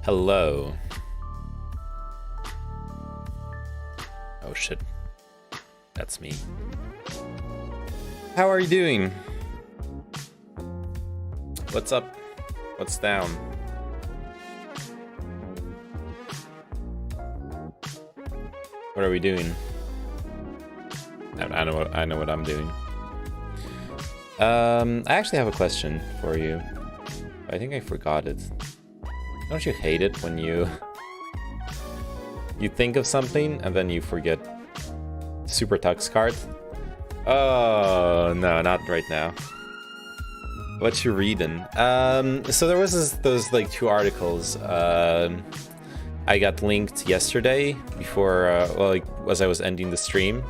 Hello. Oh shit. That's me. How are you doing? What's up? What's down? What are we doing? I know what I'm doing. I actually have a question for you. I think I forgot it. Don't you hate it when you think of something and then you forget Super Tux card? Oh no, not right now. What you reading? So there was those like two articles I got linked yesterday before, as I was ending the stream.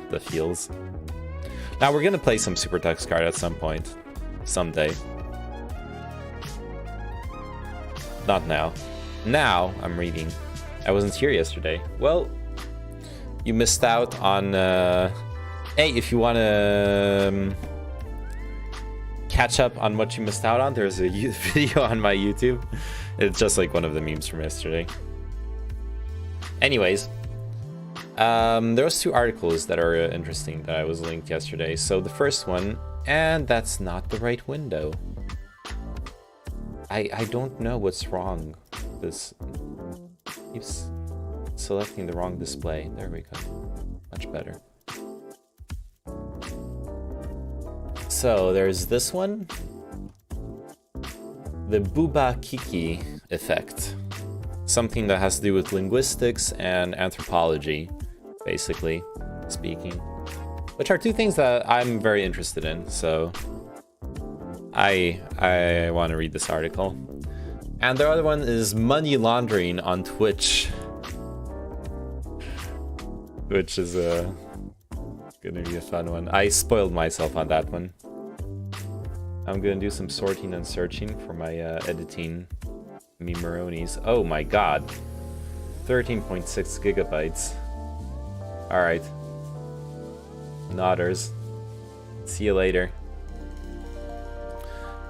The feels. Now we're gonna play some Super Tux card at some point, someday. Not now. Now I'm reading. I wasn't here yesterday. Well, you missed out on. Hey, if you wanna catch up on what you missed out on, there's a video on my YouTube. It's just like one of the memes from yesterday. Anyways, there was two articles that are interesting that I was linked yesterday. So the first one, and that's not the right window. I don't know what's wrong. This keeps selecting the wrong display. There we go. Much better. So there's this one. The Booba Kiki effect. Something that has to do with linguistics and anthropology, basically speaking. Which are two things that I'm very interested in, so I want to read this article. And the other one is money laundering on Twitch, which is gonna be a fun one. I spoiled myself on that one. I'm gonna do some sorting and searching for my editing memeronis. Oh my god, 13.6 gigabytes. All right, nodders. See you later.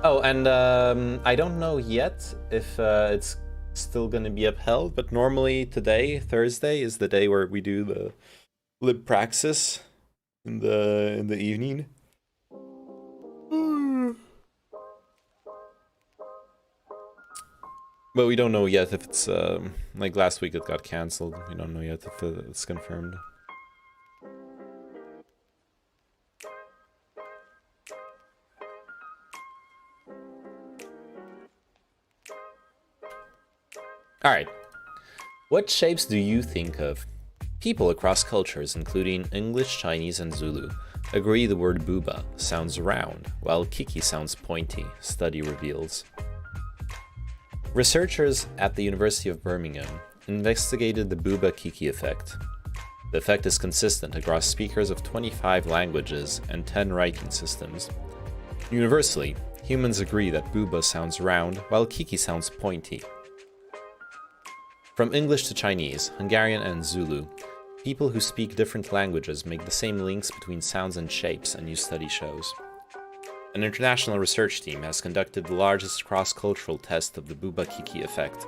Oh, and I don't know yet if it's still gonna be upheld, but normally today, Thursday, is the day where we do the lib praxis in the evening. But we don't know yet if it's like last week it got cancelled. We don't know yet if it's confirmed. Alright, what shapes do you think of? People across cultures, including English, Chinese, and Zulu, agree the word booba sounds round, while kiki sounds pointy, study reveals. Researchers at the University of Birmingham investigated the booba kiki effect. The effect is consistent across speakers of 25 languages and 10 writing systems. Universally, humans agree that booba sounds round, while kiki sounds pointy. From English to Chinese, Hungarian, and Zulu, people who speak different languages make the same links between sounds and shapes, a new study shows. An international research team has conducted the largest cross-cultural test of the booba kiki effect,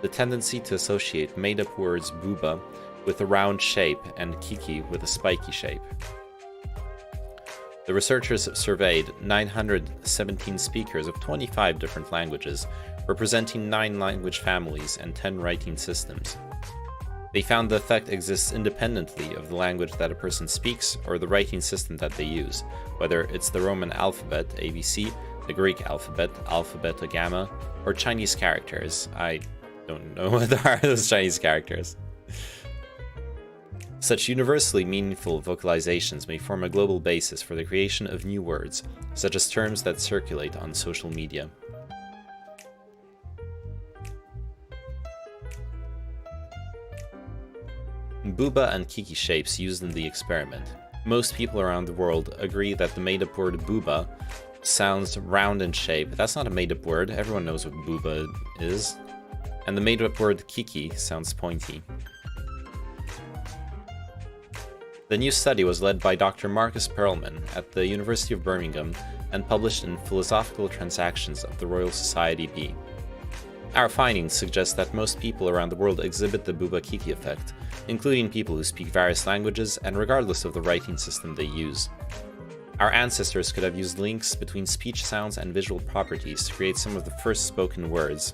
the tendency to associate made-up words booba with a round shape and kiki with a spiky shape. The researchers surveyed 917 speakers of 25 different languages, representing 9 language families and 10 writing systems. They found the effect exists independently of the language that a person speaks or the writing system that they use, whether it's the Roman alphabet, ABC, the Greek alphabet, Alpha, Beta, Gamma, or Chinese characters. I don't know what are those Chinese characters. Such universally meaningful vocalizations may form a global basis for the creation of new words, such as terms that circulate on social media. Booba and kiki shapes used in the experiment. Most people around the world agree that the made-up word booba sounds round in shape. That's not a made-up word, everyone knows what booba is. And the made-up word kiki sounds pointy. The new study was led by Dr. Marcus Perlman at the University of Birmingham and published in Philosophical Transactions of the Royal Society B. Our findings suggest that most people around the world exhibit the Bouba-Kiki effect, including people who speak various languages and regardless of the writing system they use. Our ancestors could have used links between speech sounds and visual properties to create some of the first spoken words.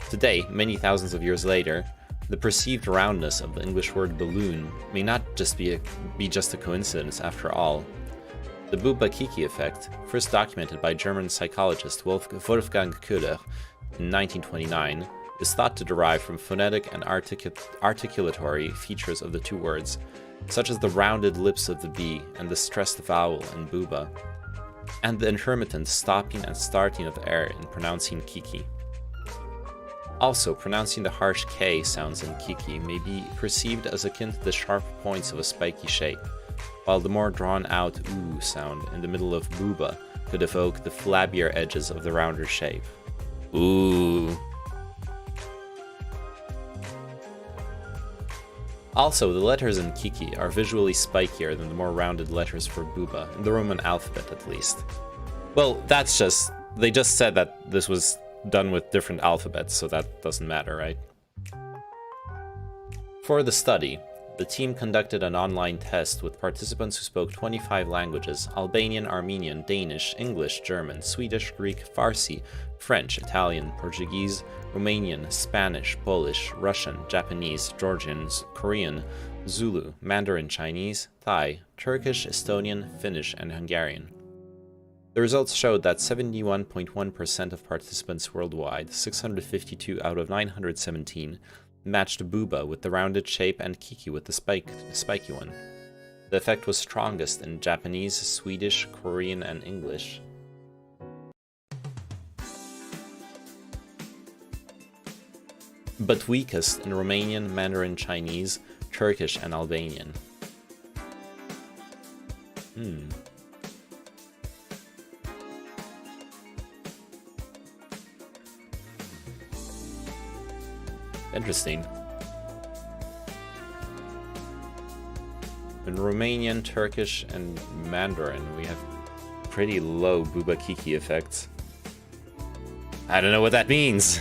Today, many thousands of years later, the perceived roundness of the English word balloon may not just be just a coincidence after all. The Bouba-Kiki effect, first documented by German psychologist Wolfgang Köhler in 1929, is thought to derive from phonetic and articulatory features of the two words, such as the rounded lips of the B and the stressed vowel in Bouba, and the intermittent stopping and starting of air in pronouncing Kiki. Also, pronouncing the harsh K sounds in Kiki may be perceived as akin to the sharp points of a spiky shape, while the more drawn-out oo sound in the middle of Bouba could evoke the flabbier edges of the rounder shape. Ooh. Also, the letters in Kiki are visually spikier than the more rounded letters for Bouba, in the Roman alphabet at least. Well, they just said that this was done with different alphabets, so that doesn't matter, right? For the study, the team conducted an online test with participants who spoke 25 languages: Albanian, Armenian, Danish, English, German, Swedish, Greek, Farsi, French, Italian, Portuguese, Romanian, Spanish, Polish, Russian, Japanese, Georgian, Korean, Zulu, Mandarin Chinese, Thai, Turkish, Estonian, Finnish, and Hungarian. The results showed that 71.1% of participants worldwide, 652 out of 917, matched Bouba with the rounded shape and Kiki with the spiky one. The effect was strongest in Japanese, Swedish, Korean, and English. But weakest in Romanian, Mandarin Chinese, Turkish, and Albanian. Interesting. In Romanian, Turkish, and Mandarin, we have pretty low Bouba-Kiki effects. I don't know what that means.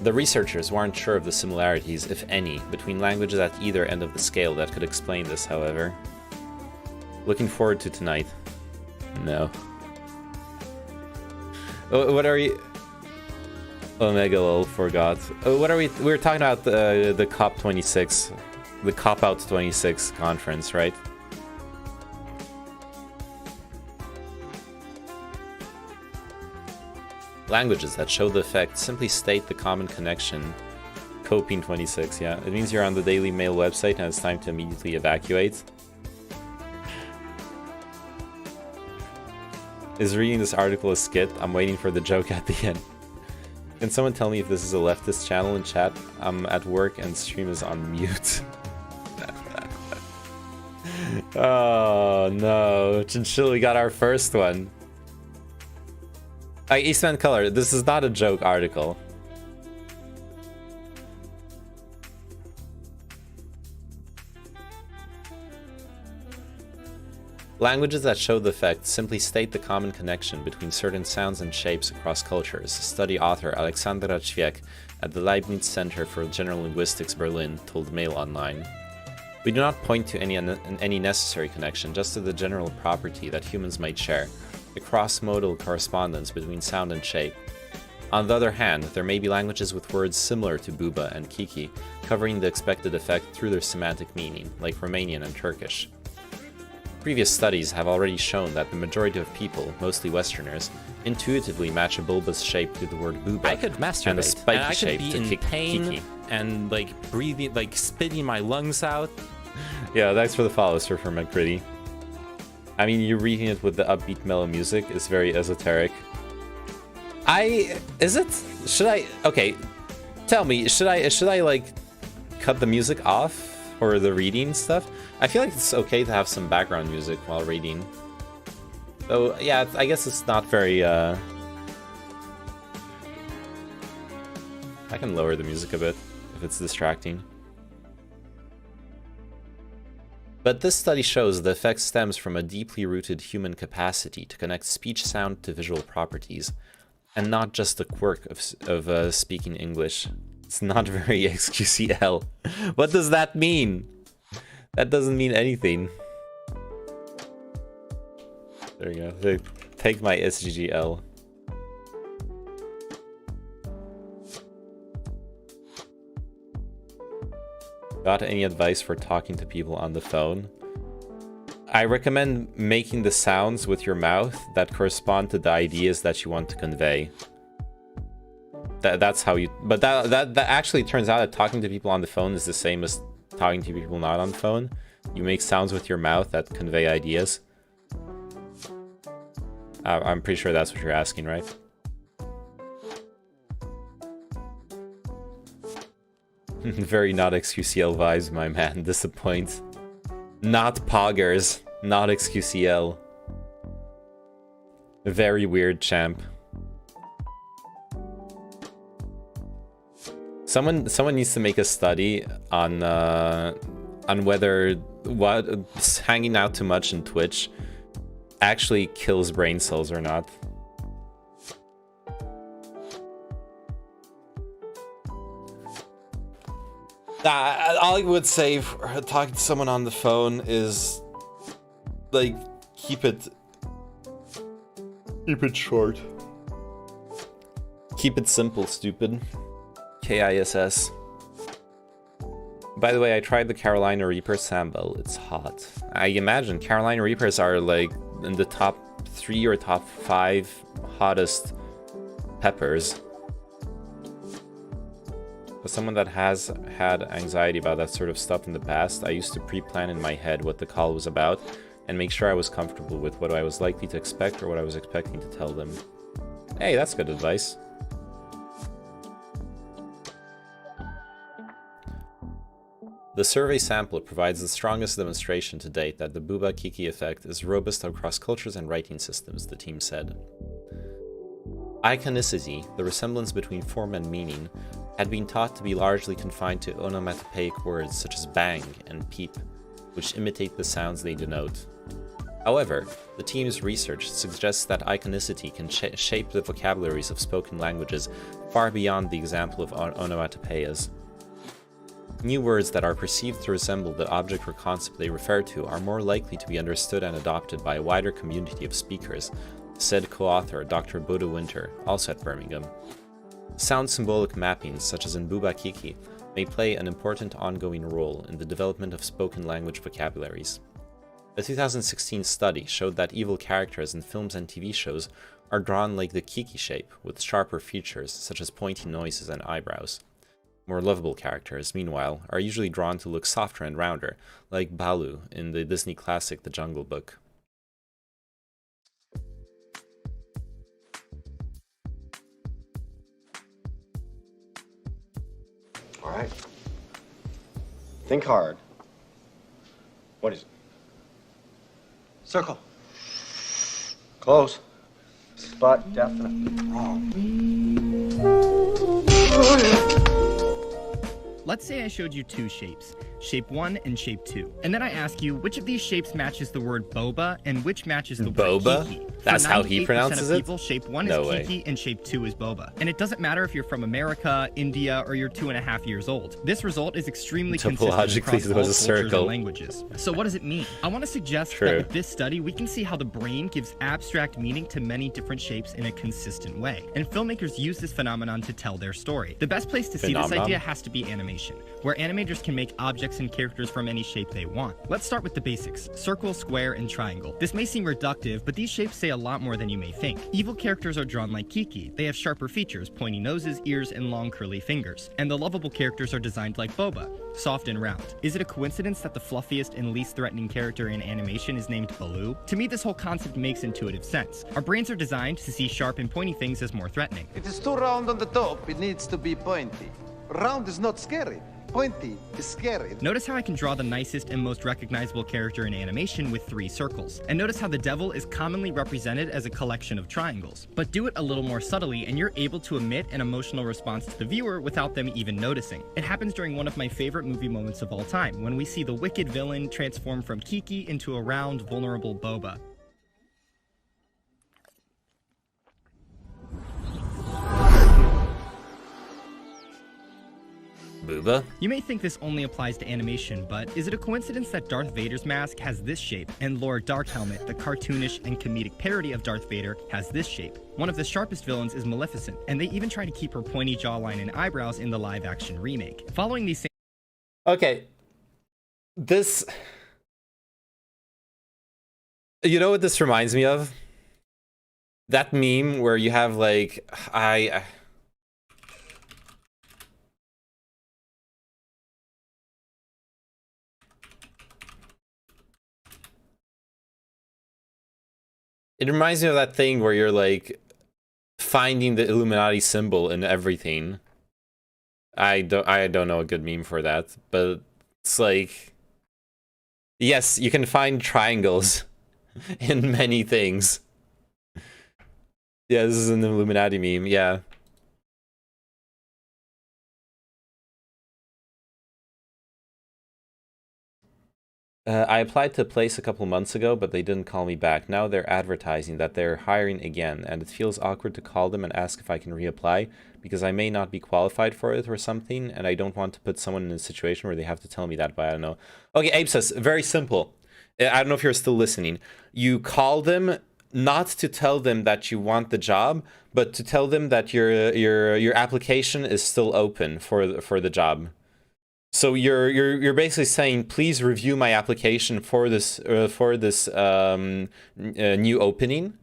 The researchers weren't sure of the similarities, if any, between languages at either end of the scale that could explain this, however. Looking forward to tonight. No. What are you... Omega lol, forgot. What are we were talking about the COP26, the Cop-Out 26 conference, right? Languages that show the effect simply state the common connection. Coping 26, yeah. It means you're on the Daily Mail website and it's time to immediately evacuate. Is reading this article a skit? I'm waiting for the joke at the end. Can someone tell me if this is a leftist channel in chat? I'm at work and stream is on mute. Oh no, Chinchilla, we got our first one. Eastman Color, this is not a joke article. Languages that show the effect simply state the common connection between certain sounds and shapes across cultures, study author Alexandra Ćwiek at the Leibniz Center for General Linguistics Berlin told Mail Online. We do not point to any necessary connection, just to the general property that humans might share, the cross-modal correspondence between sound and shape. On the other hand, there may be languages with words similar to Bouba and Kiki, covering the expected effect through their semantic meaning, like Romanian and Turkish. Previous studies have already shown that the majority of people, mostly Westerners, intuitively match a bulbous shape to the word Bouba. I could masturbate, and a spiky and I shape could be to in pain Kiki. and like breathing, like spitting my lungs out. Yeah, thanks for the follow, Surfer McCritty. I mean, you reading it with the upbeat mellow music is very esoteric. Is it? Should I? Okay, tell me. Should I like cut the music off or the reading stuff? I feel like it's okay to have some background music while reading. Though, yeah, I guess it's not very. I can lower the music a bit if it's distracting. But this study shows the effect stems from a deeply rooted human capacity to connect speech sound to visual properties, and not just the quirk of speaking English. It's not very XQCL. What does that mean? That doesn't mean anything. There you go. Take my SGGL. Got any advice for talking to people on the phone? I recommend making the sounds with your mouth that correspond to the ideas that you want to convey. That's how you... But that actually turns out that talking to people on the phone is the same as talking to people not on the phone. You make sounds with your mouth that convey ideas. I'm pretty sure that's what you're asking, right? Very not XQCL vibes, my man. Disappoint. Not poggers. Not XQCL. Very weird, champ. Someone needs to make a study on whether hanging out too much in Twitch actually kills brain cells or not. All I would say for talking to someone on the phone is, like, keep it short. Keep it simple, stupid. KISS. By the way, I tried the Carolina Reaper sambal. It's hot. I imagine Carolina Reapers are like in the top 3 or top 5 hottest peppers. As someone that has had anxiety about that sort of stuff in the past, I used to pre-plan in my head what the call was about and make sure I was comfortable with what I was likely to expect or what I was expecting to tell them. Hey, that's good advice. The survey sample provides the strongest demonstration to date that the Booba Kiki effect is robust across cultures and writing systems, the team said. Iconicity, the resemblance between form and meaning, had been thought to be largely confined to onomatopoeic words such as bang and peep, which imitate the sounds they denote. However, the team's research suggests that iconicity can shape the vocabularies of spoken languages far beyond the example of onomatopoeias. New words that are perceived to resemble the object or concept they refer to are more likely to be understood and adopted by a wider community of speakers, said co-author Dr. Bodo Winter, also at Birmingham. Sound symbolic mappings, such as in Booba Kiki, may play an important ongoing role in the development of spoken language vocabularies. A 2016 study showed that evil characters in films and TV shows are drawn like the Kiki shape, with sharper features such as pointy noses and eyebrows. More lovable characters, meanwhile, are usually drawn to look softer and rounder, like Baloo in the Disney classic The Jungle Book. All right. Think hard. What is it? Circle. Close. But definitely wrong. Let's say I showed you two shapes, shape 1 and shape 2. And then I ask you which of these shapes matches the word boba and which matches the Boba? word kiki. That's how he pronounces it? People, shape 1 No is way. kiki and shape 2 is boba. And it doesn't matter if you're from America, India, or you're 2.5 years old. This result is extremely consistent Topologically, across it all was a cultures circle. and languages. So what does it mean? I want to suggest True. that with this study, we can see how the brain gives abstract meaning to many different shapes in a consistent way. And filmmakers use this phenomenon to tell their story. The best place to see this idea has to be animation, where animators can make objects and characters from any shape they want. Let's start with the basics: circle, square, and triangle. This may seem reductive, but these shapes say a lot more than you may think. Evil characters are drawn like Kiki. They have sharper features, pointy noses, ears, and long curly fingers. And the lovable characters are designed like Boba, soft and round. Is it a coincidence that the fluffiest and least threatening character in animation is named Baloo? To me, this whole concept makes intuitive sense. Our brains are designed to see sharp and pointy things as more threatening. It is too round on the top, it needs to be pointy. Round is not scary. Pointy is scary. Notice how I can draw the nicest and most recognizable character in animation with 3 circles. And notice how the devil is commonly represented as a collection of triangles. But do it a little more subtly and you're able to emit an emotional response to the viewer without them even noticing. It happens during one of my favorite movie moments of all time, when we see the wicked villain transform from Kiki into a round, vulnerable Boba. Booba? You may think this only applies to animation, but is it a coincidence that Darth Vader's mask has this shape, and Lord Darkhelmet, the cartoonish and comedic parody of Darth Vader, has this shape? One of the sharpest villains is Maleficent, and they even try to keep her pointy jawline and eyebrows in the live-action remake. Following these same... Okay. This... You know what this reminds me of? That meme where you have, like, It reminds me of that thing where you're like finding the Illuminati symbol in everything. I don't know a good meme for that, but it's like, yes, you can find triangles in many things. Yeah, this is an Illuminati meme, yeah. I applied to a place a couple months ago, but they didn't call me back. Now they're advertising that they're hiring again, and it feels awkward to call them and ask if I can reapply, because I may not be qualified for it or something, and I don't want to put someone in a situation where they have to tell me that, but I don't know. Okay, Abe says, very simple. I don't know if you're still listening. You call them not to tell them that you want the job, but to tell them that your application is still open for the job. So you're basically saying, please review my application for this new opening,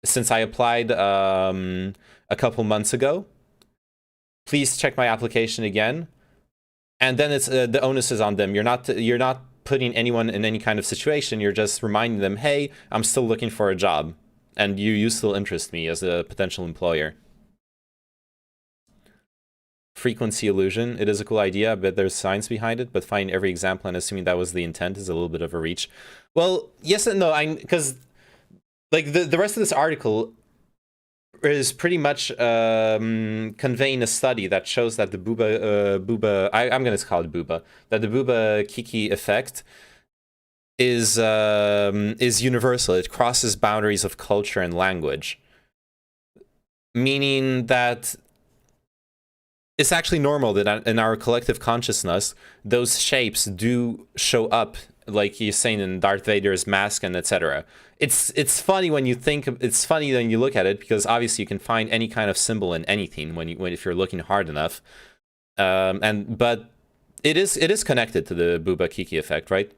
since I applied a couple months ago. Please check my application again, and then it's the onus is on them. You're not putting anyone in any kind of situation. You're just reminding them, hey, I'm still looking for a job, and you still interest me as a potential employer. Frequency illusion. It is a cool idea, but there's science behind it. But finding every example and assuming that was the intent is a little bit of a reach. Well, yes and no. Because like the rest of this article is pretty much conveying a study that shows that the Booba I'm gonna call it Booba, that the Booba Kiki effect is universal. It crosses boundaries of culture and language, meaning that it's actually normal that in our collective consciousness, those shapes do show up, like you're saying, in Darth Vader's mask and etc. It's funny when you think, it's funny when you look at it, because obviously you can find any kind of symbol in anything if you're looking hard enough. But it is connected to the Booba Kiki effect, right?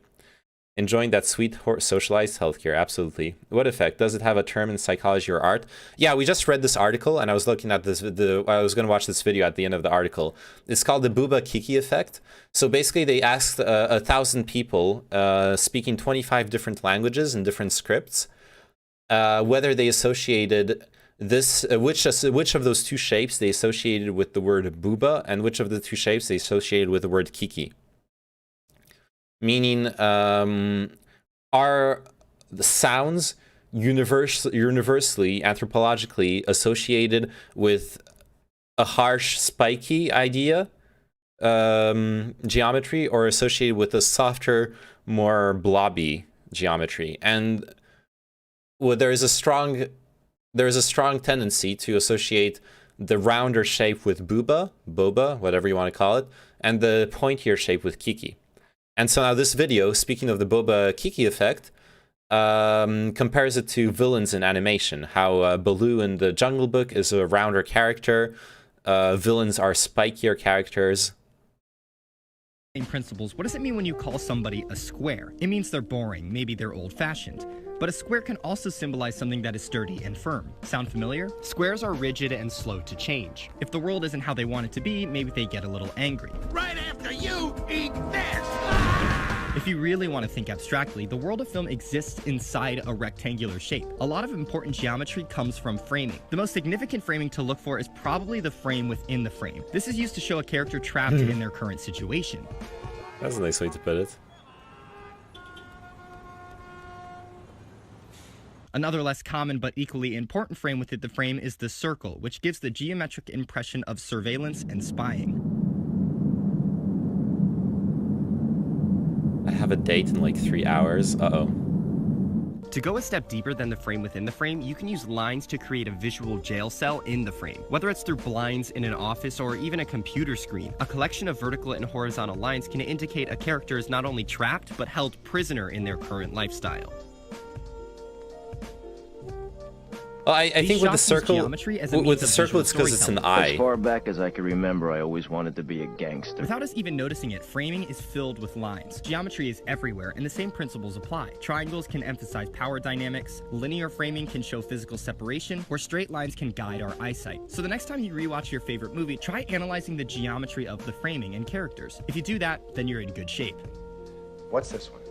Enjoying that sweet socialized healthcare, absolutely. What effect? Does it have a term in psychology or art? Yeah, we just read this article, and I was looking at this. I was going to watch this video at the end of the article. It's called the Booba Kiki effect. So basically, they asked 1,000 people speaking 25 different languages and different scripts whether they associated this, which of those two shapes they associated with the word Booba, and which of the two shapes they associated with the word Kiki. Meaning, are the sounds universally, anthropologically associated with a harsh, spiky idea, geometry, or associated with a softer, more blobby geometry? And well, there is a strong tendency to associate the rounder shape with Boba, whatever you want to call it, and the pointier shape with Kiki. And so now this video, speaking of the Boba Kiki effect, compares it to villains in animation. How Baloo in the Jungle Book is a rounder character, villains are spikier characters. Same principles. What does it mean when you call somebody a square? It means they're boring, maybe they're old-fashioned. But a square can also symbolize something that is sturdy and firm. Sound familiar? Squares are rigid and slow to change. If the world isn't how they want it to be, maybe they get a little angry. Right after you eat this! If you really want to think abstractly, the world of film exists inside a rectangular shape. A lot of important geometry comes from framing. The most significant framing to look for is probably the frame within the frame. This is used to show a character trapped in their current situation. That's a nice way to put it. Another less common but equally important frame within the frame is the circle, which gives the geometric impression of surveillance and spying. I have a date in like 3 hours. Uh-oh. To go a step deeper than the frame within the frame, you can use lines to create a visual jail cell in the frame. Whether it's through blinds in an office or even a computer screen, a collection of vertical and horizontal lines can indicate a character is not only trapped, but held prisoner in their current lifestyle. Well, I think with the circle, it's because it's an eye. As far back as I can remember, I always wanted to be a gangster. Without us even noticing it, framing is filled with lines. Geometry is everywhere, and the same principles apply. Triangles can emphasize power dynamics, linear framing can show physical separation, where straight lines can guide our eyesight. So the next time you rewatch your favorite movie, try analyzing the geometry of the framing and characters. If you do that, then you're in good shape. What's this one?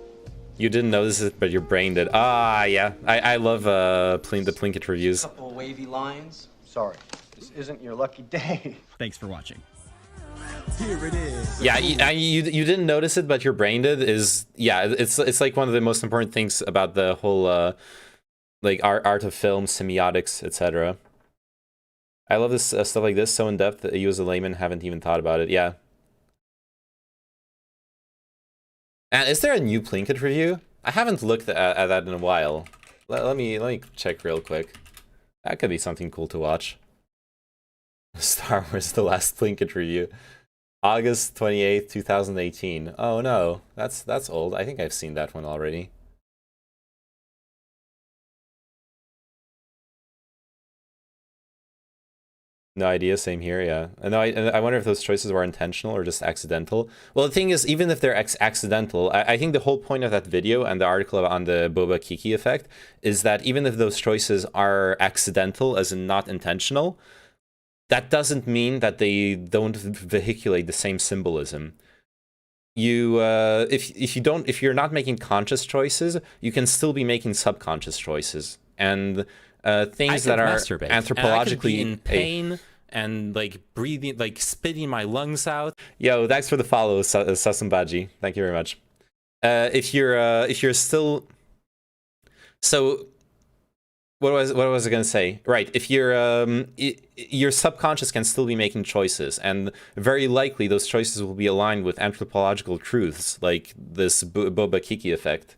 You didn't notice it, but your brain did. Ah, yeah. I love the Plinkett reviews. Couple wavy lines. Sorry, this isn't your lucky day. Thanks for watching. Here it is. Yeah, you didn't notice it, but your brain did. It's like one of the most important things about the whole like art of film, semiotics, etc. I love this stuff like this, so in depth that you as a layman haven't even thought about it. Yeah. And is there a new Plinkett review? I haven't looked at that in a while. Let me check real quick. That could be something cool to watch. Star Wars: The Last Plinkett review, August 28th, 2018. Oh no, that's old. I think I've seen that one already. No idea, same here, yeah. And I wonder if those choices were intentional or just accidental. Well, the thing is, even if they're accidental, I think the whole point of that video and the article on the Boba Kiki effect is that even if those choices are accidental, as in not intentional, that doesn't mean that they don't vehiculate the same symbolism. You, if you're not making conscious choices, you can still be making subconscious choices. And things that are anthropologically in pain and like breathing, like spitting my lungs out. Yo, thanks for the follow, Sasambaji. Thank you very much. If you're still, so what was I gonna say? Right, if you're your subconscious can still be making choices, and very likely those choices will be aligned with anthropological truths, like this Boba Kiki effect.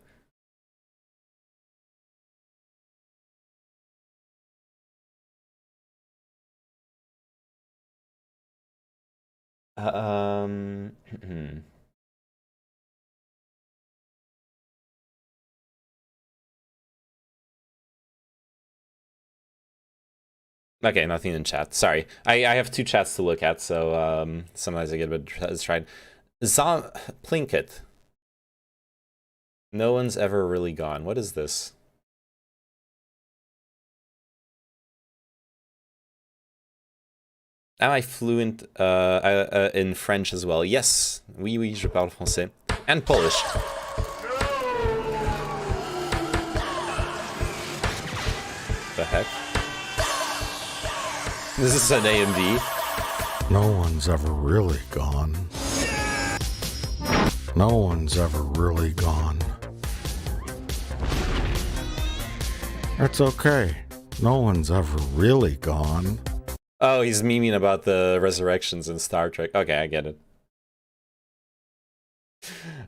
Okay, nothing in chat. Sorry. I have two chats to look at, so sometimes I get a bit distracted. Plinkett. No one's ever really gone. What is this? Am I fluent in French as well? Yes. Oui, oui, je parle français. And Polish. The heck? This is an AMV. No one's ever really gone. No one's ever really gone. That's okay. No one's ever really gone. Oh, he's memeing about the resurrections in Star Trek. Okay, I get it.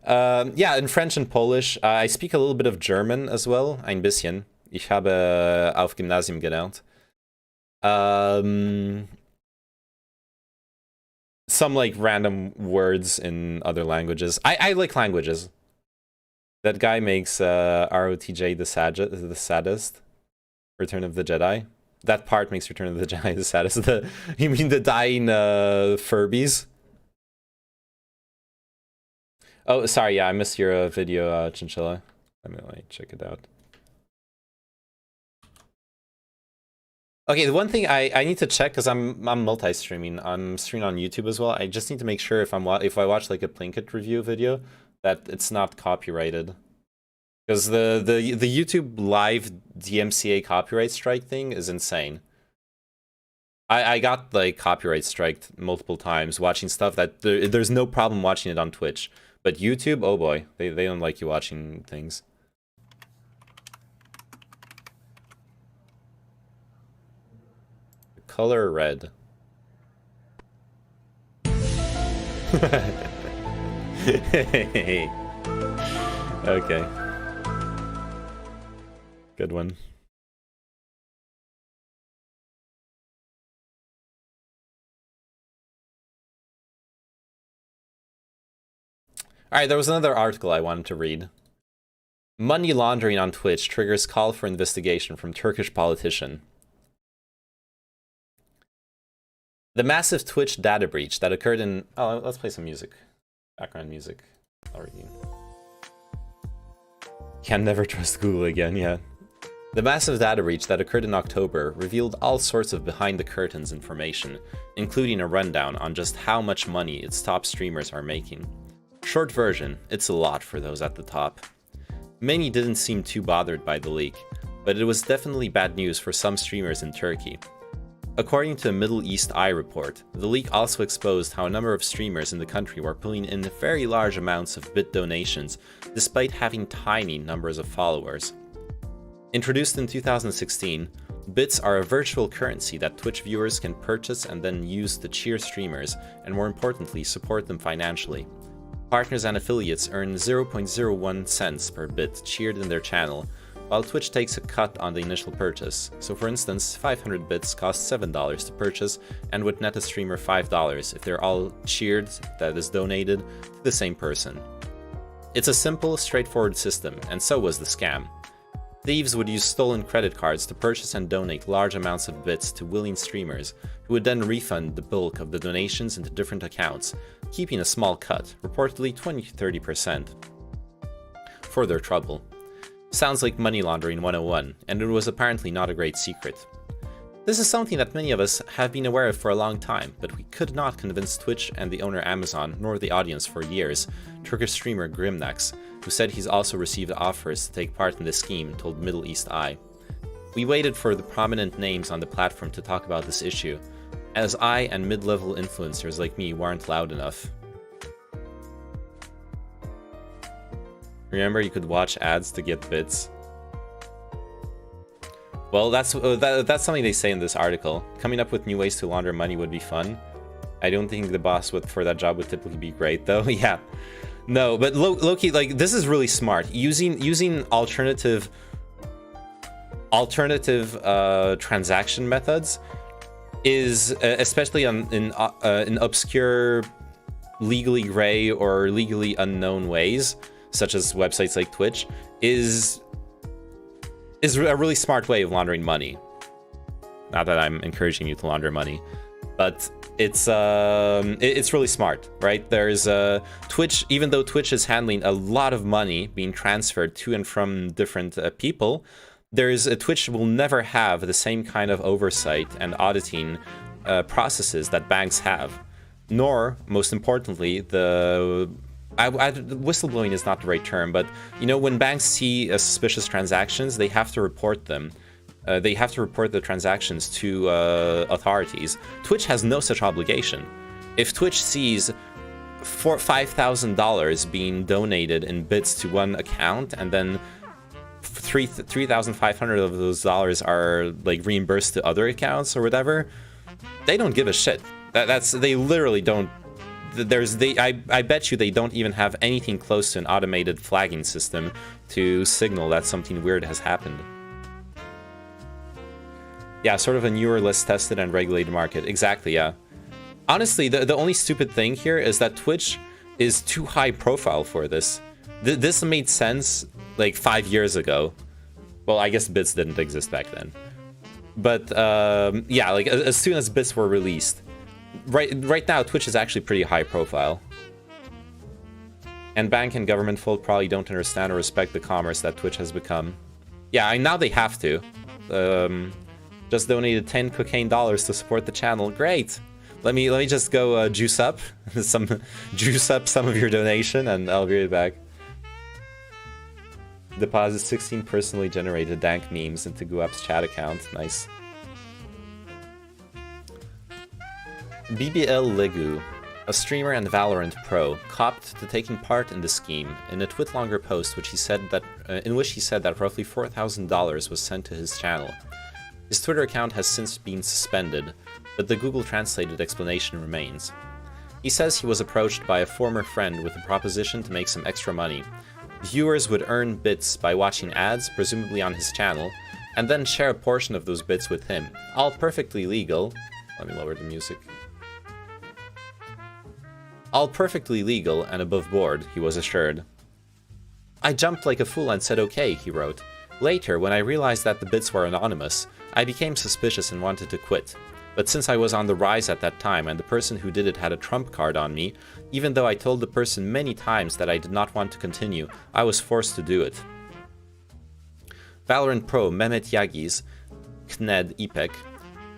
Yeah, in French and Polish. I speak a little bit of German as well. Ein bisschen. Ich habe auf Gymnasium gelernt. Some like random words in other languages. I like languages. That guy makes ROTJ the saddest. Return of the Jedi. That part makes Return of the Jedi the saddest. You mean the dying Furbies? Oh, sorry. Yeah, I missed your video, Chinchilla. Let me check it out. Okay, the one thing I need to check, because I'm multi-streaming. I'm streaming on YouTube as well. I just need to make sure if I watch like a Plinkett review video that it's not copyrighted. Because the YouTube live DMCA copyright strike thing is insane. I got like copyright striked multiple times watching stuff that there's no problem watching it on Twitch. But YouTube, oh boy, they don't like you watching things. The color red. Okay. Good one. Alright, there was another article I wanted to read. Money laundering on Twitch triggers call for investigation from Turkish politician. The massive Twitch data breach that occurred in... Oh, let's play some music. Background music. Already. Can never trust Google again, yeah. The massive data breach that occurred in October revealed all sorts of behind-the-curtains information, including a rundown on just how much money its top streamers are making. Short version, it's a lot for those at the top. Many didn't seem too bothered by the leak, but it was definitely bad news for some streamers in Turkey. According to a Middle East Eye report, the leak also exposed how a number of streamers in the country were pulling in very large amounts of bit donations, despite having tiny numbers of followers. Introduced in 2016, bits are a virtual currency that Twitch viewers can purchase and then use to cheer streamers, and more importantly, support them financially. Partners and affiliates earn 0.01 cents per bit cheered in their channel, while Twitch takes a cut on the initial purchase. So for instance, 500 bits cost $7 to purchase, and would net a streamer $5 if they're all cheered, that is donated, to the same person. It's a simple, straightforward system, and so was the scam. Thieves would use stolen credit cards to purchase and donate large amounts of bits to willing streamers, who would then refund the bulk of the donations into different accounts, keeping a small cut, reportedly 20–30%, for their trouble. Sounds like money laundering 101, and it was apparently not a great secret. This is something that many of us have been aware of for a long time, but we could not convince Twitch and the owner Amazon, nor the audience for years, Turkish streamer Grimnax, who said he's also received offers to take part in the scheme, told Middle East Eye. We waited for the prominent names on the platform to talk about this issue, as I and mid-level influencers like me weren't loud enough. Remember, you could watch ads to get bits? Well, that's something they say in this article. Coming up with new ways to launder money would be fun. I don't think the boss for that job would typically be great, though. Yeah. No, but low-key, like, this is really smart. Using alternative transaction methods is, especially in obscure, legally gray or legally unknown ways, such as websites like Twitch, is a really smart way of laundering money. Not that I'm encouraging you to launder money, but it's really smart, right? There's Twitch, even though Twitch is handling a lot of money being transferred to and from different people, Twitch will never have the same kind of oversight and auditing processes that banks have, nor, most importantly, whistleblowing is not the right term, but you know, when banks see suspicious transactions, they have to report them. They have to report the transactions to authorities. Twitch has no such obligation. If Twitch sees $5,000 being donated in bits to one account, and then 3,500 of those dollars are like reimbursed to other accounts or whatever, they don't give a shit. They literally don't. I bet you they don't even have anything close to an automated flagging system to signal that something weird has happened. Yeah, sort of a newer, less tested and regulated market. Exactly, yeah. Honestly, the only stupid thing here is that Twitch is too high profile for this. This made sense like 5 years ago. Well, I guess bits didn't exist back then. But yeah, like as soon as bits were released. Right now, Twitch is actually pretty high profile. And bank and government folk probably don't understand or respect the commerce that Twitch has become. Yeah, now they have to. Just donated 10 cocaine dollars to support the channel. Great! Let me just go juice up some of your donation, and I'll be right back. Deposit 16 personally generated dank memes into Guap's chat account. Nice. BBL Legu, a streamer and Valorant pro, copped to taking part in the scheme in a TwitLonger post, in which he said that roughly $4,000 was sent to his channel. His Twitter account has since been suspended, but the Google translated explanation remains. He says he was approached by a former friend with a proposition to make some extra money. Viewers would earn bits by watching ads, presumably on his channel, and then share a portion of those bits with him. All perfectly legal. Let me lower the music. All perfectly legal and above board, he was assured. I jumped like a fool and said okay, he wrote. Later, when I realized that the bits were anonymous, I became suspicious and wanted to quit. But since I was on the rise at that time and the person who did it had a trump card on me, even though I told the person many times that I did not want to continue, I was forced to do it. Valorant pro Mehmet Yagiz, Kned Ipek,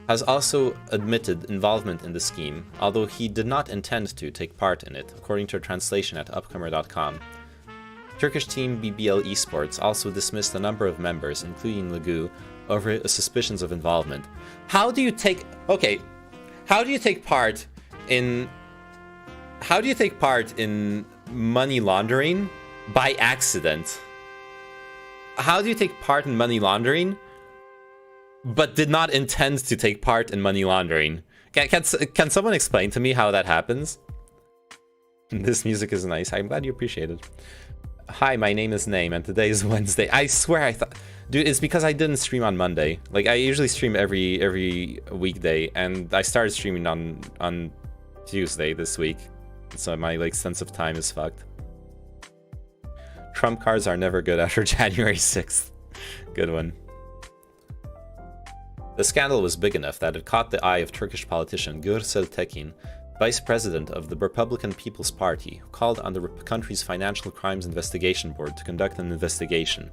has also admitted involvement in the scheme, although he did not intend to take part in it, according to a translation at upcomer.com. Turkish team BBL Esports also dismissed a number of members, including Legu, over suspicions of involvement. How do you take part in money laundering by accident? How do you take part in money laundering but did not intend to take part in money laundering? Can someone explain to me how that happens? This music is nice. I'm glad you appreciate it. Hi, my name is Name, and today is Wednesday. I swear I thought... Dude, it's because I didn't stream on Monday. Like, I usually stream every weekday, and I started streaming on Tuesday this week. So my, sense of time is fucked. Trump cards are never good after January 6th. Good one. The scandal was big enough that it caught the eye of Turkish politician Gürsel Tekin, vice president of the Republican People's Party, who called on the country's Financial Crimes Investigation Board to conduct an investigation.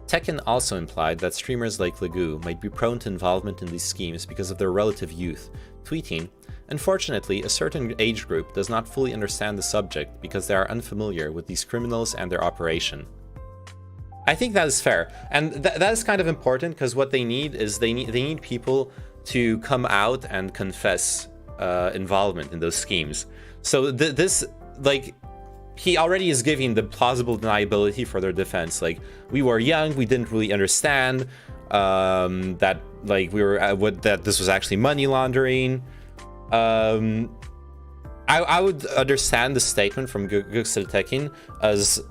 Tekin also implied that streamers like Legu might be prone to involvement in these schemes because of their relative youth, tweeting, "Unfortunately, a certain age group does not fully understand the subject because they are unfamiliar with these criminals and their operation." I think that is fair, and that is kind of important because what they need is they need people to come out and confess involvement in those schemes. So he already is giving the plausible deniability for their defense. Like, we were young, we didn't really understand that that this was actually money laundering. I would understand the statement from Gürsel Tekin as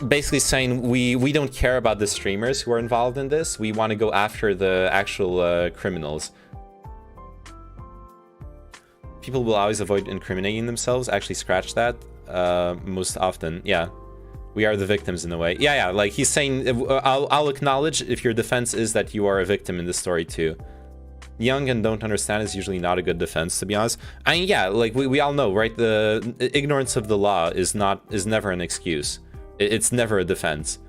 basically saying we don't care about the streamers who are involved in this. We want to go after the actual criminals. People will always avoid incriminating themselves. Actually, scratch that. Most often, yeah, we are the victims in a way. Yeah, like he's saying, I'll acknowledge if your defense is that you are a victim in the story too. Young and don't understand is usually not a good defense, to be honest. I mean, yeah, like we all know, right? The ignorance of the law is never an excuse. It's never a defense.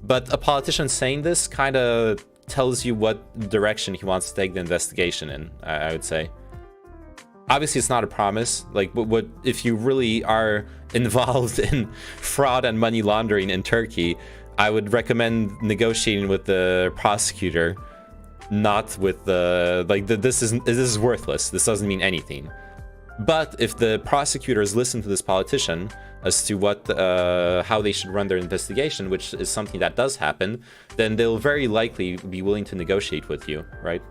But a politician saying this kind of tells you what direction he wants to take the investigation in, I would say. Obviously, it's not a promise. Like, what if you really are involved in fraud and money laundering in Turkey? I would recommend negotiating with the prosecutor, not with the this is worthless. This doesn't mean anything. But if the prosecutors listen to this politician as to how they should run their investigation, which is something that does happen, then they'll very likely be willing to negotiate with you, right?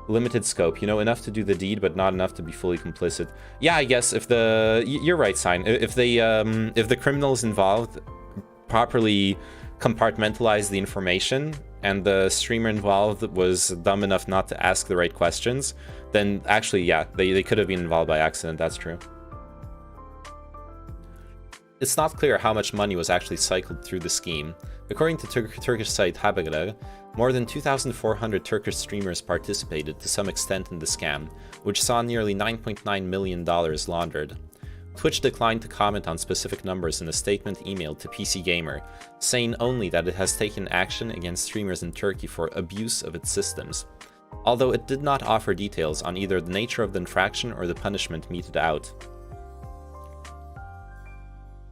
Limited scope, enough to do the deed, but not enough to be fully complicit. Yeah, I guess you're right, Sign. If the criminals involved properly compartmentalize the information and the streamer involved was dumb enough not to ask the right questions, then actually, yeah, they could have been involved by accident. That's true. It's not clear how much money was actually cycled through the scheme. According to Turkish site Haberler, more than 2,400 Turkish streamers participated to some extent in the scam, which saw nearly $9.9 million laundered. Twitch declined to comment on specific numbers in a statement emailed to PC Gamer, saying only that it has taken action against streamers in Turkey for abuse of its systems. although it did not offer details on either the nature of the infraction or the punishment meted out.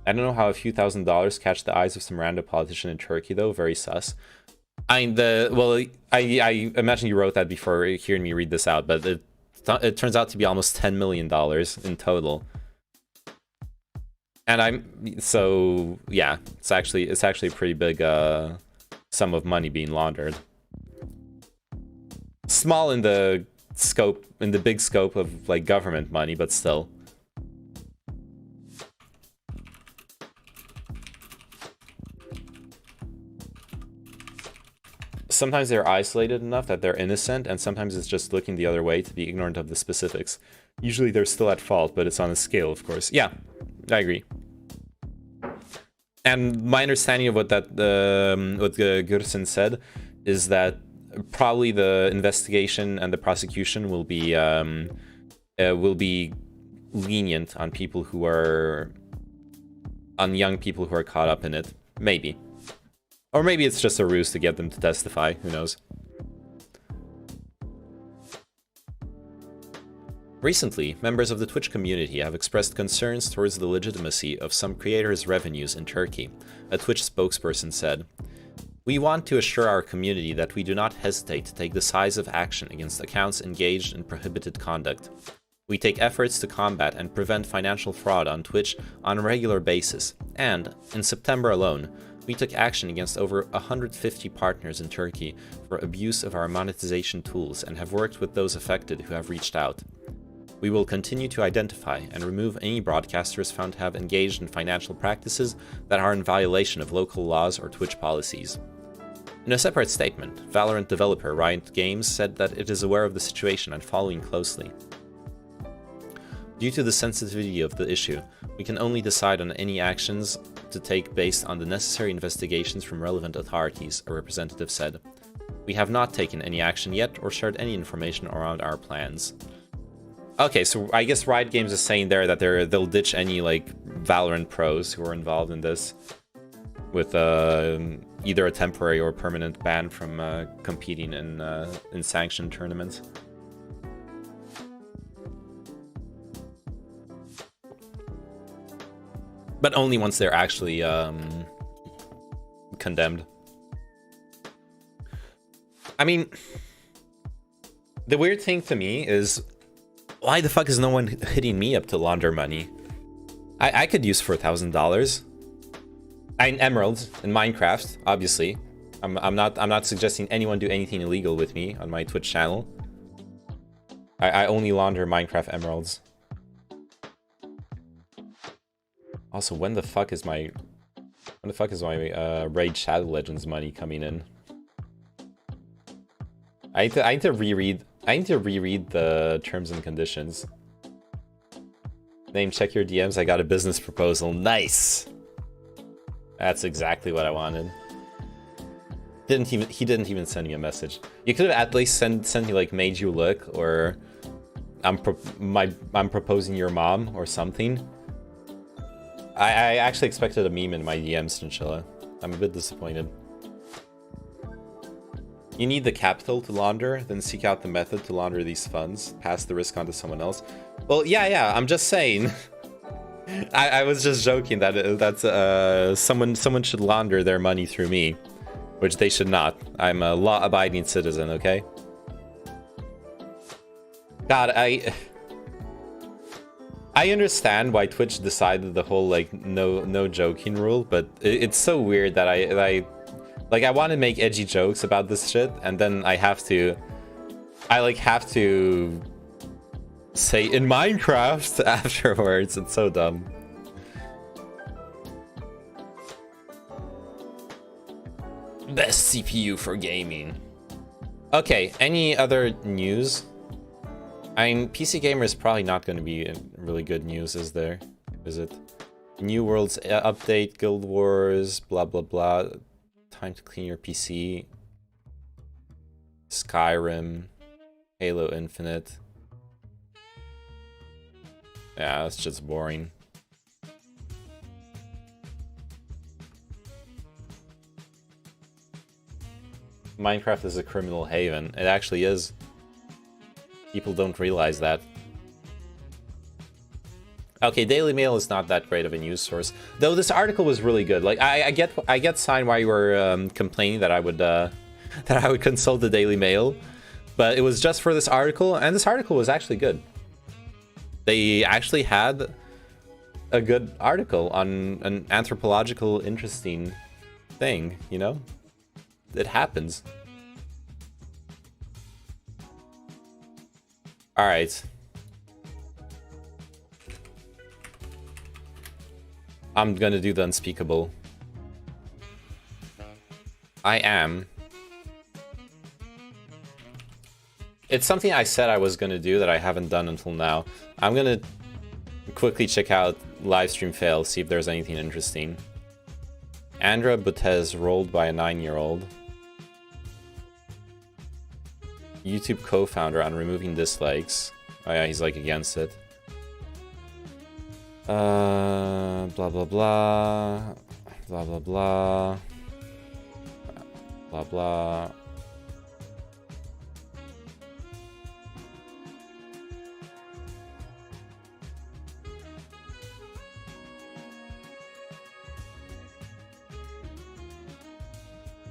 I don't know how a few $1,000s catch the eyes of some random politician in Turkey, though. Very sus. I imagine you wrote that before hearing me read this out, but it turns out to be almost $10 million in total. And yeah, it's actually a pretty big sum of money being laundered. Small in the big scope of like government money, but still. Sometimes they're isolated enough that they're innocent, and sometimes it's just looking the other way to be ignorant of the specifics. Usually they're still at fault, but it's on a scale, of course. Yeah, I agree. And my understanding of what Gürsen said is that probably the investigation and the prosecution will be lenient on people who are young people who are caught up in it. Maybe. Or maybe it's just a ruse to get them to testify. Who knows? Recently, members of the Twitch community have expressed concerns towards the legitimacy of some creators' revenues in Turkey. A Twitch spokesperson said, "We want to assure our community that we do not hesitate to take decisive action against accounts engaged in prohibited conduct. We take efforts to combat and prevent financial fraud on Twitch on a regular basis, and, in September alone, we took action against over 150 partners in Turkey for abuse of our monetization tools and have worked with those affected who have reached out. We will continue to identify and remove any broadcasters found to have engaged in financial practices that are in violation of local laws or Twitch policies." In a separate statement, Valorant developer Riot Games said that it is aware of the situation and following closely. "Due to the sensitivity of the issue, we can only decide on any actions to take based on the necessary investigations from relevant authorities," a representative said. "We have not taken any action yet or shared any information around our plans." Okay, so I guess Riot Games is saying there that they'll ditch any like Valorant pros who are involved in this with either a temporary or permanent ban from competing in sanctioned tournaments. But only once they're actually condemned. I mean, the weird thing to me is, why the fuck is no one hitting me up to launder money? I could use $4,000. Emeralds in Minecraft, obviously. I'm not suggesting anyone do anything illegal with me on my Twitch channel. I only launder Minecraft emeralds. Also, when the fuck is my Raid Shadow Legends money coming in? I need to reread the terms and conditions. Name, check your DMs. I got a business proposal. Nice. That's exactly what I wanted. He didn't even send me a message. You could have at least sent me like "made you look" or I'm proposing your mom" or something. I actually expected a meme in my DMs, Chinchilla. I'm a bit disappointed. You need the capital to launder, then seek out the method to launder these funds. Pass the risk on to someone else. Well, yeah, I'm just saying. I was just joking that's someone should launder their money through me, which they should not. I'm a law-abiding citizen, okay? God, I understand why Twitch decided the whole like no joking rule, but it's so weird that I want to make edgy jokes about this shit, and then I have to say "in Minecraft" afterwards. It's so dumb. Best CPU for gaming. Okay, any other news? I mean, PC Gamer is probably not going to be really good news, is there? Is it? New Worlds update, Guild Wars, blah blah blah. Time to clean your PC. Skyrim, Halo Infinite. Yeah, that's just boring. Minecraft is a criminal haven. It actually is. People don't realize that. Okay, Daily Mail is not that great of a news source, though. This article was really good. Like, I get sign why you were complaining that I would that I would consult the Daily Mail, but it was just for this article, and this article was actually good. They actually had a good article on an anthropological interesting thing, you know? It happens. All right. I'm gonna do the unspeakable. I am. It's something I said I was gonna do that I haven't done until now. I'm gonna quickly check out livestream fail, see if there's anything interesting. Andra Butez rolled by a 9-year-old. YouTube co-founder on removing dislikes. Oh yeah, he's like against it. Blah blah blah. Blah blah blah. Blah blah.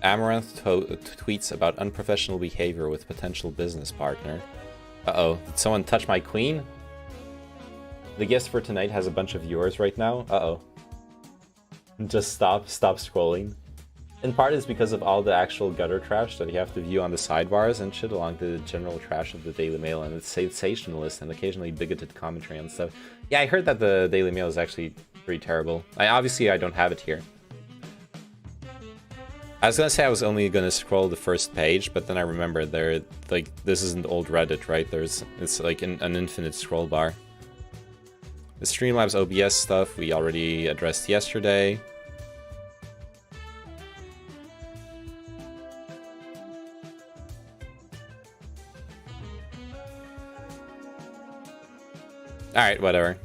Amaranth tweets about unprofessional behavior with potential business partner. Uh-oh, did someone touch my queen? The guest for tonight has a bunch of viewers right now. Uh-oh. Just stop scrolling. In part it's because of all the actual gutter trash that you have to view on the sidebars and shit along the general trash of the Daily Mail and its sensationalist and occasionally bigoted commentary and stuff. Yeah, I heard that the Daily Mail is actually pretty terrible. Obviously I don't have it here. I was gonna say I was only gonna scroll the first page, but then I remembered this isn't old Reddit, right? It's like an infinite scroll bar. The Streamlabs OBS stuff we already addressed yesterday. Alright, whatever.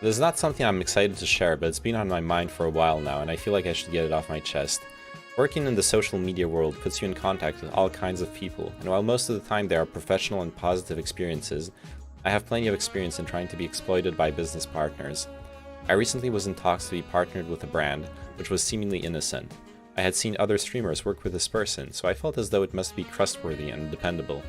This is not something I'm excited to share, but it's been on my mind for a while now, and I feel like I should get it off my chest. Working in the social media world puts you in contact with all kinds of people, and while most of the time they are professional and positive experiences, I have plenty of experience in trying to be exploited by business partners. I recently was in talks to be partnered with a brand, which was seemingly innocent. I had seen other streamers work with this person, so I felt as though it must be trustworthy and dependable.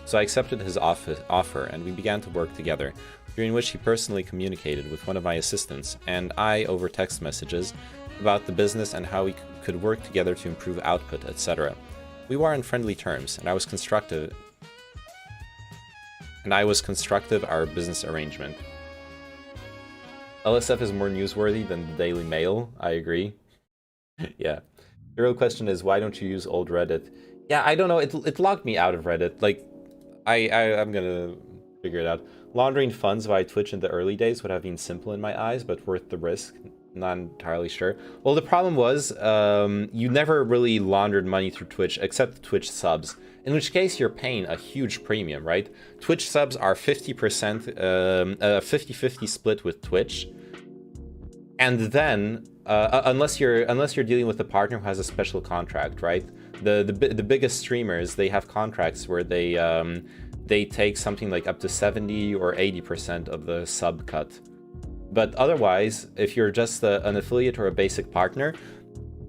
So I accepted his offer, and we began to work together, during which he personally communicated with one of my assistants, and I over text messages, about the business and how we could work together to improve output, etc. We were on friendly terms, and I was constructive our business arrangement. LSF is more newsworthy than the Daily Mail, I agree. Yeah. The real question is, why don't you use old Reddit? Yeah, I don't know, it locked me out of Reddit. Like, I'm gonna figure it out. Laundering funds via Twitch in the early days would have been simple in my eyes, but worth the risk. Not entirely sure. Well, the problem was, you never really laundered money through Twitch, except Twitch subs. In which case, you're paying a huge premium, right? Twitch subs are 50%, a 50-50 split with Twitch. And then, unless you're dealing with a partner who has a special contract, right? The biggest streamers, they have contracts where they take something like up to 70 or 80% of the sub cut. But otherwise, if you're just an affiliate or a basic partner,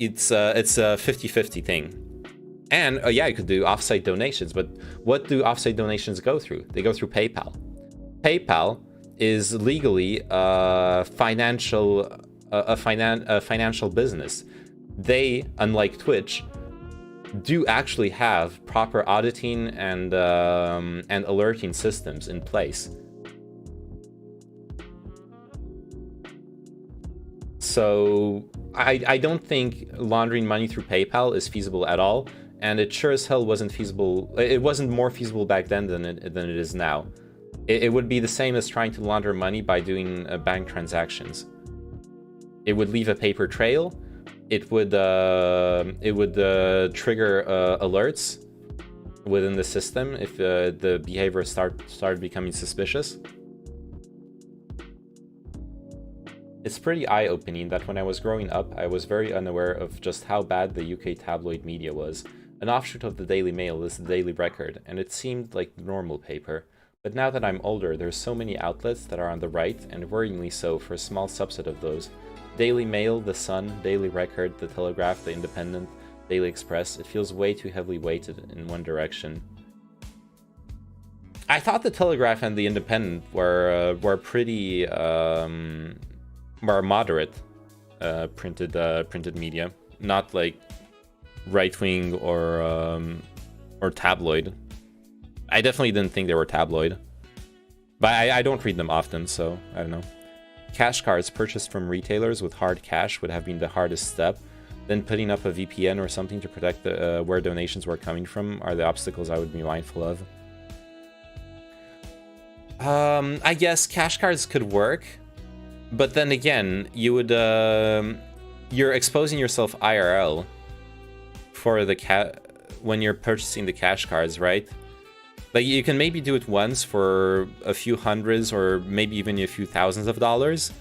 it's a 50-50 thing. And yeah, you could do offsite donations, but what do offsite donations go through? They go through PayPal. PayPal is legally a financial business. They, unlike Twitch, do actually have proper auditing and alerting systems in place. So I don't think laundering money through PayPal is feasible at all, and it sure as hell wasn't feasible. It wasn't more feasible back then than it is now. It would be the same as trying to launder money by doing bank transactions. It would leave a paper trail. It would trigger alerts within the system if the behavior started becoming suspicious. It's pretty eye-opening that when I was growing up, I was very unaware of just how bad the UK tabloid media was. An offshoot of the Daily Mail is the Daily Record, and it seemed like the normal paper. But now that I'm older, there's so many outlets that are on the right, and worryingly so for a small subset of those. Daily Mail, The Sun, Daily Record, The Telegraph, The Independent, Daily Express. It feels way too heavily weighted in one direction. I thought The Telegraph and The Independent were pretty more moderate printed media, not like right-wing or tabloid. I definitely didn't think they were tabloid, but I don't read them often, so I don't know. Cash cards purchased from retailers with hard cash would have been the hardest step. Then putting up a VPN or something to protect the, where donations were coming from are the obstacles I would be mindful of. I guess cash cards could work, but then again, you would you're exposing yourself IRL for the when you're purchasing the cash cards, right? Like, you can maybe do it once for a few hundreds or maybe even a few thousands of dollars,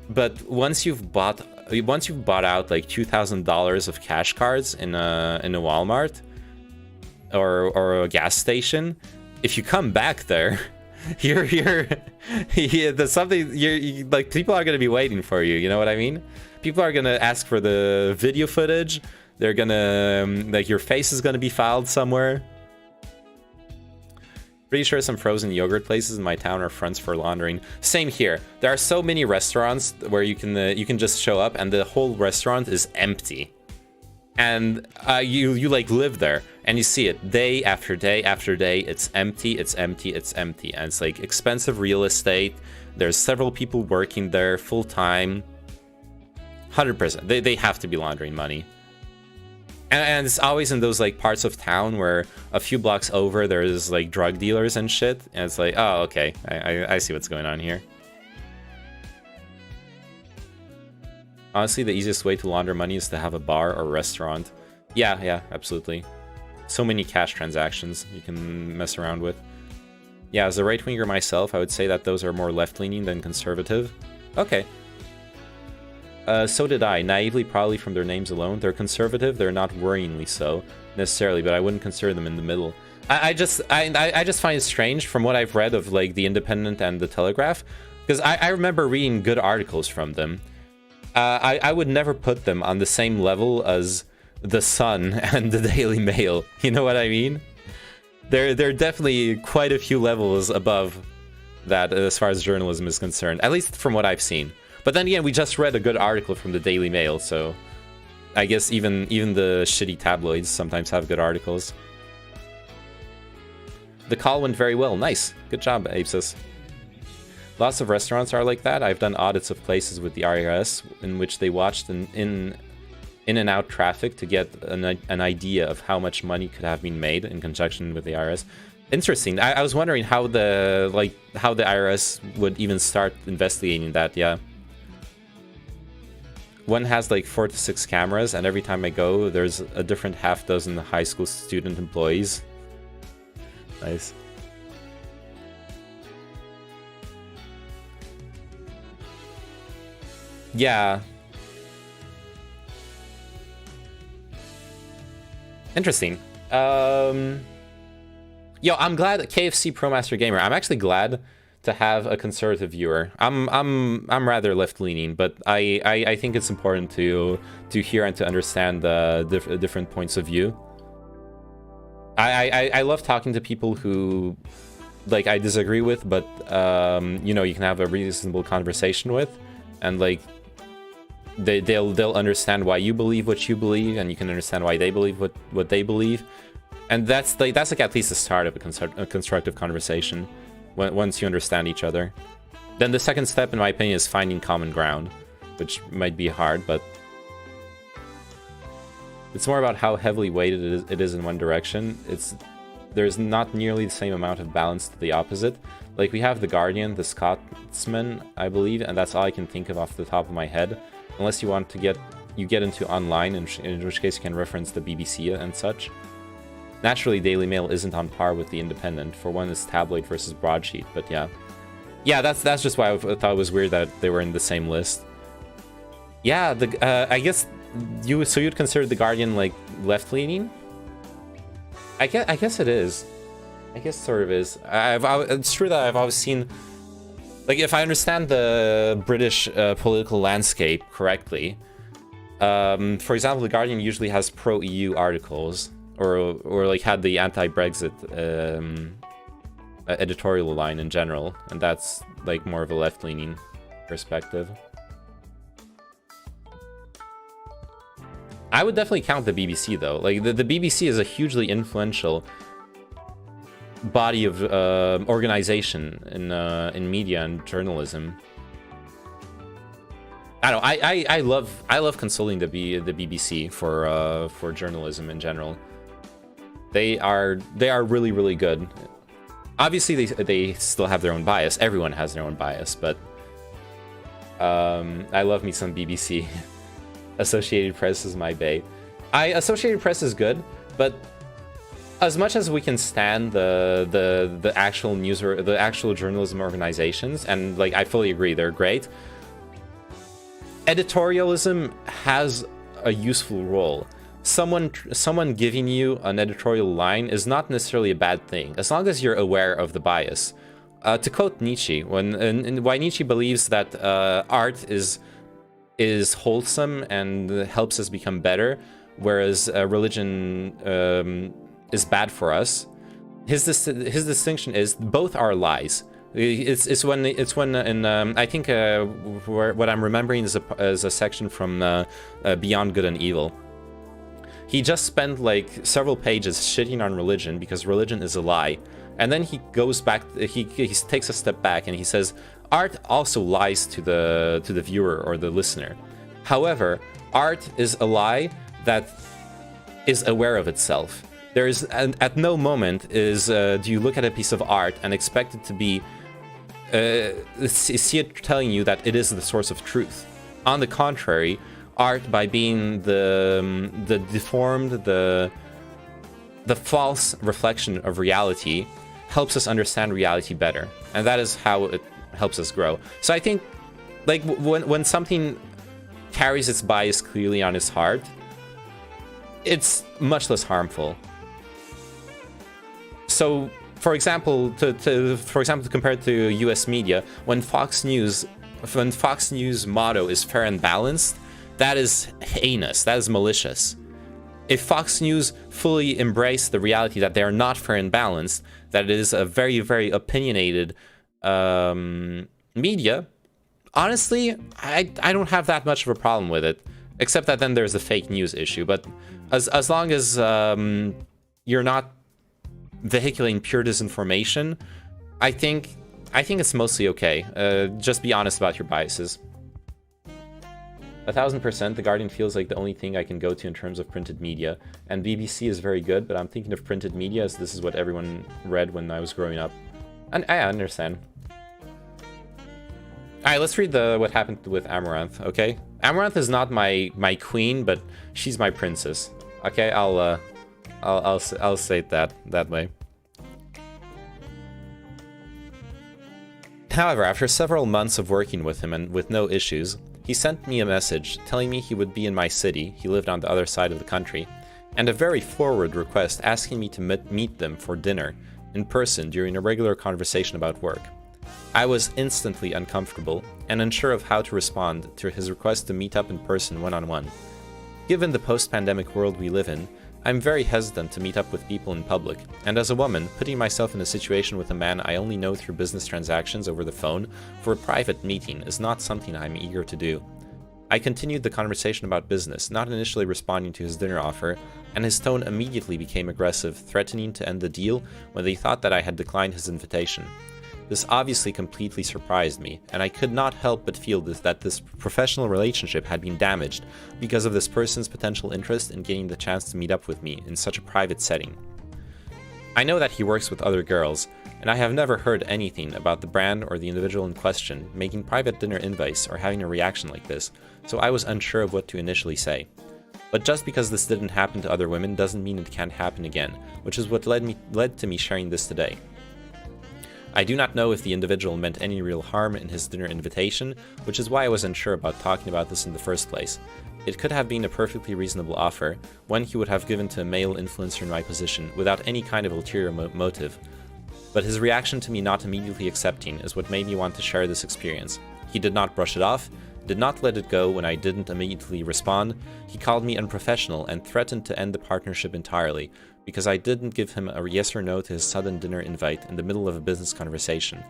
but once you've bought out like $2,000 of cash cards in a Walmart or a gas station, if you come back there, there's something like, people are gonna be waiting for you. You know what I mean? People are gonna ask for the video footage. They're gonna like, your face is gonna be filed somewhere. Pretty sure some frozen yogurt places in my town are fronts for laundering. Same here. There are so many restaurants where you can just show up and the whole restaurant is empty, and you like live there and you see it day after day after day. It's empty, it's empty, it's empty, and it's like expensive real estate. There's several people working there full time. 100%. They have to be laundering money. And it's always in those like parts of town where a few blocks over there's like drug dealers and shit, and it's like, oh, okay, I see what's going on here. Honestly, the easiest way to launder money is to have a bar or restaurant. Yeah, absolutely. So many cash transactions you can mess around with. Yeah, as a right-winger myself, I would say that those are more left-leaning than conservative. Okay. So did I, naively, probably from their names alone. They're conservative, they're not worryingly so, necessarily, but I wouldn't consider them in the middle. I just find it strange from what I've read of like The Independent and The Telegraph, because I remember reading good articles from them. I would never put them on the same level as The Sun and the Daily Mail. You know what I mean? They're definitely quite a few levels above that as far as journalism is concerned, at least from what I've seen. But then again, we just read a good article from the Daily Mail, so I guess even the shitty tabloids sometimes have good articles. The call went very well. Nice. Good job, Apsis. Lots of restaurants are like that. I've done audits of places with the IRS in which they watched in and out traffic to get an idea of how much money could have been made in conjunction with the IRS. Interesting. I was wondering how the IRS would even start investigating that. Yeah. One has like 4 to 6 cameras, and every time I go, there's a different half dozen high school student employees. Nice. Yeah. Interesting. Yo, I'm glad that KFC ProMaster Gamer. I'm actually glad to have a conservative viewer. I'm rather left-leaning, but I think it's important to hear and to understand the different points of view. I love talking to people who like I disagree with, but you know, you can have a reasonable conversation with, and like they'll understand why you believe what you believe, and you can understand why they believe what they believe, and that's like at least the start of a constructive conversation. Once you understand each other, then the second step, in my opinion, is finding common ground, which might be hard, but it's more about how heavily weighted it is in one direction. There's not nearly the same amount of balance to the opposite. Like, we have The Guardian, The Scotsman, I believe, and that's all I can think of off the top of my head, unless you want to get into online, in which case you can reference the BBC and such. Naturally, Daily Mail isn't on par with The Independent. For one, it's tabloid versus broadsheet, but yeah. Yeah, that's just why I thought it was weird that they were in the same list. Yeah, I guess you'd consider The Guardian, like, left-leaning? I guess it is. I guess it sort of is. It's true that I've always seen, like, if I understand the British political landscape correctly, for example, The Guardian usually has pro-EU articles, or like had the anti-Brexit editorial line in general, and that's like more of a left-leaning perspective. I would definitely count the BBC though. Like the BBC is a hugely influential body of organization in media and journalism. I don't know. I love consulting the BBC for journalism in general. They are really, really good. Obviously, they still have their own bias. Everyone has their own bias, but I love me some BBC. Associated Press is my bae. Associated Press is good, but as much as we can stand the actual news or the actual journalism organizations, and like I fully agree, they're great. Editorialism has a useful role. Someone giving you an editorial line is not necessarily a bad thing, as long as you're aware of the bias. To quote Nietzsche, why Nietzsche believes that art is wholesome and helps us become better, whereas religion is bad for us. His distinction is both are lies. It's when I think what I'm remembering is a section from Beyond Good and Evil. He just spent like several pages shitting on religion because religion is a lie, and then he goes back. He takes a step back and he says, art also lies to the viewer or the listener. However, art is a lie that is aware of itself. There is at no moment do you look at a piece of art and expect it to be see it telling you that it is the source of truth. On the contrary, art, by being the deformed, the false reflection of reality, helps us understand reality better, and that is how it helps us grow. So I think, like, when something carries its bias clearly on its heart, it's much less harmful. So, for example, to compare it to U.S. media, when Fox News motto is fair and balanced, that is heinous. That is malicious. If Fox News fully embraced the reality that they are not fair and balanced, that it is a very, very opinionated media, honestly, I don't have that much of a problem with it, except that then there's a fake news issue. But as long as you're not vehiculating pure disinformation, I think it's mostly okay. Just be honest about your biases. 1000%, The Guardian feels like the only thing I can go to in terms of printed media, and BBC is very good, but I'm thinking of printed media as this is what everyone read when I was growing up. And I understand. Alright, let's read what happened with Amaranth, okay? Amaranth is not my queen, but she's my princess. Okay, I'll say it that way. However, after several months of working with him and with no issues, he sent me a message telling me he would be in my city, he lived on the other side of the country, and a very forward request asking me to meet them for dinner, in person during a regular conversation about work. I was instantly uncomfortable and unsure of how to respond to his request to meet up in person one-on-one. Given the post-pandemic world we live in, I'm very hesitant to meet up with people in public, and as a woman, putting myself in a situation with a man I only know through business transactions over the phone for a private meeting is not something I'm eager to do. I continued the conversation about business, not initially responding to his dinner offer, and his tone immediately became aggressive, threatening to end the deal when they thought that I had declined his invitation. This obviously completely surprised me, and I could not help but feel that this professional relationship had been damaged because of this person's potential interest in getting the chance to meet up with me in such a private setting. I know that he works with other girls, and I have never heard anything about the brand or the individual in question making private dinner invites or having a reaction like this, so I was unsure of what to initially say. But just because this didn't happen to other women doesn't mean it can't happen again, which is what led to me sharing this today. I do not know if the individual meant any real harm in his dinner invitation, which is why I was unsure about talking about this in the first place. It could have been a perfectly reasonable offer, one he would have given to a male influencer in my position without any kind of ulterior motive. But his reaction to me not immediately accepting is what made me want to share this experience. He did not brush it off, did not let it go when I didn't immediately respond. He called me unprofessional and threatened to end the partnership entirely because I didn't give him a yes or no to his sudden dinner invite in the middle of a business conversation.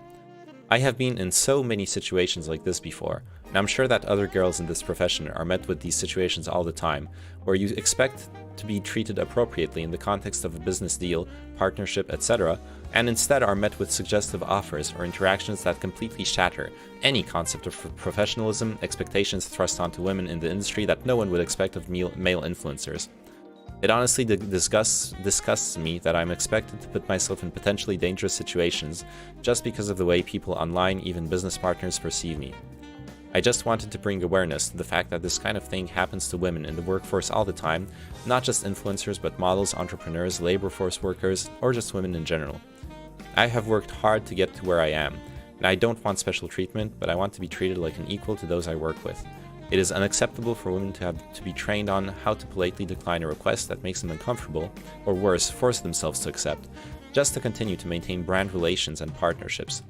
I have been in so many situations like this before, and I'm sure that other girls in this profession are met with these situations all the time, where you expect to be treated appropriately in the context of a business deal, partnership, etc., and instead are met with suggestive offers or interactions that completely shatter any concept of professionalism, expectations thrust onto women in the industry that no one would expect of male influencers. It honestly disgusts me that I'm expected to put myself in potentially dangerous situations just because of the way people online, even business partners, perceive me. I just wanted to bring awareness to the fact that this kind of thing happens to women in the workforce all the time, not just influencers but models, entrepreneurs, labor force workers, or just women in general. I have worked hard to get to where I am, and I don't want special treatment, but I want to be treated like an equal to those I work with. It is unacceptable for women to have to be trained on how to politely decline a request that makes them uncomfortable, or worse, force themselves to accept, just to continue to maintain brand relations and partnerships.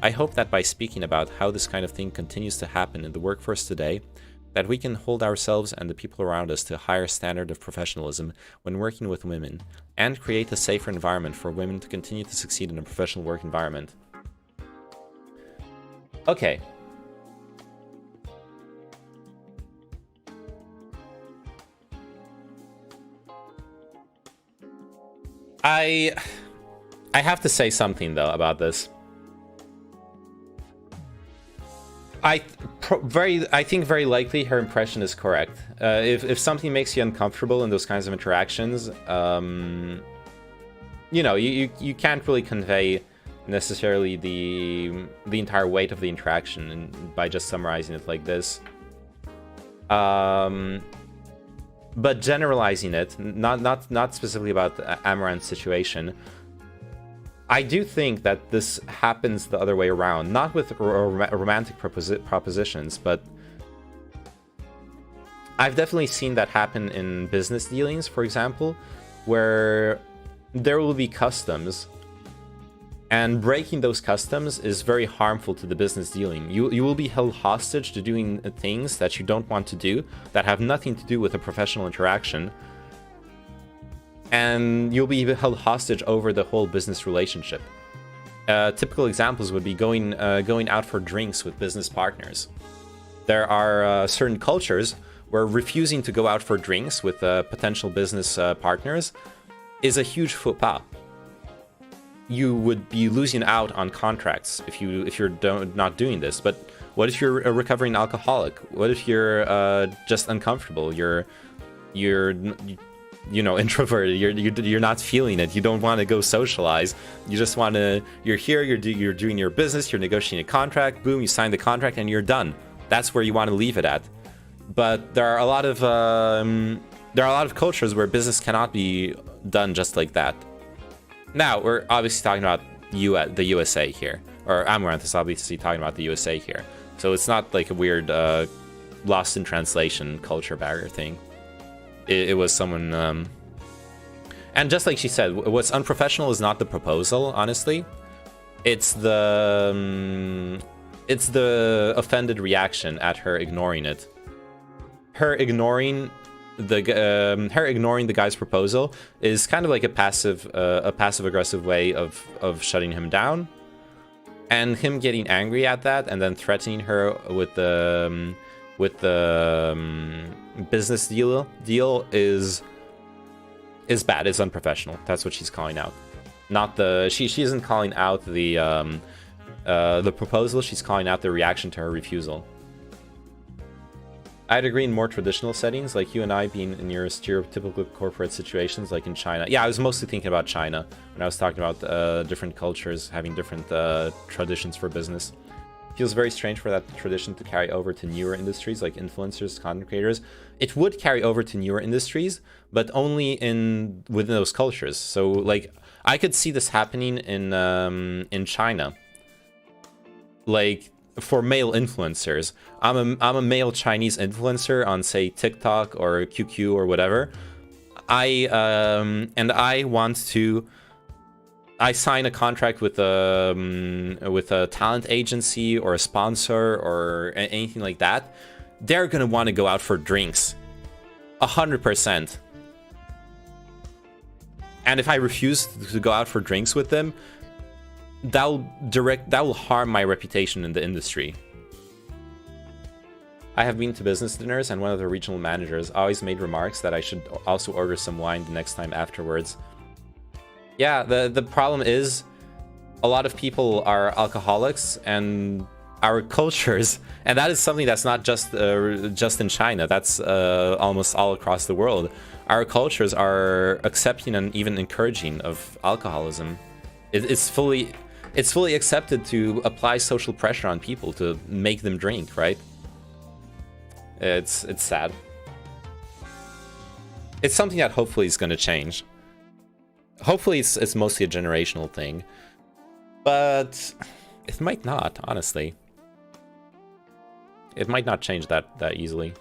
I hope that by speaking about how this kind of thing continues to happen in the workforce today, that we can hold ourselves and the people around us to a higher standard of professionalism when working with women, and create a safer environment for women to continue to succeed in a professional work environment. Okay. I have to say something though about this. I think very likely her impression is correct. If something makes you uncomfortable in those kinds of interactions, you can't really convey necessarily the entire weight of the interaction by just summarizing it like this. But generalizing it, not specifically about Amaranth's situation, I do think that this happens the other way around, not with romantic propositions, but I've definitely seen that happen in business dealings, for example, where there will be customs, and breaking those customs is very harmful to the business dealing. You will be held hostage to doing things that you don't want to do, that have nothing to do with a professional interaction, and you'll be held hostage over the whole business relationship. Typical examples would be going out for drinks with business partners. There are certain cultures where refusing to go out for drinks with potential business partners is a huge faux pas. You would be losing out on contracts if you're not doing this. But what if you're a recovering alcoholic? What if you're just uncomfortable? You're introverted. You're not feeling it. You don't want to go socialize. You just want to. You're here. You're doing your business. You're negotiating a contract. Boom! You sign the contract and you're done. That's where you want to leave it at. But there are a lot of cultures where business cannot be done just like that. Now we're obviously talking about the USA here, or Amaranth is obviously talking about the USA here. So it's not like a weird lost in translation culture barrier thing. It was someone, and just like she said, what's unprofessional is not the proposal. Honestly, it's the offended reaction at her ignoring it. Her ignoring the guy's proposal is kind of like a passive aggressive way of shutting him down, and him getting angry at that and then threatening her with the business deal is bad. It's unprofessional. That's what she's calling out. Not the she isn't calling out the proposal. She's calling out the reaction to her refusal. I'd agree in more traditional settings, like you and I being in your stereotypical corporate situations, like in China. Yeah, I was mostly thinking about China when I was talking about different cultures having different traditions for business. Feels very strange for that tradition to carry over to newer industries like influencers, content creators. It would carry over to newer industries, but only within those cultures. So, like, I could see this happening in China. Like, for male influencers. I'm a male Chinese influencer on, say, TikTok or QQ or whatever. I sign a contract with a talent agency or a sponsor or anything like that. They're gonna want to go out for drinks, 100%. And if I refuse to go out for drinks with them, that will harm my reputation in the industry. I have been to business dinners, and one of the regional managers always made remarks that I should also order some wine the next time afterwards. Yeah, the problem is a lot of people are alcoholics, and our cultures, and that is something that's not just in China, that's almost all across the world. Our cultures are accepting and even encouraging of alcoholism. It's fully accepted to apply social pressure on people to make them drink, right? It's sad. It's something that hopefully is going to change. Hopefully it's mostly a generational thing, but it might not, honestly. It might not change that easily.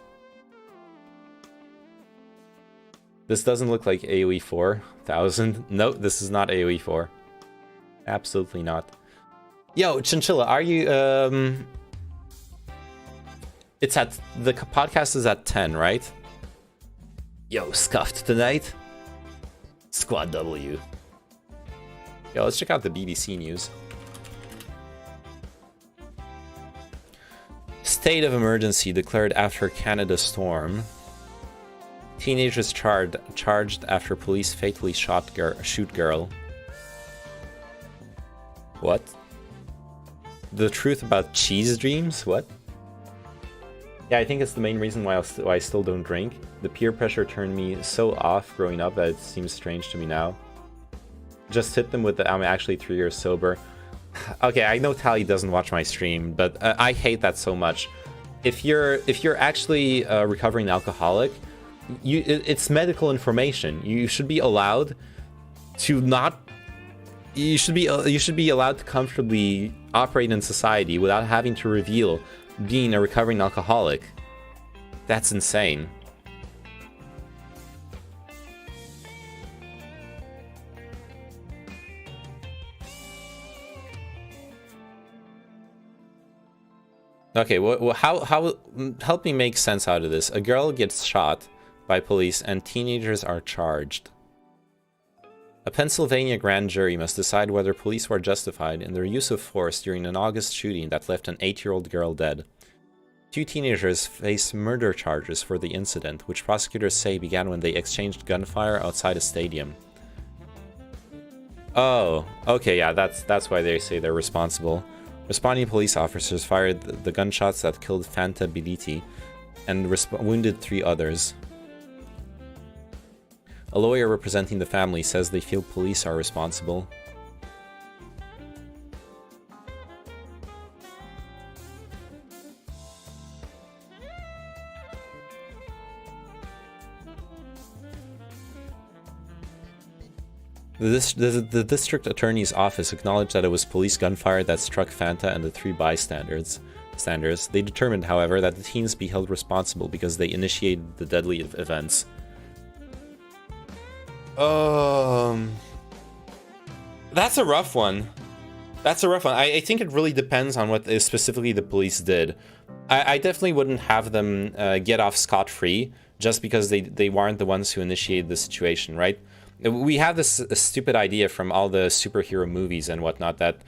This doesn't look like AoE 4000. No, this is not AoE 4. Absolutely not. Yo, Chinchilla, are you it's at the podcast is at 10, right? Yo, scuffed tonight. Squad W. Yo, let's check out the BBC news. State of emergency declared after Canada storm. Teenagers charged after police fatally shoot girl. What? The truth about cheese dreams? What? Yeah, I think it's the main reason why I still don't drink. The peer pressure turned me so off growing up that it seems strange to me now. Just hit them with the I'm actually 3 years sober. Okay, I know Tally doesn't watch my stream, but I hate that so much. If you're actually a recovering alcoholic, it's medical information. You should be allowed to not. You should be allowed to comfortably operate in society without having to reveal being a recovering alcoholic. That's insane. Okay, well, how help me make sense out of this. A girl gets shot by police and teenagers are charged. A Pennsylvania grand jury must decide whether police were justified in their use of force during an August shooting that left an 8-year-old girl dead. 2 teenagers face murder charges for the incident, which prosecutors say began when they exchanged gunfire outside a stadium. Oh, okay, yeah, that's why they say they're responsible. Responding police officers fired the gunshots that killed Fanta Biliti and wounded 3 others. A lawyer representing the family says they feel police are responsible. The district attorney's office acknowledged that it was police gunfire that struck Fanta and the 3 bystanders. They determined, however, that the teens be held responsible because they initiated the deadly events. That's a rough one. I think it really depends on what specifically the police did. I definitely wouldn't have them get off scot-free just because they weren't the ones who initiated the situation, right? We have this stupid idea from all the superhero movies and whatnot that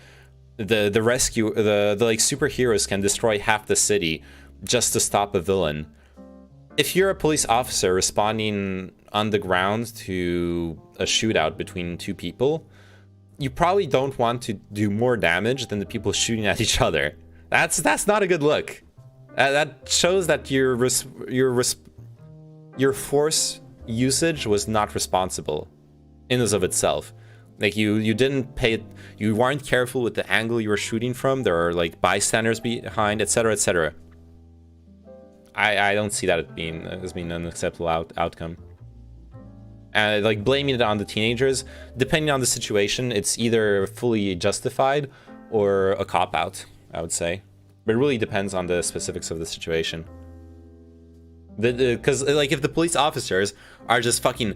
the like superheroes can destroy half the city just to stop a villain. If you're a police officer responding on the ground to a shootout between 2 people, you probably don't want to do more damage than the people shooting at each other. That's not a good look. That shows that your force usage was not responsible in and of itself. Like you weren't careful with the angle you were shooting from. There are like bystanders behind, etc., etc. I don't see that as being an acceptable outcome. And like blaming it on the teenagers, depending on the situation, it's either fully justified or a cop-out, I would say. But it really depends on the specifics of the situation. Because like if the police officers are just fucking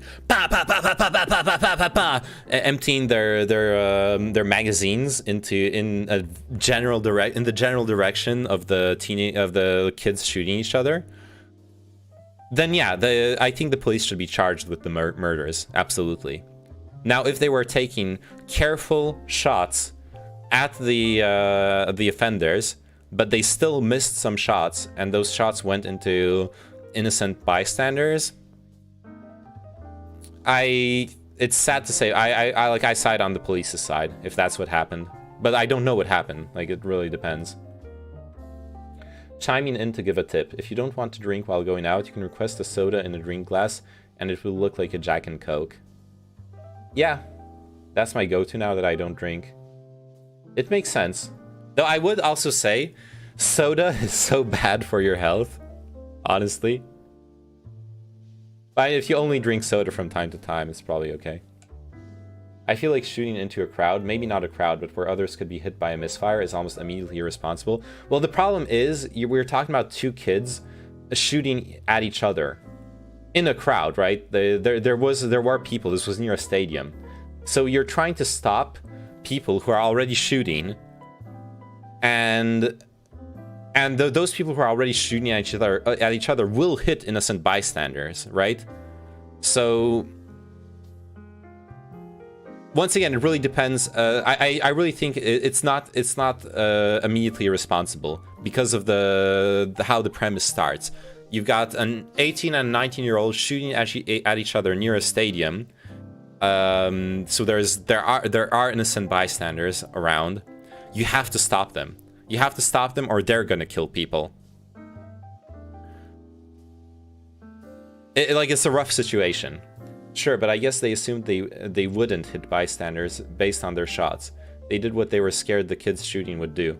emptying their magazines in the general direction of the kids shooting each other, then yeah, I think the police should be charged with the murders. Absolutely. Now, if they were taking careful shots at the offenders, but they still missed some shots, and those shots went into innocent bystanders, it's sad to say, I side on the police's side if that's what happened, but I don't know what happened. Like, it really depends. Chiming in to give a tip: if you don't want to drink while going out, you can request a soda in a drink glass, and it will look like a Jack and Coke. Yeah, that's my go-to now that I don't drink. It makes sense. Though I would also say, soda is so bad for your health, honestly. But if you only drink soda from time to time, it's probably okay. I feel like shooting into a crowd, maybe not a crowd, but where others could be hit by a misfire, is almost immediately irresponsible. Well, the problem is, we were talking about two kids shooting at each other in a crowd, right? There were people. This was near a stadium. So you're trying to stop people who are already shooting, and those people who are already shooting at each other will hit innocent bystanders, right? So once again, it really depends. I really think it's not immediately irresponsible because of how the premise starts. You've got an 18 and 19-year-old shooting at each other near a stadium. So there are innocent bystanders around. You have to stop them. You have to stop them, or they're gonna kill people. It's a rough situation. Sure, but I guess they assumed they wouldn't hit bystanders based on their shots. They did what they were scared the kids shooting would do.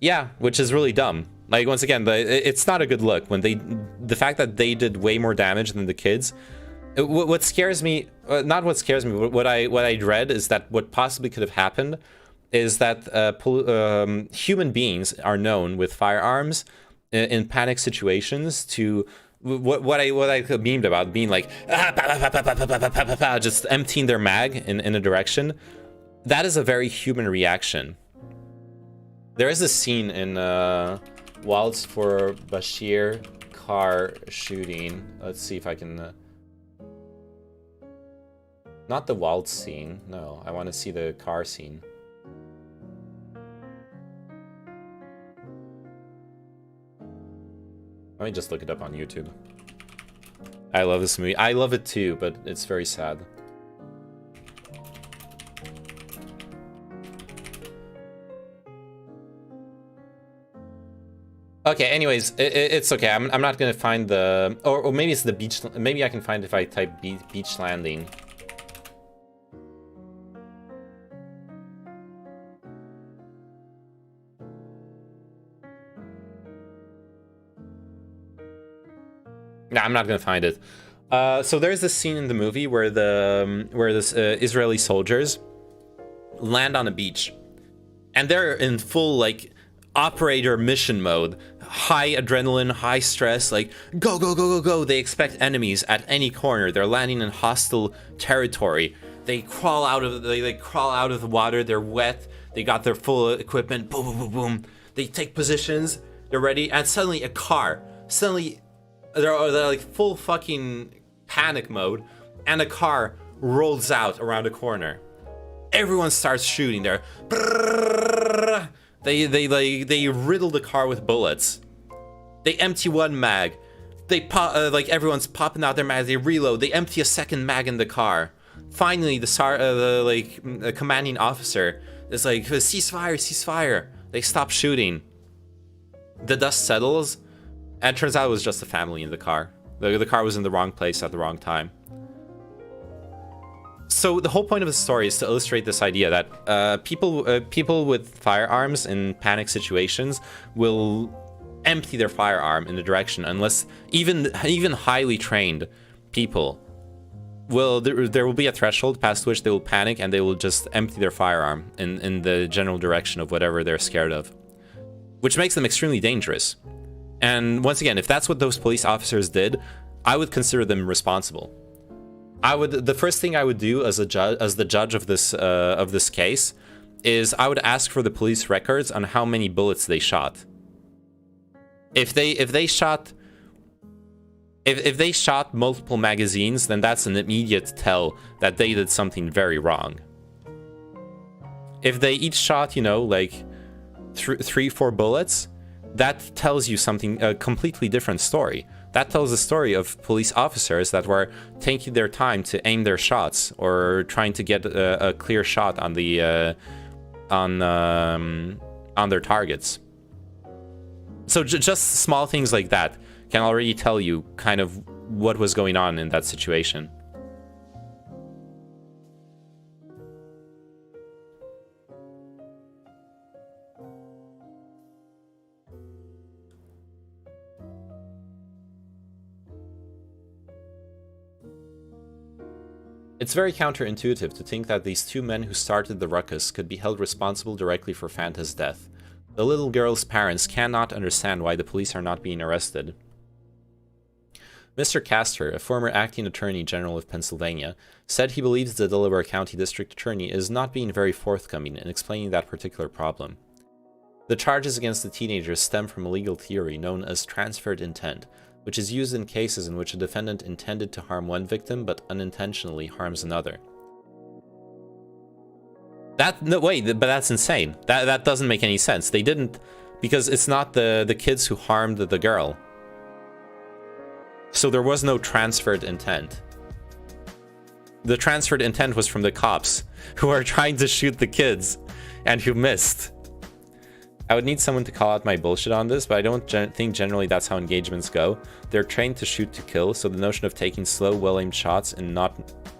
Yeah, which is really dumb. Like, once again, it's not a good look when the fact that they did way more damage than the kids. What scares me, not what scares me, but what I read is that what possibly could have happened is that human beings are known with firearms in panic situations to what I memed about being like just emptying their mag in a direction. That is a very human reaction. There is a scene in Waltz for Bashir car shooting. Let's see if I can. Not the waltz scene. No, I want to see the car scene. Let me just look it up on YouTube. I love this movie. I love it too, but it's very sad. Okay, anyways, it's okay. I'm not gonna find the... Or maybe it's the beach... Maybe I can find if I type beach landing. No, I'm not gonna find it. So there's this scene in the movie where this Israeli soldiers land on a beach, and they're in full like operator mission mode, high adrenaline, high stress, like go go go go go. They expect enemies at any corner. They're landing in hostile territory. They crawl out of the water. They're wet. They got their full equipment. Boom boom boom boom. They take positions. They're ready, and suddenly a car. They're like full fucking panic mode, and a car rolls out around a corner. Everyone starts shooting there. They riddle the car with bullets. They empty one mag. They pop like everyone's popping out their mags. They reload. They empty a second mag in the car. Finally, the commanding officer is like, ceasefire, ceasefire. They stop shooting. The dust settles. And it turns out it was just a family in the car. The car was in the wrong place at the wrong time. So the whole point of the story is to illustrate this idea that people with firearms in panic situations will empty their firearm in the direction, unless even highly trained people will. There will be a threshold past which they will panic and they will just empty their firearm in the general direction of whatever they're scared of. which makes them extremely dangerous. And once again, if that's what those police officers did, I would consider them responsible. The first thing I would do as the judge of this case is I would ask for the police records on how many bullets they shot. If they shot multiple magazines, then that's an immediate tell that they did something very wrong. If they each shot, you know, like 3-4 bullets, that tells you something, a completely different story. That tells a story of police officers that were taking their time to aim their shots or trying to get a clear shot on the on their targets. So just small things like that can already tell you kind of what was going on in that situation. It's very counterintuitive to think that these two men who started the ruckus could be held responsible directly for Fanta's death. The little girl's parents cannot understand why the police are not being arrested. Mr. Castor, a former acting attorney general of Pennsylvania, said he believes the Delaware County District Attorney is not being very forthcoming in explaining that particular problem. The charges against the teenagers stem from a legal theory known as transferred intent, which is used in cases in which a defendant intended to harm one victim but unintentionally harms another. No, wait, but that's insane. That doesn't make any sense. They didn't, because it's not the kids who harmed the girl. So there was no transferred intent. The transferred intent was from the cops who are trying to shoot the kids and who missed. I would need someone to call out my bullshit on this, but I don't think generally that's how engagements go. They're trained to shoot to kill, so the notion of taking slow, well-aimed shots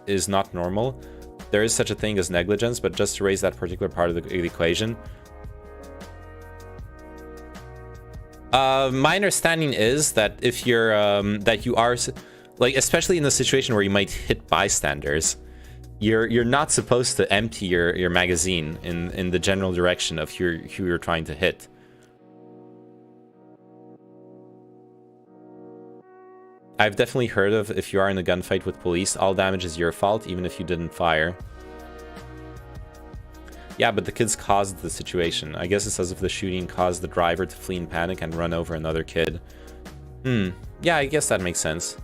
is not normal. There is such a thing as negligence, but just to raise that particular part of the equation. My understanding is that if you're that you are, like, especially in a situation where you might hit bystanders, you're not supposed to empty your magazine in the general direction of who you're trying to hit. I've definitely heard of if you are in a gunfight with police, all damage is your fault, even if you didn't fire. Yeah, but the kids caused the situation. I guess it's as if the shooting caused the driver to flee in panic and run over another kid. Yeah, I guess that makes sense.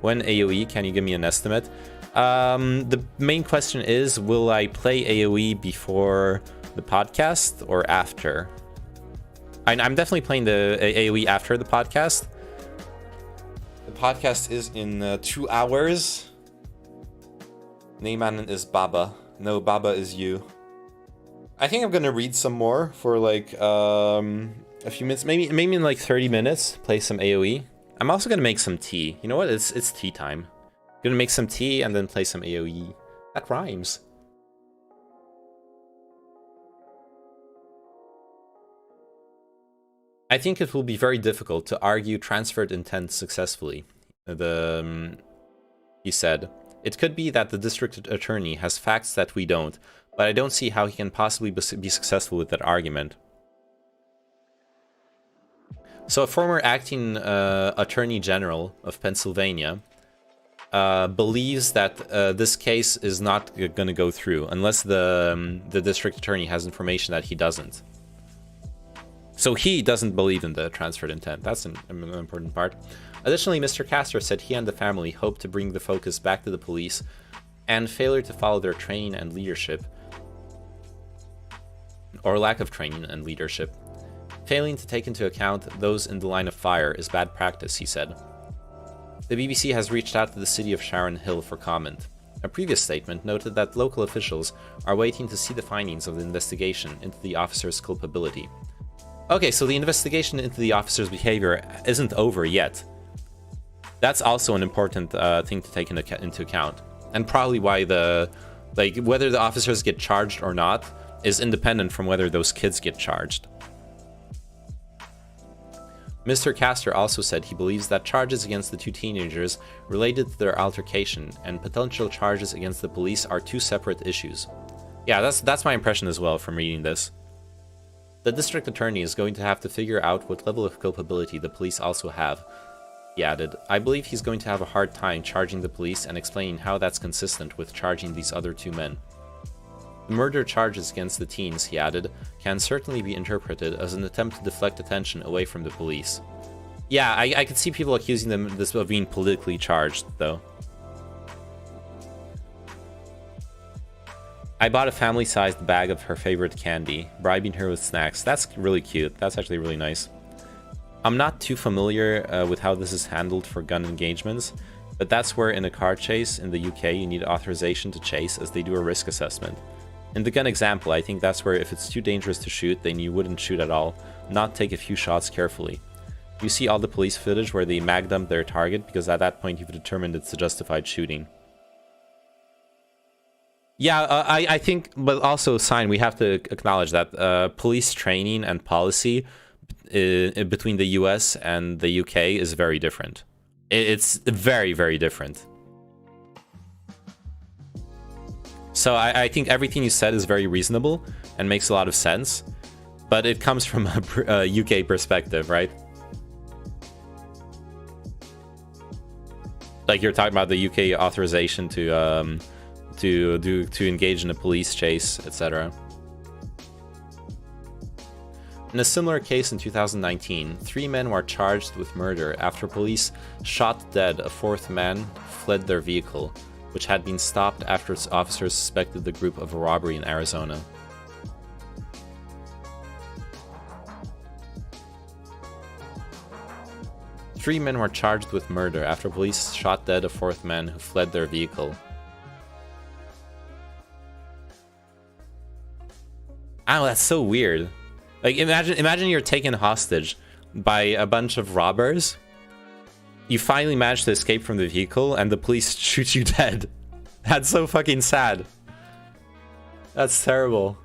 When AoE, can you give me an estimate? The main question is, will I play AoE before the podcast or after? I'm definitely playing the AoE after the podcast. The podcast is in 2 hours. Neyman is Baba. No, Baba is you. I think I'm gonna read some more for like a few minutes, maybe in like 30 minutes. Play some AoE. I'm also gonna make some tea. You know what? It's tea time. Gonna make some tea and then play some AoE. That rhymes. I think it will be very difficult to argue transferred intent successfully. He said, it could be that the district attorney has facts that we don't, but I don't see how he can possibly be successful with that argument. So a former acting attorney general of Pennsylvania believes that this case is not going to go through unless the district attorney has information that he doesn't. So he doesn't believe in the transferred intent. That's an important part. Additionally, Mr. Castor said he and the family hope to bring the focus back to the police and failure to follow their training and leadership, or lack of training and leadership. Failing to take into account those in the line of fire is bad practice, he said. The BBC has reached out to the city of Sharon Hill for comment. A previous statement noted that local officials are waiting to see the findings of the investigation into the officer's culpability. Okay, so the investigation into the officer's behavior isn't over yet. That's also an important thing to take into account. And probably why whether the officers get charged or not is independent from whether those kids get charged. Mr. Castor also said he believes that charges against the two teenagers related to their altercation and potential charges against the police are two separate issues. Yeah, that's my impression as well from reading this. The district attorney is going to have to figure out what level of culpability the police also have. He added, I believe he's going to have a hard time charging the police and explaining how that's consistent with charging these other two men. The murder charges against the teens, he added, can certainly be interpreted as an attempt to deflect attention away from the police. Yeah, I could see people accusing them of being politically charged, though. I bought a family-sized bag of her favorite candy, bribing her with snacks. That's really cute. That's actually really nice. I'm not too familiar with how this is handled for gun engagements, but that's where in a car chase in the UK you need authorization to chase as they do a risk assessment. In the gun example, I think that's where if it's too dangerous to shoot, then you wouldn't shoot at all, not take a few shots carefully. You see all the police footage where they mag dump their target because at that point you've determined it's a justified shooting. Yeah, I think, but also, Sign, we have to acknowledge that police training and policy between the US and the UK is very different. It's very, very different. So I think everything you said is very reasonable and makes a lot of sense, but it comes from a UK perspective, right? Like you're talking about the UK authorization to engage in a police chase, etc. In a similar case in 2019, 3 men were charged with murder after police shot dead a 4th man who fled their vehicle, which had been stopped after its officers suspected the group of a robbery in Arizona. Three men were charged with murder after police shot dead a 4th man who fled their vehicle. Oh, that's so weird. Like, imagine you're taken hostage by a bunch of robbers. You finally manage to escape from the vehicle, and the police shoot you dead. That's so fucking sad. That's terrible.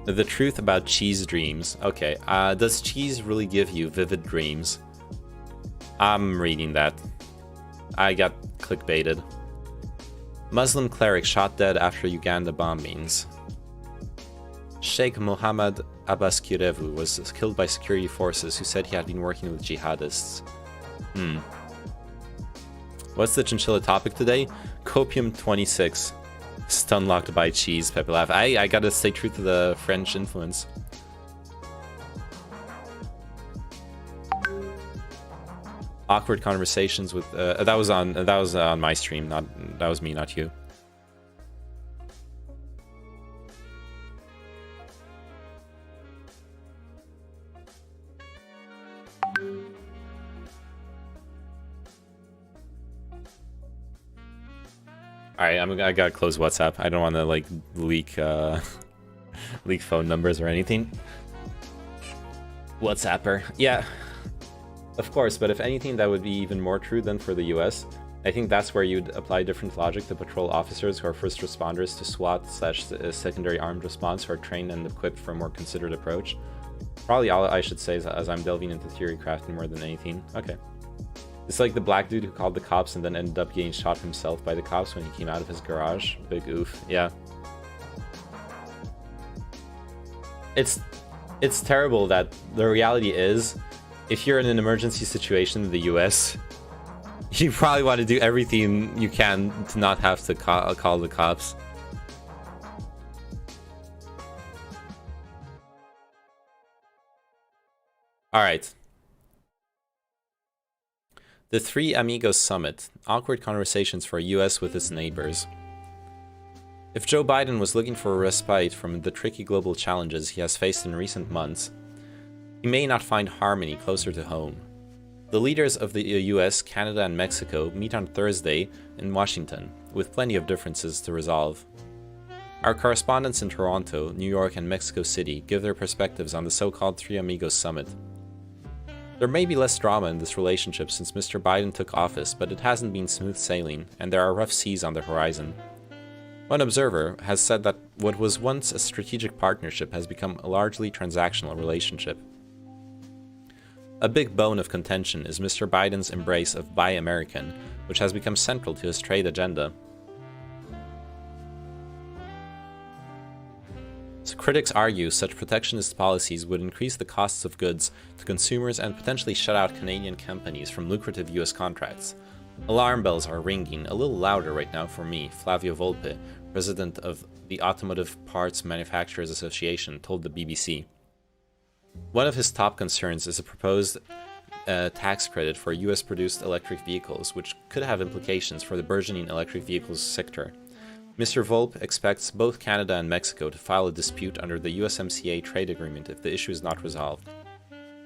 The truth about cheese dreams. Okay, does cheese really give you vivid dreams? I'm reading that. I got clickbaited. Muslim cleric shot dead after Uganda bombings. Sheikh Mohammed Abbas Kirevu was killed by security forces who said he had been working with jihadists. What's the chinchilla topic today? Copium 26. Stunlocked by cheese, Pepe Laugh. I gotta stay true to the French influence. Awkward conversations with that was on my stream, that was me, not you. Alright, I gotta close WhatsApp. I don't want to like leak leak phone numbers or anything. WhatsApper, yeah. Of course, but if anything, that would be even more true than for the US. I think that's where you'd apply different logic to patrol officers who are first responders to SWAT/secondary armed response who are trained and equipped for a more considered approach. Probably all I should say is as I'm delving into theory crafting more than anything. Okay. It's like the black dude who called the cops and then ended up getting shot himself by the cops when he came out of his garage. Big oof. Yeah. It's terrible that the reality is, if you're in an emergency situation in the US, you probably want to do everything you can to not have to call the cops. Alright. The Three Amigos Summit. Awkward conversations for US with its neighbors. If Joe Biden was looking for a respite from the tricky global challenges he has faced in recent months, he may not find harmony closer to home. The leaders of the US, Canada, and Mexico meet on Thursday in Washington, with plenty of differences to resolve. Our correspondents in Toronto, New York, and Mexico City give their perspectives on the so-called Three Amigos Summit. There may be less drama in this relationship since Mr. Biden took office, but it hasn't been smooth sailing, and there are rough seas on the horizon. One observer has said that what was once a strategic partnership has become a largely transactional relationship. A big bone of contention is Mr. Biden's embrace of Buy American, which has become central to his trade agenda. So critics argue such protectionist policies would increase the costs of goods to consumers and potentially shut out Canadian companies from lucrative US contracts. Alarm bells are ringing, a little louder right now for me, Flavio Volpe, president of the Automotive Parts Manufacturers Association, told the BBC. One of his top concerns is a proposed tax credit for US-produced electric vehicles, which could have implications for the burgeoning electric vehicles sector. Mr. Volpe expects both Canada and Mexico to file a dispute under the USMCA trade agreement if the issue is not resolved.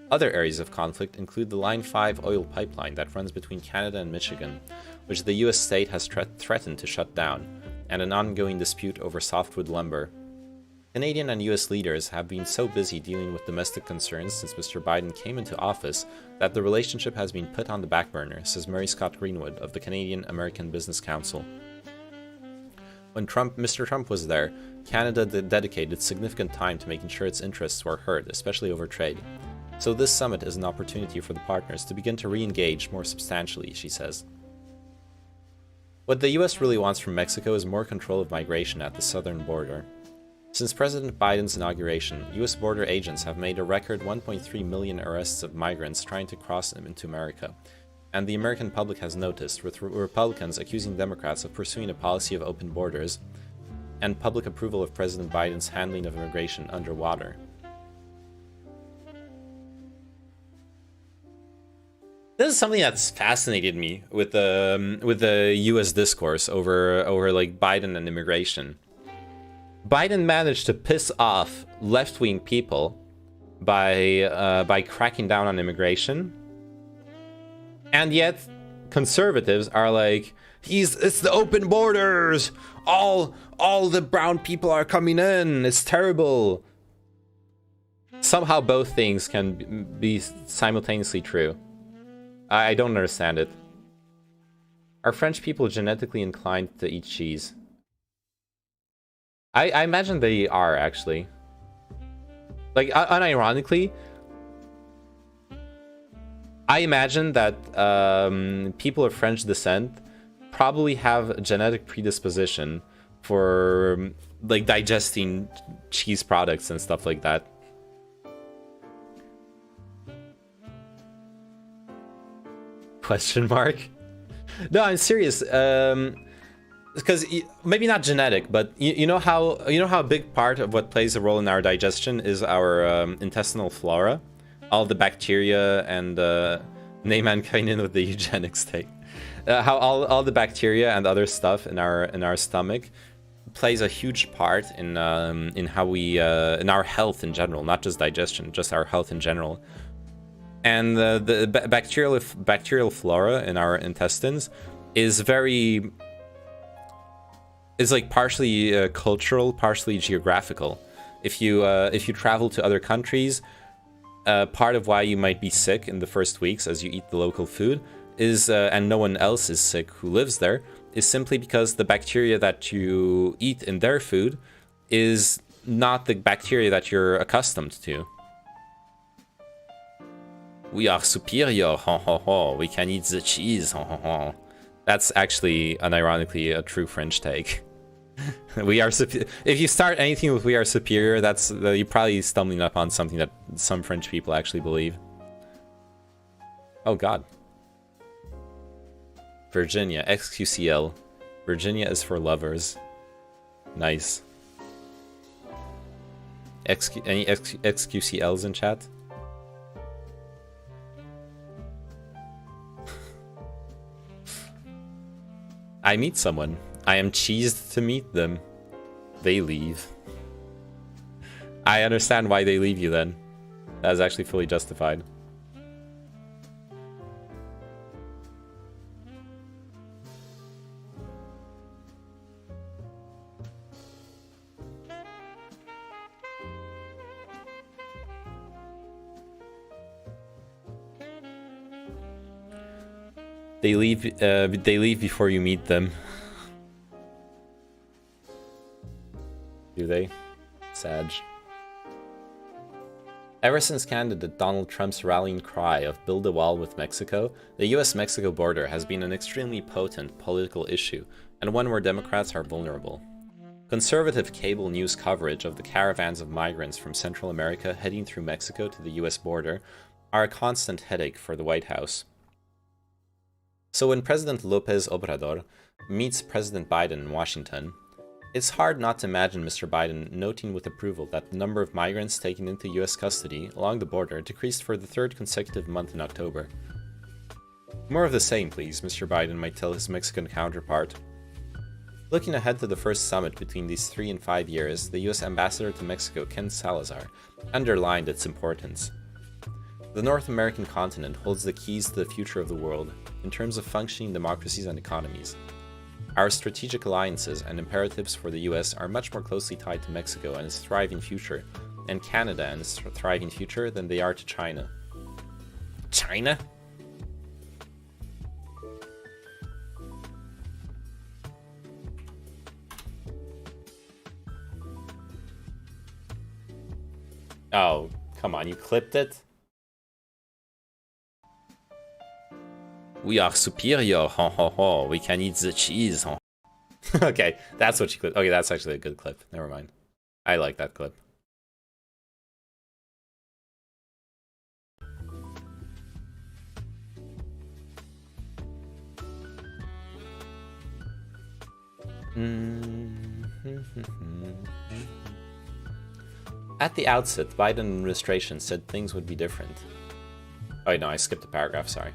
Other areas of conflict include the Line 5 oil pipeline that runs between Canada and Michigan, which the US state has threatened to shut down, and an ongoing dispute over softwood lumber. Canadian and US leaders have been so busy dealing with domestic concerns since Mr. Biden came into office that the relationship has been put on the back burner, says Mary Scott Greenwood of the Canadian American Business Council. When Mr. Trump was there, Canada dedicated significant time to making sure its interests were heard, especially over trade. So this summit is an opportunity for the partners to begin to re-engage more substantially, she says. What the US really wants from Mexico is more control of migration at the southern border. Since President Biden's inauguration, US border agents have made a record 1.3 million arrests of migrants trying to cross into America, and the American public has noticed, with Republicans accusing Democrats of pursuing a policy of open borders and public approval of President Biden's handling of immigration underwater. This is something that's fascinated me with the U.S. discourse over like Biden and immigration. Biden managed to piss off left-wing people by cracking down on immigration, and yet conservatives are like, it's the open borders. All the brown people are coming in. It's terrible. Somehow both things can be simultaneously true. I don't understand it. Are French people genetically inclined to eat cheese? I imagine they are, actually. Like, unironically, I imagine that people of French descent probably have a genetic predisposition for, like, digesting cheese products and stuff like that. Question mark? No, I'm serious. Because maybe not genetic, but you know how a big part of what plays a role in our digestion is our intestinal flora, all the bacteria and name mankind in with the eugenics take. How all the bacteria and other stuff in our stomach plays a huge part in how we in our health in general, not just digestion, just our health in general. And the bacterial flora in our intestines is like partially cultural, partially geographical. If you travel to other countries, part of why you might be sick in the first weeks as you eat the local food is, and no one else is sick who lives there, is simply because the bacteria that you eat in their food is not the bacteria that you're accustomed to. We are superior, ho ho ho. We can eat the cheese, ho ho ho. That's actually, unironically, a true French take. We are if you start anything with "we are superior," that's you're probably stumbling upon something that some French people actually believe. Oh God. Virginia, XQCL. Virginia is for lovers. Nice. Any XQCLs in chat? I meet someone. I am cheesed to meet them. They leave. I understand why they leave you then. That is actually fully justified. They leave before you meet them. Do they? Sag. Ever since candidate Donald Trump's rallying cry of build a wall with Mexico, the US-Mexico border has been an extremely potent political issue, and one where Democrats are vulnerable. Conservative cable news coverage of the caravans of migrants from Central America heading through Mexico to the US border are a constant headache for the White House. So when President López Obrador meets President Biden in Washington, it's hard not to imagine Mr. Biden noting with approval that the number of migrants taken into US custody along the border decreased for the third consecutive month in October. More of the same, please, Mr. Biden might tell his Mexican counterpart. Looking ahead to the first summit between these 3 and 5 years, the US ambassador to Mexico, Ken Salazar, underlined its importance. The North American continent holds the keys to the future of the world in terms of functioning democracies and economies. Our strategic alliances and imperatives for the US are much more closely tied to Mexico and its thriving future, and Canada and its thriving future, than they are to China. China? Oh, come on, you clipped it? We are superior, ho ho ho, we can eat the cheese, ho. Okay, that's what you clipped. Okay, that's actually a good clip. Never mind. I like that clip. At the outset, the Biden administration said things would be different. Oh no, I skipped a paragraph, sorry.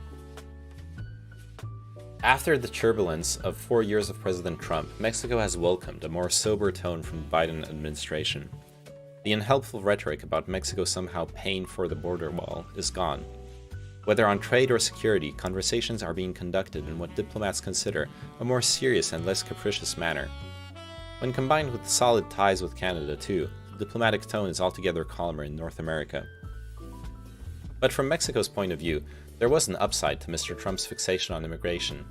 After the turbulence of 4 years of President Trump, Mexico has welcomed a more sober tone from the Biden administration. The unhelpful rhetoric about Mexico somehow paying for the border wall is gone. Whether on trade or security, conversations are being conducted in what diplomats consider a more serious and less capricious manner. When combined with solid ties with Canada too, the diplomatic tone is altogether calmer in North America. But from Mexico's point of view, there was an upside to Mr. Trump's fixation on immigration.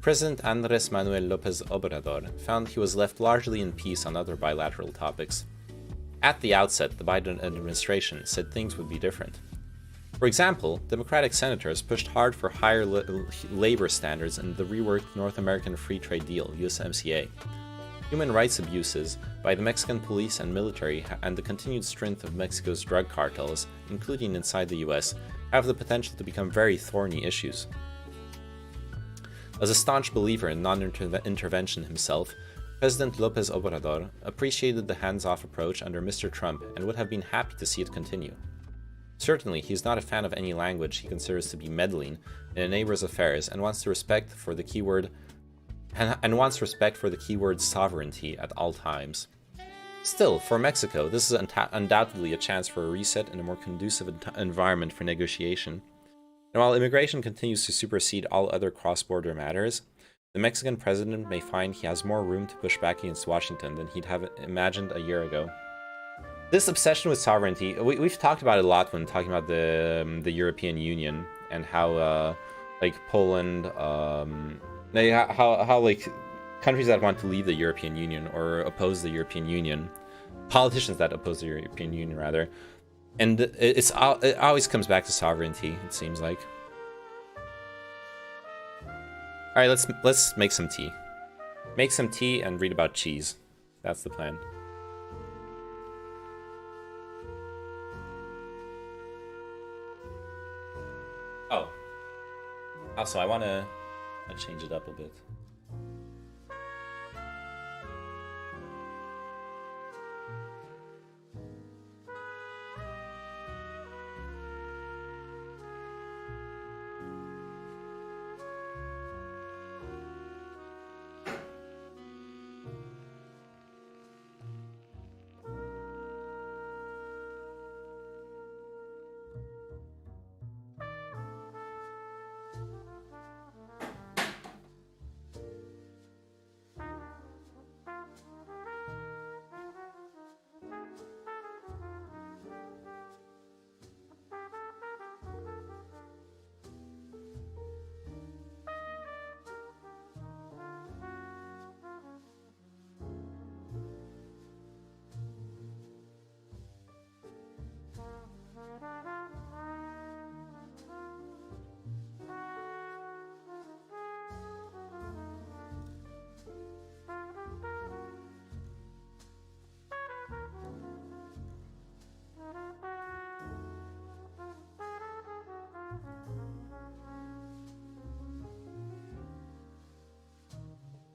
President Andrés Manuel López Obrador found he was left largely in peace on other bilateral topics. At the outset, the Biden administration said things would be different. For example, Democratic senators pushed hard for higher labor standards in the reworked North American Free Trade Deal, USMCA. Human rights abuses by the Mexican police and military and the continued strength of Mexico's drug cartels, including inside the US, have the potential to become very thorny issues. As a staunch believer in non-intervention himself, President López Obrador appreciated the hands-off approach under Mr. Trump and would have been happy to see it continue. Certainly, he is not a fan of any language he considers to be meddling in a neighbor's affairs and wants respect for the keyword sovereignty at all times. Still, for Mexico, this is undoubtedly a chance for a reset and a more conducive environment for negotiation. And while immigration continues to supersede all other cross-border matters, the Mexican president may find he has more room to push back against Washington than he'd have imagined a year ago. This obsession with sovereignty, we've talked about it a lot when talking about the European Union and how like Poland, how like countries that want to leave the European Union or oppose the European Union, politicians that oppose the European Union rather, and it always comes back to sovereignty. It seems like. All right, let's make some tea. Make some tea and read about cheese. That's the plan. Oh. Also, I want to change it up a bit.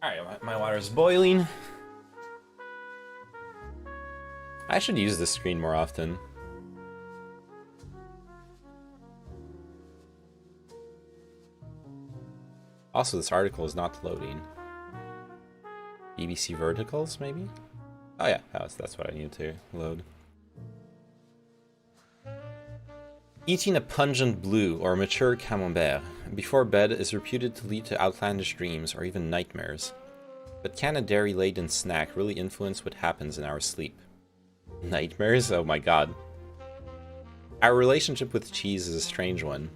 Alright, my water is boiling. I should use this screen more often. Also, this article is not loading. BBC verticals, maybe? Oh yeah, that's what I need to load. Eating a pungent blue or mature camembert before bed is reputed to lead to outlandish dreams or even nightmares. But can a dairy-laden snack really influence what happens in our sleep? Nightmares? Oh my god. Our relationship with cheese is a strange one.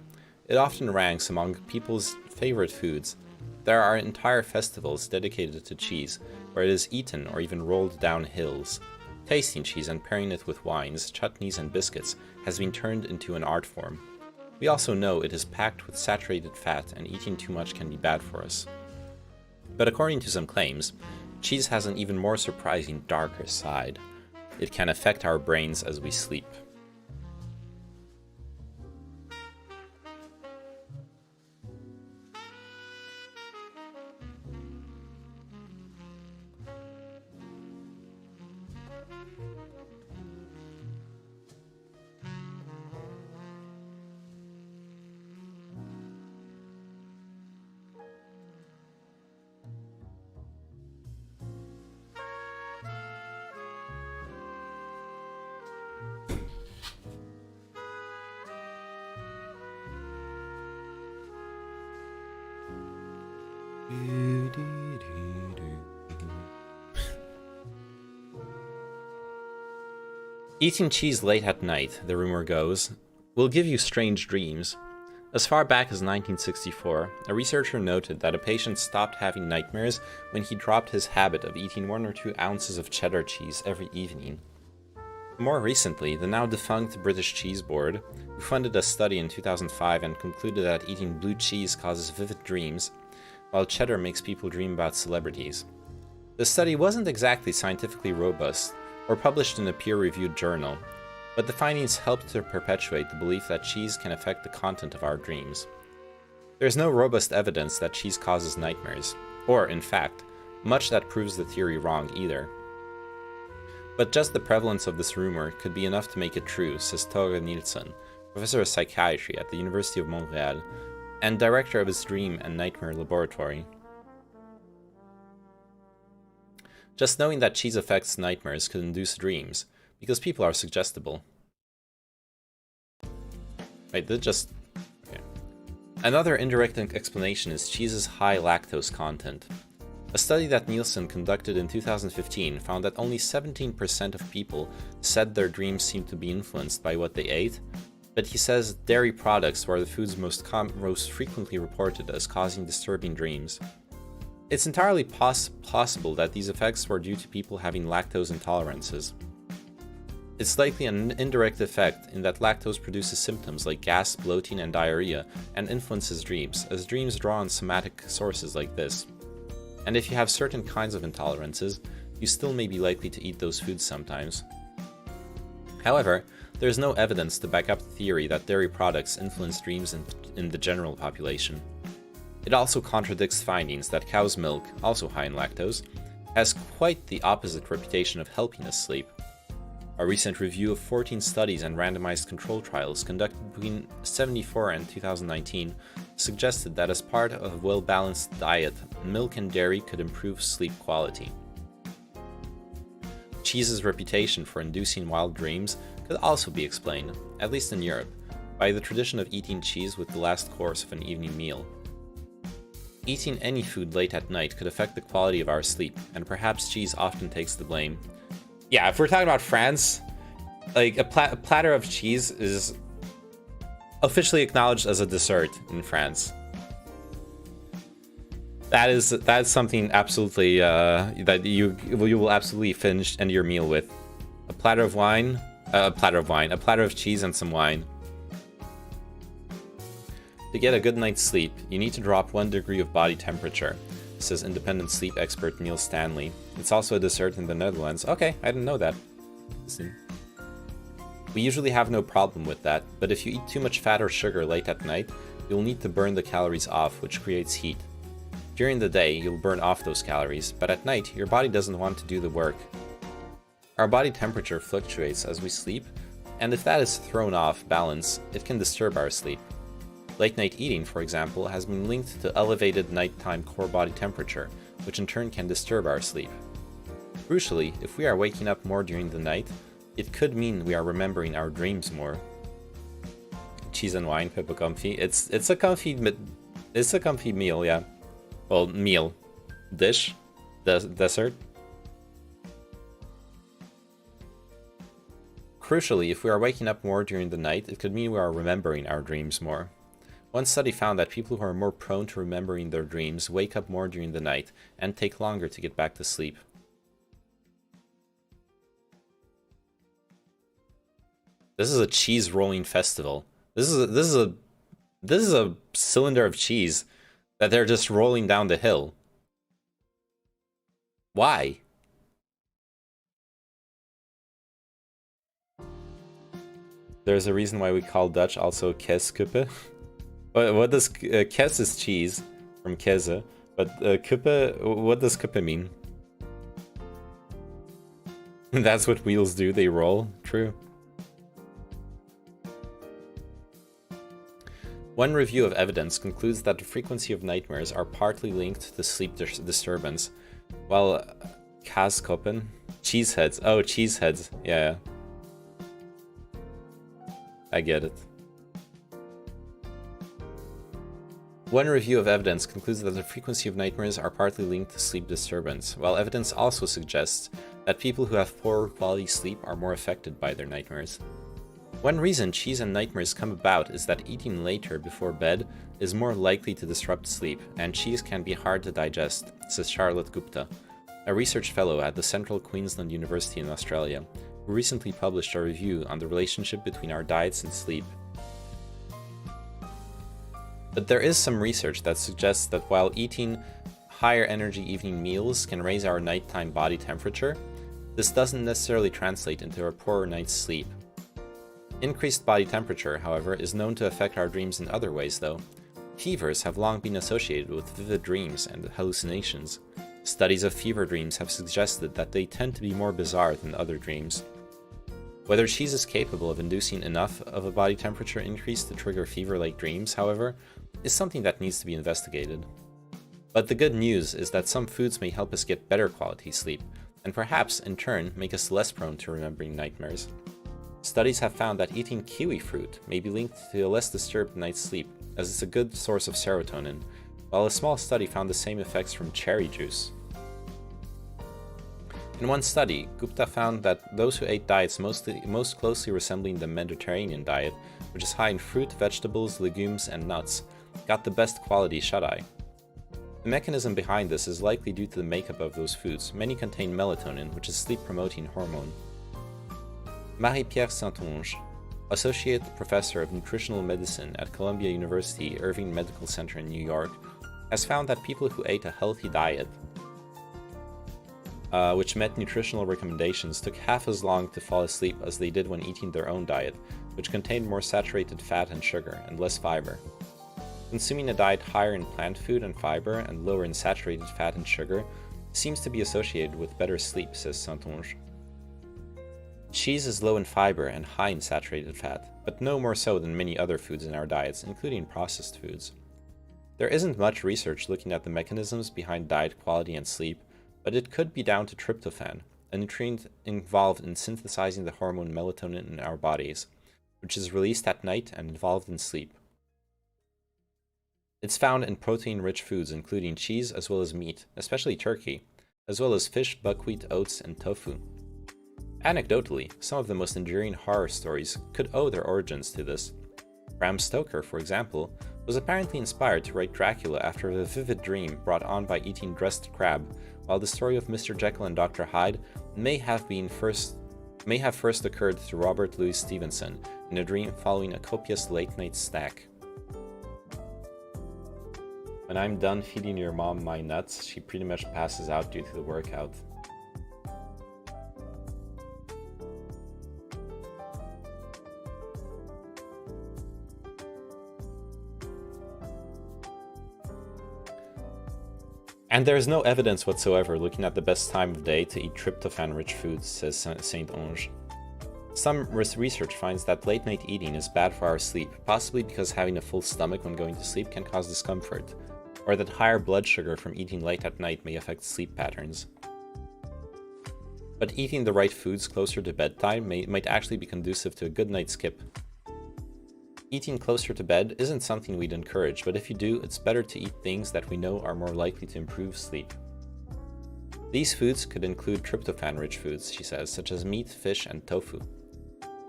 It often ranks among people's favorite foods. There are entire festivals dedicated to cheese, where it is eaten or even rolled down hills. Tasting cheese and pairing it with wines, chutneys and biscuits has been turned into an art form. We also know it is packed with saturated fat and eating too much can be bad for us. But according to some claims, cheese has an even more surprising, darker side. It can affect our brains as we sleep. Eating cheese late at night, the rumor goes, will give you strange dreams. As far back as 1964, a researcher noted that a patient stopped having nightmares when he dropped his habit of eating 1 or 2 ounces of cheddar cheese every evening. More recently, the now defunct British Cheese Board, who funded a study in 2005 and concluded that eating blue cheese causes vivid dreams, while cheddar makes people dream about celebrities. The study wasn't exactly scientifically robust, or published in a peer-reviewed journal, but the findings helped to perpetuate the belief that cheese can affect the content of our dreams. There is no robust evidence that cheese causes nightmares, or, in fact, much that proves the theory wrong either. But just the prevalence of this rumor could be enough to make it true, says Tore Nilsson, professor of psychiatry at the University of Montreal, and director of its Dream and Nightmare Laboratory. Just knowing that cheese affects nightmares could induce dreams, because people are suggestible. Wait, that just... okay. Another indirect explanation is cheese's high lactose content. A study that Nielsen conducted in 2015 found that only 17% of people said their dreams seemed to be influenced by what they ate, but he says dairy products were the foods most frequently reported as causing disturbing dreams. It's entirely possible that these effects were due to people having lactose intolerances. It's likely an indirect effect in that lactose produces symptoms like gas, bloating, and diarrhea, and influences dreams, as dreams draw on somatic sources like this. And if you have certain kinds of intolerances, you still may be likely to eat those foods sometimes. However, there is no evidence to back up the theory that dairy products influence dreams in the general population. It also contradicts findings that cow's milk, also high in lactose, has quite the opposite reputation of helping us sleep. A recent review of 14 studies and randomized control trials conducted between 1974 and 2019 suggested that as part of a well-balanced diet, milk and dairy could improve sleep quality. Cheese's reputation for inducing wild dreams could also be explained, at least in Europe, by the tradition of eating cheese with the last course of an evening meal. Eating any food late at night could affect the quality of our sleep, and perhaps cheese often takes the blame. Yeah, if we're talking about France, like a platter of cheese is officially acknowledged as a dessert in France. That's something absolutely that you will absolutely end your meal with. A platter of cheese and some wine. To get a good night's sleep, you need to drop 1 degree of body temperature, says independent sleep expert Neil Stanley. It's also a dessert in the Netherlands. Okay, I didn't know that. Listen. We usually have no problem with that, but if you eat too much fat or sugar late at night, you'll need to burn the calories off, which creates heat. During the day, you'll burn off those calories, but at night, your body doesn't want to do the work. Our body temperature fluctuates as we sleep, and if that is thrown off balance, it can disturb our sleep. Late night eating, for example, has been linked to elevated nighttime core body temperature, which in turn can disturb our sleep. Crucially, if we are waking up more during the night, it could mean we are remembering our dreams more. Cheese and wine, Pippa comfy. It's a comfy meal, yeah. Well, meal. Dish. Dessert. Crucially, if we are waking up more during the night, it could mean we are remembering our dreams more. One study found that people who are more prone to remembering their dreams wake up more during the night and take longer to get back to sleep. This is a cheese rolling festival. This is a cylinder of cheese that they're just rolling down the hill. Why? There's a reason why we call Dutch also Käsekuppe. What does Käse is cheese from Käse, but Kuppe, what does Kuppe mean? That's what wheels do, they roll. True. One review of evidence concludes that the frequency of nightmares are partly linked to sleep disturbance, while Käskoppen, cheeseheads. Oh, cheeseheads. Yeah. I get it. One review of evidence concludes that the frequency of nightmares are partly linked to sleep disturbance, while evidence also suggests that people who have poor quality sleep are more affected by their nightmares. One reason cheese and nightmares come about is that eating later before bed is more likely to disrupt sleep, and cheese can be hard to digest, says Charlotte Gupta, a research fellow at the Central Queensland University in Australia, who recently published a review on the relationship between our diets and sleep. But there is some research that suggests that while eating higher energy evening meals can raise our nighttime body temperature, this doesn't necessarily translate into a poorer night's sleep. Increased body temperature, however, is known to affect our dreams in other ways though. Fevers have long been associated with vivid dreams and hallucinations. Studies of fever dreams have suggested that they tend to be more bizarre than other dreams. Whether cheese is capable of inducing enough of a body temperature increase to trigger fever-like dreams, however, is something that needs to be investigated. But the good news is that some foods may help us get better quality sleep, and perhaps, in turn, make us less prone to remembering nightmares. Studies have found that eating kiwi fruit may be linked to a less disturbed night's sleep, as it's a good source of serotonin, while a small study found the same effects from cherry juice. In one study, Gupta found that those who ate diets most closely resembling the Mediterranean diet, which is high in fruit, vegetables, legumes, and nuts, got the best quality shut-eye. The mechanism behind this is likely due to the makeup of those foods. Many contain melatonin, which is a sleep-promoting hormone. Marie-Pierre Saintonge, Associate Professor of Nutritional Medicine at Columbia University Irving Medical Center in New York, has found that people who ate a healthy diet, which met nutritional recommendations, took half as long to fall asleep as they did when eating their own diet, which contained more saturated fat and sugar, and less fiber. Consuming a diet higher in plant food and fiber and lower in saturated fat and sugar seems to be associated with better sleep, says Saintonge. Cheese is low in fiber and high in saturated fat, but no more so than many other foods in our diets, including processed foods. There isn't much research looking at the mechanisms behind diet quality and sleep, but it could be down to tryptophan, a nutrient involved in synthesizing the hormone melatonin in our bodies, which is released at night and involved in sleep. It's found in protein-rich foods including cheese as well as meat, especially turkey, as well as fish, buckwheat, oats, and tofu. Anecdotally, some of the most enduring horror stories could owe their origins to this. Bram Stoker, for example, was apparently inspired to write Dracula after a vivid dream brought on by eating dressed crab, while the story of Mr. Jekyll and Dr. Hyde may have first occurred to Robert Louis Stevenson in a dream following a copious late-night snack. When I'm done feeding your mom my nuts, she pretty much passes out due to the workout. And there is no evidence whatsoever looking at the best time of day to eat tryptophan-rich foods, says Saint-Onge. Some research finds that late-night eating is bad for our sleep, possibly because having a full stomach when going to sleep can cause discomfort, or that higher blood sugar from eating late at night may affect sleep patterns. But eating the right foods closer to bedtime might actually be conducive to a good night's skip. Eating closer to bed isn't something we'd encourage, but if you do, it's better to eat things that we know are more likely to improve sleep. These foods could include tryptophan-rich foods, she says, such as meat, fish, and tofu.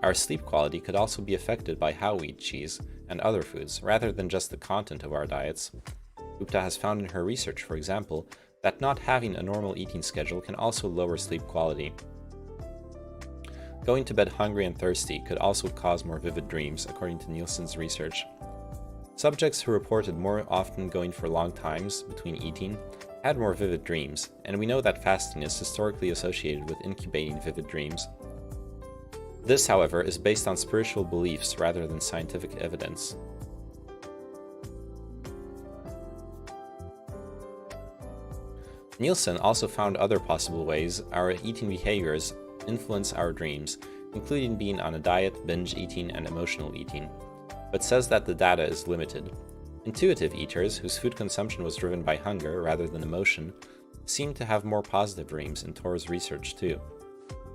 Our sleep quality could also be affected by how we eat cheese and other foods, rather than just the content of our diets. Gupta has found in her research, for example, that not having a normal eating schedule can also lower sleep quality. Going to bed hungry and thirsty could also cause more vivid dreams, according to Nielsen's research. Subjects who reported more often going for long times between eating had more vivid dreams, and we know that fasting is historically associated with incubating vivid dreams. This, however, is based on spiritual beliefs rather than scientific evidence. Nielsen also found other possible ways our eating behaviors influence our dreams, including being on a diet, binge eating, and emotional eating, but says that the data is limited. Intuitive eaters, whose food consumption was driven by hunger rather than emotion, seem to have more positive dreams in Tor's research too.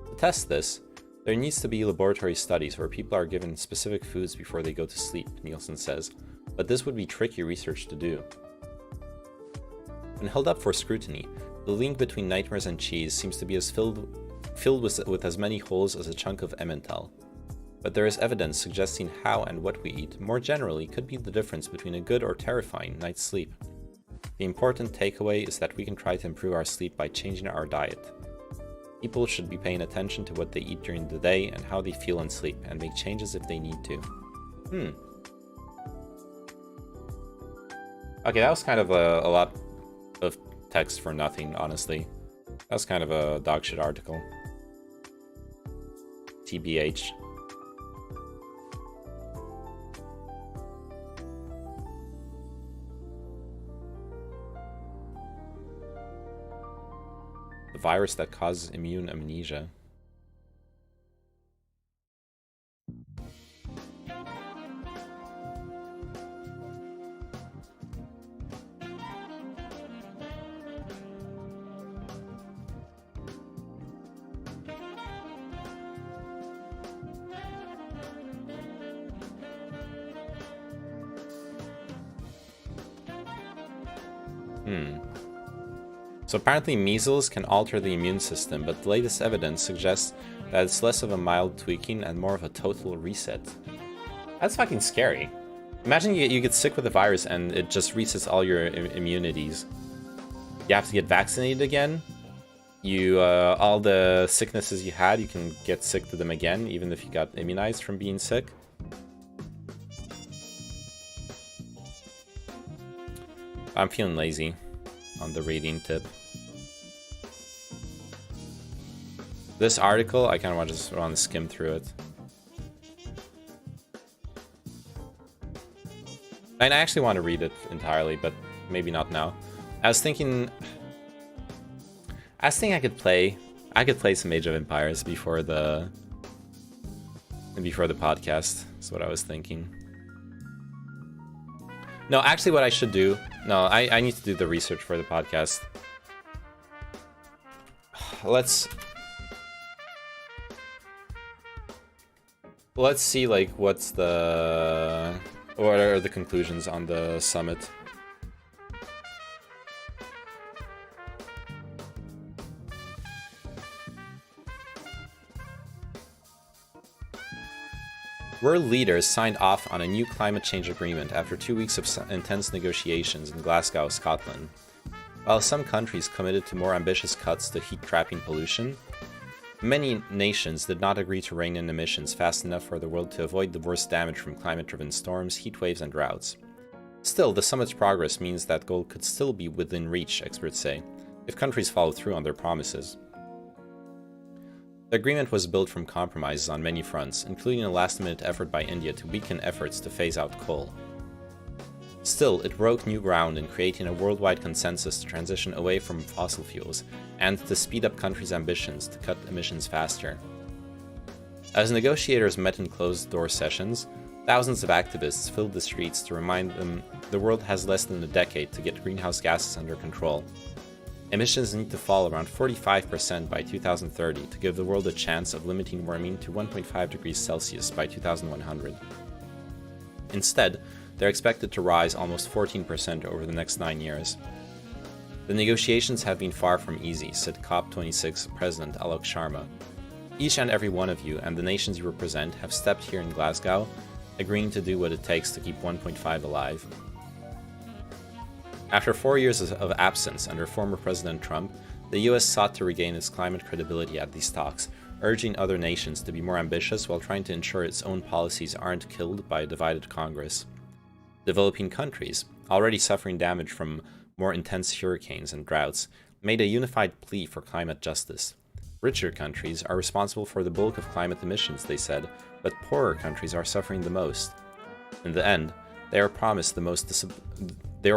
To test this, there needs to be laboratory studies where people are given specific foods before they go to sleep, Nielsen says, but this would be tricky research to do. When held up for scrutiny, the link between nightmares and cheese seems to be as filled with as many holes as a chunk of Emmental. But there is evidence suggesting how and what we eat more generally could be the difference between a good or terrifying night's sleep. The important takeaway is that we can try to improve our sleep by changing our diet. People should be paying attention to what they eat during the day and how they feel in sleep, and make changes if they need to. Okay, that was kind of a lot of text for nothing, honestly. That was kind of a dogshit article. TBH. The virus that causes immune amnesia. So apparently measles can alter the immune system, but the latest evidence suggests that it's less of a mild tweaking and more of a total reset. That's fucking scary. Imagine you get sick with the virus and it just resets all your immunities. You have to get vaccinated again. All the sicknesses you had, you can get sick to them again, even if you got immunized from being sick. I'm feeling lazy on the reading tip. This article, I kind of just want to skim through it. And I actually want to read it entirely, but maybe not now. I was thinking I could play some Age of Empires before the podcast. That's what I was thinking. No, actually what I should do, I need to do the research for the podcast. Let's see, like, what are the conclusions on the summit. World leaders signed off on a new climate change agreement after 2 weeks of intense negotiations in Glasgow, Scotland. While some countries committed to more ambitious cuts to heat-trapping pollution, many nations did not agree to rein in emissions fast enough for the world to avoid the worst damage from climate-driven storms, heat waves, and droughts. Still, the summit's progress means that goal could still be within reach, experts say, if countries follow through on their promises. The agreement was built from compromises on many fronts, including a last-minute effort by India to weaken efforts to phase out coal. Still, it broke new ground in creating a worldwide consensus to transition away from fossil fuels and to speed up countries' ambitions to cut emissions faster. As negotiators met in closed-door sessions, thousands of activists filled the streets to remind them the world has less than a decade to get greenhouse gases under control. Emissions need to fall around 45% by 2030 to give the world a chance of limiting warming to 1.5 degrees Celsius by 2100. Instead, they're expected to rise almost 14% over the next 9 years. The negotiations have been far from easy, said COP26 President Alok Sharma. Each and every one of you and the nations you represent have stepped here in Glasgow, agreeing to do what it takes to keep 1.5 alive. After 4 years of absence under former President Trump, the US sought to regain its climate credibility at these talks, urging other nations to be more ambitious while trying to ensure its own policies aren't killed by a divided Congress. Developing countries, already suffering damage from more intense hurricanes and droughts, made a unified plea for climate justice. Richer countries are responsible for the bulk of climate emissions, they said, but poorer countries are suffering the most. In the end, they are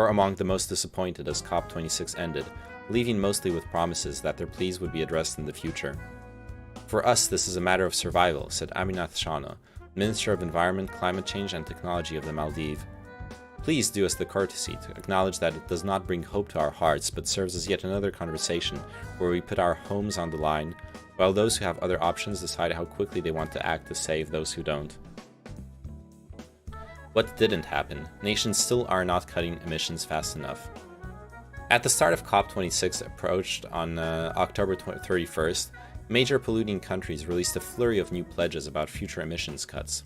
among the most disappointed as COP26 ended, leaving mostly with promises that their pleas would be addressed in the future. For us, this is a matter of survival, said Aminath Shana, Minister of Environment, Climate Change and Technology of the Maldives. Please do us the courtesy to acknowledge that it does not bring hope to our hearts, but serves as yet another conversation where we put our homes on the line, while those who have other options decide how quickly they want to act to save those who don't. What didn't happen? Nations still are not cutting emissions fast enough. At the start of COP26 approached on October 31st, major polluting countries released a flurry of new pledges about future emissions cuts.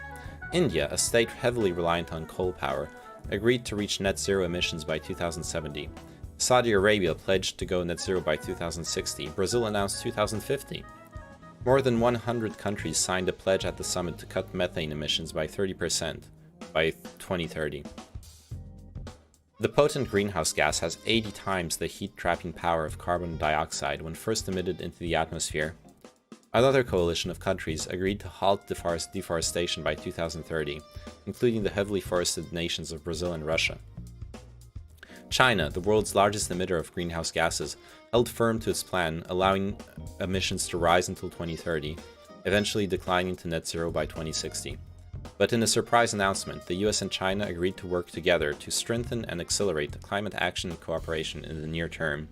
India, a state heavily reliant on coal power, agreed to reach net zero emissions by 2070. Saudi Arabia pledged to go net zero by 2060. Brazil announced 2050. More than 100 countries signed a pledge at the summit to cut methane emissions by 30% by 2030. The potent greenhouse gas has 80 times the heat-trapping power of carbon dioxide when first emitted into the atmosphere. Another coalition of countries agreed to halt deforestation by 2030, including the heavily forested nations of Brazil and Russia. China, the world's largest emitter of greenhouse gases, held firm to its plan, allowing emissions to rise until 2030, eventually declining to net zero by 2060. But in a surprise announcement, the US and China agreed to work together to strengthen and accelerate the climate action cooperation in the near term.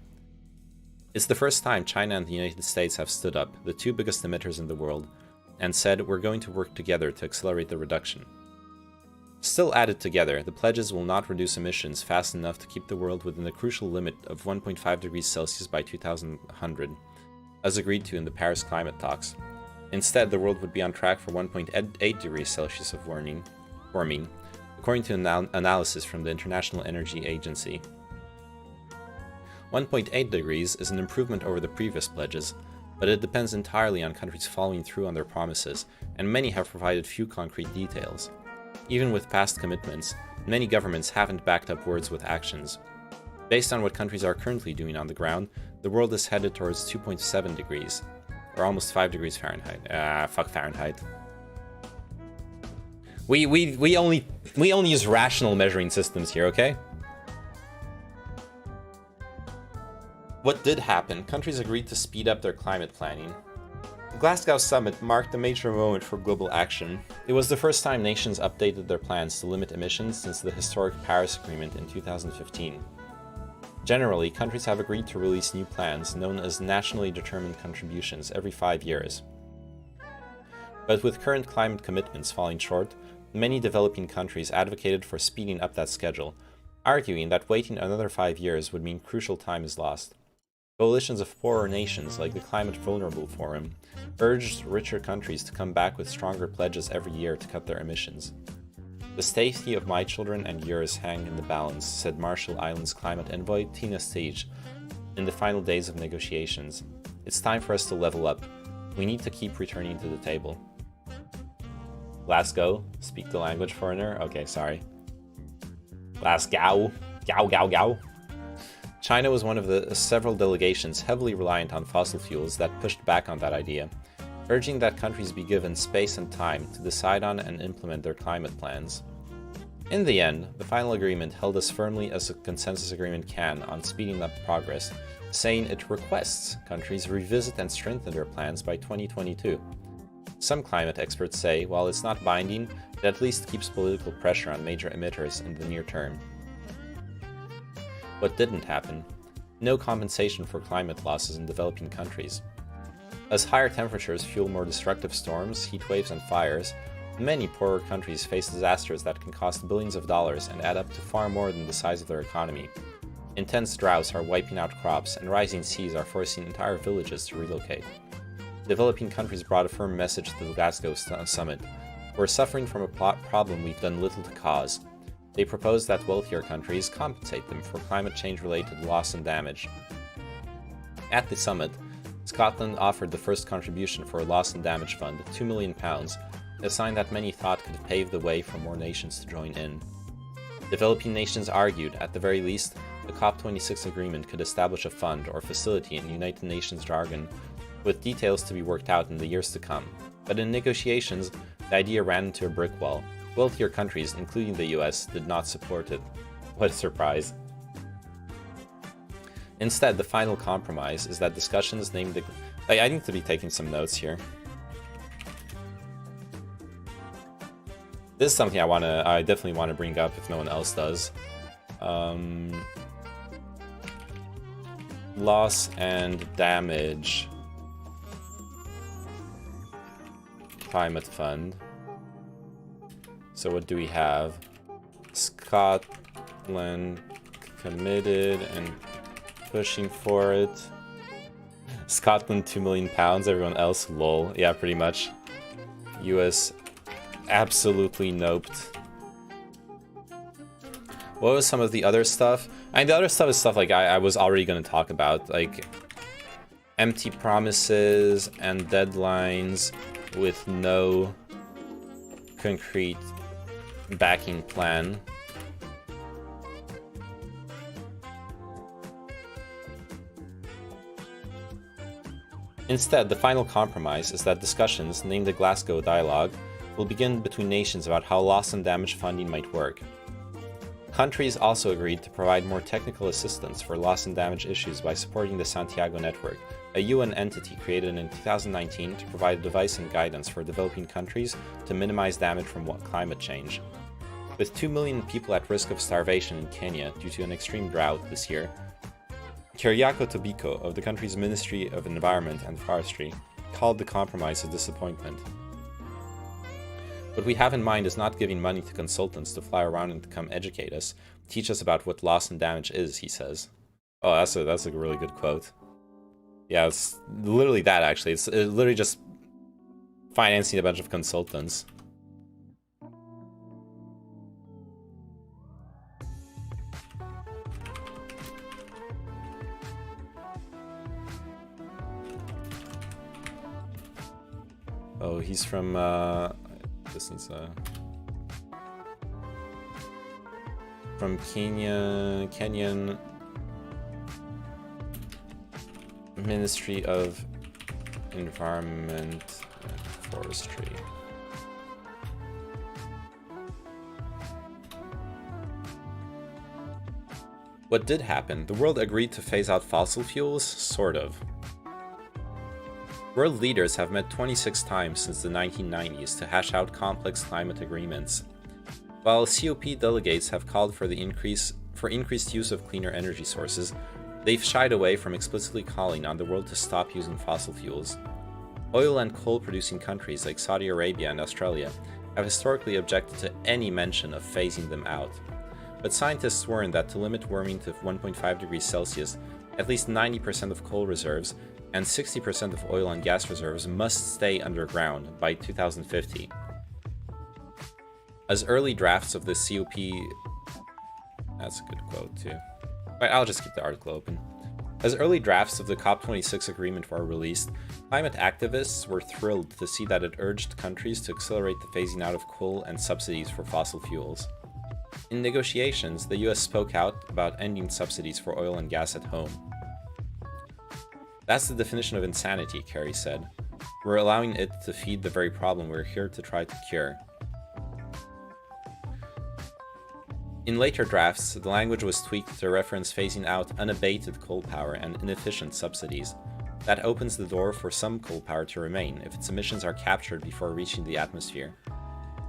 It's the first time China and the United States have stood up, the two biggest emitters in the world, and said we're going to work together to accelerate the reduction. Still added together, the pledges will not reduce emissions fast enough to keep the world within the crucial limit of 1.5 degrees Celsius by 2100, as agreed to in the Paris climate talks. Instead, the world would be on track for 1.8 degrees Celsius of warming, according to an analysis from the International Energy Agency. 1.8 degrees is an improvement over the previous pledges, but it depends entirely on countries following through on their promises, and many have provided few concrete details. Even with past commitments, many governments haven't backed up words with actions. Based on what countries are currently doing on the ground, the world is headed towards 2.7 degrees, or almost 5 degrees Fahrenheit. Fuck Fahrenheit. We only use rational measuring systems here, okay? What did happen? Countries agreed to speed up their climate planning. The Glasgow summit marked a major moment for global action. It was the first time nations updated their plans to limit emissions since the historic Paris Agreement in 2015. Generally, countries have agreed to release new plans, known as nationally determined contributions, every 5 years. But with current climate commitments falling short, many developing countries advocated for speeding up that schedule, arguing that waiting another 5 years would mean crucial time is lost. Coalitions of poorer nations, like the Climate Vulnerable Forum, urged richer countries to come back with stronger pledges every year to cut their emissions. The safety of my children and yours hang in the balance, said Marshall Islands climate envoy Tina Stage in the final days of negotiations. It's time for us to level up. We need to keep returning to the table. Glasgow, speak the language, foreigner. Okay, sorry. Glasgow, gow gow gow. China was one of the several delegations heavily reliant on fossil fuels that pushed back on that idea, urging that countries be given space and time to decide on and implement their climate plans. In the end, the final agreement held as firmly as a consensus agreement can on speeding up progress, saying it requests countries revisit and strengthen their plans by 2022. Some climate experts say, while it's not binding, it at least keeps political pressure on major emitters in the near term. What didn't happen? No compensation for climate losses in developing countries. As higher temperatures fuel more destructive storms, heat waves, and fires, many poorer countries face disasters that can cost billions of dollars and add up to far more than the size of their economy. Intense droughts are wiping out crops, and rising seas are forcing entire villages to relocate. Developing countries brought a firm message to the Glasgow summit. We're suffering from a problem we've done little to cause. They proposed that wealthier countries compensate them for climate change-related loss and damage. At the summit, Scotland offered the first contribution for a loss and damage fund, £2 million, a sign that many thought could have paved the way for more nations to join in. Developing nations argued, at the very least, the COP26 agreement could establish a fund or facility in United Nations jargon, with details to be worked out in the years to come. But in negotiations, the idea ran into a brick wall. Wealthier countries, including the US, did not support it. What a surprise. Instead, the final compromise is that discussions named the... I need to be taking some notes here. This is something I definitely want to bring up if no one else does. Loss and damage. Climate fund. So what do we have? Scotland committed and pushing for it. Scotland £2 million, everyone else lol. Yeah, pretty much. US absolutely noped. What was some of the other stuff? I mean, the other stuff is stuff like I was already going to talk about, like empty promises and deadlines with no concrete backing plan. Instead, the final compromise is that discussions, named the Glasgow Dialogue, will begin between nations about how loss and damage funding might work. Countries also agreed to provide more technical assistance for loss and damage issues by supporting the Santiago Network, a UN entity created in 2019 to provide advice and guidance for developing countries to minimize damage from climate change. With 2 million people at risk of starvation in Kenya due to an extreme drought this year, Keriako Tobiko of the country's Ministry of Environment and Forestry called the compromise a disappointment. What we have in mind is not giving money to consultants to fly around and to come educate us, teach us about what loss and damage is, he says. Oh, that's a really good quote. Yeah, it's literally that, actually. It's literally just financing a bunch of consultants. Oh, he's from, this is, from Kenyan Ministry of Environment and Forestry. What did happen? The world agreed to phase out fossil fuels? Sort of. World leaders have met 26 times since the 1990s to hash out complex climate agreements. While COP delegates have called for increased use of cleaner energy sources, they've shied away from explicitly calling on the world to stop using fossil fuels. Oil and coal-producing countries like Saudi Arabia and Australia have historically objected to any mention of phasing them out. But scientists warn that to limit warming to 1.5 degrees Celsius, at least 90% of coal reserves and 60% of oil and gas reserves must stay underground by 2050. As early drafts of the COP... That's a good quote, too. Right, I'll just keep the article open. As early drafts of the COP26 agreement were released, climate activists were thrilled to see that it urged countries to accelerate the phasing out of coal and subsidies for fossil fuels. In negotiations, the US spoke out about ending subsidies for oil and gas at home. That's the definition of insanity, Kerry said. We're allowing it to feed the very problem we're here to try to cure. In later drafts, the language was tweaked to reference phasing out unabated coal power and inefficient subsidies. That opens the door for some coal power to remain if its emissions are captured before reaching the atmosphere.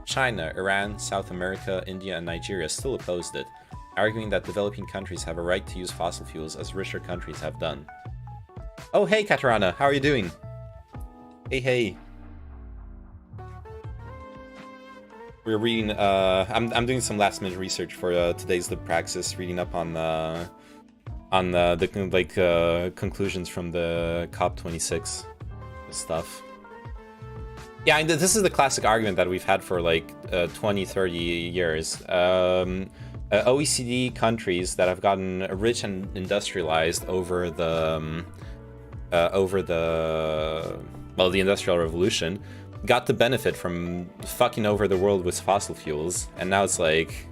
China, Iran, South America, India, and Nigeria still opposed it, arguing that developing countries have a right to use fossil fuels as richer countries have done. Oh hey Katarana, how are you doing? Hey. We're reading, I'm doing some last minute research for today's Lib Praxis, reading up on the conclusions from the COP26 stuff. Yeah, and this is the classic argument that we've had for like 20, 30 years. OECD countries that have gotten rich and industrialized over the Industrial Revolution got the benefit from fucking over the world with fossil fuels, and now it's like,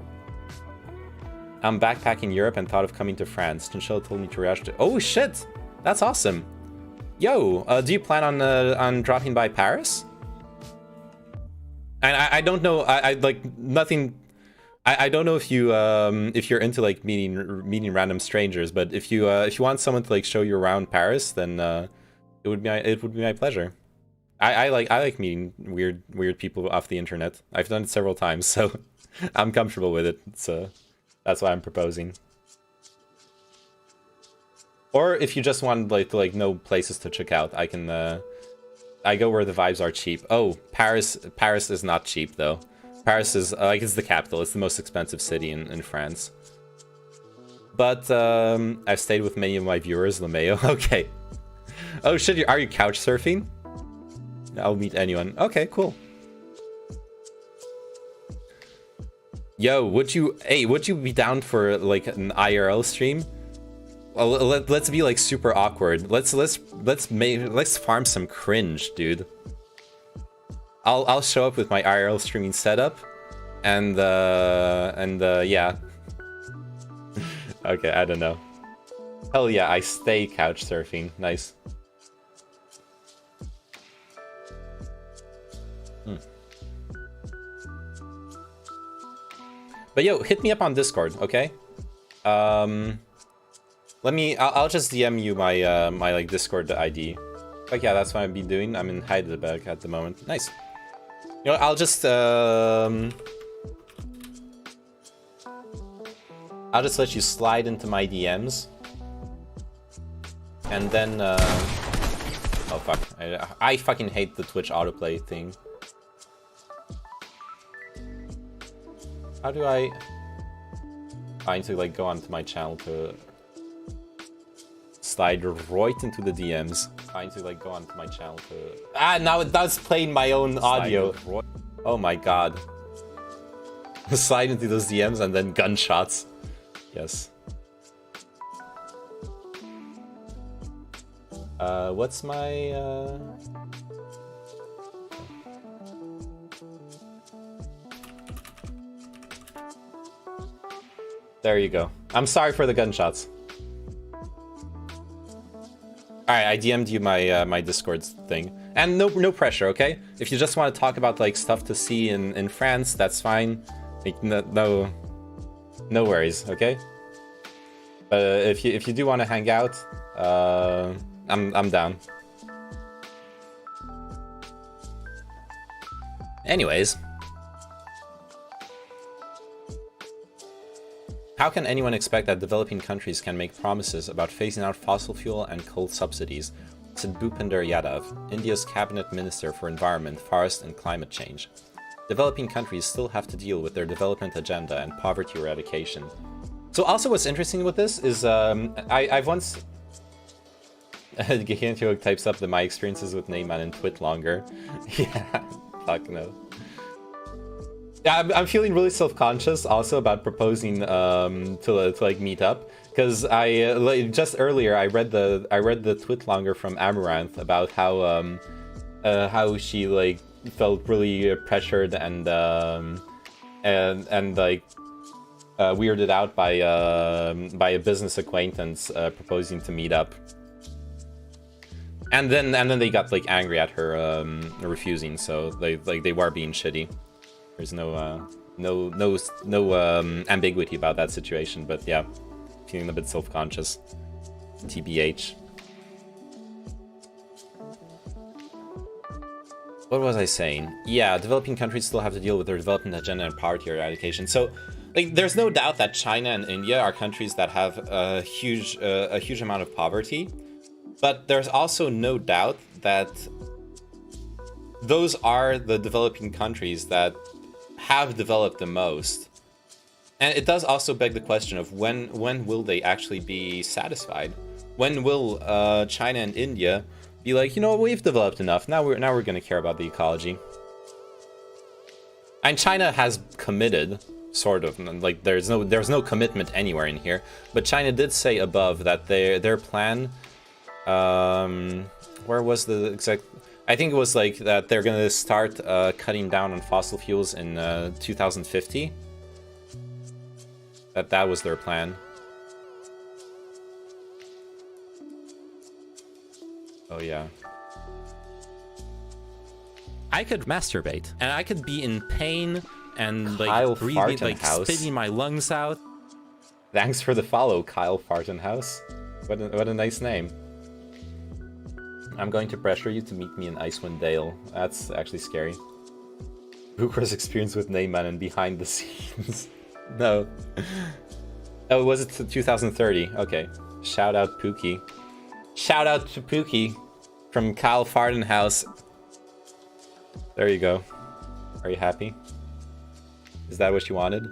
I'm backpacking Europe and thought of coming to France. Chinchilla told me to rush to. Oh shit, that's awesome. Yo, do you plan on dropping by Paris? And I don't know. I like nothing. I don't know if you're into like meeting random strangers, but if you want someone to like show you around Paris, then it would be my pleasure. I like meeting weird people off the internet. I've done it several times, so I'm comfortable with it. So that's why I'm proposing. Or if you just want to know places to check out, I can I go where the vibes are cheap. Oh, Paris is not cheap though. Paris is it's the capital. It's the most expensive city in France. But I've stayed with many of my viewers, LeMayo. Okay. Oh shit, are you couch surfing? I'll meet anyone. Okay, cool. Yo, would you be down for like an IRL stream? Well, let's be like super awkward. Let's farm some cringe, dude. I'll show up with my IRL streaming setup, and yeah. Okay, I don't know. Hell yeah, I stay couch surfing. Nice. But yo, hit me up on Discord, okay? I'll just DM you my my like Discord ID. Like yeah, that's what I've been doing. I'm in Heidelberg at the moment. Nice. You know, I'll just let you slide into my DMs, and then oh fuck, I fucking hate the Twitch autoplay thing. How do I need to like go onto my channel to slide right into the DMs. I need to like go onto my channel to now it's playing my own audio. Oh my god. Slide into those DMs and then gunshots. Yes. What's my There you go. I'm sorry for the gunshots. Alright, I DM'd you my my Discord thing. And no pressure, okay? If you just want to talk about like stuff to see in France, that's fine. Like, no worries, okay? But if you do want to hang out, I'm down. Anyways, how can anyone expect that developing countries can make promises about phasing out fossil fuel and coal subsidies? Said Bhupinder Yadav, India's cabinet minister for environment, forest and climate change. Developing countries still have to deal with their development agenda and poverty eradication. So also what's interesting with this is I've once Gehantio types up that my experiences with Neyman and Twit longer. Yeah, fuck no. Yeah, I'm feeling really self-conscious also about proposing to like meet up, because I just earlier I read the twit longer from Amaranth about how she like felt really pressured and like weirded out by a business acquaintance proposing to meet up, and then they got like angry at her refusing, so they were being shitty. There's no no ambiguity about that situation. But yeah, feeling a bit self-conscious. TBH. What was I saying? Yeah, developing countries still have to deal with their development agenda and poverty eradication. So, like, there's no doubt that China and India are countries that have a huge amount of poverty, but there's also no doubt that those are the developing countries that have developed the most. And it does also beg the question of when will they actually be satisfied? When will China and India be like, you know what, we've developed enough. Now we're going to care about the ecology. And China has committed, sort of. Like there's no commitment anywhere in here. But China did say above that their plan. Where was the exact? I think it was like that they're going to start cutting down on fossil fuels in 2050. That was their plan. Oh yeah. I could masturbate, and I could be in pain and Kyle like breathing, like Fartenhouse. spitting my lungs out. Thanks for the follow, Kyle Fartenhouse. What a nice name. I'm going to pressure you to meet me in Icewind Dale. That's actually scary. Booker's experience with Neyman and behind the scenes. No. Oh, was it 2030? Okay. Shout out Pookie. Shout out to Pookie from Kyle Fardenhouse. There you go. Are you happy? Is that what you wanted?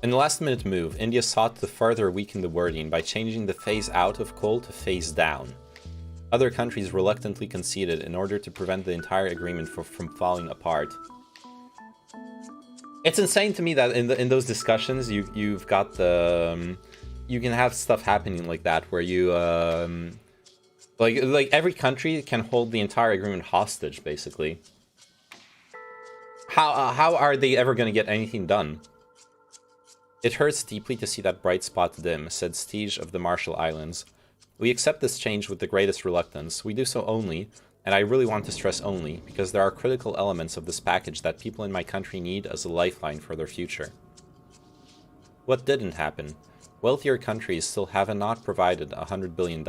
In the last-minute move, India sought to further weaken the wording by changing the phase out of coal to phase down. Other countries reluctantly conceded in order to prevent the entire agreement from falling apart. It's insane to me that in those discussions you've got the you can have stuff happening like that where you like every country can hold the entire agreement hostage basically. How are they ever going to get anything done? It hurts deeply to see that bright spot dim, said Stige of the Marshall Islands. We accept this change with the greatest reluctance. We do so only, and I really want to stress only, because there are critical elements of this package that people in my country need as a lifeline for their future. What didn't happen? Wealthier countries still have not provided $100 billion.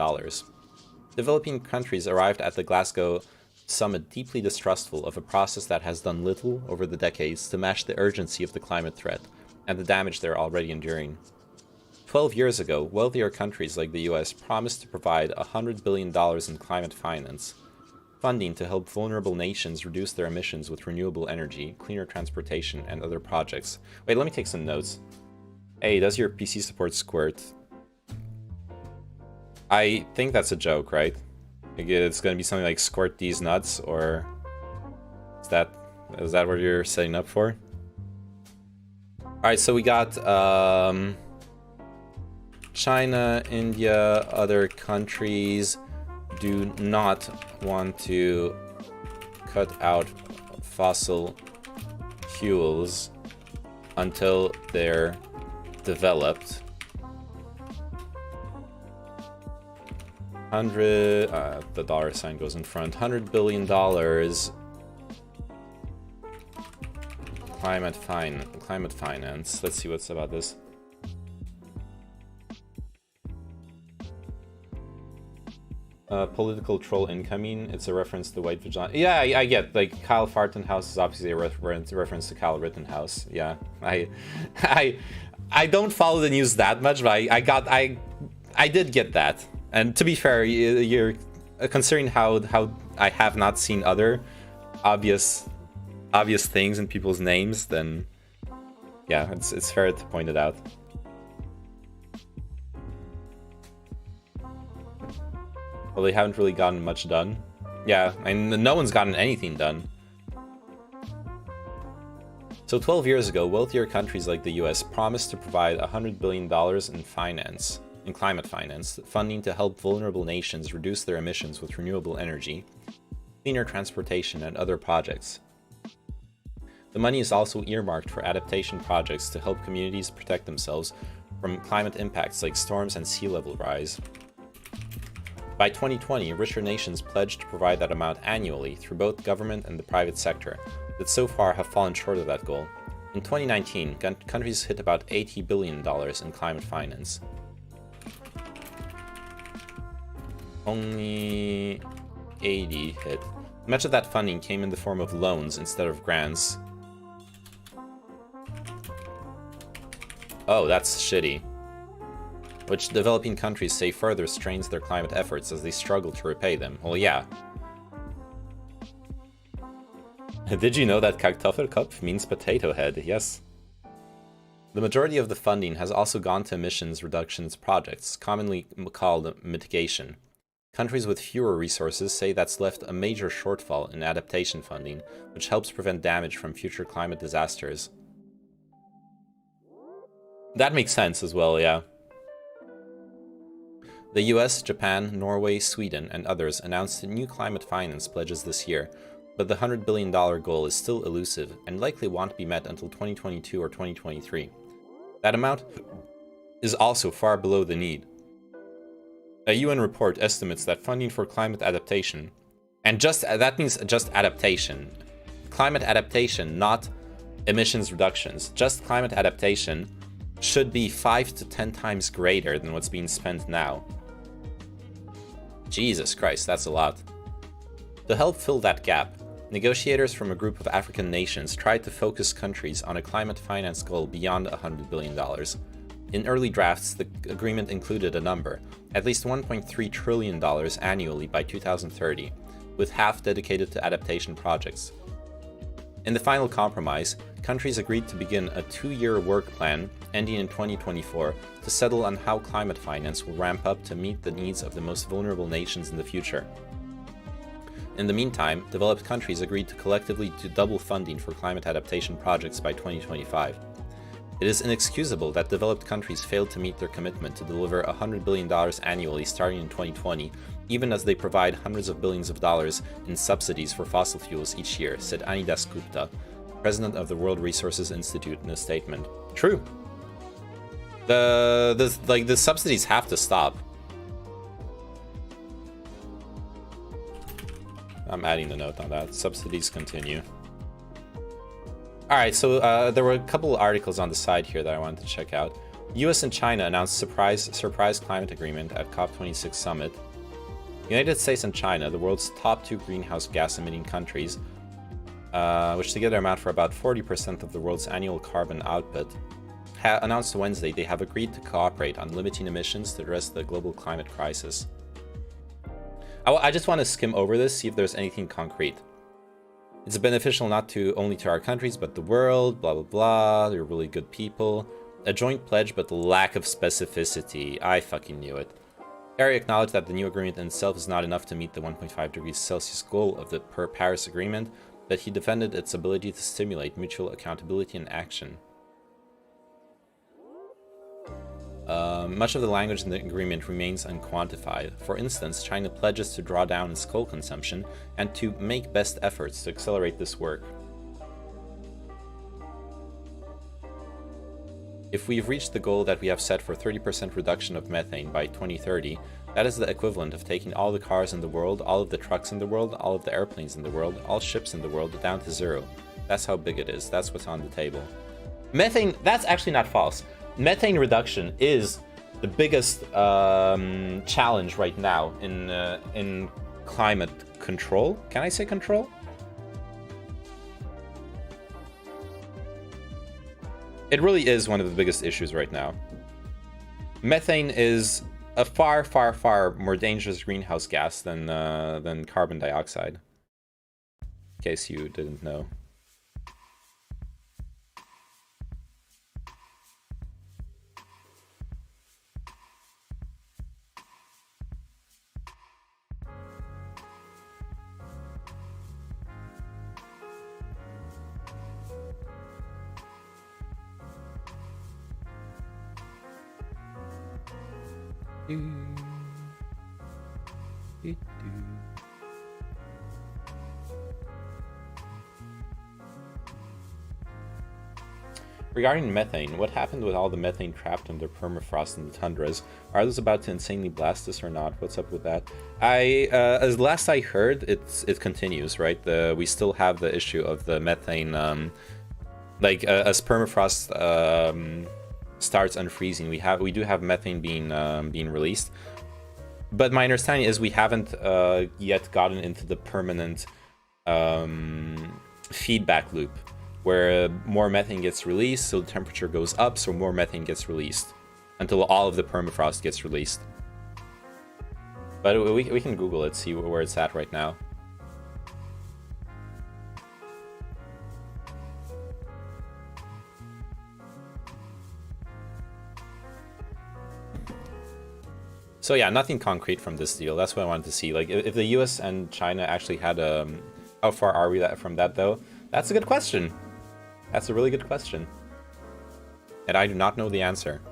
Developing countries arrived at the Glasgow summit deeply distrustful of a process that has done little over the decades to match the urgency of the climate threat and the damage they're already enduring. 12 years ago, wealthier countries like the US promised to provide $100 billion in climate finance, funding to help vulnerable nations reduce their emissions with renewable energy, cleaner transportation, and other projects. Wait, let me take some notes. Hey, does your PC support Squirt? I think that's a joke, right? Like it's gonna be something like Squirt these nuts, or is that what you're setting up for? Alright, so we got China, India, other countries do not want to cut out fossil fuels until they're developed. The dollar sign goes in front. $100 billion climate finance. Let's see what's about this. Political troll incoming. It's a reference to white vagina. Yeah, I get. Like Kyle Fartenhouse is obviously a reference to Kyle Rittenhouse. Yeah, I don't follow the news that much, but I did get that. And to be fair, you're considering how I have not seen other obvious things in people's names, then yeah, it's fair to point it out. Well, they haven't really gotten much done. Yeah, and no one's gotten anything done. So 12 years ago, wealthier countries like the US promised to provide $100 billion in climate finance, funding to help vulnerable nations reduce their emissions with renewable energy, cleaner transportation, and other projects. The money is also earmarked for adaptation projects to help communities protect themselves from climate impacts like storms and sea level rise. By 2020, richer nations pledged to provide that amount annually through both government and the private sector, but so far have fallen short of that goal. In 2019, countries hit about $80 billion in climate finance. Only 80 hit. Much of that funding came in the form of loans instead of grants. Oh, that's shitty. Which developing countries say further strains their climate efforts as they struggle to repay them. Well, yeah. Did you know that Kartoffelkopf means potato head? Yes. The majority of the funding has also gone to emissions reductions projects, commonly called mitigation. Countries with fewer resources say that's left a major shortfall in adaptation funding, which helps prevent damage from future climate disasters. That makes sense as well, yeah. The US, Japan, Norway, Sweden, and others announced new climate finance pledges this year, but the $100 billion goal is still elusive and likely won't be met until 2022 or 2023. That amount is also far below the need. A UN report estimates that funding for climate adaptation, and that means just adaptation, climate adaptation, not emissions reductions, just climate adaptation should be 5 to 10 times greater than what's being spent now. Jesus Christ, that's a lot. To help fill that gap, negotiators from a group of African nations tried to focus countries on a climate finance goal beyond $100 billion. In early drafts, the agreement included a number, at least $1.3 trillion annually by 2030, with half dedicated to adaptation projects. In the final compromise, countries agreed to begin a 2-year work plan ending in 2024 to settle on how climate finance will ramp up to meet the needs of the most vulnerable nations in the future. In the meantime, developed countries agreed to collectively double funding for climate adaptation projects by 2025. It is inexcusable that developed countries failed to meet their commitment to deliver $100 billion annually starting in 2020, even as they provide hundreds of billions of dollars in subsidies for fossil fuels each year, said Anidas Gupta, president of the World Resources Institute, in a statement. True. The subsidies have to stop. I'm adding the note on that. Subsidies continue. Alright, so there were a couple articles on the side here that I wanted to check out. US and China announced surprise climate agreement at COP26 summit. United States and China, the world's top 2 greenhouse gas emitting countries, which together amount for about 40% of the world's annual carbon output, announced Wednesday they have agreed to cooperate on limiting emissions to address the global climate crisis. I just want to skim over this, see if there's anything concrete. It's beneficial not only to our countries, but the world, blah, blah, blah. They're really good people. A joint pledge, but the lack of specificity. I fucking knew it. Kerry acknowledged that the new agreement in itself is not enough to meet the 1.5 degrees Celsius goal of the Paris Agreement, but he defended its ability to stimulate mutual accountability and action. Much of the language in the agreement remains unquantified. For instance, China pledges to draw down its coal consumption and to make best efforts to accelerate this work. If we've reached the goal that we have set for 30% reduction of methane by 2030, that is the equivalent of taking all the cars in the world, all of the trucks in the world, all of the airplanes in the world, all ships in the world down to zero. That's how big it is. That's what's on the table. Methane, that's actually not false. Methane reduction is the biggest challenge right now in climate control. Can I say control? It really is one of the biggest issues right now. Methane is a far, far, far more dangerous greenhouse gas than carbon dioxide. In case you didn't know. Regarding methane, what happened with all the methane trapped under permafrost in the tundras? Are those about to insanely blast us or not? What's up with that? As last I heard, it continues, right? We still have the issue of the methane, as permafrost starts unfreezing, we do have methane being released. But my understanding is we haven't yet gotten into the permanent feedback loop, where more methane gets released, so the temperature goes up, so more methane gets released, until all of the permafrost gets released. But we can Google it, see where it's at right now. So yeah, nothing concrete from this deal. That's what I wanted to see. Like, if the US and China actually had how far are we from that, though? That's a good question. That's a really good question. And I do not know the answer.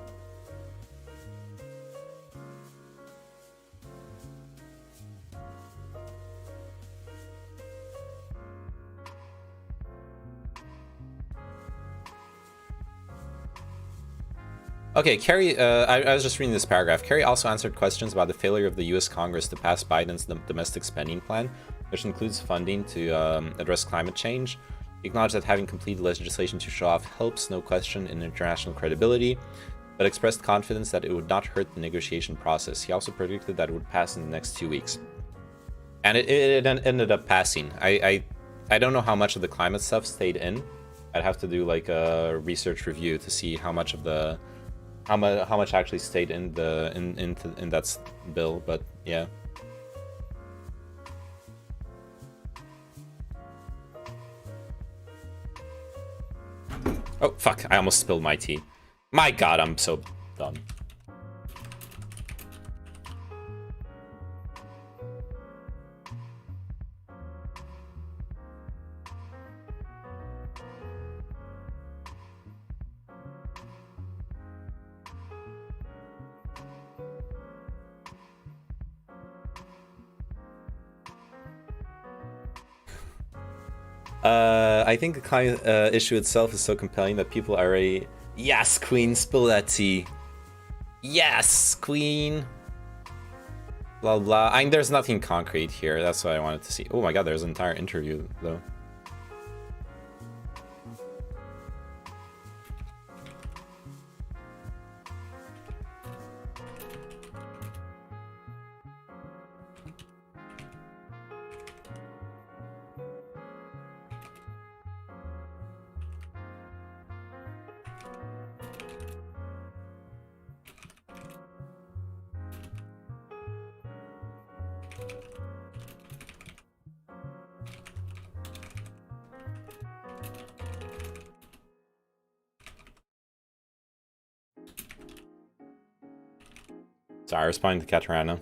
Okay, Kerry, I was just reading this paragraph. Kerry also answered questions about the failure of the US Congress to pass Biden's domestic spending plan, which includes funding to address climate change. He acknowledged that having completed legislation to show off helps, no question, in international credibility, but expressed confidence that it would not hurt the negotiation process. He also predicted that it would pass in the next 2 weeks. And it ended up passing. I don't know how much of the climate stuff stayed in. I'd have to do like a research review to see how much of the how much actually stayed in that bill, but yeah. Oh fuck, I almost spilled my tea. My god, I'm so dumb. I think the climate issue itself is so compelling that people are already... Yes, Queen, spill that tea. Yes, Queen. Blah, blah. I mean, there's nothing concrete here. That's what I wanted to see. Oh my god, there's an entire interview, though. Sorry, responding to Katarina.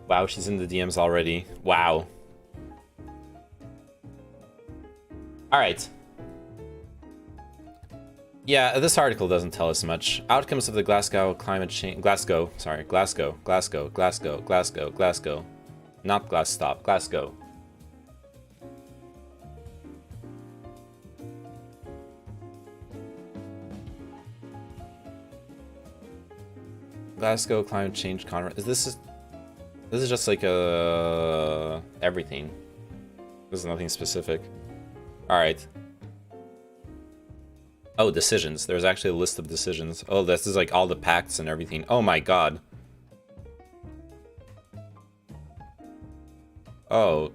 Wow, she's in the DMs already. Wow. Alright. Yeah, this article doesn't tell us much. Outcomes of the Glasgow climate change... Glasgow. Not Glass-Stop. Glasgow. Glasgow climate change conference. This is just like everything. This is nothing specific. Alright. Oh, decisions. There's actually a list of decisions. Oh, this is like all the pacts and everything. Oh my god. Oh.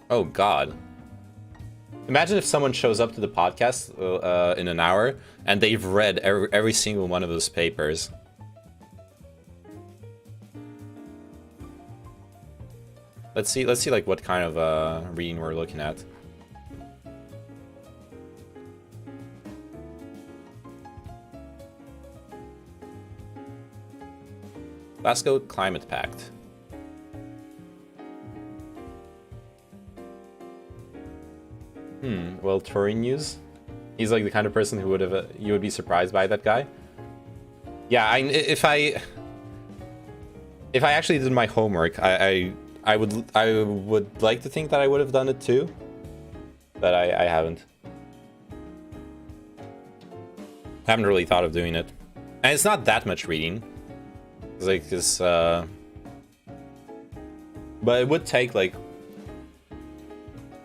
Oh god. Imagine if someone shows up to the podcast in an hour and they've read every single one of those papers. Let's see like what kind of reading we're looking at. Glasgow Climate Pact. Well, Turing news. He's like the kind of person who would have you would be surprised by that guy. Yeah, if I actually did my homework, I would like to think that I would have done it too, but I haven't. I haven't really thought of doing it, and it's not that much reading. It's like this, but it would take like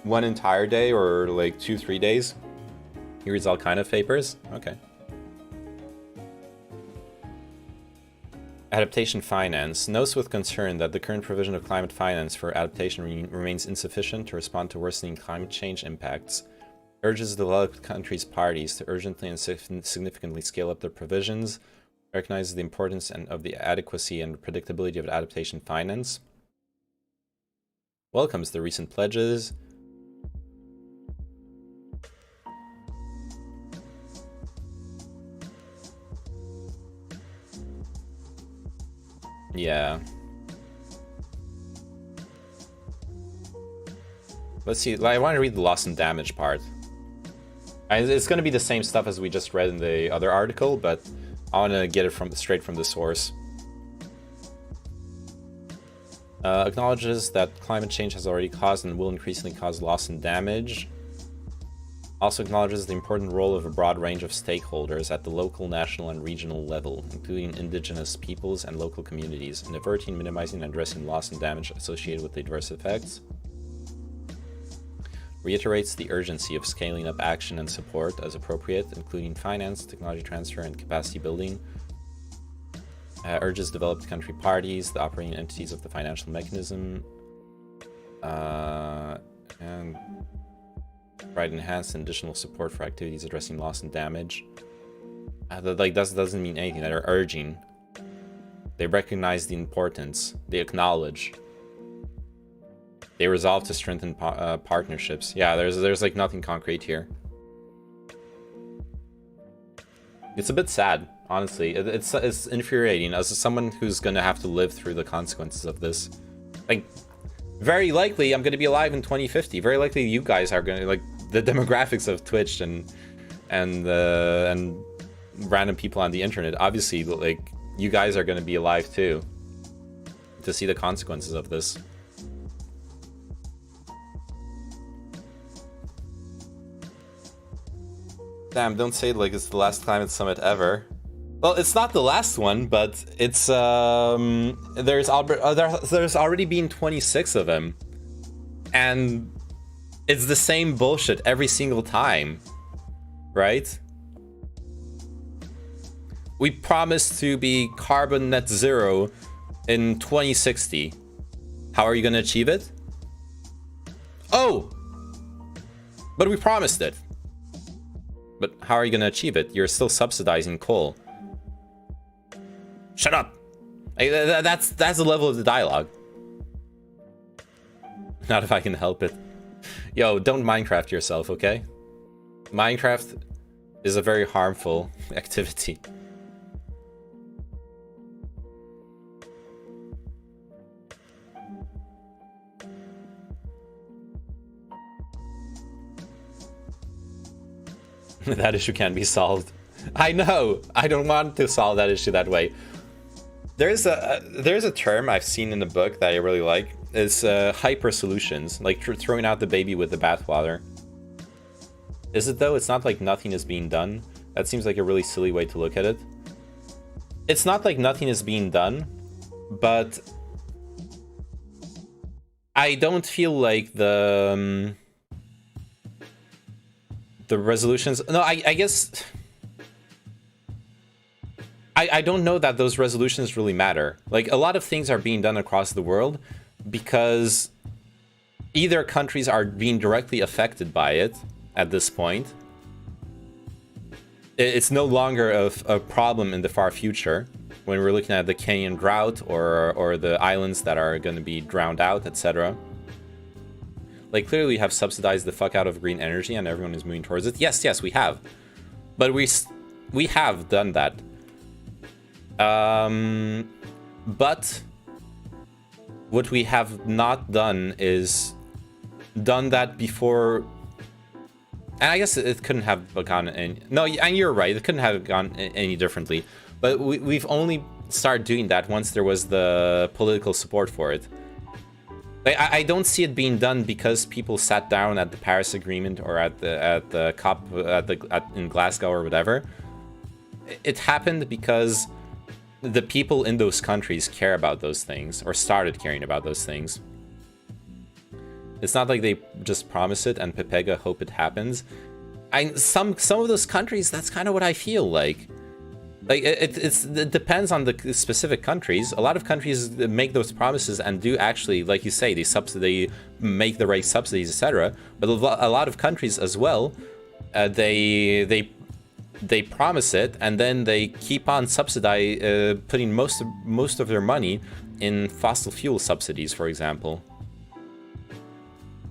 one entire day or like 2-3 days. He reads all kind of papers. Okay. Adaptation finance notes with concern that the current provision of climate finance for adaptation remains insufficient to respond to worsening climate change impacts. Urges developed countries' parties to urgently and significantly scale up their provisions. Recognizes the importance of the adequacy and predictability of adaptation finance. Welcomes the recent pledges. Yeah. Let's see. I want to read the loss and damage part. It's going to be the same stuff as we just read in the other article, but I want to get it straight from the source. Acknowledges that climate change has already caused and will increasingly cause loss and damage. Also acknowledges the important role of a broad range of stakeholders at the local, national, and regional level, including indigenous peoples and local communities, in averting, minimizing, and addressing loss and damage associated with the adverse effects. Reiterates the urgency of scaling up action and support as appropriate, including finance, technology transfer, and capacity building. Urges developed country parties, the operating entities of the financial mechanism, and provide enhanced and additional support for activities addressing loss and damage. That doesn't mean anything. They're urging. They recognize the importance. They acknowledge. They resolve to strengthen partnerships. Yeah, there's like nothing concrete here. It's a bit sad, honestly. It's infuriating as someone who's gonna have to live through the consequences of this. Like, very likely I'm gonna be alive in 2050. Very likely you guys are gonna, like, the demographics of Twitch and random people on the internet. Obviously, like, you guys are gonna be alive too to see the consequences of this. Damn, don't say it like it's the last climate summit ever. Well, it's not the last one, but it's there's already been 26 of them, and it's the same bullshit every single time, right? We promised to be carbon net zero in 2060. How are you gonna achieve it? Oh, but we promised it. But how are you gonna achieve it? You're still subsidizing coal. Shut up! That's the level of the dialogue. Not if I can help it. Yo, don't Minecraft yourself, okay? Minecraft is a very harmful activity. That issue can't be solved. I know. I don't want to solve that issue that way. There's a term I've seen in the book that I really like. It's hyper solutions, like throwing out the baby with the bathwater. Is it though? It's not like nothing is being done. That seems like a really silly way to look at it. It's not like nothing is being done, but I don't feel like the resolutions. No, I guess I don't know that those resolutions really matter. Like, a lot of things are being done across the world because either countries are being directly affected by it at this point. It's no longer a problem in the far future. when we're looking at the Kenyan drought or the islands that are going to be drowned out, etc. Like, clearly we have subsidized the fuck out of green energy and everyone is moving towards it. Yes, we have. But we have done that. But what we have not done is done that before. And I guess it couldn't have gone any... No, and you're right, it couldn't have gone any differently. But we've only started doing that once there was the political support for it. Like, I don't see it being done because people sat down at the Paris Agreement or at the COP in Glasgow or whatever. It happened because the people in those countries care about those things, or started caring about those things. It's not like they just promise it and Pepega hope it happens. Some of those countries, that's kind of what I feel like. Like, it depends on the specific countries. A lot of countries make those promises and do actually, like you say, they make the right subsidies, etc. But a lot of countries as well, they promise it and then they keep on putting most of their money in fossil fuel subsidies, for example.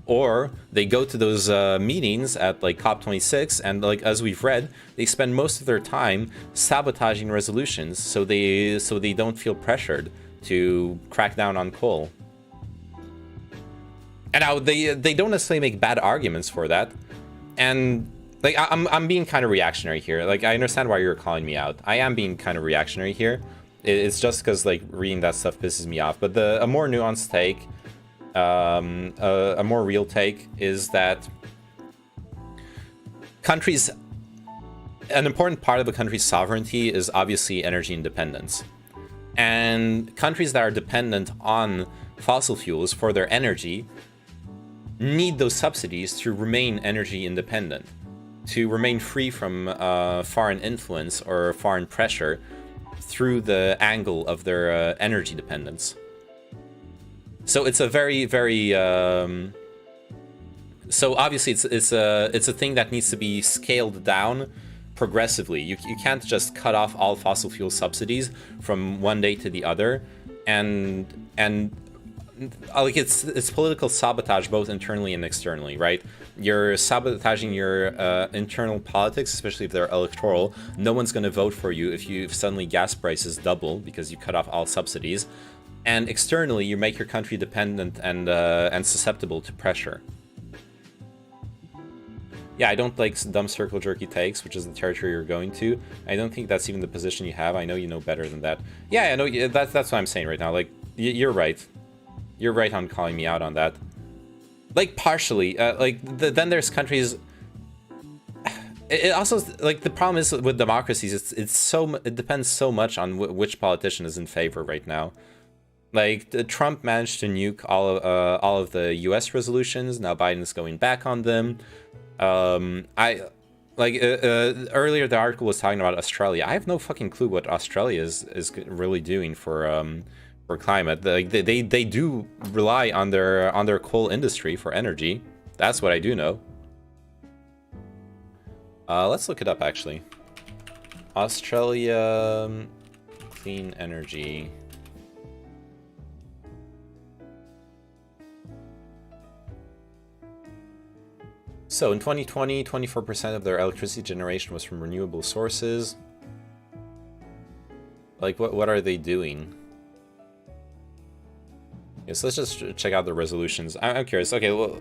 Or they go to those meetings at like COP26 and, like, as we've read, they spend most of their time sabotaging resolutions so they don't feel pressured to crack down on coal. And now they don't necessarily make bad arguments for that. And like, I'm being kind of reactionary here. Like, I understand why you're calling me out. I am being kind of reactionary here. It's just because, like, reading that stuff pisses me off. But a more nuanced take, a more real take, is that an important part of a country's sovereignty is obviously energy independence. And countries that are dependent on fossil fuels for their energy need those subsidies to remain energy independent, to remain free from foreign influence or foreign pressure through the angle of their energy dependence. So it's a very, very... so obviously it's a thing that needs to be scaled down progressively. You can't just cut off all fossil fuel subsidies from one day to the other, and like, it's political sabotage both internally and externally, right? You're sabotaging your internal politics, especially if they're electoral. No one's going to vote for you if suddenly gas prices double because you cut off all subsidies. And externally, you make your country dependent and susceptible to pressure. Yeah, I don't like dumb circle jerky takes, which is the territory you're going to. I don't think that's even the position you have. I know you know better than that. Yeah, I know. That's what I'm saying right now. Like, you're right. You're right on calling me out on that. Like, partially. Then there's countries... It also, like, the problem is with democracies, it depends so much on which politician is in favor right now. Like, Trump managed to nuke all of the U.S. resolutions. Now Biden's going back on them. Earlier the article was talking about Australia. I have no fucking clue what Australia is really doing for climate. Like, they do rely on their coal industry for energy. That's what I do know. Let's look it up, actually. Australia clean energy. So in 2020, 24% of their electricity generation was from renewable sources. Like, what are they doing? Yes, let's just check out the resolutions. I'm curious. Okay, well...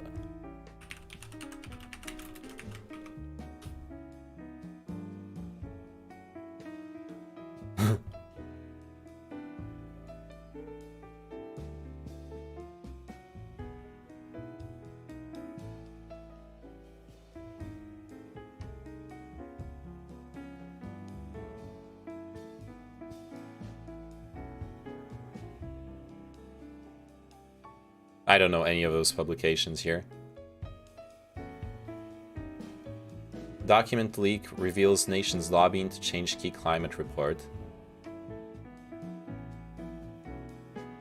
I don't know any of those publications here. Document leak reveals nations lobbying to change key climate report.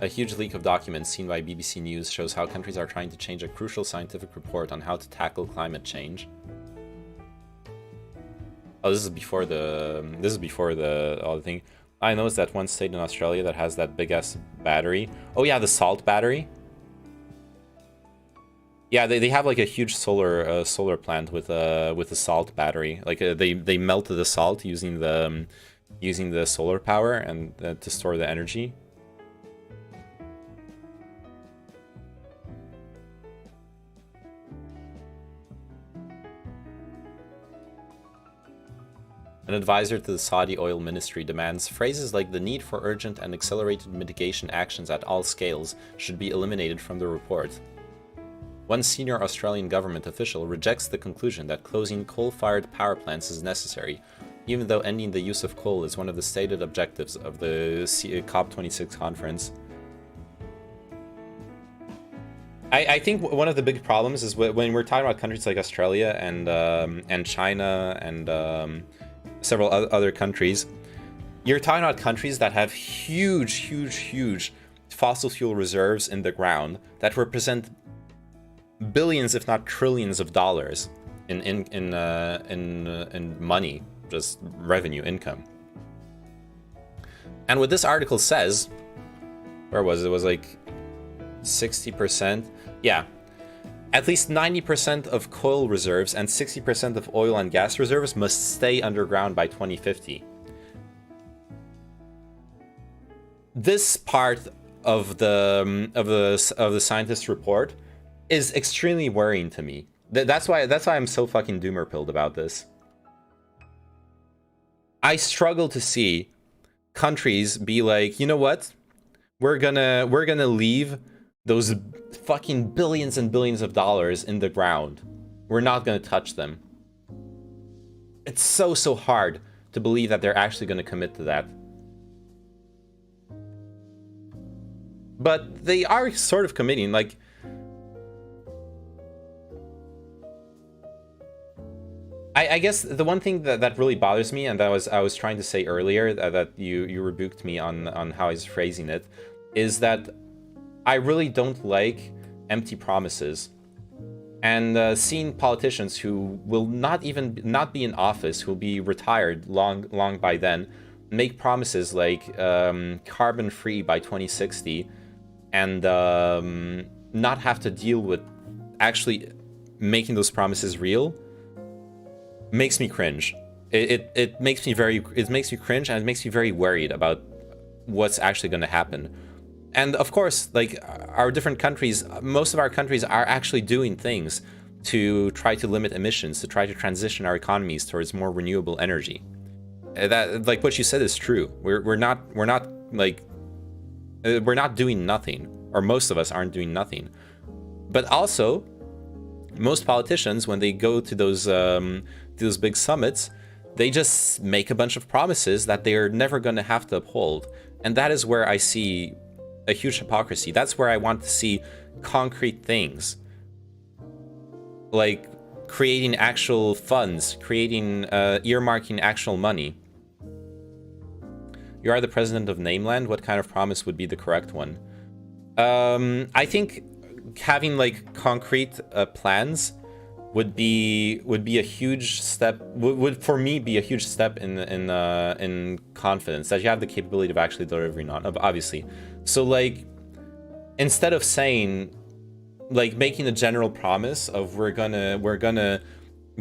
A huge leak of documents seen by BBC News shows how countries are trying to change a crucial scientific report on how to tackle climate change. Oh, this is before the all the thing. I know it's that one state in Australia that has that big ass battery. Oh yeah, the salt battery. Yeah, they have like a huge solar plant with a salt battery. Like they melted the salt using the solar power and to store the energy. An advisor to the Saudi oil ministry demands phrases like the need for urgent and accelerated mitigation actions at all scales should be eliminated from the report. One senior Australian government official rejects the conclusion that closing coal-fired power plants is necessary, even though ending the use of coal is one of the stated objectives of the COP26 conference. I think one of the big problems is when we're talking about countries like Australia and China and several other countries, you're talking about countries that have huge fossil fuel reserves in the ground that represent billions, if not trillions, of dollars in money, just revenue, income. And what this article says, where was it? It was like 60%. Yeah. At least 90% of coal reserves and 60% of oil and gas reserves must stay underground by 2050. This part of the scientist report is extremely worrying to me. That's why I'm so fucking doomer pilled about this. I struggle to see countries be like, you know what? We're gonna leave those fucking billions and billions of dollars in the ground. We're not gonna touch them. It's so hard to believe that they're actually gonna commit to that. But they are sort of committing, like, I guess the one thing that really bothers me, and I was trying to say earlier that you rebuked me on how I was phrasing it, is that I really don't like empty promises. And seeing politicians who will not be in office, who will be retired long by then, make promises like carbon free by 2060, and not have to deal with actually making those promises real, makes me cringe. It makes me cringe, and it makes me very worried about what's actually going to happen. And of course, like, our different countries, most of our countries are actually doing things to try to limit emissions, to try to transition our economies towards more renewable energy. That, like what you said, is true. We're not doing nothing, or most of us aren't doing nothing. But also, most politicians, when they go to those big summits, they just make a bunch of promises that they are never going to have to uphold. And that is where I see a huge hypocrisy. That's where I want to see concrete things, like creating actual funds, creating earmarking actual money. You are the president of Nameland. What kind of promise would be the correct one? I think having like concrete plans would be a huge step. Would for me be a huge step in confidence that you have the capability of actually delivering on. Obviously, so like instead of saying, like, making a general promise of we're gonna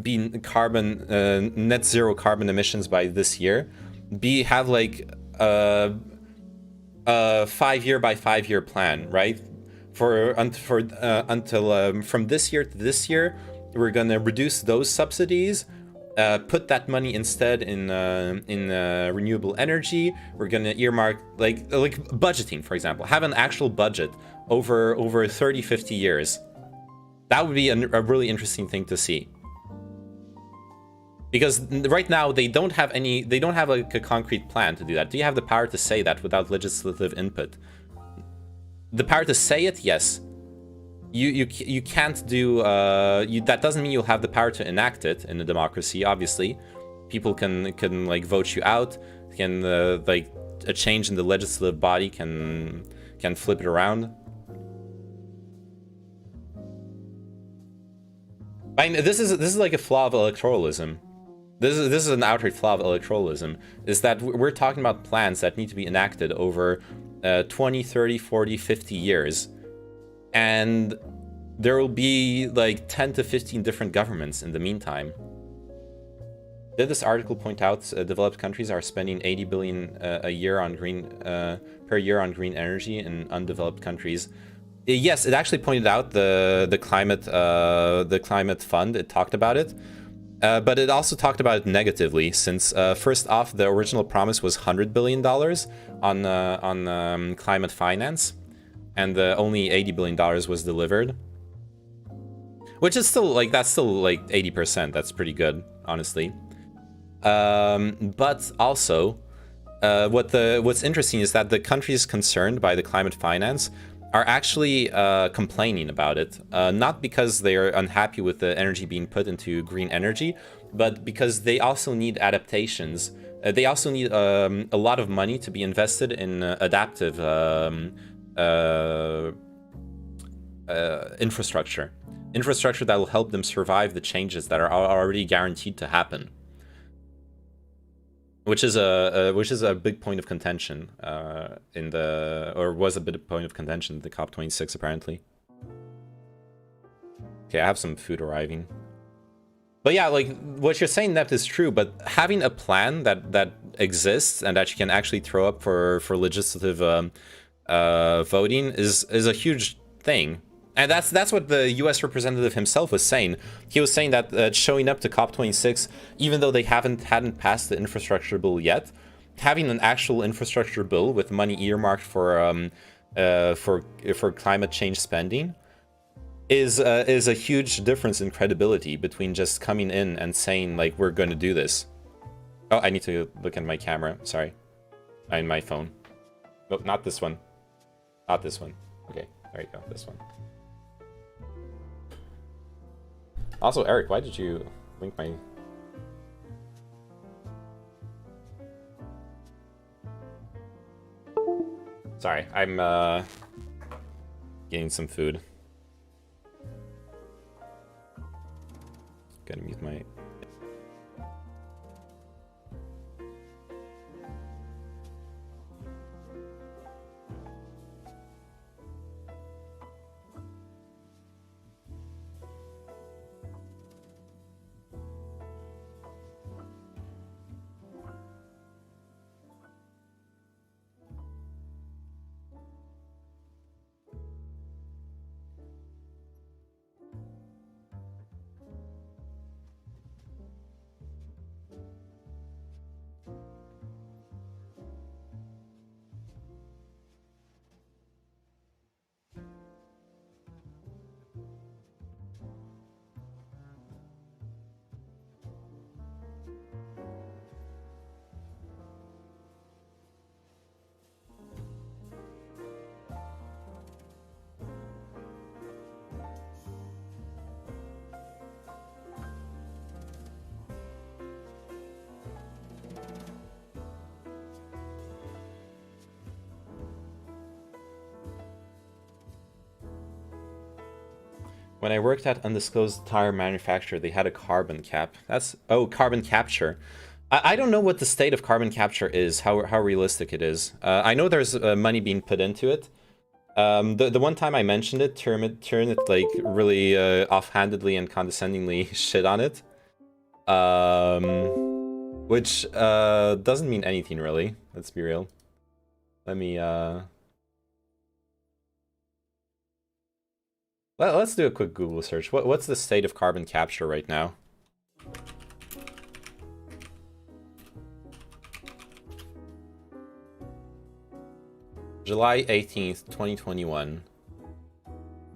be net zero carbon emissions by this year, have like a 5 year by 5 year plan, right? Until from this year to this year, we're gonna reduce those subsidies, put that money instead in renewable energy. We're gonna earmark like budgeting, for example, have an actual budget over 30-50 years. That would be a really interesting thing to see, because right now they don't have like a concrete plan to do that. Do you have the power to say that without legislative input? The power to say it, yes. You can't do that doesn't mean you'll have the power to enact it in a democracy. Obviously, people can like vote you out. Can like a change in the legislative body can flip it around. I mean, this is like a flaw of electoralism. this is an outright flaw of electoralism, is that we're talking about plans that need to be enacted over 20, 30, 40, 50 years. And there will be like 10 to 15 different governments in the meantime. Did this article point out developed countries are spending 80 billion a year on per year on green energy in undeveloped countries? Yes, it actually pointed out the climate fund. It talked about it, but it also talked about it negatively. Since first off, the original promise was $100 billion on climate finance, and only $80 billion was delivered, which is still like 80%. That's pretty good, honestly. But also, what's interesting is that the countries concerned by the climate finance are actually complaining about it, not because they're unhappy with the energy being put into green energy, but because they also need adaptations. They also need a lot of money to be invested in adaptive infrastructure that will help them survive the changes that are already guaranteed to happen. Which is a big point of contention was a bit of point of contention in the COP26 apparently. Okay, I have some food arriving. But yeah, like what you're saying, Nept, is true. But having a plan that exists and that you can actually throw up for legislative voting is a huge thing. And that's what the U.S. representative himself was saying. He was saying that showing up to COP26, even though they hadn't passed the infrastructure bill yet, having an actual infrastructure bill with money earmarked for climate change spending is a huge difference in credibility between just coming in and saying like we're going to do this. Oh, I need to look at my camera. Sorry, and my phone. No, not this one. Not this one. Okay, there you go. This one. Also, Eric, why did you link my... Sorry, I'm getting some food. Gotta mute my... When I worked at undisclosed tire manufacturer, they had a carbon cap. Carbon capture. I don't know what the state of carbon capture is, how realistic it is. I know there's money being put into it. The one time I mentioned it, Turnit like really offhandedly and condescendingly shit on it. Which doesn't mean anything really. Let's be real. Let me let's do a quick Google search. What's the state of carbon capture right now? July 18th, 2021.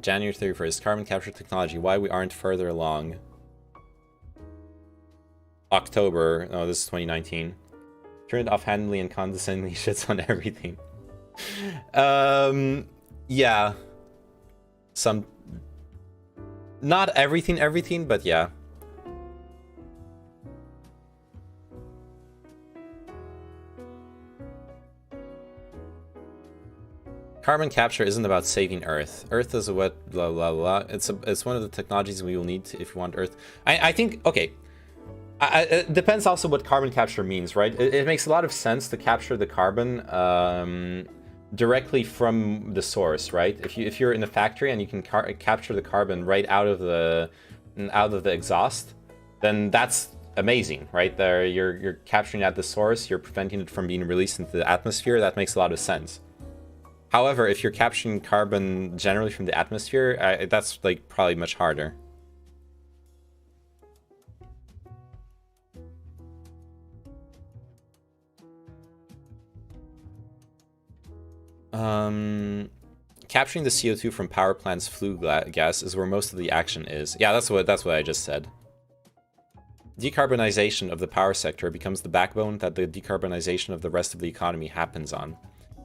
January 31st. Carbon capture technology. Why we aren't further along. October. Oh, this is 2019. Turned offhandedly and condescendingly shits on everything. Yeah. Not everything, but yeah. Carbon capture isn't about saving Earth. Earth is a wet blah blah blah. It's one of the technologies we will need if we want Earth. I think okay. It depends also what carbon capture means, right? It makes a lot of sense to capture the carbon directly from the source, right? If you're in a factory and you can capture the carbon right out of the exhaust, then that's amazing, right? There, you're capturing at the source, you're preventing it from being released into the atmosphere. That makes a lot of sense. However, if you're capturing carbon generally from the atmosphere, that's like probably much harder. Capturing the CO2 from power plants' flue gas is where most of the action is. Yeah, that's what I just said. Decarbonization of the power sector becomes the backbone that the decarbonization of the rest of the economy happens on,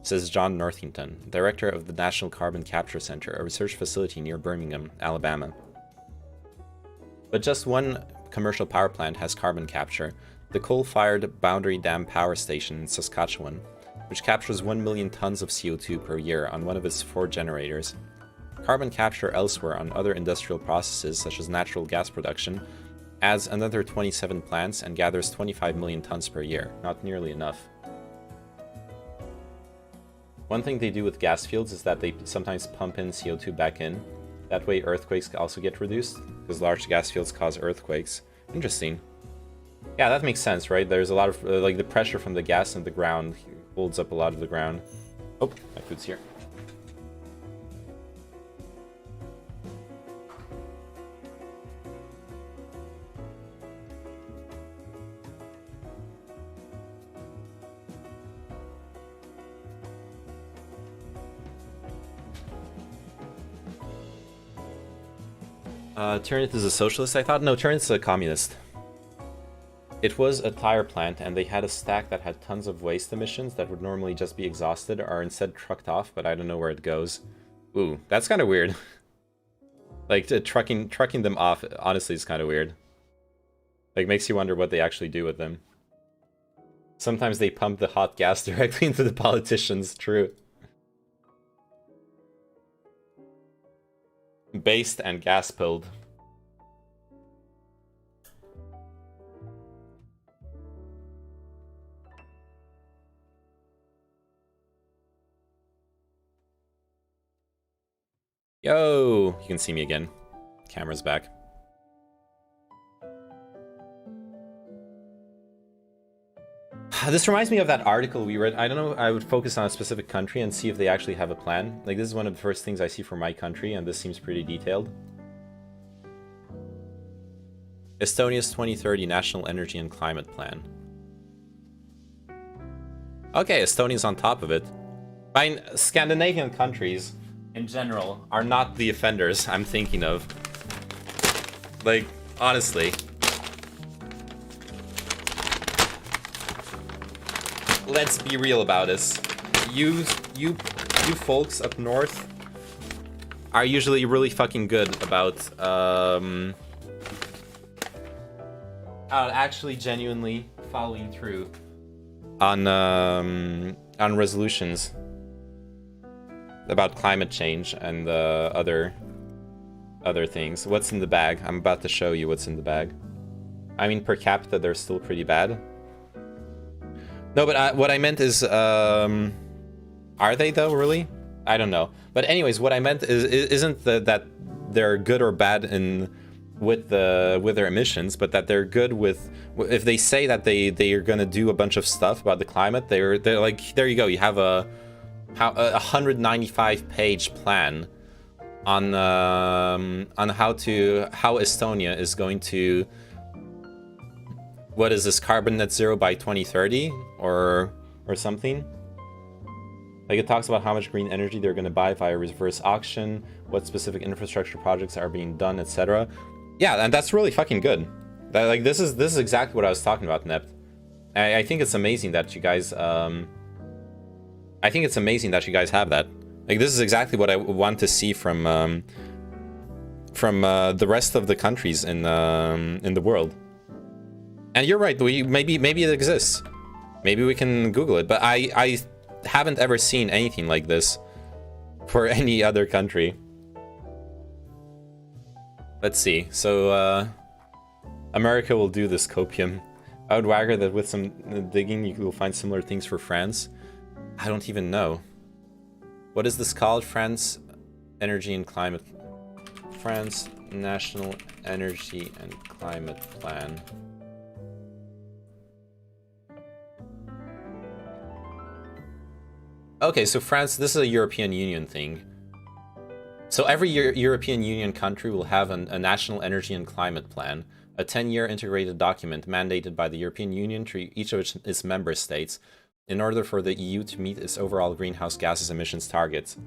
says John Northington, director of the National Carbon Capture Center, a research facility near Birmingham, Alabama. But just one commercial power plant has carbon capture, the coal-fired Boundary Dam Power Station in Saskatchewan, which captures 1 million tons of CO2 per year on one of its 4 generators. Carbon capture elsewhere on other industrial processes, such as natural gas production, adds another 27 plants and gathers 25 million tons per year. Not nearly enough. One thing they do with gas fields is that they sometimes pump in CO2 back in. That way earthquakes also get reduced, because large gas fields cause earthquakes. Interesting. Yeah, that makes sense, right? There's a lot of, like, the pressure from the gas in the ground holds up a lot of the ground. Oh, my food's here. Ternit is a socialist, I thought? No, Ternit's a communist. It was a tire plant, and they had a stack that had tons of waste emissions that would normally just be exhausted, are instead trucked off, but I don't know where it goes. Ooh, that's kind of weird. Like, trucking them off, honestly, is kind of weird. Like, makes you wonder what they actually do with them. Sometimes they pump the hot gas directly into the politicians, true. Based and gas-pilled. Yo! You can see me again. Camera's back. This reminds me of that article we read. I don't know, I would focus on a specific country and see if they actually have a plan. Like, this is one of the first things I see for my country, and this seems pretty detailed. Estonia's 2030 National Energy and Climate Plan. Okay, Estonia's on top of it. I mean, Scandinavian countries, in general, are not the offenders I'm thinking of. Like, honestly. Let's be real about this. You folks up north are usually really fucking good about actually genuinely following through on resolutions about climate change and other things. What's in the bag? I'm about to show you what's in the bag. I mean, per capita, they're still pretty bad. No, but what I meant is, are they though, really? I don't know. But anyways, what I meant isn't that they're good or bad with their emissions, but that they're good with, if they say that they are gonna do a bunch of stuff about the climate, they're like, there you go, you have a 195-page plan on how Estonia is going to, what is this, carbon net zero by 2030 or something. Like, it talks about how much green energy they're going to buy via reverse auction, what specific infrastructure projects are being done, etc. Yeah, and that's really fucking good. Like, this is exactly what I was talking about, Nept. I think it's amazing that you guys have that. Like, this is exactly what I want to see from the rest of the countries in the world. And you're right, maybe it exists. Maybe we can Google it, but I haven't ever seen anything like this for any other country. Let's see. So America will do this, copium. I would wager that with some digging you will find similar things for France. I don't even know. What is this called? France Energy and Climate. France National Energy and Climate Plan. Okay, so France, this is a European Union thing. So every European Union country will have a national energy and climate plan, a 10-year integrated document mandated by the European Union to each of its member states in order for the EU to meet its overall greenhouse gases emissions targets.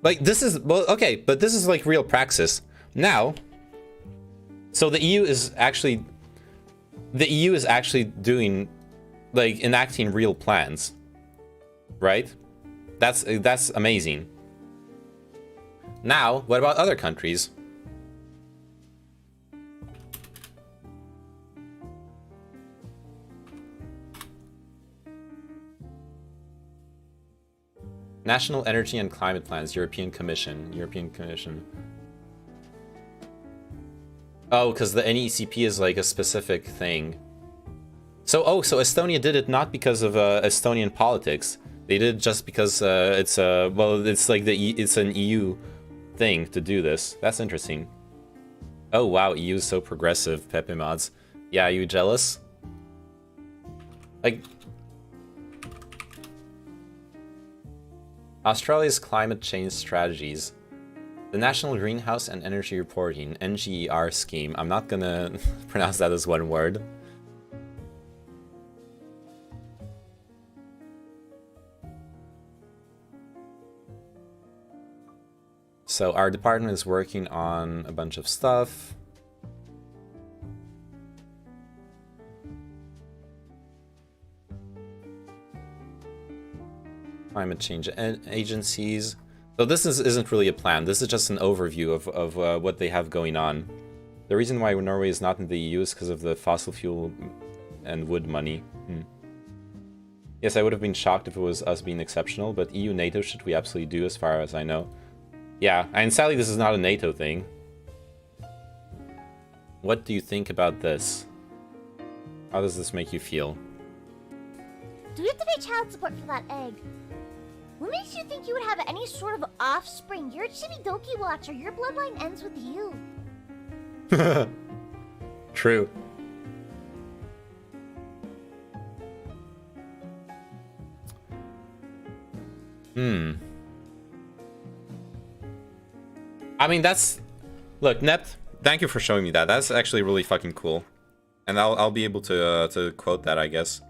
Like, this is, well, okay, but this is like real praxis. Now, so the EU is actually doing, like, enacting real plans, right? That's amazing. Now, what about other countries? National Energy and Climate Plans, European Commission. Oh, because the NECP is like a specific thing. So, so Estonia did it not because of Estonian politics. They did it just because it's like it's an EU thing to do this. That's interesting. Oh wow, EU is so progressive, Pepe mods. Yeah, are you jealous? Like, Australia's climate change strategies. The National Greenhouse and Energy Reporting, NGER scheme. I'm not gonna pronounce that as one word. So our department is working on a bunch of stuff. Climate change agencies. So this isn't really a plan. This is just an overview of what they have going on. The reason why Norway is not in the EU is because of the fossil fuel and wood money. Yes, I would have been shocked if it was us being exceptional, but EU NATO should we absolutely do as far as I know. Yeah, and sadly this is not a NATO thing. What do you think about this? How does this make you feel? Do we have to pay child support for that egg? What makes you think you would have any sort of offspring? You're a Chibidoki watcher. Your bloodline ends with you. True. I mean, that's... Look, Nept, thank you for showing me that. That's actually really fucking cool. And I'll be able to quote that, I guess.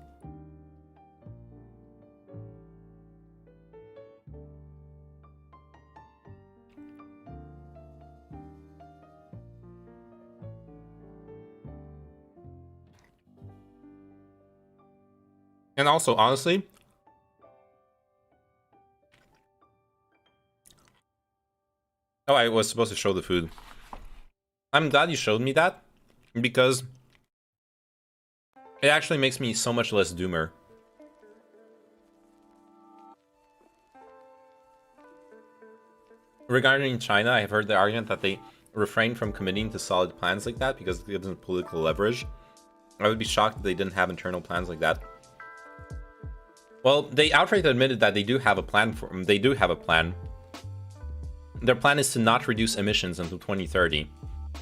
And also, honestly, oh, I was supposed to show the food. I'm glad you showed me that, because it actually makes me so much less doomer. Regarding China, I have heard the argument that they refrain from committing to solid plans like that because it gives them political leverage. I would be shocked if they didn't have internal plans like that. Well, they outright admitted that they do have a plan for them. They do have a plan. Their plan is to not reduce emissions until 2030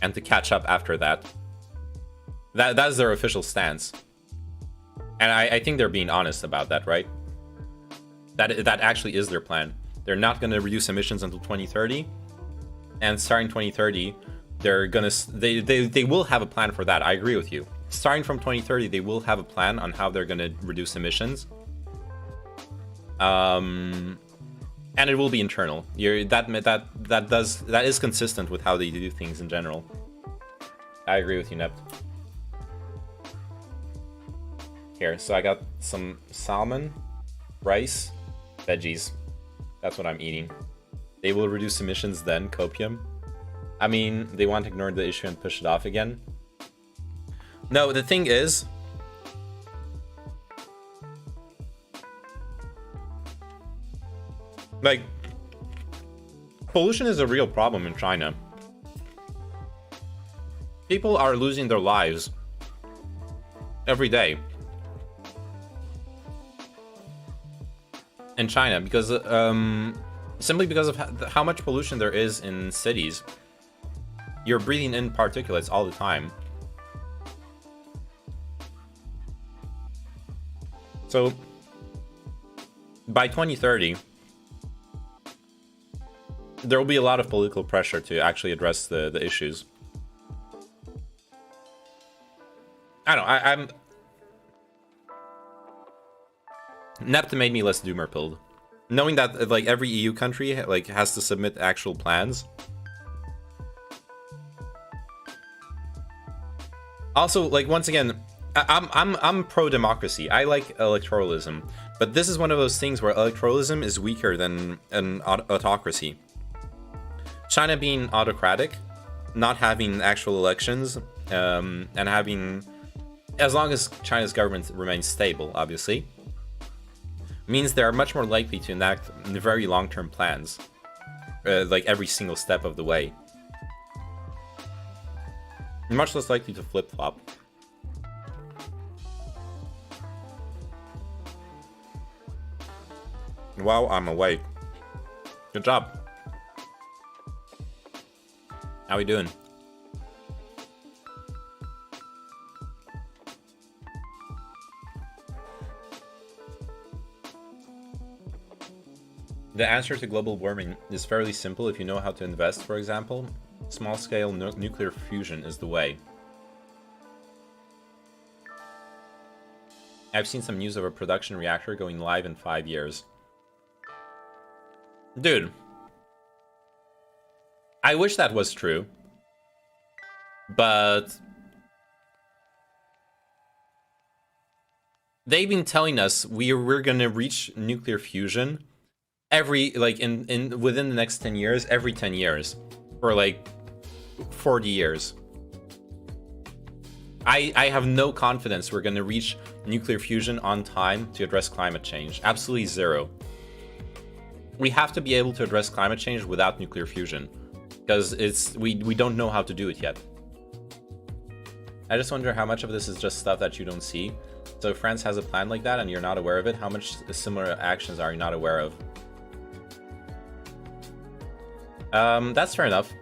and to catch up after that. That is their official stance. And I think they're being honest about that, right? That actually is their plan. They're not going to reduce emissions until 2030. And starting 2030, they're going to they will have a plan for that. I agree with you. Starting from 2030, they will have a plan on how they're going to reduce emissions. And it will be internal. That is consistent with how they do things in general. I agree with you, Nept. Here, so I got some salmon, rice, veggies. That's what I'm eating. They will reduce emissions then, copium. I mean, they want to ignore the issue and push it off again. No, the thing is, like, pollution is a real problem in China. People are losing their lives every day in China because simply because of how much pollution there is in cities. You're breathing in particulates all the time. So by 2030, there will be a lot of political pressure to actually address the issues. I don't know, I'm... NEPT made me less doomer-pilled. Knowing that, like, every EU country, like, has to submit actual plans. Also, like, once again, I'm pro-democracy. I like electoralism. But this is one of those things where electoralism is weaker than an autocracy. China being autocratic, not having actual elections, and having... As long as China's government remains stable, obviously, means they are much more likely to enact very long-term plans, like every single step of the way. Much less likely to flip-flop. Wow, I'm awake. Good job. How we doing? The answer to global warming is fairly simple if you know how to invest, for example. Small-scale nuclear fusion is the way. I've seen some news of a production reactor going live in 5 years. Dude. I wish that was true. But... they've been telling us we're gonna reach nuclear fusion every, like, within the next 10 years, every 10 years. For, like, 40 years. I have no confidence we're gonna reach nuclear fusion on time to address climate change. Absolutely zero. We have to be able to address climate change without nuclear fusion. Because we don't know how to do it yet. I just wonder how much of this is just stuff that you don't see. So if France has a plan like that and you're not aware of it, how much similar actions are you not aware of? That's fair enough.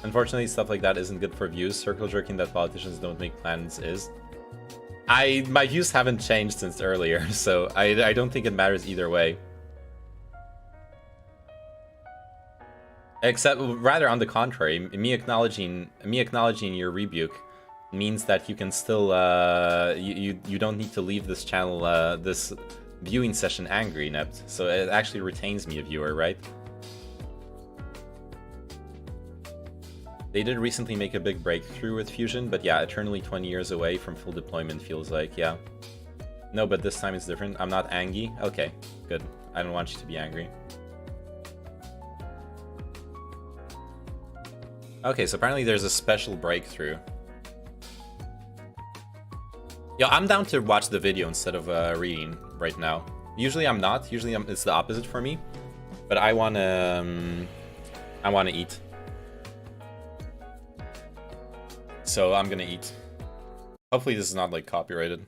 Unfortunately, stuff like that isn't good for views. Circle jerking that politicians don't make plans is. My views haven't changed since earlier, so I don't think it matters either way. Except, rather on the contrary, me acknowledging your rebuke means that you can still you don't need to leave this channel this viewing session angry, Nept. So it actually retains me a viewer, right? They did recently make a big breakthrough with fusion, but yeah, eternally 20 years away from full deployment feels like, yeah. No, but this time it's different. I'm not angry. Okay, good. I don't want you to be angry. Okay, so apparently there's a special breakthrough. Yo, I'm down to watch the video instead of reading right now. Usually I'm not. Usually it's the opposite for me. But I wanna eat. So I'm gonna eat. Hopefully this is not like copyrighted.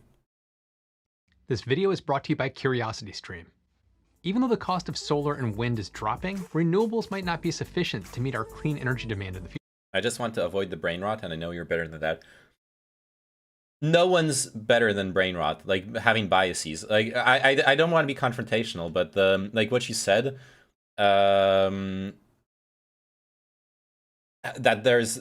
This video is brought to you by CuriosityStream. Even though the cost of solar and wind is dropping, renewables might not be sufficient to meet our clean energy demand in the future. I just want to avoid the brain rot, and I know you're better than that. No one's better than brain rot, like having biases. Like I don't want to be confrontational, but like what you said, that there's.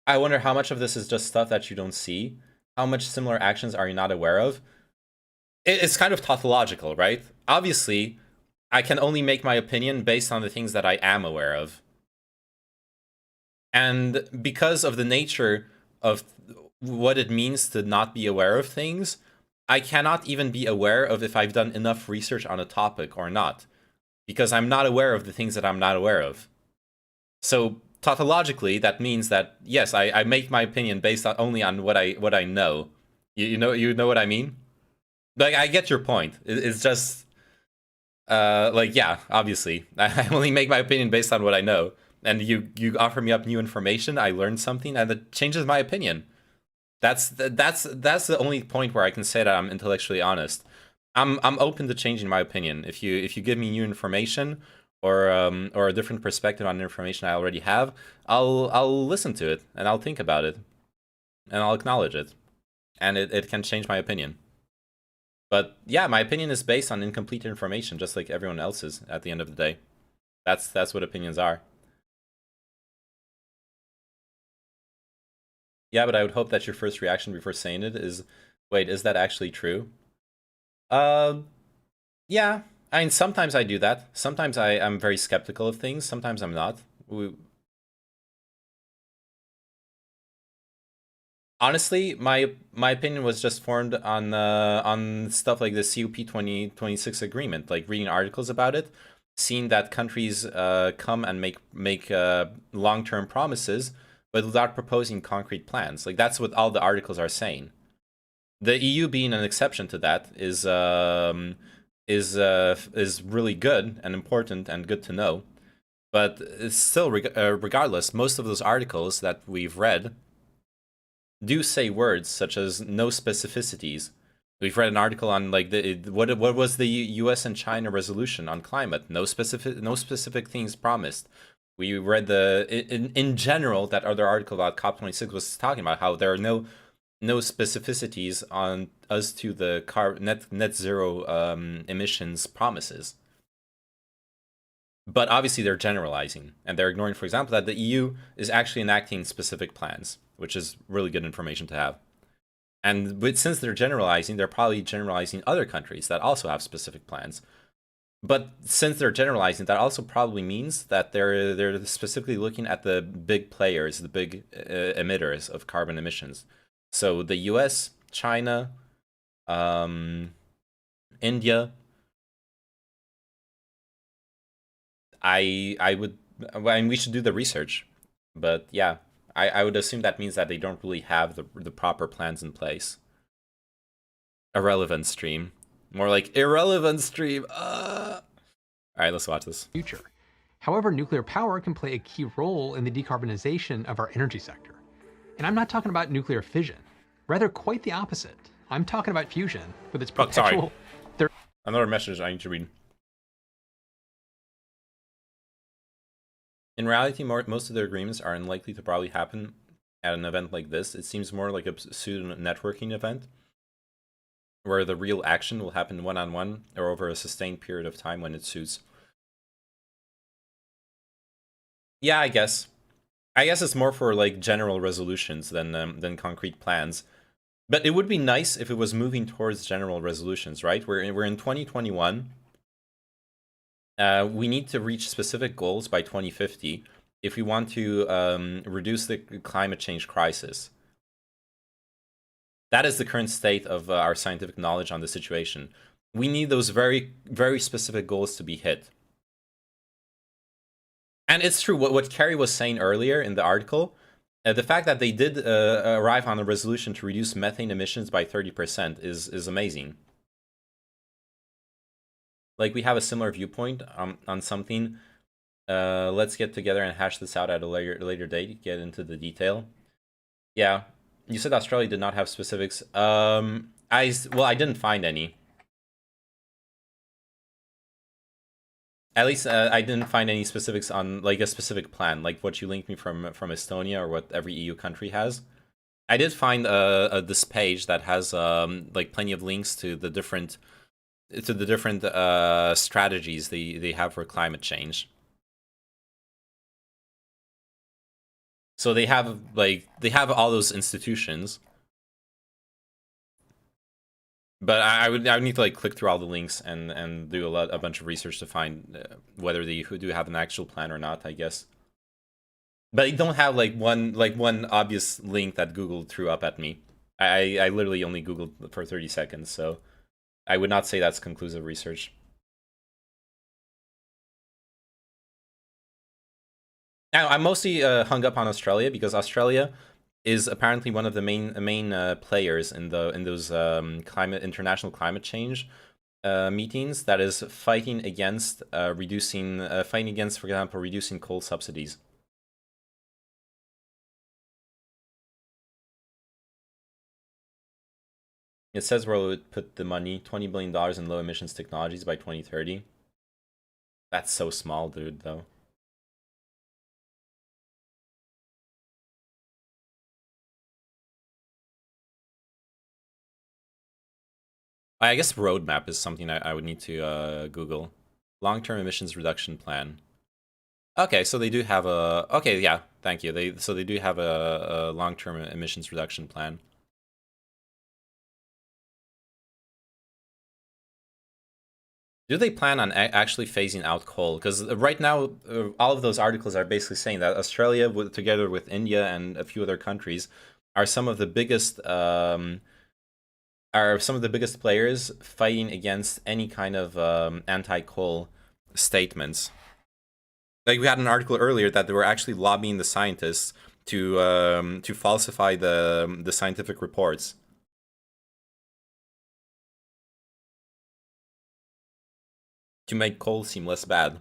I wonder how much of this is just stuff that you don't see. How much similar actions are you not aware of? It's kind of tautological, right? Obviously, I can only make my opinion based on the things that I am aware of. And because of the nature of what it means to not be aware of things, I cannot even be aware of if I've done enough research on a topic or not. Because I'm not aware of the things that I'm not aware of. So tautologically, that means that yes, I make my opinion based only on what I know. You know what I mean? Like I get your point. It's just Like, yeah, obviously. I only make my opinion based on what I know. And you offer me up new information, I learned something, and it changes my opinion. That's the only point where I can say that I'm intellectually honest. I'm open to changing my opinion. If you give me new information or a different perspective on the information I already have, I'll listen to it and I'll think about it and I'll acknowledge it. And it can change my opinion. But yeah, my opinion is based on incomplete information, just like everyone else's at the end of the day. That's what opinions are. Yeah, but I would hope that your first reaction before saying it is, wait, is that actually true? Yeah. I mean, sometimes I do that. Sometimes I'm very skeptical of things. Sometimes I'm not. Honestly, my opinion was just formed on stuff like the COP 2026 agreement, like reading articles about it, seeing that countries come and make long-term promises, but without proposing concrete plans. Like, that's what all the articles are saying. The EU being an exception to that is really good and important and good to know. But it's still, regardless, most of those articles that we've read do say words such as no specificities. We've read an article on like what was the U.S. and China resolution on climate? No specific things promised. We read in general that other article about COP26 was talking about how there are no specificities on us to the net zero emissions promises. But obviously they're generalizing and they're ignoring, for example, that the EU is actually enacting specific plans, which is really good information to have. And since they're generalizing, they're probably generalizing other countries that also have specific plans. But since they're generalizing, that also probably means that they're specifically looking at the big players, the big emitters of carbon emissions. So the US, China, India. I mean, we should do the research, but yeah, I would assume that means that they don't really have the proper plans in place. Irrelevant stream. More like irrelevant stream. All right, let's watch this. Future. However, nuclear power can play a key role in the decarbonization of our energy sector. And I'm not talking about nuclear fission. Rather, quite the opposite. I'm talking about fusion with its perpetual... Another message I need to read. In reality, most of their agreements are unlikely to probably happen at an event like this. It seems more like a pseudo networking event, where the real action will happen one-on-one or over a sustained period of time when it suits. Yeah, I guess it's more for like general resolutions than concrete plans. But it would be nice if it was moving towards general resolutions, right? We're in 2021. We need to reach specific goals by 2050 if we want to reduce the climate change crisis. That is the current state of our scientific knowledge on the situation. We need those very, very specific goals to be hit. And it's true, what Carrie was saying earlier in the article, the fact that they did arrive on a resolution to reduce methane emissions by 30% is amazing. Like, we have a similar viewpoint on something. Let's get together and hash this out at a later date, get into the detail. Yeah. You said Australia did not have specifics. I didn't find any. At least I didn't find any specifics on like a specific plan, like what you linked me from Estonia or what every EU country has. I did find this page that has like plenty of links to the different strategies they have for climate change. So they have all those institutions, but I would need to like click through all the links and do a bunch of research to find whether they do have an actual plan or not, I guess. But they don't have like one obvious link that Google threw up at me. I literally only Googled for 30 seconds, so I would not say that's conclusive research. Now, I'm mostly hung up on Australia because Australia is apparently one of the main players in those international climate change meetings that is fighting against fighting against, for example, reducing coal subsidies. It says where it would put the money, $20 billion in low emissions technologies by 2030. That's so small, dude, though. I guess roadmap is something I would need to Google. Long-term emissions reduction plan. Okay, so they do have a... Okay, yeah, thank you. They do have a long-term emissions reduction plan. Do they plan on actually phasing out coal? Because right now, all of those articles are basically saying that Australia, together with India and a few other countries, are some of the biggest players fighting against any kind of anti-coal statements. Like, we had an article earlier that they were actually lobbying the scientists to falsify the scientific reports. To make coal seem less bad.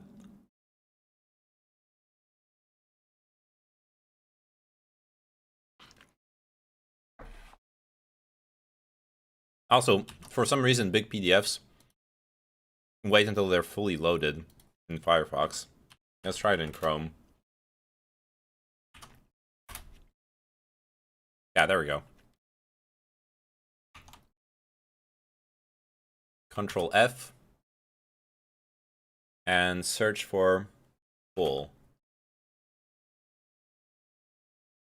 Also, for some reason, big PDFs wait until they're fully loaded in Firefox. Let's try it in Chrome. Yeah, there we go. Control F. And search for coal.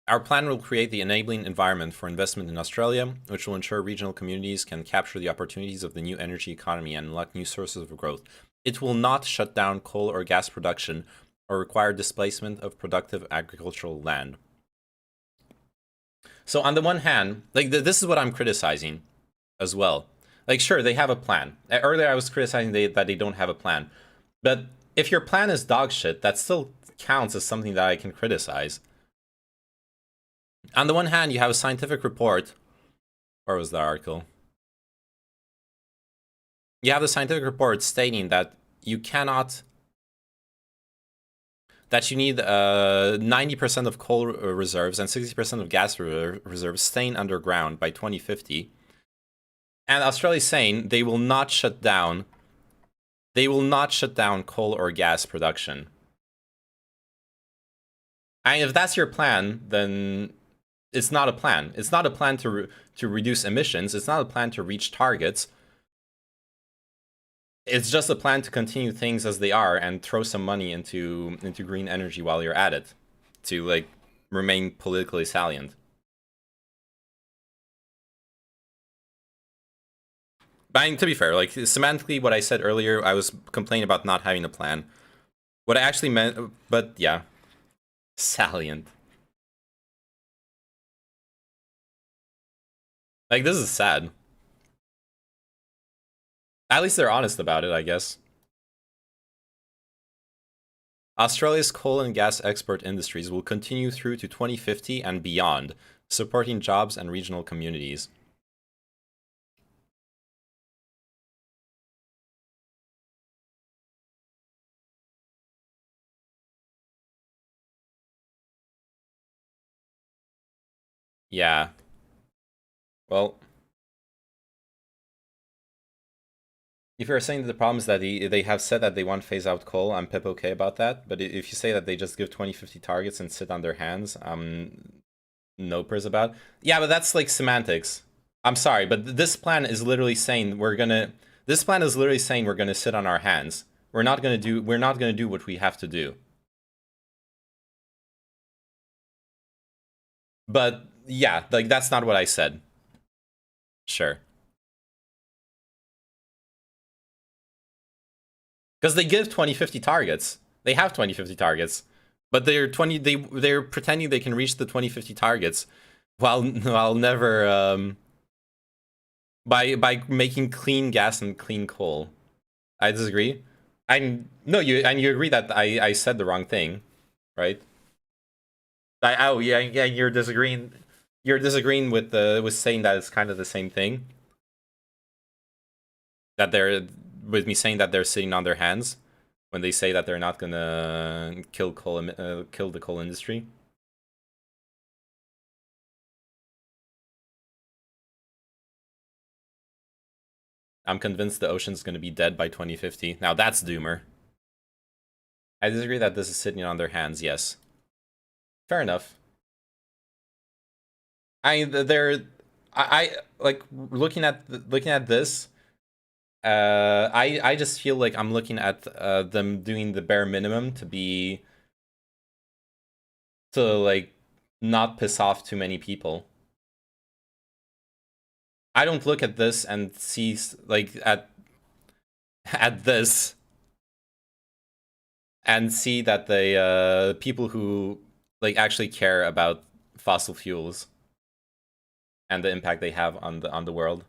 Our plan will create the enabling environment for investment in Australia, which will ensure regional communities can capture the opportunities of the new energy economy and unlock new sources of growth. It will not shut down coal or gas production or require displacement of productive agricultural land. So on the one hand, like this is what I'm criticizing as well. Like, sure, they have a plan. Earlier I was criticizing that they don't have a plan. But if your plan is dog shit, that still counts as something that I can criticize. On the one hand, you have a scientific report. Where was the article? You have the scientific report stating that you cannot... that you need 90% of coal reserves and 60% of gas reserves staying underground by 2050. And Australia's saying they will not shut down... They will not shut down coal or gas production. And if that's your plan, then it's not a plan. It's not a plan to reduce emissions. It's not a plan to reach targets. It's just a plan to continue things as they are and throw some money into green energy while you're at it, to like remain politically salient. But I mean, to be fair, like semantically, what I said earlier, I was complaining about not having a plan. What I actually meant, but yeah, salient. Like, this is sad. At least they're honest about it, I guess. Australia's coal and gas export industries will continue through to 2050 and beyond, supporting jobs and regional communities. Yeah. Well, if you're saying that the problem is that they have said that they want to phase out coal, I'm okay about that. But if you say that they just give 2050 targets and sit on their hands, no pers about. Yeah, but that's like semantics. I'm sorry, but this plan is literally saying we're gonna. This plan is literally saying we're gonna sit on our hands. We're not gonna do what we have to do. But yeah, like that's not what I said. Sure. Because they give 2050 targets. They have 2050 targets. But they're pretending they can reach the 2050 targets while never by making clean gas and clean coal. I disagree. No, you agree that I said the wrong thing, right? Oh yeah, you're disagreeing. You're disagreeing with saying that it's kind of the same thing. That they're, with me saying that they're sitting on their hands when they say that they're not gonna kill the coal industry. I'm convinced the ocean's gonna be dead by 2050. Now that's doomer. I disagree that this is sitting on their hands, yes. Fair enough. I like looking at this. I just feel like I'm looking at them doing the bare minimum to like not piss off too many people. I don't look at this and see like at this and see that the people who like actually care about fossil fuels and the impact they have on the world.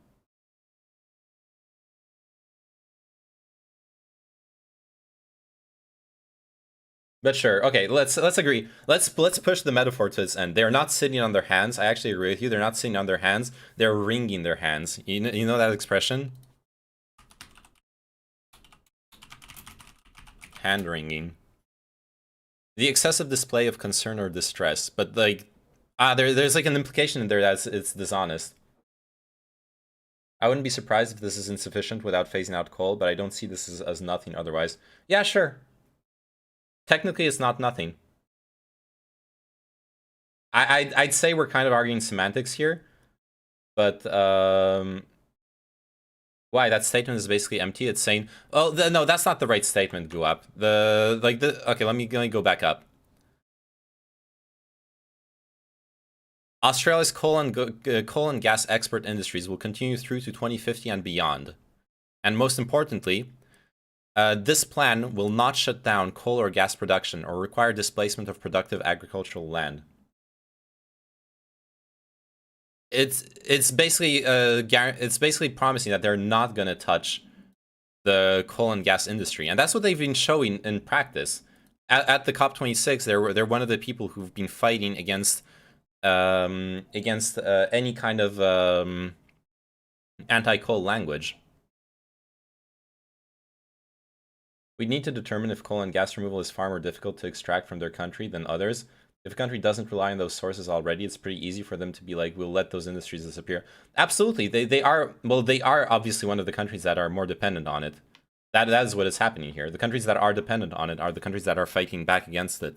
But sure, okay, let's agree. Let's push the metaphor to its end. They're not sitting on their hands. I actually agree with you. They're not sitting on their hands. They're wringing their hands. You know that expression? Hand wringing. The excessive display of concern or distress, but like, there's like an implication in there that it's dishonest. I wouldn't be surprised if this is insufficient without phasing out coal, but I don't see this as nothing otherwise. Yeah, sure. Technically, it's not nothing. I'd say we're kind of arguing semantics here, but why that statement is basically empty. It's saying, oh no, that's not the right statement. Go up okay. Let me go back up. Australia's coal and gas export industries will continue through to 2050 and beyond, and most importantly, this plan will not shut down coal or gas production or require displacement of productive agricultural land. It's basically promising that they're not going to touch the coal and gas industry, and that's what they've been showing in practice. At the COP26, they're one of the people who've been fighting against any kind of anti-coal language. We need to determine if coal and gas removal is far more difficult to extract from their country than others. If a country doesn't rely on those sources already, it's pretty easy for them to be like, we'll let those industries disappear. Absolutely, they are obviously one of the countries that are more dependent on it. That is what is happening here. The countries that are dependent on it are the countries that are fighting back against it.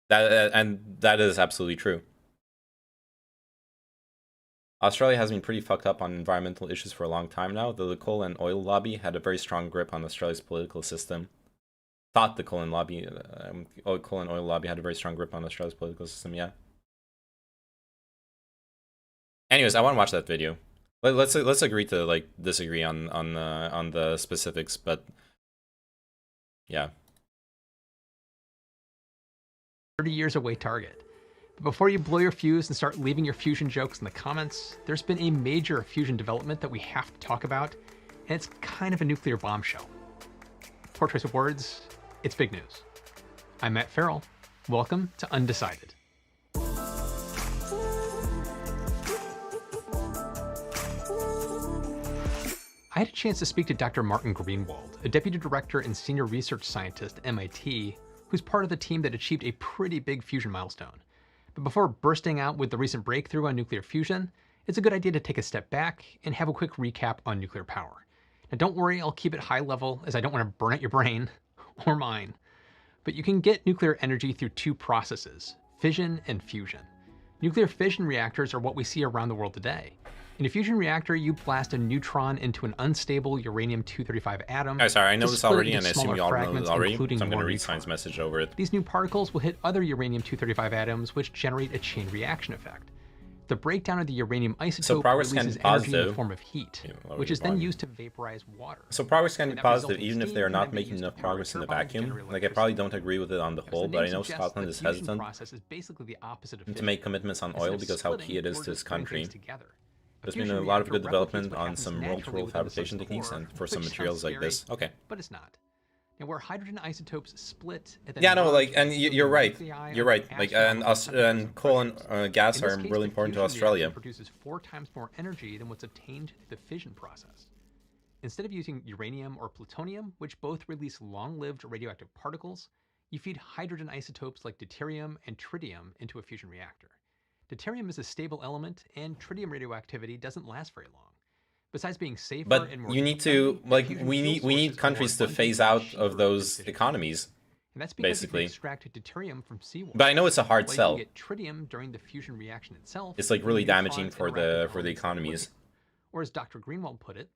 And that is absolutely true. Australia has been pretty fucked up on environmental issues for a long time now, though the coal and oil lobby had a very strong grip on Australia's political system. Thought the coal and oil lobby had a very strong grip on Australia's political system, yeah. Anyways, I want to watch that video. Let's agree to like disagree on the specifics, but yeah. 30 years away target. But before you blow your fuse and start leaving your fusion jokes in the comments, there's been a major fusion development that we have to talk about, and it's kind of a nuclear bombshell. Poor choice of words, it's big news. I'm Matt Farrell. Welcome to Undecided. I had a chance to speak to Dr. Martin Greenwald, a deputy director and senior research scientist at MIT, who's part of the team that achieved a pretty big fusion milestone. But before bursting out with the recent breakthrough on nuclear fusion, it's a good idea to take a step back and have a quick recap on nuclear power. Now don't worry, I'll keep it high level as I don't want to burn out your brain, or mine. But you can get nuclear energy through two processes, fission and fusion. Nuclear fission reactors are what we see around the world today. In a fusion reactor, you blast a neutron into an unstable uranium-235 atom. Oh, sorry, I know this already, and I assume you all know this already, so I'm going to read Science message over it. These new particles will hit other uranium-235 atoms, which generate a chain reaction effect. The breakdown of the uranium isotope releases energy in the form of heat, which is then used to vaporize water. So progress can be positive even if they are not making enough progress in the vacuum. Like, I probably don't agree with it on the whole, but I know Scotland is hesitant to make commitments on oil because how key it is to its country. There's been a lot of good development on some roll-to-roll fabrication techniques and for some materials like this. Okay. But it's not. Now, where hydrogen isotopes split... Yeah, no, like, and you're right. You're right. Like, and coal and gas are really important to Australia. Produces 4 times more energy than what's obtained through the fission process. Instead of using uranium or plutonium, which both release long-lived radioactive particles, you feed hydrogen isotopes like deuterium and tritium into a fusion reactor. Deuterium is a stable element, and tritium radioactivity doesn't last very long. Besides being safer But and more you need to, like, we need countries to phase out of those economies. And that's because basically. you can extract deuterium from seawater. But I know it's a hard while sell. You can get tritium during the fusion reaction itself. It's like really damaging neutrons for interact the with economies. Or as Dr. Greenwald put it,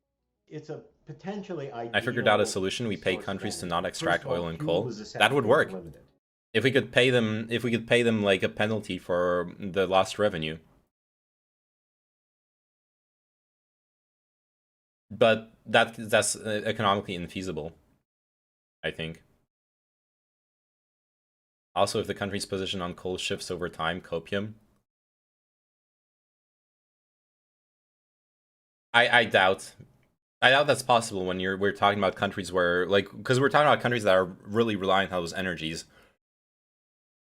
it's a potentially ideal. I figured out a solution. We pay countries to not extract oil and coal. That would work. If we could pay them like a penalty for the lost revenue. But that's economically infeasible, I think. Also, if the country's position on coal shifts over time, copium. I doubt that's possible when we're talking about countries where, like, because we're talking about countries that are really reliant on those energies.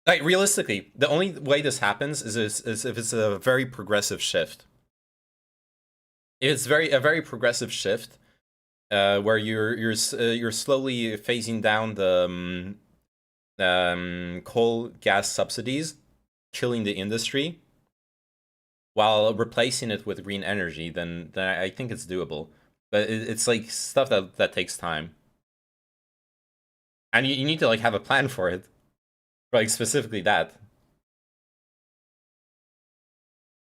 Like, realistically, the only way this happens is if it's a very progressive shift. If it's a very progressive shift, where you're slowly phasing down the coal gas subsidies, killing the industry, while replacing it with green energy, then I think it's doable. But it's like stuff that takes time, and you need to like have a plan for it, like specifically that.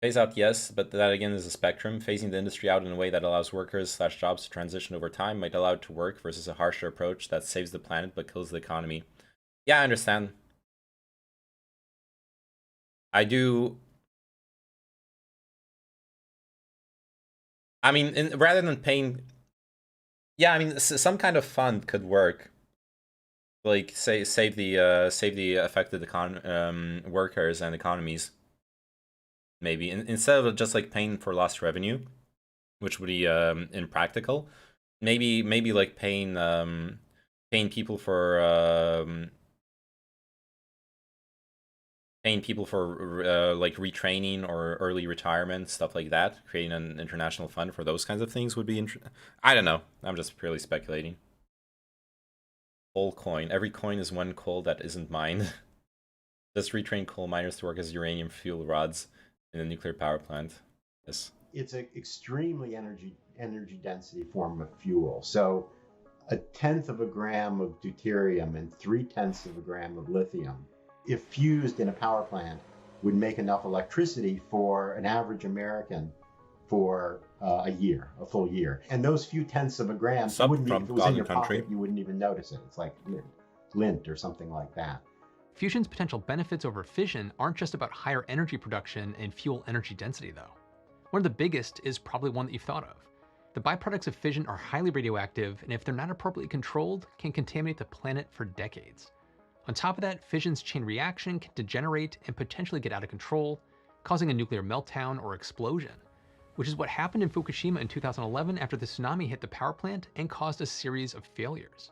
Phase out, yes, but that again is a spectrum. Phasing the industry out in a way that allows workers/jobs to transition over time might allow it to work versus a harsher approach that saves the planet but kills the economy. Yeah, I understand. I do. I mean, rather than paying, yeah, I mean, some kind of fund could work. Like, save the affected workers and economies. Maybe instead of just like paying for lost revenue, which would be impractical. Maybe like paying people for like retraining or early retirement, stuff like that. Creating an international fund for those kinds of things would be I don't know. I'm just purely speculating. Coal coin. Every coin is one coal that isn't mined. Just retrain coal miners to work as uranium fuel rods in a nuclear power plant. Yes. It's an extremely energy density form of fuel. So 1/10 of a gram of deuterium and 3/10 of a gram of lithium, if fused in a power plant, would make enough electricity for an average American for a full year. And those few tenths of a gram, if it was in your pocket, you wouldn't even notice it. It's like lint or something like that. Fusion's potential benefits over fission aren't just about higher energy production and fuel energy density, though. One of the biggest is probably one that you've thought of. The byproducts of fission are highly radioactive, and if they're not appropriately controlled, can contaminate the planet for decades. On top of that, fission's chain reaction can degenerate and potentially get out of control, causing a nuclear meltdown or explosion, which is what happened in Fukushima in 2011 after the tsunami hit the power plant and caused a series of failures.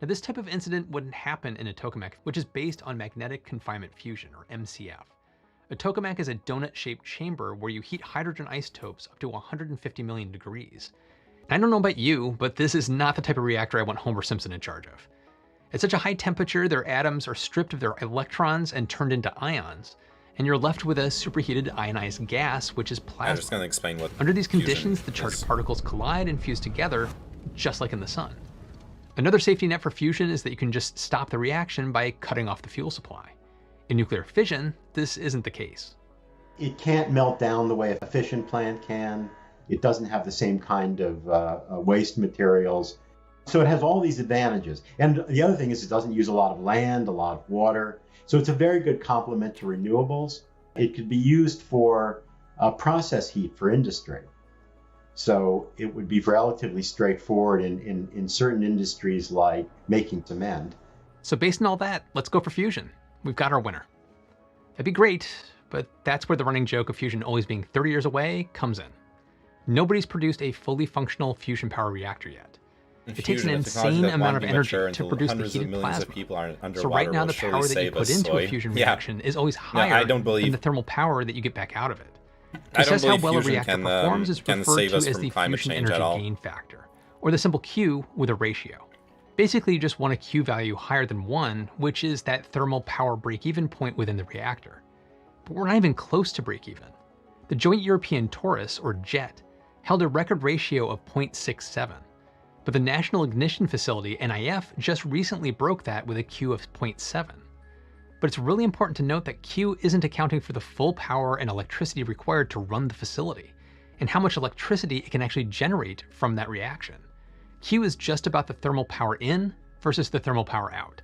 Now, this type of incident wouldn't happen in a tokamak, which is based on magnetic confinement fusion, or MCF. A tokamak is a donut-shaped chamber where you heat hydrogen isotopes up to 150 million degrees. And I don't know about you, but this is not the type of reactor I want Homer Simpson in charge of. At such a high temperature, their atoms are stripped of their electrons and turned into ions, and you're left with a superheated ionized gas, which is plasma. I'm just going to explain what Under these conditions, the charged particles collide and fuse together, just like in the sun. Another safety net for fusion is that you can just stop the reaction by cutting off the fuel supply. In nuclear fission, this isn't the case. It can't melt down the way a fission plant can. It doesn't have the same kind of waste materials. So it has all these advantages. And the other thing is it doesn't use a lot of land, a lot of water. So it's a very good complement to renewables. It could be used for process heat for industry. So it would be relatively straightforward in certain industries like making cement. So based on all that, let's go for fusion. We've got our winner. That'd be great, but that's where the running joke of fusion always being 30 years away comes in. Nobody's produced a fully functional fusion power reactor yet. It takes an insane amount of energy to produce the heated plasma. So right now the power that you put into a fusion reaction is always higher than the thermal power that you get back out of it. To assess how well a reactor performs is referred to as the fusion energy gain factor, or the symbol Q with a ratio. Basically, you just want a Q value higher than 1, which is that thermal power break-even point within the reactor. But we're not even close to break-even. The Joint European Torus, or JET, held a record ratio of 0.67, but the National Ignition Facility, NIF, just recently broke that with a Q of 0.7. But it's really important to note that Q isn't accounting for the full power and electricity required to run the facility, and how much electricity it can actually generate from that reaction. Q is just about the thermal power in versus the thermal power out.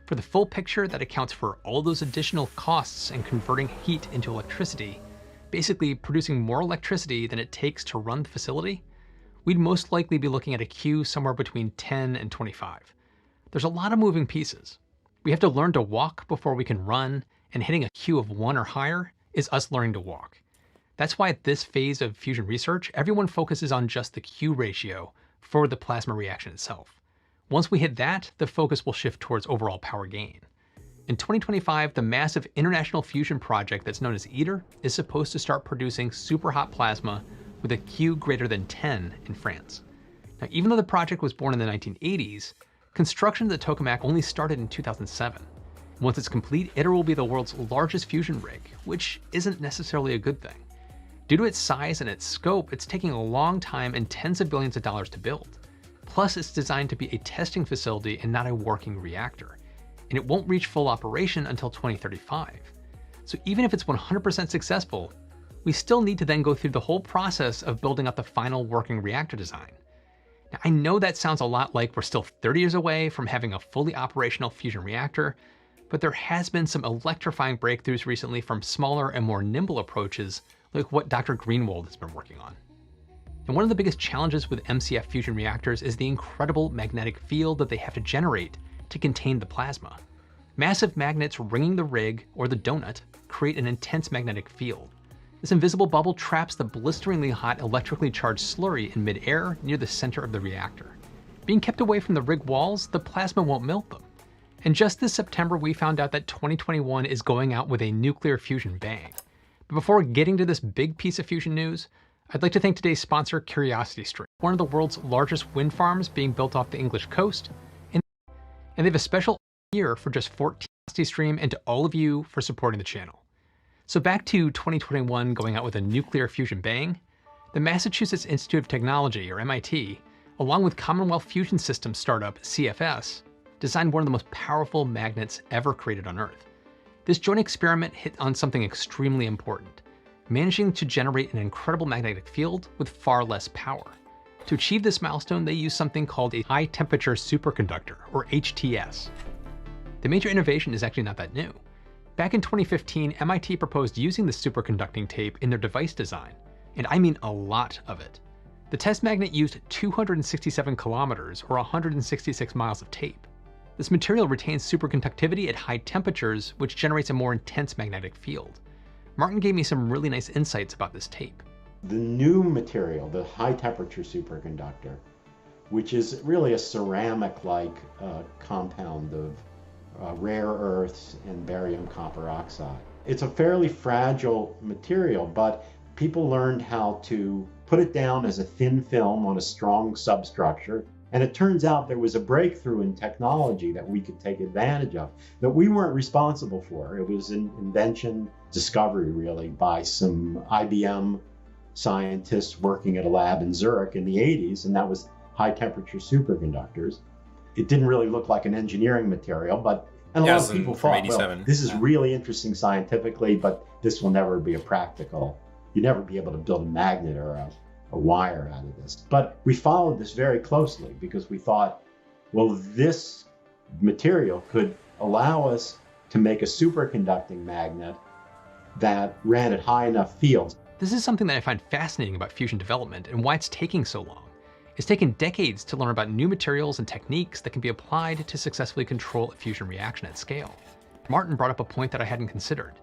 For the full picture that accounts for all those additional costs and converting heat into electricity, basically producing more electricity than it takes to run the facility, we'd most likely be looking at a Q somewhere between 10 and 25. There's a lot of moving pieces. We have to learn to walk before we can run, and hitting a Q of 1 or higher is us learning to walk. That's why at this phase of fusion research, everyone focuses on just the Q ratio for the plasma reaction itself. Once we hit that, the focus will shift towards overall power gain. In 2025, the massive international fusion project that's known as ITER is supposed to start producing super hot plasma with a Q greater than 10 in France. Now, even though the project was born in the 1980s, construction of the tokamak only started in 2007. Once it's complete, ITER will be the world's largest fusion rig, which isn't necessarily a good thing. Due to its size and its scope, it's taking a long time and tens of billions of dollars to build. Plus, it's designed to be a testing facility and not a working reactor, and it won't reach full operation until 2035. So even if it's 100% successful, we still need to then go through the whole process of building up the final working reactor design. Now, I know that sounds a lot like we're still 30 years away from having a fully operational fusion reactor, but there has been some electrifying breakthroughs recently from smaller and more nimble approaches like what Dr. Greenwald has been working on. And one of the biggest challenges with MCF fusion reactors is the incredible magnetic field that they have to generate to contain the plasma. Massive magnets ringing the rig, or the donut, create an intense magnetic field. This invisible bubble traps the blisteringly hot electrically charged slurry in midair near the center of the reactor. Being kept away from the rig walls, the plasma won't melt them. And just this September, we found out that 2021 is going out with a nuclear fusion bang. But before getting to this big piece of fusion news, I'd like to thank today's sponsor, CuriosityStream, one of the world's largest wind farms being built off the English coast, and they have a special year for just $14 and to all of you for supporting the channel. So back to 2021 going out with a nuclear fusion bang, the Massachusetts Institute of Technology, or MIT, along with Commonwealth Fusion Systems startup CFS, designed one of the most powerful magnets ever created on Earth. This joint experiment hit on something extremely important, managing to generate an incredible magnetic field with far less power. To achieve this milestone, they used something called a high-temperature superconductor, or HTS. The major innovation is actually not that new. Back in 2015, MIT proposed using the superconducting tape in their device design, and I mean a lot of it. The test magnet used 267 kilometers, or 166 miles of tape. This material retains superconductivity at high temperatures, which generates a more intense magnetic field. Martin gave me some really nice insights about this tape. The new material, the high temperature superconductor, which is really a ceramic-like compound of rare earths and barium copper oxide. It's a fairly fragile material, but people learned how to put it down as a thin film on a strong substructure. And it turns out there was a breakthrough in technology that we could take advantage of that we weren't responsible for. It was an invention, discovery really, by some IBM scientists working at a lab in Zurich in the 80s, and that was high temperature superconductors. It didn't really look like an engineering material, and a lot of people thought, well, this is really interesting scientifically, but this will never be a practical, you'll never be able to build a magnet or a wire out of this. But we followed this very closely because we thought, well, this material could allow us to make a superconducting magnet that ran at high enough fields. This is something that I find fascinating about fusion development and why it's taking so long. It's taken decades to learn about new materials and techniques that can be applied to successfully control a fusion reaction at scale. Martin brought up a point that I hadn't considered.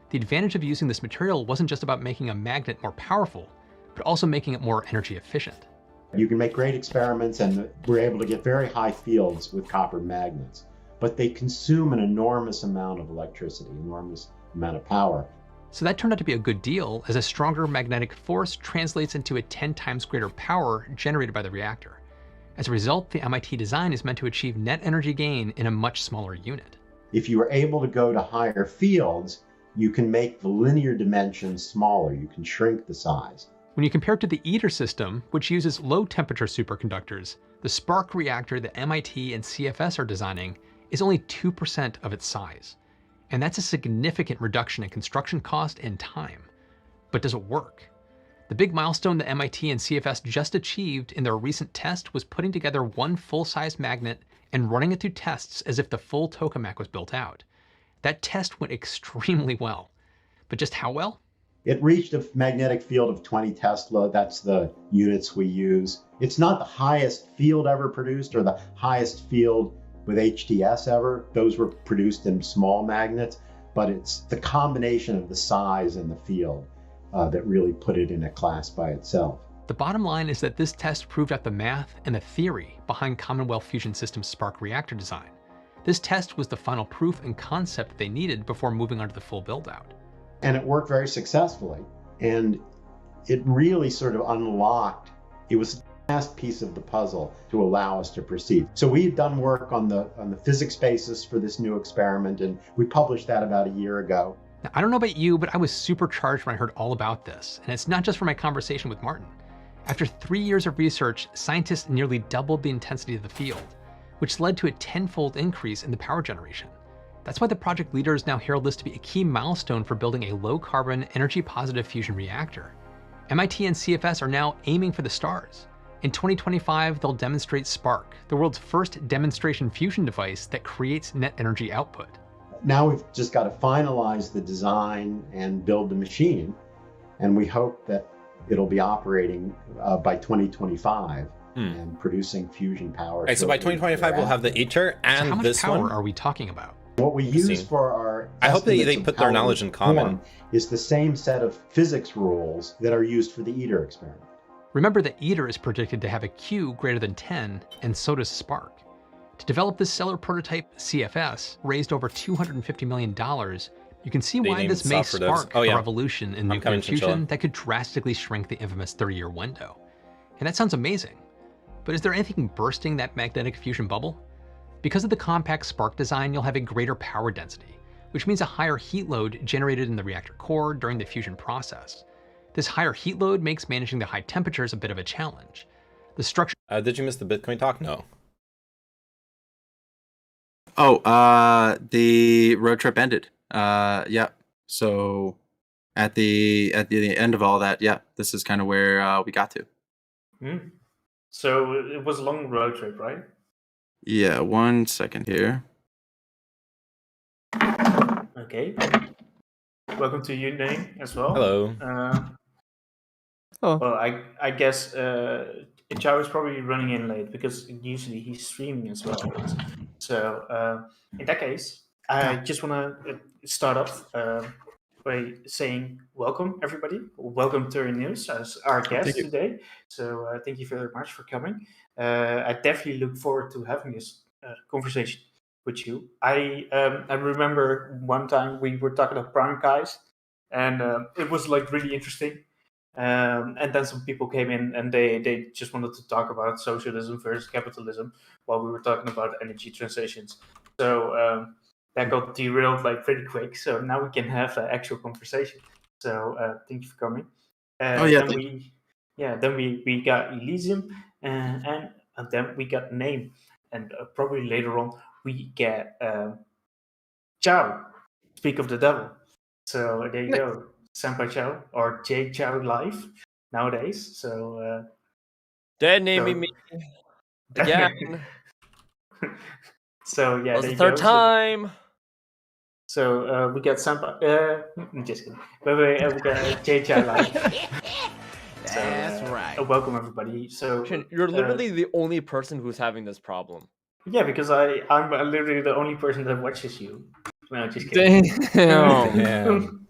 The advantage of using this material wasn't just about making a magnet more powerful, but also making it more energy efficient. You can make great experiments, and we're able to get very high fields with copper magnets, but they consume an enormous amount of electricity, enormous amount of power. So that turned out to be a good deal, as a stronger magnetic force translates into a 10 times greater power generated by the reactor. As a result, the MIT design is meant to achieve net energy gain in a much smaller unit. If you are able to go to higher fields, you can make the linear dimensions smaller. You can shrink the size. When you compare it to the ITER system, which uses low-temperature superconductors, the spark reactor that MIT and CFS are designing is only 2% of its size. And that's a significant reduction in construction cost and time. But does it work? The big milestone that MIT and CFS just achieved in their recent test was putting together one full-size magnet and running it through tests as if the full tokamak was built out. That test went extremely well. But just how well? It reached a magnetic field of 20 Tesla. That's the units we use. It's not the highest field ever produced or the highest field with HTS ever. Those were produced in small magnets, but it's the combination of the size and the field that really put it in a class by itself. The bottom line is that this test proved out the math and the theory behind Commonwealth Fusion Systems' spark reactor design. This test was the final proof and concept they needed before moving on to the full build-out. And it worked very successfully. And it really sort of unlocked, it was the last piece of the puzzle to allow us to proceed. So we had done work on the physics basis for this new experiment, and we published that about a year ago. Now, I don't know about you, but I was supercharged when I heard all about this. And it's not just from my conversation with Martin. After 3 years of research, scientists nearly doubled the intensity of the field, which led to a 10-fold increase in the power generation. That's why the project leaders now herald this to be a key milestone for building a low-carbon, energy-positive fusion reactor. MIT and CFS are now aiming for the stars. In 2025, they'll demonstrate Spark, the world's first demonstration fusion device that creates net energy output. Now we've just got to finalize the design and build the machine, and we hope that it'll be operating by 2025 and producing fusion power. Okay, so by 2025 we'll have the ITER and so how much this power one. Are we talking about? What we use for our I hope they estimates of put their power knowledge in common. form is the same set of physics rules that are used for the ITER experiment. Remember that ITER is predicted to have a Q greater than 10, and so does Spark. To develop this stellar prototype, CFS raised over $250 million. You can see why this may spark a revolution in nuclear fusion that could drastically shrink the infamous 30-year window. And that sounds amazing. But is there anything bursting that magnetic fusion bubble? Because of the compact spark design, you'll have a greater power density, which means a higher heat load generated in the reactor core during the fusion process. This higher heat load makes managing the high temperatures a bit of a challenge. The structure... Did you miss the Bitcoin talk? No. Oh, the road trip ended. Yeah. So at the end of all that, yeah, this is kind of where we got to. So it was a long road trip, right? Yeah, 1 second here. Okay. Welcome to you, Name, as well. Hello. Well, I guess Chao is probably running in late because usually he's streaming as well. So in that case, I just want to start off by saying welcome, everybody. Welcome to our news as our guest today. So thank you very much for coming. I definitely look forward to having this conversation with you. I remember one time we were talking about prime guys, and it was like really interesting. And then some people came in and they just wanted to talk about socialism versus capitalism while we were talking about energy transitions. So that got derailed like pretty quick. So now we can have an actual conversation. So thank you for coming. Then we got Elysium and then we got Name, and probably later on we get Chao, Speak of the Devil. So there you go. Senpai Chao or J Chao live nowadays. So Dead naming me again. So yeah, that was the third time. So we got Senpai. Just kidding. But we got J Chao live. That's right. Welcome everybody. So you're literally the only person who's having this problem. Yeah, because I'm literally the only person that watches you. No, just kidding. Damn.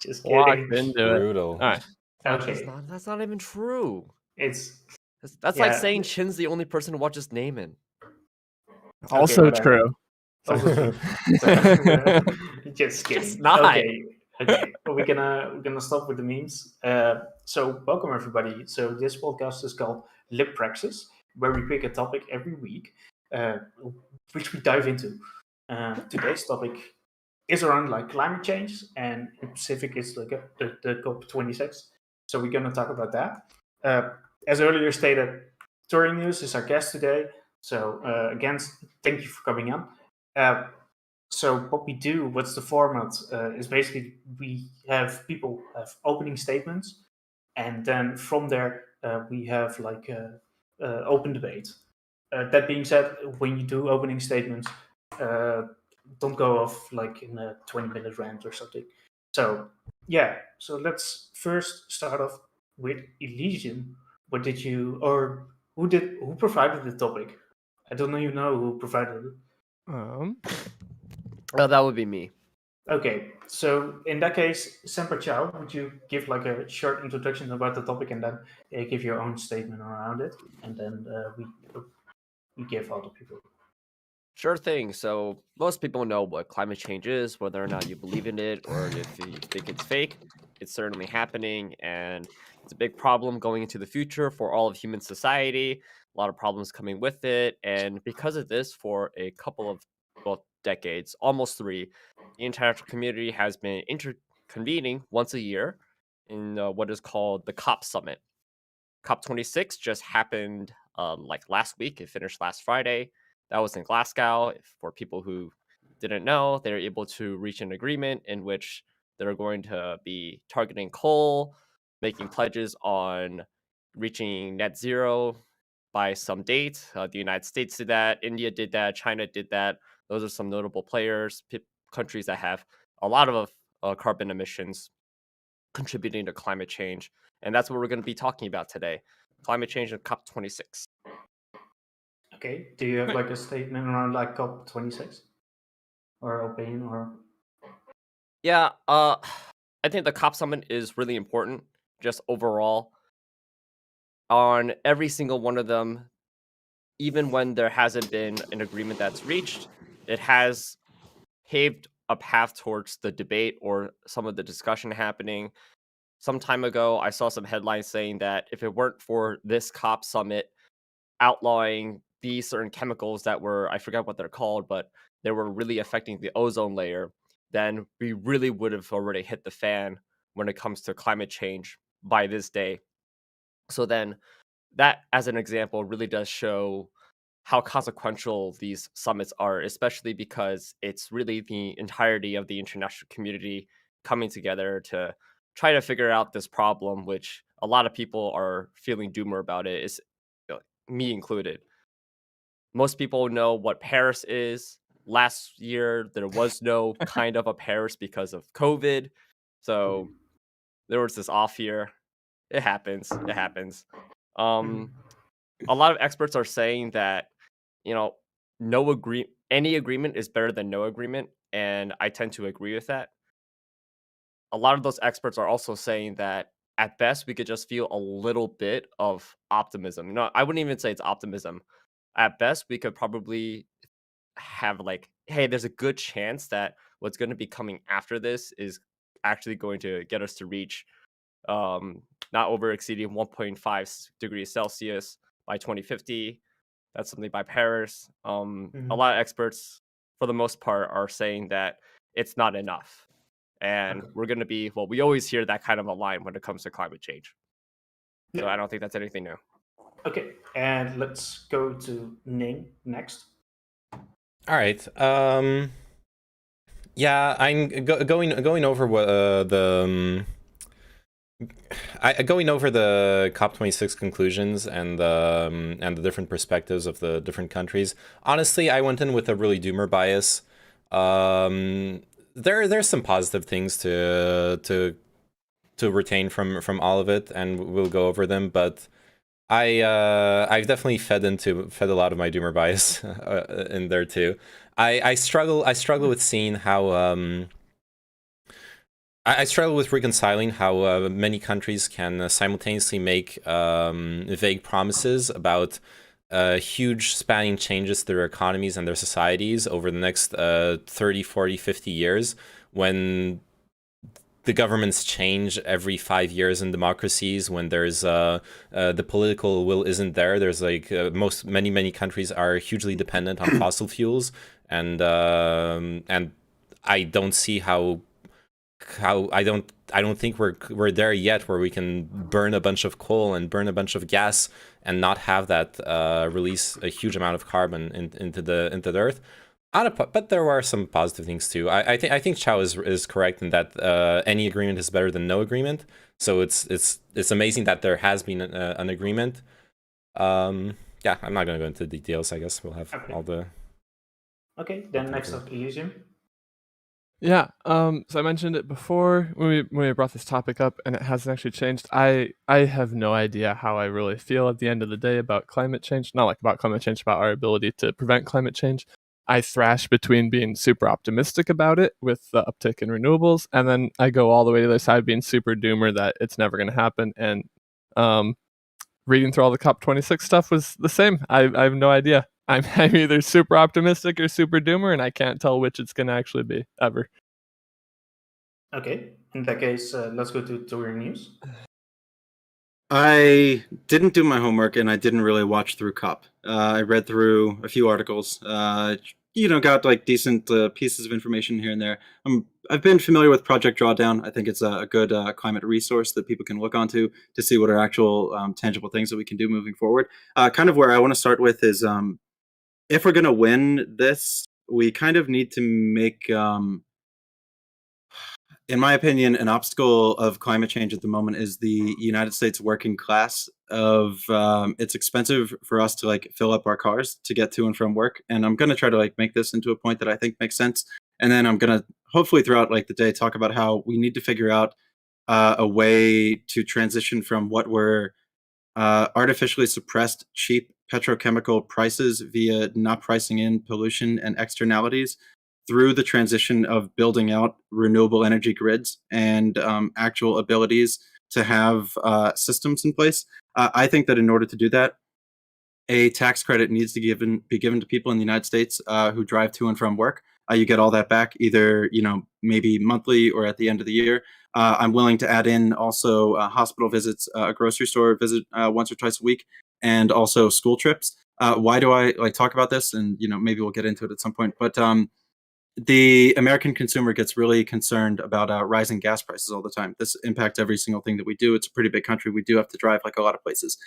Just kidding. Brutal. All right. Okay. That's not even true. That's like saying Chin's the only person who watches Naaman. Also true. Just kidding. It's not. Okay. Well, we're gonna stop with the memes. So welcome everybody. So this podcast is called Lip Praxis. where we pick a topic every week, which we dive into. Today's topic is around like climate change, and in specific, it's like the COP26. So we're going to talk about that. As earlier stated, Touring News is our guest today. So again, thank you for coming on. So what we do, what's the format, is basically we have people have opening statements, and then from there we have like open debate. That being said, when you do opening statements, don't go off like in a 20-minute rant or something. So yeah, so let's first start off with Elysium. What did you, or who provided the topic? I don't even know who provided it. That would be me. Okay, so in that case, Semper Chow, would you give like a short introduction about the topic and then give your own statement around it, and then we give other people. Sure thing. So most people know what climate change is, whether or not you believe in it or if you think it's fake. It's certainly happening, and it's a big problem going into the future for all of human society. A lot of problems coming with it, and because of this, for a couple of decades, almost 3, the international community has been convening once a year in what is called the COP Summit. COP26 just happened like last week. It finished last Friday. That was in Glasgow. For people who didn't know, they were able to reach an agreement in which they're going to be targeting coal, making pledges on reaching net zero by some date. The United States did that. India did that. China did that. Those are some notable players, countries that have a lot of carbon emissions contributing to climate change. And that's what we're going to be talking about today. Climate change and COP26. Okay. Do you have like a statement around like COP26? Or opinion or... Yeah, I think the COP Summit is really important, just overall. On every single one of them, even when there hasn't been an agreement that's reached, it has paved a path towards the debate or some of the discussion happening. Some time ago, I saw some headlines saying that if it weren't for this COP Summit outlawing these certain chemicals that were, I forgot what they're called, but they were really affecting the ozone layer, then we really would have already hit the fan when it comes to climate change by this day. So then that, as an example, really does show how consequential these summits are, especially because it's really the entirety of the international community coming together to try to figure out this problem, which a lot of people are feeling doomer about it, is me included. Most people know what Paris is. Last year, there was no kind of a Paris because of COVID. So there was this off year. It happens. It happens. A lot of experts are saying that, any agreement is better than no agreement. And I tend to agree with that. A lot of those experts are also saying that at best, we could just feel a little bit of optimism. I wouldn't even say it's optimism. At best, we could probably have like, hey, there's a good chance that what's going to be coming after this is actually going to get us to reach not over exceeding 1.5 degrees Celsius by 2050. That's something by Paris. A lot of experts, for the most part, are saying that it's not enough. And we're going to be, we always hear that kind of a line when it comes to climate change. So I don't think that's anything new. Okay, and let's go to Ning next. All right. Yeah, I'm going over what going over the COP26 conclusions and the different perspectives of the different countries. Honestly, I went in with a really doomer bias. There's some positive things to retain from all of it, and we'll go over them. But I've definitely fed a lot of my doomer bias in there too. I struggle with seeing how I struggle with reconciling how many countries can simultaneously make vague promises about huge spanning changes to their economies and their societies over the next 30, 40, 50 years, when the governments change every 5 years in democracies when there's the political will isn't there. There's like many countries are hugely dependent on fossil fuels, and I don't see how I don't think we're there yet where we can burn a bunch of coal and burn a bunch of gas and not have that release a huge amount of carbon into the earth. But there are some positive things too. I think Chow is correct in that any agreement is better than no agreement. So it's amazing that there has been an agreement. Yeah, I'm not going to go into details. I guess we'll have all the. Okay, then next up, Elysium. Yeah. So I mentioned it before when we brought this topic up, and it hasn't actually changed. I have no idea how I really feel at the end of the day about climate change. Not like about climate change, about our ability to prevent climate change. I thrash between being super optimistic about it with the uptick in renewables, and then I go all the way to the other side being super doomer that it's never going to happen. And reading through all the COP26 stuff was the same. I have no idea. I'm either super optimistic or super doomer, and I can't tell which it's going to actually be ever. Okay, in that case, let's go to your news. I didn't do my homework, and I didn't really watch through COP. I read through a few articles. Got like decent pieces of information here and there. I've been familiar with Project Drawdown. I think it's a good climate resource that people can look onto to see what are actual tangible things that we can do moving forward. Kind of where I want to start with is if we're going to win this, we kind of need to make, in my opinion, an obstacle of climate change at the moment is the United States working class. It's expensive for us to like fill up our cars to get to and from work, and I'm going to try to like make this into a point that I think makes sense. And then I'm going to hopefully throughout like the day talk about how we need to figure out a way to transition from what were artificially suppressed cheap petrochemical prices via not pricing in pollution and externalities through the transition of building out renewable energy grids and actual abilities to have systems in place. I think that in order to do that, a tax credit needs to be given to people in the United States who drive to and from work. You get all that back either, maybe monthly or at the end of the year. I'm willing to add in also hospital visits, a grocery store visit once or twice a week, and also school trips. Why do I like talk about this? And maybe we'll get into it at some point. But the American consumer gets really concerned about rising gas prices all the time. This impacts every single thing that we do. It's a pretty big country. We do have to drive like a lot of places.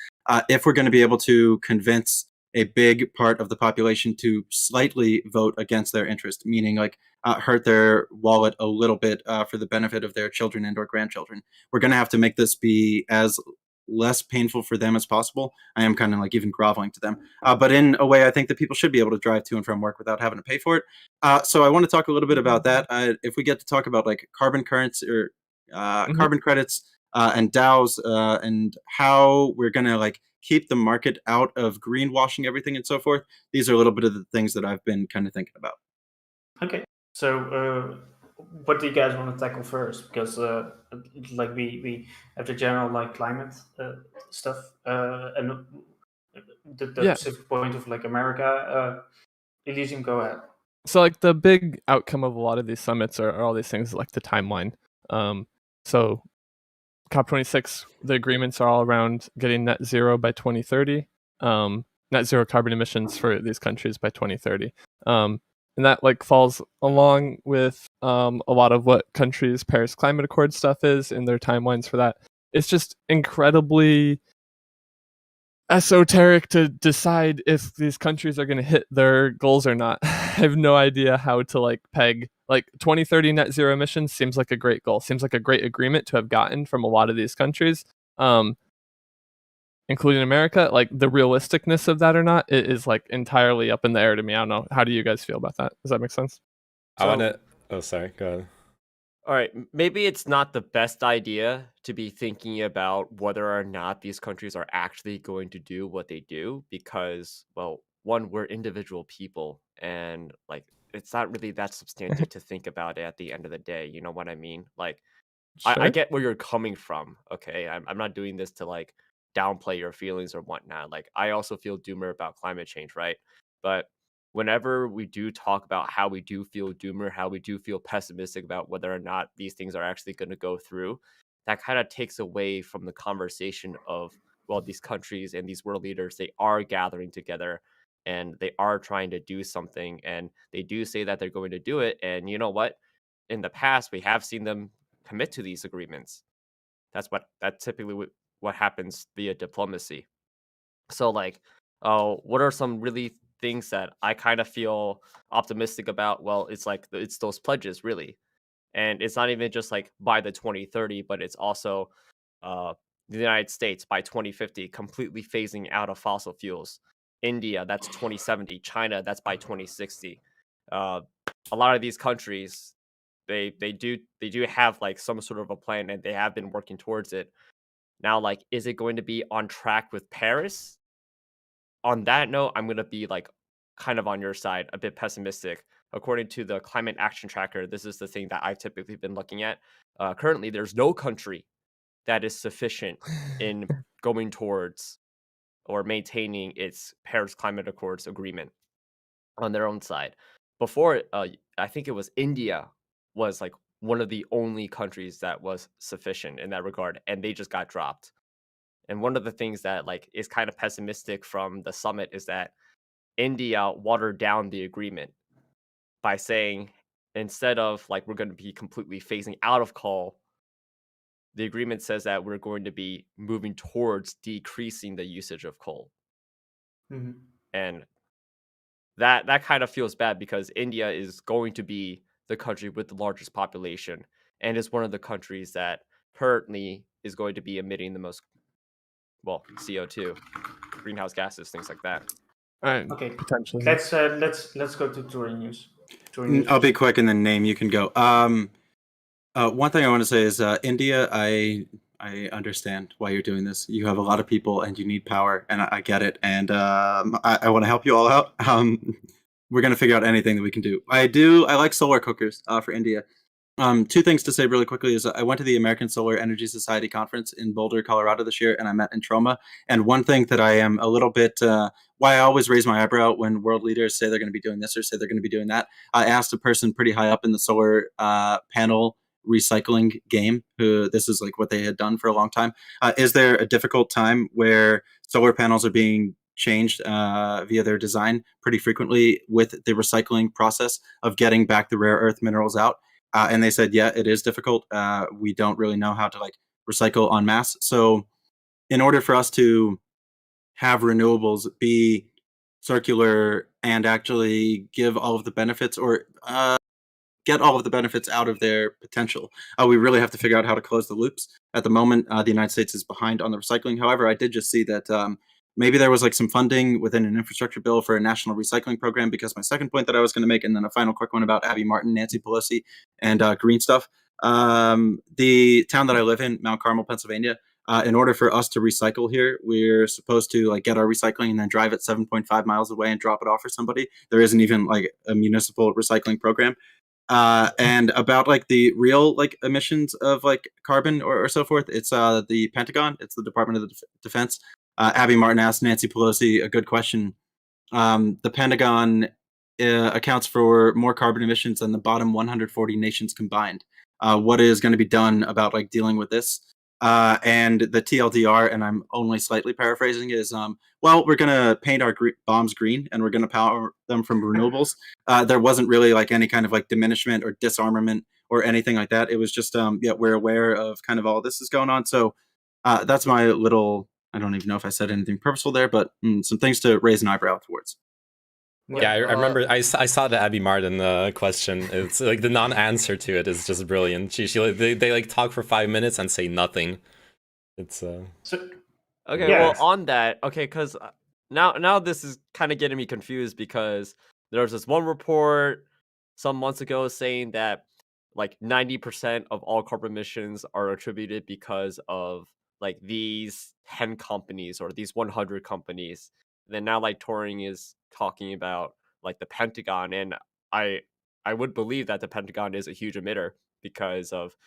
If we're going to be able to convince a big part of the population to slightly vote against their interest, meaning like hurt their wallet a little bit for the benefit of their children and or grandchildren, we're going to have to make this be as less painful for them as possible. I am kind of like even groveling to them. But in a way, I think that people should be able to drive to and from work without having to pay for it. So I want to talk a little bit about that. If we get to talk about like carbon currents or carbon credits and DAOs and how we're going to like keep the market out of greenwashing everything and so forth. These are a little bit of the things that I've been kind of thinking about. Okay, so what do you guys want to tackle first? Because like we have the general like climate stuff and the specific point of like America. Elysium, go ahead. So like the big outcome of a lot of these summits are all these things like the timeline. So COP26, the agreements are all around getting net zero by 2030, net zero carbon emissions for these countries by 2030. And that like falls along with a lot of what countries' Paris Climate Accord stuff is in their timelines for that. It's just incredibly esoteric to decide if these countries are going to hit their goals or not. I have no idea how to like peg like 2030 net zero emissions seems like a great goal, seems like a great agreement to have gotten from a lot of these countries, including America. Like the realisticness of that or not, it is like entirely up in the air to me. I don't know. How do you guys feel about that? Does that make sense? I want to. Oh, sorry. Go ahead. All right, maybe it's not the best idea to be thinking about whether or not these countries are actually going to do what they do because, well, one, we're individual people and like it's not really that substantive to think about it at the end of the day. You know what I mean? Like, Sure. I get where you're coming from. Okay, I'm not doing this to like downplay your feelings or whatnot. Like, I also feel doomer about climate change, right? But whenever we do talk about how we do feel doomer, how we do feel pessimistic about whether or not these things are actually going to go through, that kind of takes away from the conversation of, well, these countries and these world leaders, they are gathering together and they are trying to do something, and they do say that they're going to do it. And you know what? In the past, we have seen them commit to these agreements. That's typically what happens via diplomacy. So like, what are some really things that I kind of feel optimistic about? Well, it's like it's those pledges really, and it's not even just like by the 2030, but it's also uh, the United States by 2050 completely phasing out of fossil fuels. India, that's 2070. China, that's by 2060. Uh, a lot of these countries, they do have like some sort of a plan, and they have been working towards it. Now, like, is it going to be on track with Paris? On that note, I'm gonna be like kind of on your side, a bit pessimistic. According to the Climate Action Tracker, this is the thing that I've typically been looking at. Currently, there's no country that is sufficient in going towards or maintaining its Paris Climate Accords agreement on their own side. Before, I think it was India was like one of the only countries that was sufficient in that regard, and they just got dropped. And one of the things that like is kind of pessimistic from the summit is that India watered down the agreement by saying, instead of like we're going to be completely phasing out of coal, the agreement says that we're going to be moving towards decreasing the usage of coal. Mhm. And that kind of feels bad because India is going to be the country with the largest population and is one of the countries that currently is going to be emitting the most, well, CO2, greenhouse gases, things like that. Okay, potentially. let's go to touring news. Touring news I'll be first. quick, and then name you can go. One thing I want to say is India. I understand why you're doing this. You have a lot of people, and you need power, and I get it. And I want to help you all out. We're gonna figure out anything that we can do. I like solar cookers for India. Two things to say really quickly is I went to the American Solar Energy Society conference in Boulder, Colorado this year, and I met Entroma. And one thing that I am a little bit, why I always raise my eyebrow when world leaders say they're going to be doing this or say they're going to be doing that, I asked a person pretty high up in the solar panel recycling game, who this is like what they had done for a long time. Is there a difficult time where solar panels are being changed via their design pretty frequently with the recycling process of getting back the rare earth minerals out? And they said, yeah, it is difficult. We don't really know how to like recycle en masse. So in order for us to have renewables be circular and actually give all of the benefits or get all of the benefits out of their potential, we really have to figure out how to close the loops. At the moment, the United States is behind on the recycling. However, I did just see that maybe there was like some funding within an infrastructure bill for a national recycling program, because my second point that I was going to make, and then a final quick one about Abby Martin, Nancy Pelosi, and green stuff. The town that I live in, Mount Carmel, Pennsylvania, in order for us to recycle here, we're supposed to like get our recycling and then drive it 7.5 miles away and drop it off for somebody. There isn't even like a municipal recycling program. And about like the real like emissions of like carbon or so forth, it's the Pentagon, it's the Department of the Defense. Abby Martin asked Nancy Pelosi a good question. The Pentagon accounts for more carbon emissions than the bottom 140 nations combined. What is going to be done about like dealing with this? And the TLDR, and I'm only slightly paraphrasing, is well, we're going to paint our bombs green and we're going to power them from renewables. There wasn't really like any kind of like diminishment or disarmament or anything like that. It was just, yeah, we're aware of kind of all this is going on. So that's my little, I don't even know if I said anything purposeful there, but some things to raise an eyebrow towards. Yeah, I remember I saw the Abby Martin question. It's like the non-answer to it is just brilliant. They like talk for 5 minutes and say nothing. It's Okay, well, on that, okay, because now this is kind of getting me confused, because there was this one report some months ago saying that like 90% of all carbon emissions are attributed because of like these 10 companies or these 100 companies. And then now like Turing is talking about like the Pentagon, and I would believe that the Pentagon is a huge emitter because of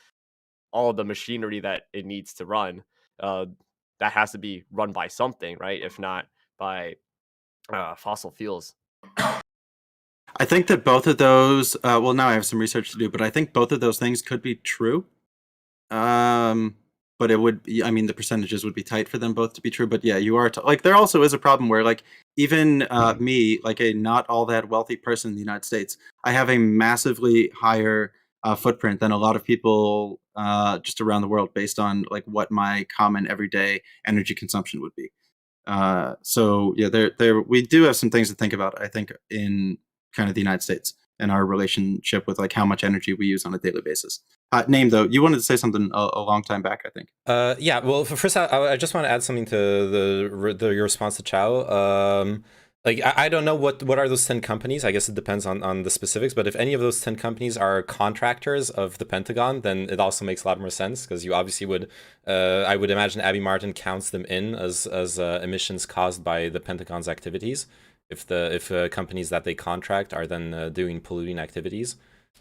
all the machinery that it needs to run. That has to be run by something, right? If not by fossil fuels. I think that both of those. Well, now I have some research to do, but I think both of those things could be true. But it would be, I mean, the percentages would be tight for them both to be true. But yeah, you are like, there also is a problem where, like, even me, like a not all that wealthy person in the United States, I have a massively higher footprint than a lot of people just around the world based on like what my common everyday energy consumption would be. So yeah, we do have some things to think about, I think, in kind of the United States and our relationship with like how much energy we use on a daily basis. Name though, you wanted to say something a long time back, I think. Yeah. Well, first, I just want to add something to your response to Chow. Like I don't know what are those 10 companies. I guess it depends on the specifics. But if any of those 10 companies are contractors of the Pentagon, then it also makes a lot more sense, because you obviously would. I would imagine Abby Martin counts them in as emissions caused by the Pentagon's activities. If companies that they contract are then doing polluting activities.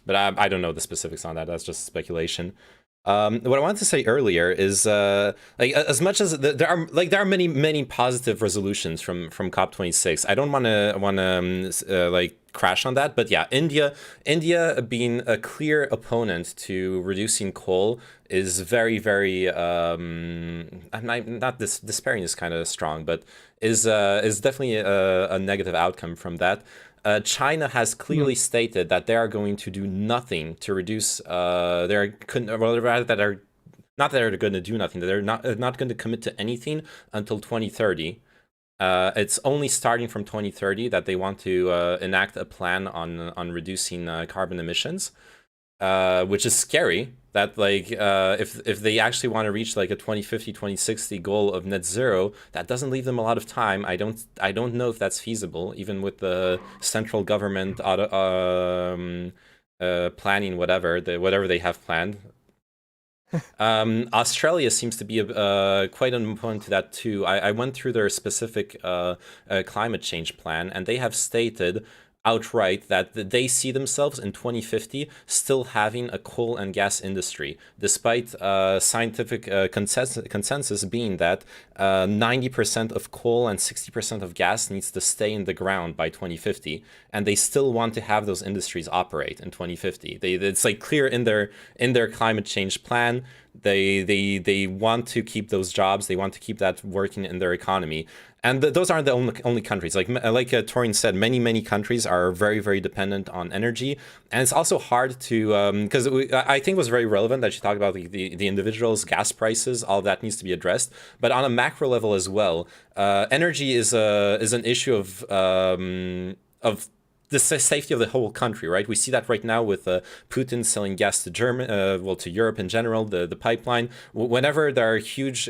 But I don't know the specifics on that. That's just speculation. What I wanted to say earlier is like, as much as there are many positive resolutions from COP26. I don't want to like crash on that, but yeah, India being a clear opponent to reducing coal is very not despairing is kind of strong, but is definitely a negative outcome from that. China has clearly stated that they are going to do nothing to reduce. That they're going to do nothing. That they're not going to commit to anything until 2030. It's only starting from 2030 that they want to enact a plan on reducing carbon emissions, which is scary. That like if they actually want to reach like a 2050 2060 goal of net zero, that doesn't leave them a lot of time. I don't know if that's feasible, even with the central government planning whatever they have planned. Australia seems to be quite an opponent to that too. I went through their specific climate change plan, and they have stated outright that they see themselves in 2050 still having a coal and gas industry, despite scientific consensus being that 90% of coal and 60% of gas needs to stay in the ground by 2050, and they still want to have those industries operate in 2050. It's like clear in their climate change plan. They want to keep those jobs. They want to keep that working in their economy. And those aren't the only countries. Like Torian said, many countries are very dependent on energy, and it's also hard to because I think it was very relevant that you talked about the individuals, gas prices, all that needs to be addressed. But on a macro level as well, energy is an issue of the safety of the whole country, right? We see that right now with Putin selling gas to to Europe in general, the pipeline. Whenever there are huge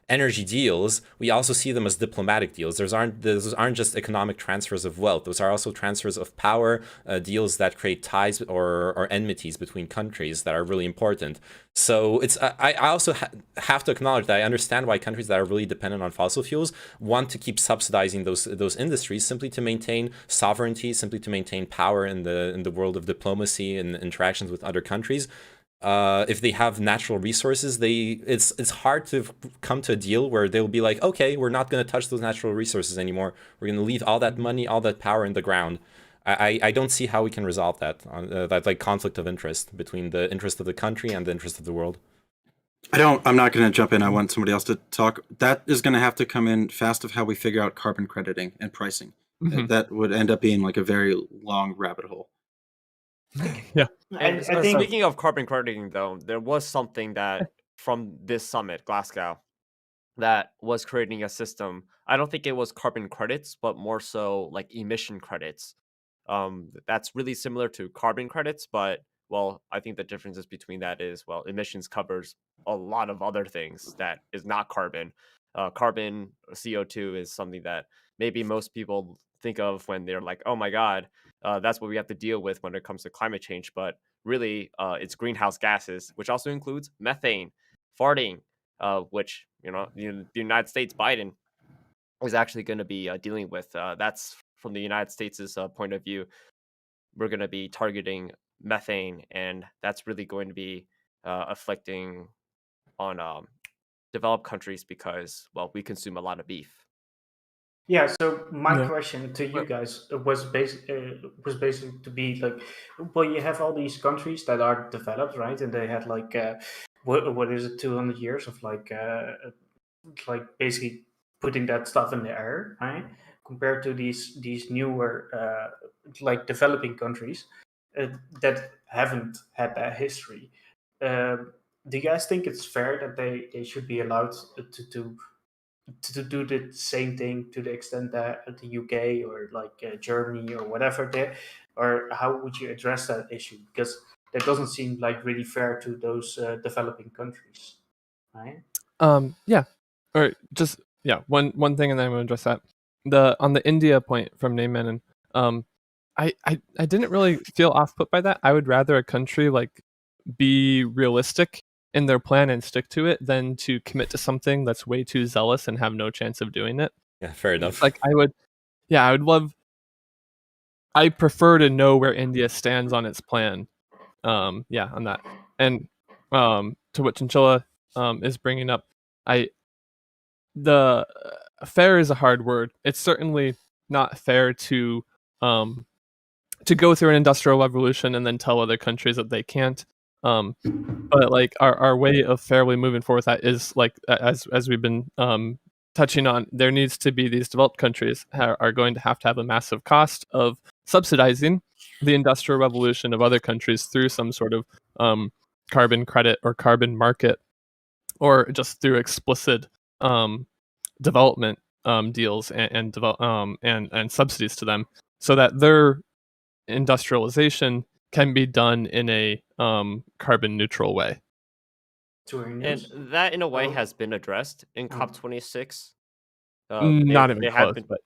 energy deals, we also see them as diplomatic deals. Those aren't just economic transfers of wealth. Those are also transfers of power, deals that create ties or enmities between countries that are really important. So it's I also have to acknowledge that I understand why countries that are really dependent on fossil fuels want to keep subsidizing those industries, simply to maintain sovereignty, simply to maintain power in the world of diplomacy and interactions with other countries. If they have natural resources, it's hard to come to a deal where they'll be like, okay, we're not going to touch those natural resources anymore. We're going to leave all that money, all that power in the ground. I don't see how we can resolve that that like conflict of interest between the interest of the country and the interest of the world. I'm not going to jump in. I want somebody else to talk. That is going to have to come in fast of how we figure out carbon crediting and pricing. That would end up being like a very long rabbit hole. Yeah. And I think, speaking of carbon crediting, though, there was something that from this summit, Glasgow, that was creating a system. I don't think it was carbon credits, but more so like emission credits. That's really similar to carbon credits, but well, I think the differences between that is, well, emissions covers a lot of other things that is not carbon. Carbon CO2 is something that maybe most people think of when they're like, oh my God, that's what we have to deal with when it comes to climate change. But really, it's greenhouse gases, which also includes methane, farting, which, the United States, Biden is actually going to be dealing with. That's from the United States' point of view. We're going to be targeting methane, and that's really going to be afflicting on developed countries because, well, we consume a lot of beef. Yeah, so my Yeah. question to you guys was basically to be like, well, you have all these countries that are developed, right? And they had like, what is it, 200 years of like basically putting that stuff in the air, right? Compared to these newer, like developing countries that haven't had that history. Do you guys think it's fair that they should be allowed to do the same thing to the extent that the UK or like Germany or whatever there, or how would you address that issue? Because that doesn't seem like really fair to those developing countries, right? Yeah. Or just yeah, one thing, and then I'm gonna address that. On the India point from Neyman, I didn't really feel off put by that. I would rather a country like be realistic in their plan and stick to it than to commit to something that's way too zealous and have no chance of doing it. Yeah, fair enough. Like I would love. I prefer to know where India stands on its plan. Yeah, on that, and to what Chinchilla is bringing up, the fair is a hard word. It's certainly not fair to go through an industrial revolution and then tell other countries that they can't. But like our way of fairly moving forward with that is like as we've been touching on, there needs to be these developed countries are going to have a massive cost of subsidizing the industrial revolution of other countries through some sort of carbon credit or carbon market, or just through explicit development deals and subsidies to them, so that their industrialization can be done in a carbon neutral way. And that, in a way, has been addressed in COP26. Not even close, but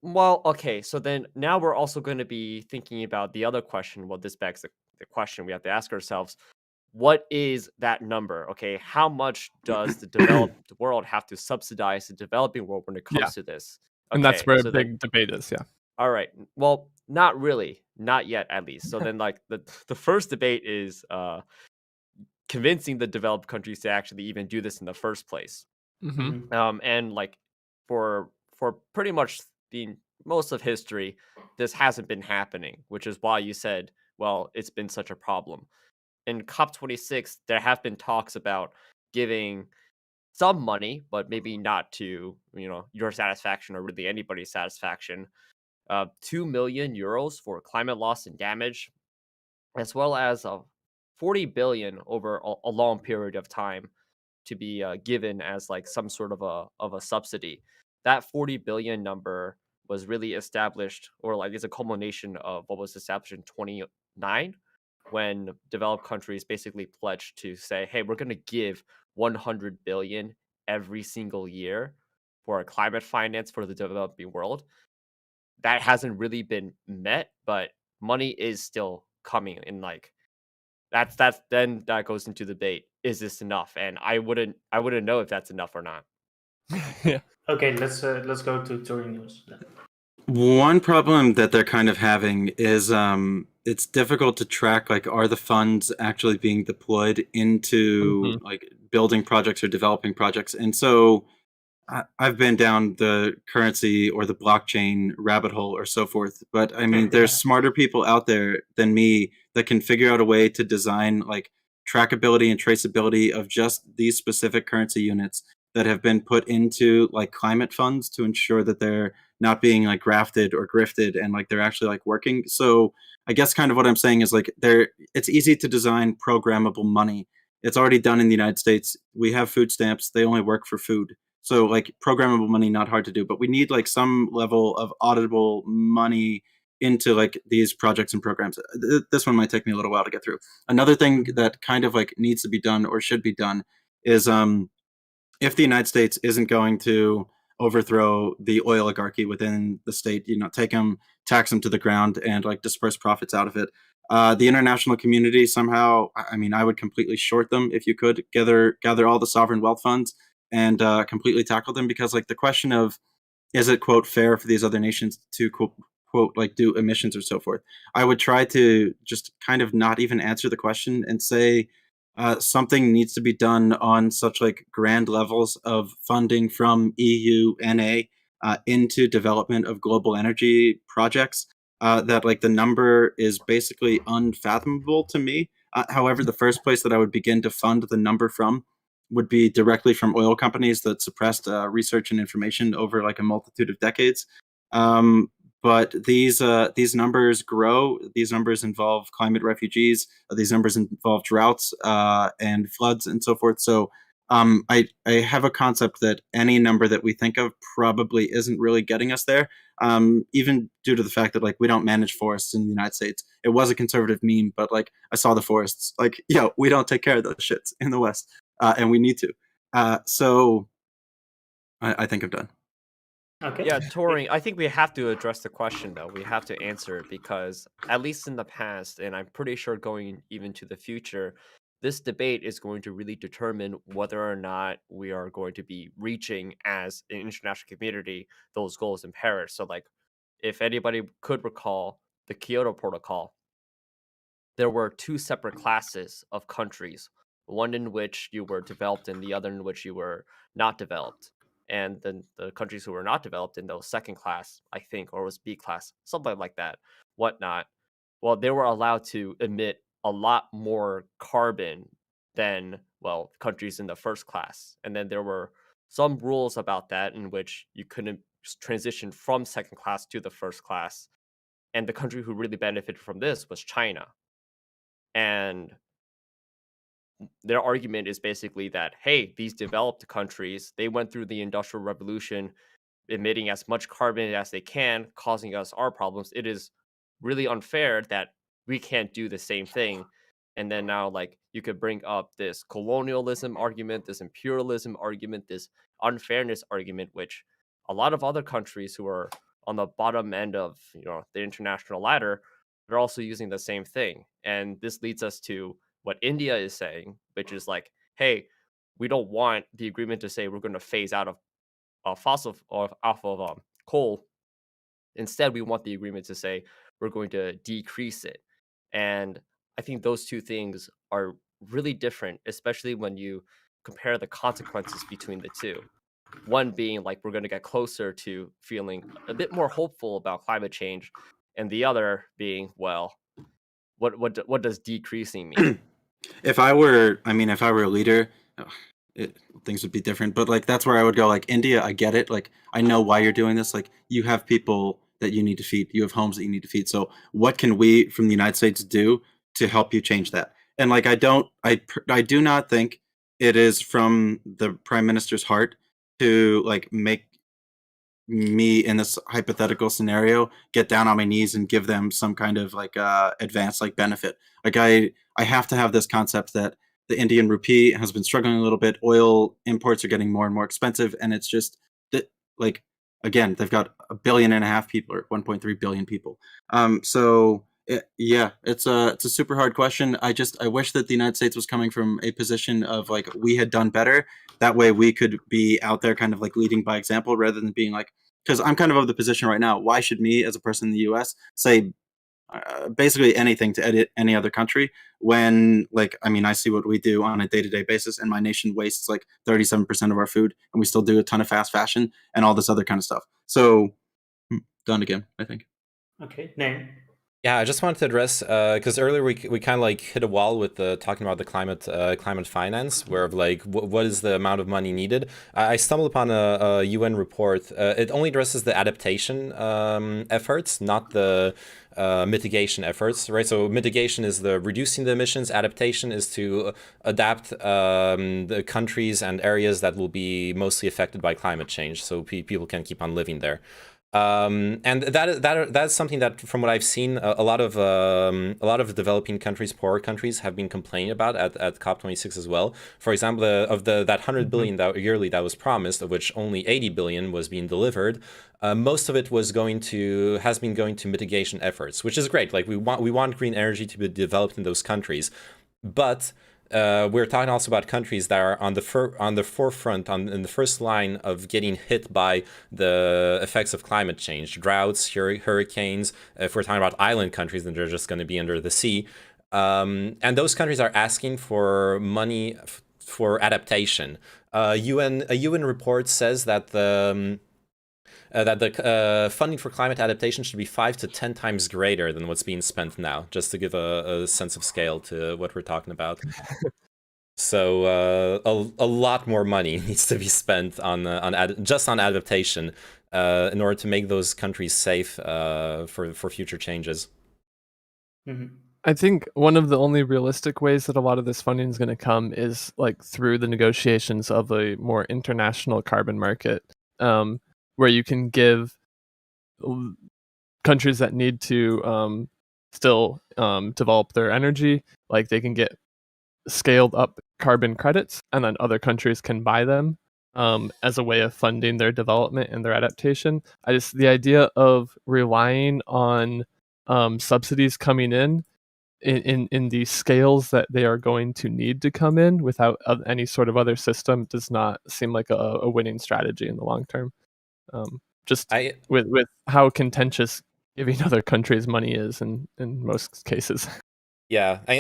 well, okay. So then now we're also going to be thinking about the other question. Well, this begs the question we have to ask ourselves: what is that number? Okay, how much does the developed world have to subsidize the developing world when it comes to this? Okay, and that's where so a big debate is. Yeah. All right. Well, not really, not yet, at least. So then, like the first debate is convincing the developed countries to actually even do this in the first place. And like for pretty much the most of history, this hasn't been happening, which is why you said, well, it's been such a problem. In COP26, there have been talks about giving some money, but maybe not to your satisfaction or really anybody's satisfaction. 2 million euros for climate loss and damage, as well as 40 billion over a long period of time to be given as like some sort of a subsidy. That 40 billion number was really established, or like is a culmination of what was established in 29, when developed countries basically pledged to say, hey, we're going to give 100 billion every single year for climate finance for the developing world. That hasn't really been met, but money is still coming. And like that's then that goes into debate: is this enough? And I wouldn't know if that's enough or not. Yeah. Okay, let's go to Tory News. One problem that they're kind of having is it's difficult to track, like, are the funds actually being deployed into like building projects or developing projects. And so I've been down the currency or the blockchain rabbit hole or so forth, but I mean, there's smarter people out there than me that can figure out a way to design like trackability and traceability of just these specific currency units that have been put into like climate funds to ensure that they're not being like grafted or grifted and like they're actually like working. So I guess kind of what I'm saying is like it's easy to design programmable money. It's already done in the United States. We have food stamps. They only work for food. So like programmable money, not hard to do, but we need like some level of auditable money into like these projects and programs. This one might take me a little while to get through. Another thing that kind of like needs to be done or should be done is if the United States isn't going to overthrow the oil oligarchy within the state, take them, tax them to the ground, and like disperse profits out of it. The international community somehow, I mean, I would completely short them if you could gather all the sovereign wealth funds and completely tackle them, because like the question of, is it quote fair for these other nations to quote like do emissions or so forth, I would try to just kind of not even answer the question and say something needs to be done on such like grand levels of funding from EU, NA, into development of global energy projects, that like the number is basically unfathomable to me. However, the first place that I would begin to fund the number from would be directly from oil companies that suppressed research and information over like a multitude of decades. But these numbers grow. These numbers involve climate refugees. These numbers involve droughts and floods and so forth. So I have a concept that any number that we think of probably isn't really getting us there. Even due to the fact that like we don't manage forests in the United States. It was a conservative meme, but like I saw the forests. Like, yo, we don't take care of those shits in the West, and we need to. So I think I'm done. Okay. Yeah, Turing, I think we have to address the question though. We have to answer it because at least in the past, and I'm pretty sure going even to the future, this debate is going to really determine whether or not we are going to be reaching as an international community those goals in Paris. So like if anybody could recall the Kyoto Protocol, there were two separate classes of countries, one in which you were developed and the other in which you were not developed. And then the countries who were not developed in those second class, I think, or was B class, something like that, whatnot. Well, they were allowed to emit a lot more carbon than, well, countries in the first class. And then there were some rules about that in which you couldn't transition from second class to the first class. And the country who really benefited from this was China. And their argument is basically that, hey, these developed countries, they went through the Industrial Revolution emitting as much carbon as they can, causing us our problems. It is really unfair that we can't do the same thing. And then now, like, you could bring up this colonialism argument, this imperialism argument, this unfairness argument, which a lot of other countries who are on the bottom end of, you know, the international ladder, they're also using the same thing. And this leads us to what India is saying, which is like, hey, we don't want the agreement to say we're going to phase out of fossil or off of coal. Instead, we want the agreement to say we're going to decrease it. And I think those two things are really different, especially when you compare the consequences between the two. One being like we're going to get closer to feeling a bit more hopeful about climate change, and the other being, well, what does decreasing mean? If I were a leader, things would be different. But like that's where I would go. Like India, I get it. Like I know why you're doing this. Like you have people that you need to feed. You have homes that you need to feed. So what can we from the United States do to help you change that? And like I do not think it is from the prime minister's heart to like make me in this hypothetical scenario get down on my knees and give them some kind of like advanced like benefit. Like I have to have this concept that the Indian rupee has been struggling a little bit. Oil imports are getting more and more expensive, and it's just that like again they've got 1.5 billion people or 1.3 billion people. It's a super hard question. I wish that the United States was coming from a position of like we had done better. That way we could be out there kind of like leading by example rather than being like, because I'm kind of the position right now. Why should me as a person in the U.S. say basically anything to edit any other country when like I see what we do on a day-to-day basis, and my nation wastes like 37% of our food, and we still do a ton of fast fashion and all this other kind of stuff. So done again, I think. Okay, name. Yeah, I just wanted to address because earlier we kind of like hit a wall with talking about the climate finance, where like what is the amount of money needed. I stumbled upon a UN report. It only addresses the adaptation efforts, not the mitigation efforts, right? So mitigation is the reducing the emissions. Adaptation is to adapt the countries and areas that will be mostly affected by climate change, so people can keep on living there. And that's something that, from what I've seen, a lot of developing countries, poorer countries, have been complaining about at COP26 as well. For example, that 100 billion yearly that was promised, of which only 80 billion was being delivered, most of it has been going to mitigation efforts, which is great. Like we want green energy to be developed in those countries, but we're talking also about countries that are on the forefront, in the first line of getting hit by the effects of climate change, droughts, hurricanes. If we're talking about island countries, then they're just going to be under the sea. And those countries are asking for money for adaptation. A UN report says that That the funding for climate adaptation should be 5 to 10 times greater than what's being spent now, just to give a sense of scale to what we're talking about. So a lot more money needs to be spent just on adaptation in order to make those countries safe for future changes. Mm-hmm. I think one of the only realistic ways that a lot of this funding is going to come is like through the negotiations of a more international carbon market, where you can give countries that need to still develop their energy, like they can get scaled up carbon credits, and then other countries can buy them as a way of funding their development and their adaptation. The idea of relying on subsidies coming in the scales that they are going to need to come in without any sort of other system does not seem like a winning strategy in the long term. With how contentious giving other countries money is in most cases. Yeah, I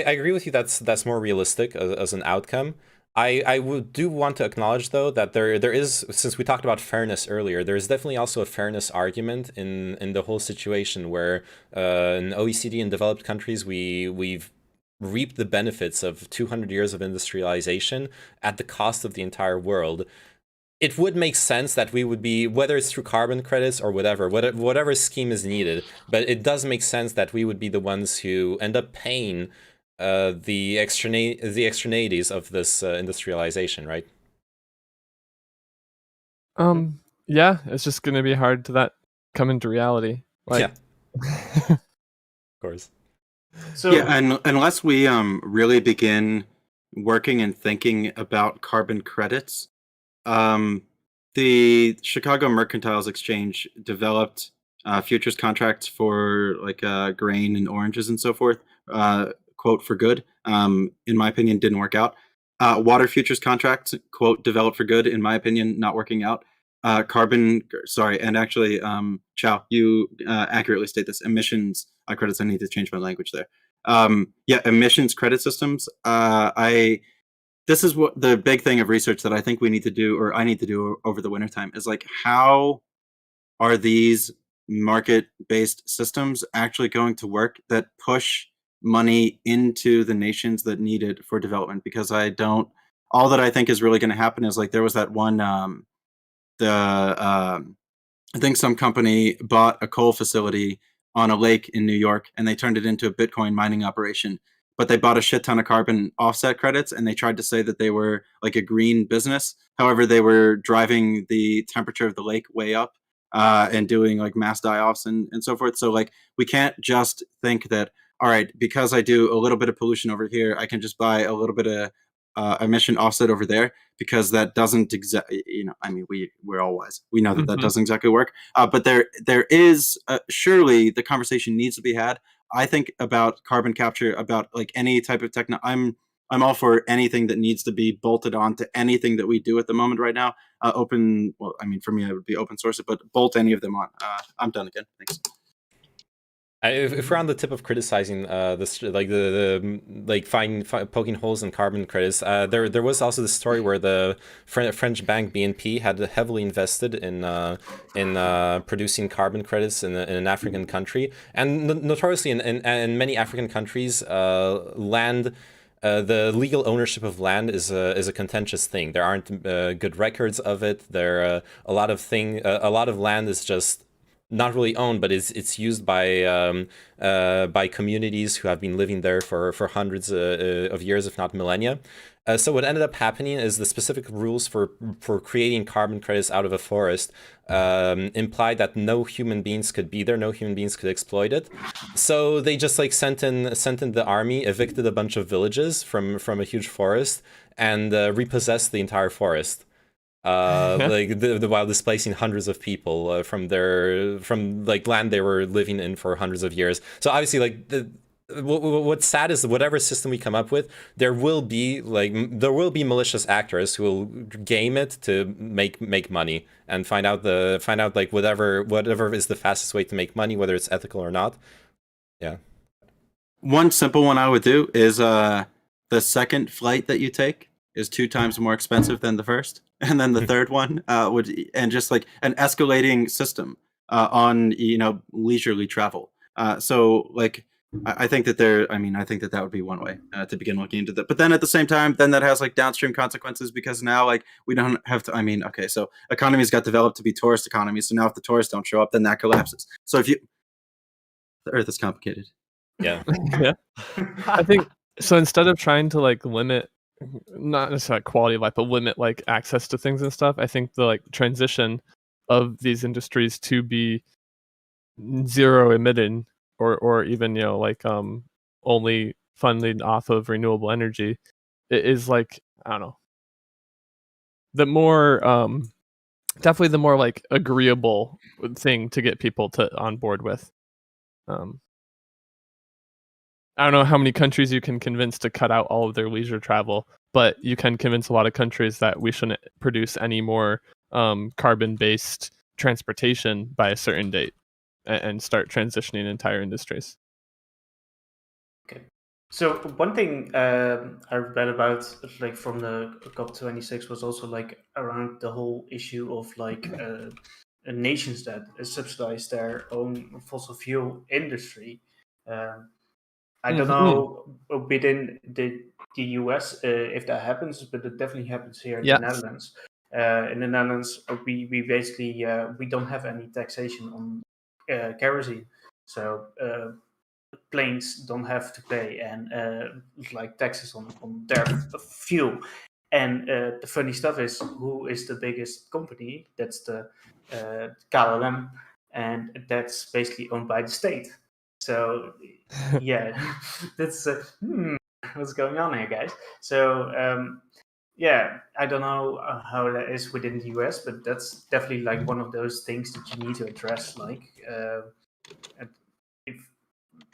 agree with you. That's more realistic as an outcome. I do want to acknowledge, though, that there is, since we talked about fairness earlier, there is definitely also a fairness argument in the whole situation where in OECD and developed countries we've reaped the benefits of 200 years of industrialization at the cost of the entire world. It would make sense that we would be, whether it's through carbon credits or whatever scheme is needed, but it does make sense that we would be the ones who end up paying the externalities of this industrialization, right? Yeah, it's just going to be hard to that come into reality. Like, yeah, of course. So yeah, and unless we really begin working and thinking about carbon credits, the Chicago Mercantiles Exchange developed futures contracts for like grain and oranges and so forth. Quote, for good. In my opinion, didn't work out. Water futures contracts, quote, developed for good. In my opinion, not working out. And actually, Chow, you accurately state this. Emissions credits. I need to change my language there. Yeah, emissions credit systems. This is what the big thing of research that I think we need to do, or I need to do over the wintertime, is like, how are these market-based systems actually going to work that push money into the nations that need it for development? Because all that I think is really going to happen is like, there was that one, I think some company bought a coal facility on a lake in New York and they turned it into a Bitcoin mining operation. But they bought a shit ton of carbon offset credits and they tried to say that they were like a green business. However, they were driving the temperature of the lake way up and doing like mass die-offs and so forth. So like, we can't just think that, all right, because I do a little bit of pollution over here, I can just buy a little bit of emission offset over there, because that doesn't exactly, I mean, we're all wise. We know that that doesn't exactly work. But there is surely the conversation needs to be had. I think about carbon capture, about like any type of I'm all for anything that needs to be bolted on to anything that we do at the moment right now. Well, I mean, for me, it would be open source, but bolt any of them on. I'm done again. Thanks. If we're on the tip of criticizing this, like poking holes in carbon credits, there was also the story where the French bank BNP had heavily invested in producing carbon credits in an African country, and notoriously in many African countries, land. The legal ownership of land is a contentious thing. There aren't good records of it. A lot of land is just not really owned, but it's used by communities who have been living there for hundreds of years, if not millennia. So what ended up happening is the specific rules for creating carbon credits out of a forest implied that no human beings could be there, no human beings could exploit it. So they just like sent in the army, evicted a bunch of villages from a huge forest, and repossessed the entire forest. While displacing hundreds of people from land they were living in for hundreds of years. So obviously, what's sad is that whatever system we come up with, there will be malicious actors who will game it to make money and find out whatever is the fastest way to make money, whether it's ethical or not. Yeah. One simple one I would do is the second flight that you take is 2 times more expensive than the first, and then the third one and just like an escalating system on leisurely travel. So like I think that I think that would be one way to begin looking into that. But then at the same time, then that has like downstream consequences because now like we don't have to. I mean, okay, so economies got developed to be tourist economies. So now if the tourists don't show up, then that collapses. So the Earth is complicated. Yeah. Yeah. I think so. Instead of trying to like limit, not necessarily quality of life, but limit like access to things and stuff, I think the like transition of these industries to be zero emitting or even like only funding off of renewable energy is like, I don't know, the more definitely the more like agreeable thing to get people to on board with. I don't know how many countries you can convince to cut out all of their leisure travel, but you can convince a lot of countries that we shouldn't produce any more carbon-based transportation by a certain date and start transitioning entire industries. Okay. So one thing I read about like from the COP26 was also like around the whole issue of like nations that subsidize their own fossil fuel industry. I don't know within the US if that happens, but it definitely happens here in the Netherlands. In the Netherlands, we basically we don't have any taxation on kerosene, so planes don't have to pay and like taxes on their fuel. And the funny stuff is, who is the biggest company? That's the KLM, and that's basically owned by the state. So yeah, that's what's going on here, guys. So yeah, I don't know how that is within the US, but that's definitely like one of those things that you need to address, like if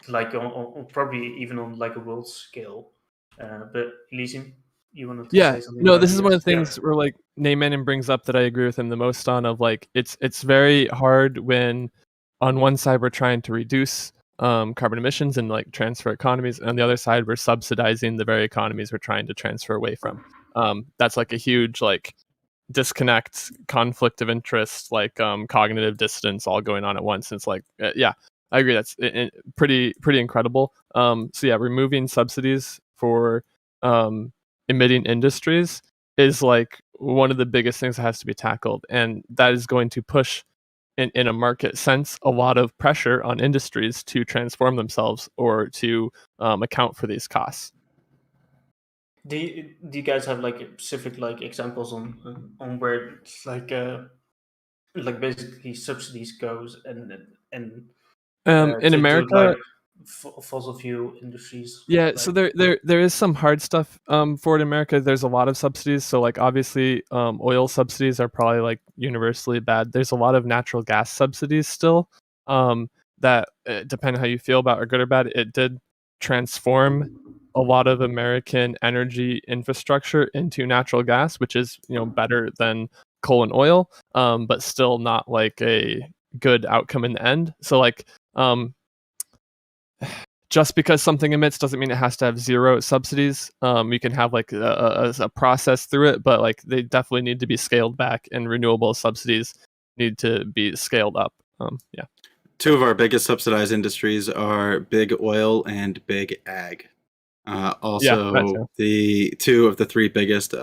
like on probably even on like a world scale. But Elysium, you wanted to say something? No, about this is the one of US? the things where like Neyman brings up that I agree with him the most on, of like it's very hard when on one side we're trying to reduce carbon emissions and like transfer economies, and on the other side we're subsidizing the very economies we're trying to transfer away from. That's like a huge like disconnect, conflict of interest, like cognitive dissonance all going on at once. It's like yeah, I agree, that's pretty incredible. So yeah, removing subsidies for emitting industries is like one of the biggest things that has to be tackled, and that is going to push in a market sense a lot of pressure on industries to transform themselves or to account for these costs. Do you guys have like specific like examples on where it's like basically subsidies goes and In to America, like fossil fuel industries? yeah, Like, so there is some hard stuff for it in America. There's a lot of subsidies. So like obviously oil subsidies are probably like universally bad. There's a lot of natural gas subsidies still that depend how you feel about are good or bad. It did transform a lot of American energy infrastructure into natural gas, which is better than coal and oil, but still not like a good outcome in the end. So like just because something emits doesn't mean it has to have zero subsidies. You can have like a process through it, but like they definitely need to be scaled back, and renewable subsidies need to be scaled up. Yeah. Two of our biggest subsidized industries are big oil and big ag. Also, the two of the three biggest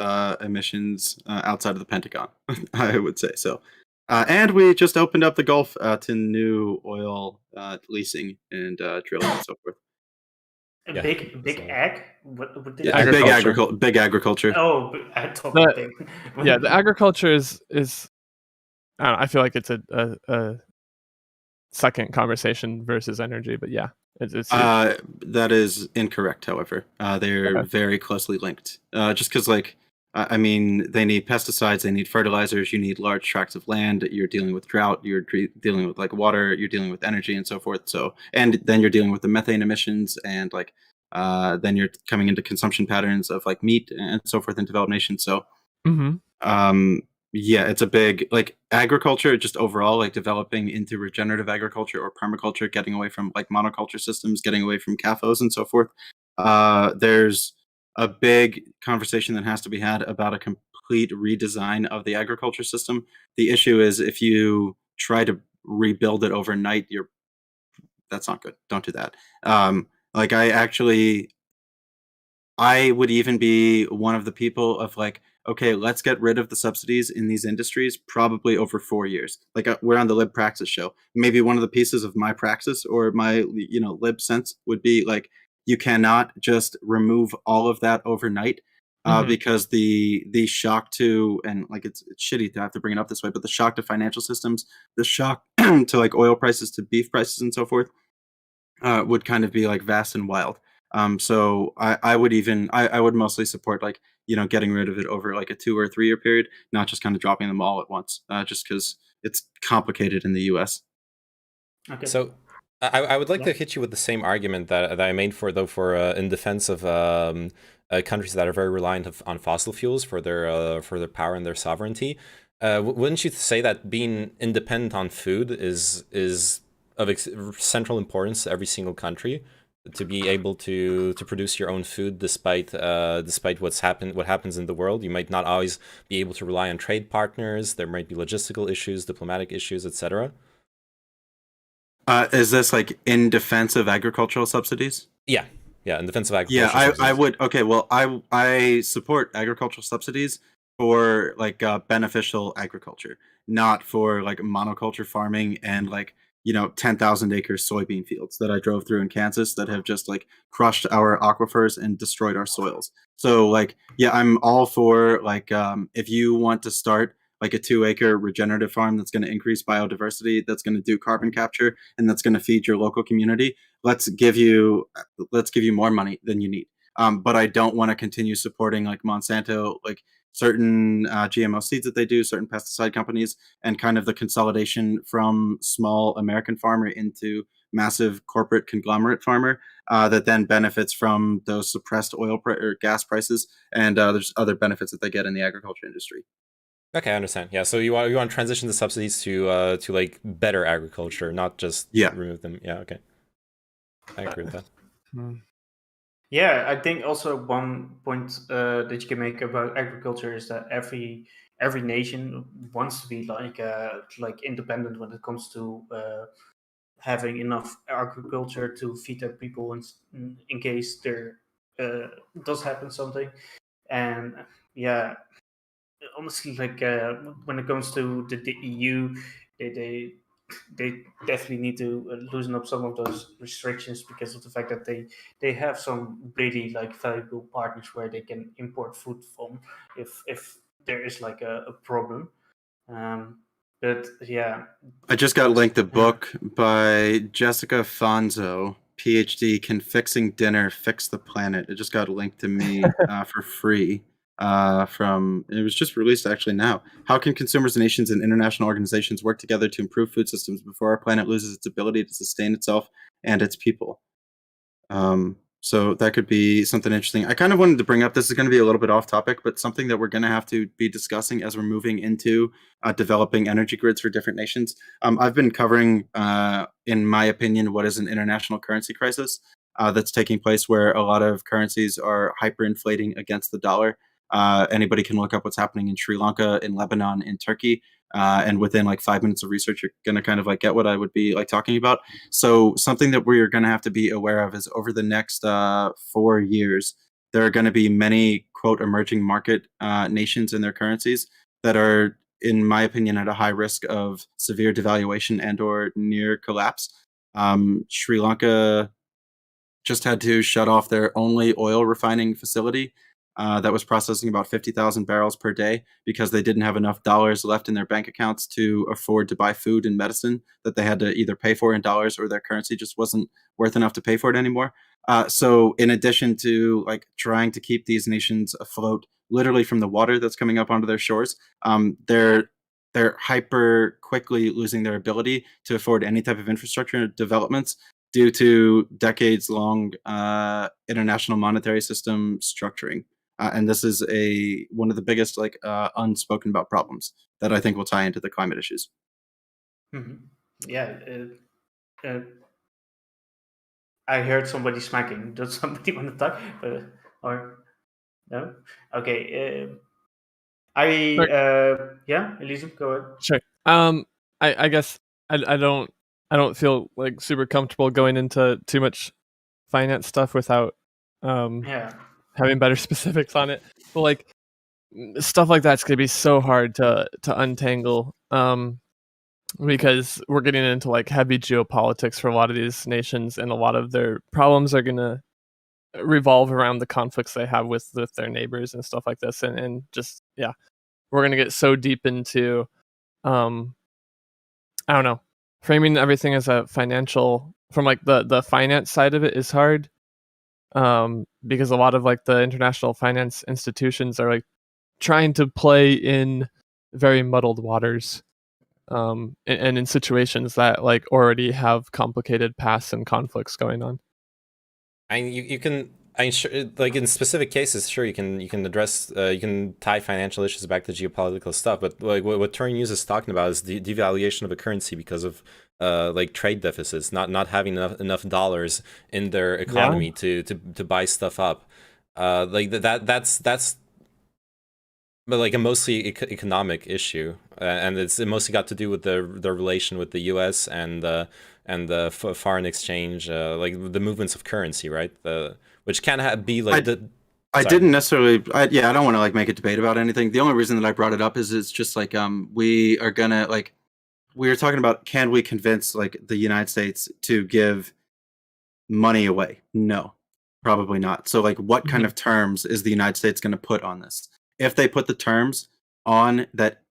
emissions outside of the Pentagon, I would say so. And we just opened up the Gulf to new oil leasing and drilling and so forth. Big ag? What did Yeah, big agriculture. Oh, I thought big. Yeah, the agriculture is I don't know, I feel like it's a second conversation versus energy, but yeah, it's that is incorrect. However, they're very closely linked. Just because, like, I mean, they need pesticides, they need fertilizers. You need large tracts of land. You're dealing with drought. You're dealing with like water. You're dealing with energy and so forth. So, and then you're dealing with the methane emissions, and like, then you're coming into consumption patterns of like meat and so forth in developed nations. So, yeah, it's a big like agriculture just overall, like developing into regenerative agriculture or permaculture, getting away from like monoculture systems, getting away from CAFOs and so forth. There's a big conversation that has to be had about a complete redesign of the agriculture system. The issue is if you try to rebuild it overnight, that's not good. Don't do that. Like I would even be one of the people of like, okay, let's get rid of the subsidies in these industries probably over 4 years. Like we're on the Lib Praxis show. Maybe one of the pieces of my praxis or my Lib sense would be like, you cannot just remove all of that overnight. Because the shock to, and like it's shitty to have to bring it up this way, but the shock to financial systems, the shock to like oil prices, to beef prices, and so forth, would kind of be like vast and wild. So I would mostly support like getting rid of it over like a 2 or 3 year period, not just kind of dropping them all at once, just because it's complicated in the U.S. Okay. So I would like to hit you with the same argument that I made for in defense of countries that are very reliant on fossil fuels for their power and their sovereignty. Wouldn't you say that being independent on food is of central importance to every single country, to be able to produce your own food despite what happens in the world? You might not always be able to rely on trade partners. There might be logistical issues, diplomatic issues, etc. Is this like in defense of agricultural subsidies? Yeah, in defense of agricultural Yeah, subsidies. I would. Okay, well, I support agricultural subsidies for like beneficial agriculture, not for like monoculture farming and like 10,000 acre soybean fields that I drove through in Kansas that have just like crushed our aquifers and destroyed our soils. So like, yeah, I'm all for like if you want to start like a 2 acre regenerative farm that's going to increase biodiversity, that's going to do carbon capture, and that's going to feed your local community, let's give you more money than you need. But I don't want to continue supporting like Monsanto, like certain GMO seeds that they do, certain pesticide companies, and kind of the consolidation from small American farmer into massive corporate conglomerate farmer that then benefits from those suppressed or gas prices, and there's other benefits that they get in the agriculture industry. Okay, I understand. Yeah, so you want to transition the subsidies to like better agriculture, not just remove them. Yeah, okay. I agree with that. Yeah, I think also one point that you can make about agriculture is that every nation wants to be like independent when it comes to having enough agriculture to feed their people in case there does happen something. And yeah, honestly, like when it comes to the EU, they definitely need to loosen up some of those restrictions because of the fact that they have some really like valuable partners where they can import food from if there is like a problem. But yeah, I just got linked a book by Jessica Fonzo, PhD, Can Fixing Dinner Fix the Planet? It just got linked to me for free. It was just released actually now. How can consumers, nations, and international organizations work together to improve food systems before our planet loses its ability to sustain itself and its people? So that could be something interesting. I kind of wanted to bring up, this is going to be a little bit off topic, but something that we're going to have to be discussing as we're moving into developing energy grids for different nations. I've been covering, in my opinion, what is an international currency crisis that's taking place, where a lot of currencies are hyperinflating against the dollar. Anybody can look up what's happening in Sri Lanka, in Lebanon, in Turkey. And within like 5 minutes of research, you're going to kind of like get what I would be like talking about. So something that we're going to have to be aware of is over the next 4 years, there are going to be many, quote, emerging market nations and their currencies that are, in my opinion, at a high risk of severe devaluation and or near collapse. Sri Lanka just had to shut off their only oil refining facility that was processing about 50,000 barrels per day because they didn't have enough dollars left in their bank accounts to afford to buy food and medicine that they had to either pay for in dollars, or their currency just wasn't worth enough to pay for it anymore. So in addition to like trying to keep these nations afloat literally from the water that's coming up onto their shores, they're hyper quickly losing their ability to afford any type of infrastructure developments due to decades-long international monetary system structuring. And this is one of the biggest like unspoken about problems that I think will tie into the climate issues. Yeah, I heard somebody smacking. Does somebody want to talk? Or No. Okay. Yeah, Elysium, go ahead. Sure. I guess I don't feel like super comfortable going into too much finance stuff without having better specifics on it. But like stuff like that's gonna be so hard to untangle. Because we're getting into like heavy geopolitics for a lot of these nations, and a lot of their problems are gonna revolve around the conflicts they have with their neighbors and stuff like this, and just we're gonna get so deep into I don't know, framing everything as a financial from like the finance side of it is hard, because a lot of like the international finance institutions are like trying to play in very muddled waters, and in situations that like already have complicated pasts and conflicts going on. I mean, you can. Like in specific cases, sure, you can address, you can tie financial issues back to geopolitical stuff. But like what Turing News is talking about is the devaluation of a currency because of like trade deficits, not having enough dollars in their economy to buy stuff up. Like that's but like a mostly economic issue, and it mostly got to do with the relation with the U.S. and the foreign exchange, like the movements of currency, right? Which can be like I didn't necessarily. I don't want to like make a debate about anything. The only reason that I brought it up is it's just like we are gonna like we were talking about, can we convince like the United States to give money away? No, probably not. So like, what kind of terms is the United States going to put on this? If they put the terms on that,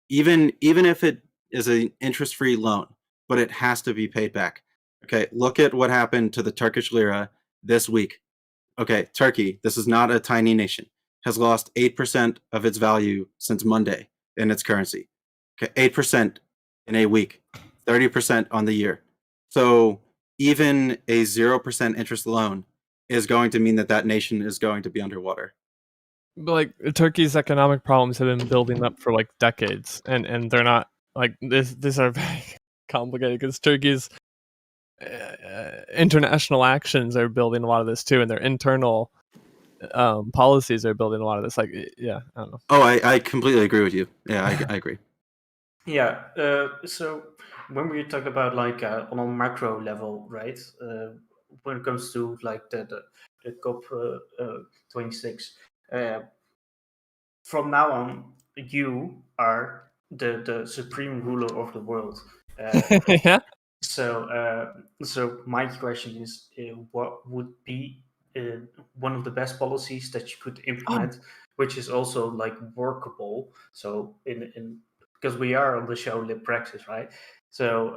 even if it is an interest-free loan, but it has to be paid back. Okay, look at what happened to the Turkish lira this week. Okay, Turkey, this is not a tiny nation, has lost 8% of its value since Monday in its currency. Okay, 8% in a week, 30% on the year. So even a 0% interest loan is going to mean that that nation is going to be underwater. But like Turkey's economic problems have been building up for like decades, and they're not like these are very complicated because Turkey's international actions are building a lot of this too, and their internal policies are building a lot of this. Like, I don't know. Oh, I completely agree with you. Yeah, I agree. Yeah. So when we talk about like on a macro level, right? When it comes to like the COP 26, from now on, you are the supreme ruler of the world. Yeah. So my question is, what would be one of the best policies that you could implement, which is also like workable? So in because we are on the show Lib Praxis, right? So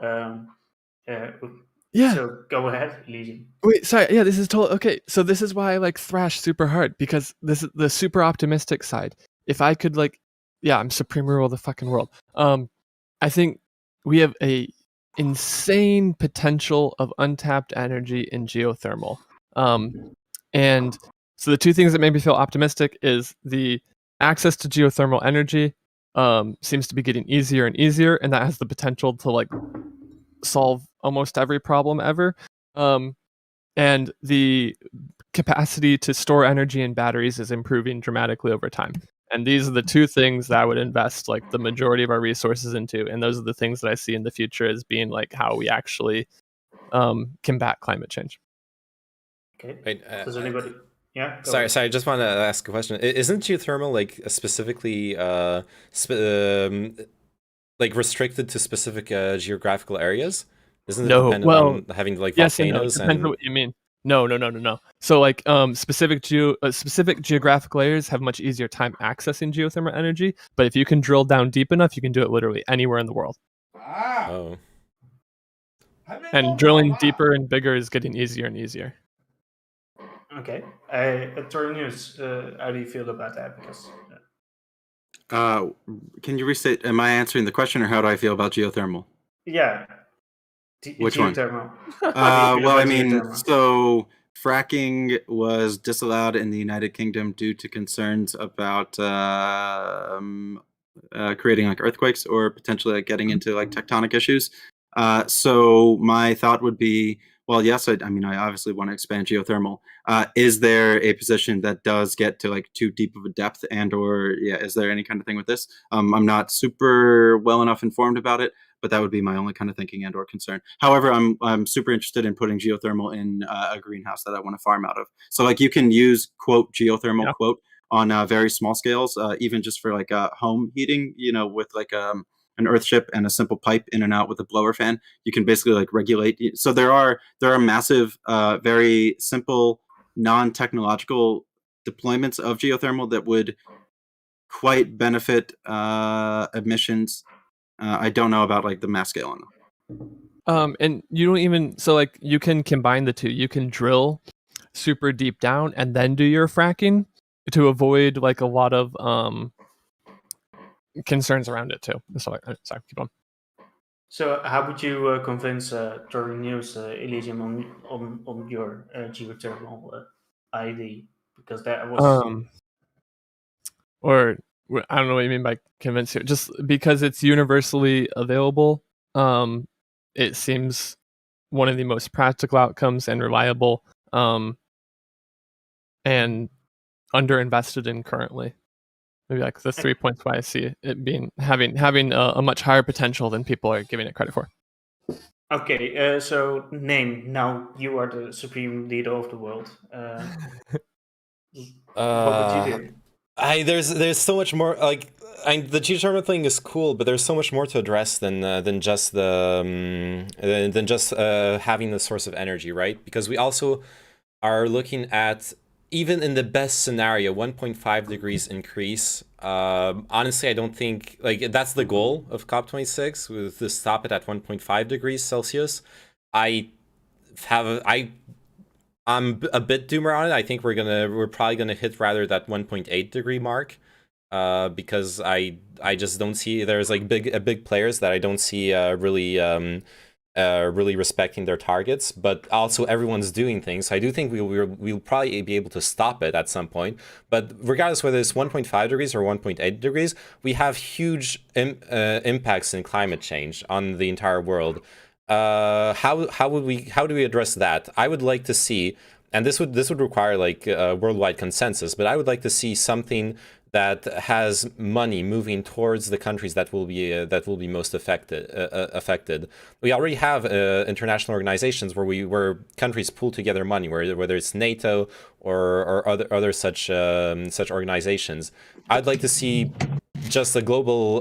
Yeah. So go ahead, Legion. Wait, sorry. Yeah, this is totally okay. So this is why I like Thrash super hard, because this is the super optimistic side. If I could like, I'm supreme ruler of the fucking world. I think we have a insane potential of untapped energy in geothermal. And so the two things that make me feel optimistic is the access to geothermal energy seems to be getting easier and easier, and that has the potential to like solve almost every problem ever. And the capacity to store energy in batteries is improving dramatically over time. And these are the two things that I would invest like the majority of our resources into. And those are the things that I see in the future as being like how we actually combat climate change. Okay. Wait, Does anybody? Yeah. Sorry. I just want to ask a question. Isn't geothermal like specifically like restricted to specific geographical areas? Isn't it dependent on having like volcanoes? Depends on what you mean. No. So like specific geographical areas have much easier time accessing geothermal energy, but if you can drill down deep enough, you can do it literally anywhere in the world. Oh. And drilling deeper and bigger is getting easier and easier. Okay. Turing News, how do you feel about that? Because can you restate? Am I answering the question, or how do I feel about geothermal? Yeah. Which geothermal. One? Well, I mean, so fracking was disallowed in the United Kingdom due to concerns about creating like earthquakes or potentially like getting into like tectonic issues. So my thought would be, well, yes, I mean, I obviously want to expand geothermal. Is there a position that does get to like too deep of a depth, and or is there any kind of thing with this? I'm not super well enough informed about it, but that would be my only kind of thinking and or concern. However, I'm super interested in putting geothermal in a greenhouse that I want to farm out of. So like you can use quote geothermal quote on very small scales, even just for like home heating, with like an earth chip and a simple pipe in and out with a blower fan. You can basically like regulate. So there are massive, very simple, non-technological deployments of geothermal that would quite benefit emissions. I don't know about like the mass scale on them. And you don't even, so like you can combine the two. You can drill super deep down and then do your fracking to avoid like a lot of concerns around it too. So sorry, keep on. So how would you convince to renew Elysium on your geothermal ID? Because that was or I don't know what you mean by convince you. Just because it's universally available, it seems one of the most practical outcomes and reliable, and underinvested in currently. Maybe like the 3 points why I see it being having a much higher potential than people are giving it credit for. Okay, so Name, now you are the supreme leader of the world. What would you do? There's so much more. Like the geothermal thing is cool, but there's so much more to address than just having the source of energy, right? Because we also are looking at, even in the best scenario, 1.5 degrees increase. Honestly, I don't think like that's the goal of COP26, with to stop it at 1.5 degrees Celsius. I'm a bit doomer on it. I think we're probably gonna hit rather that 1.8 degree mark, because I just don't see, there's like big players that I don't see really respecting their targets, but also everyone's doing things. So I do think we'll probably be able to stop it at some point. But regardless whether it's 1.5 degrees or 1.8 degrees, we have huge impacts in climate change on the entire world. How do we address that? I would like to see, and this would require like a worldwide consensus, but I would like to see something that has money moving towards the countries that will be most affected. We already have international organizations where countries pool together money, whether it's NATO or other such organizations. I'd like to see just a global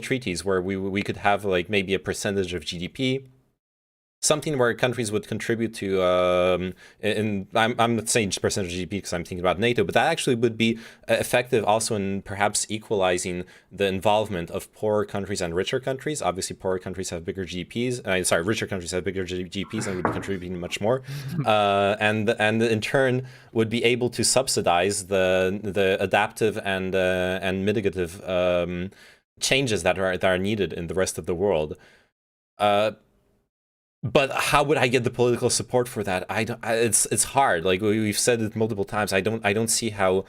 treaties where we could have like maybe a percentage of GDP, something where countries would contribute to, I'm not saying just percentage of GDP because I'm thinking about NATO, but that actually would be effective also in perhaps equalizing the involvement of poorer countries and richer countries. Obviously, poorer countries have bigger GDPs. Richer countries have bigger GDPs and would be contributing much more, and in turn would be able to subsidize the adaptive and mitigative changes that are needed in the rest of the world. But how would I get the political support for that? It's hard. Like we've said it multiple times. I don't see how.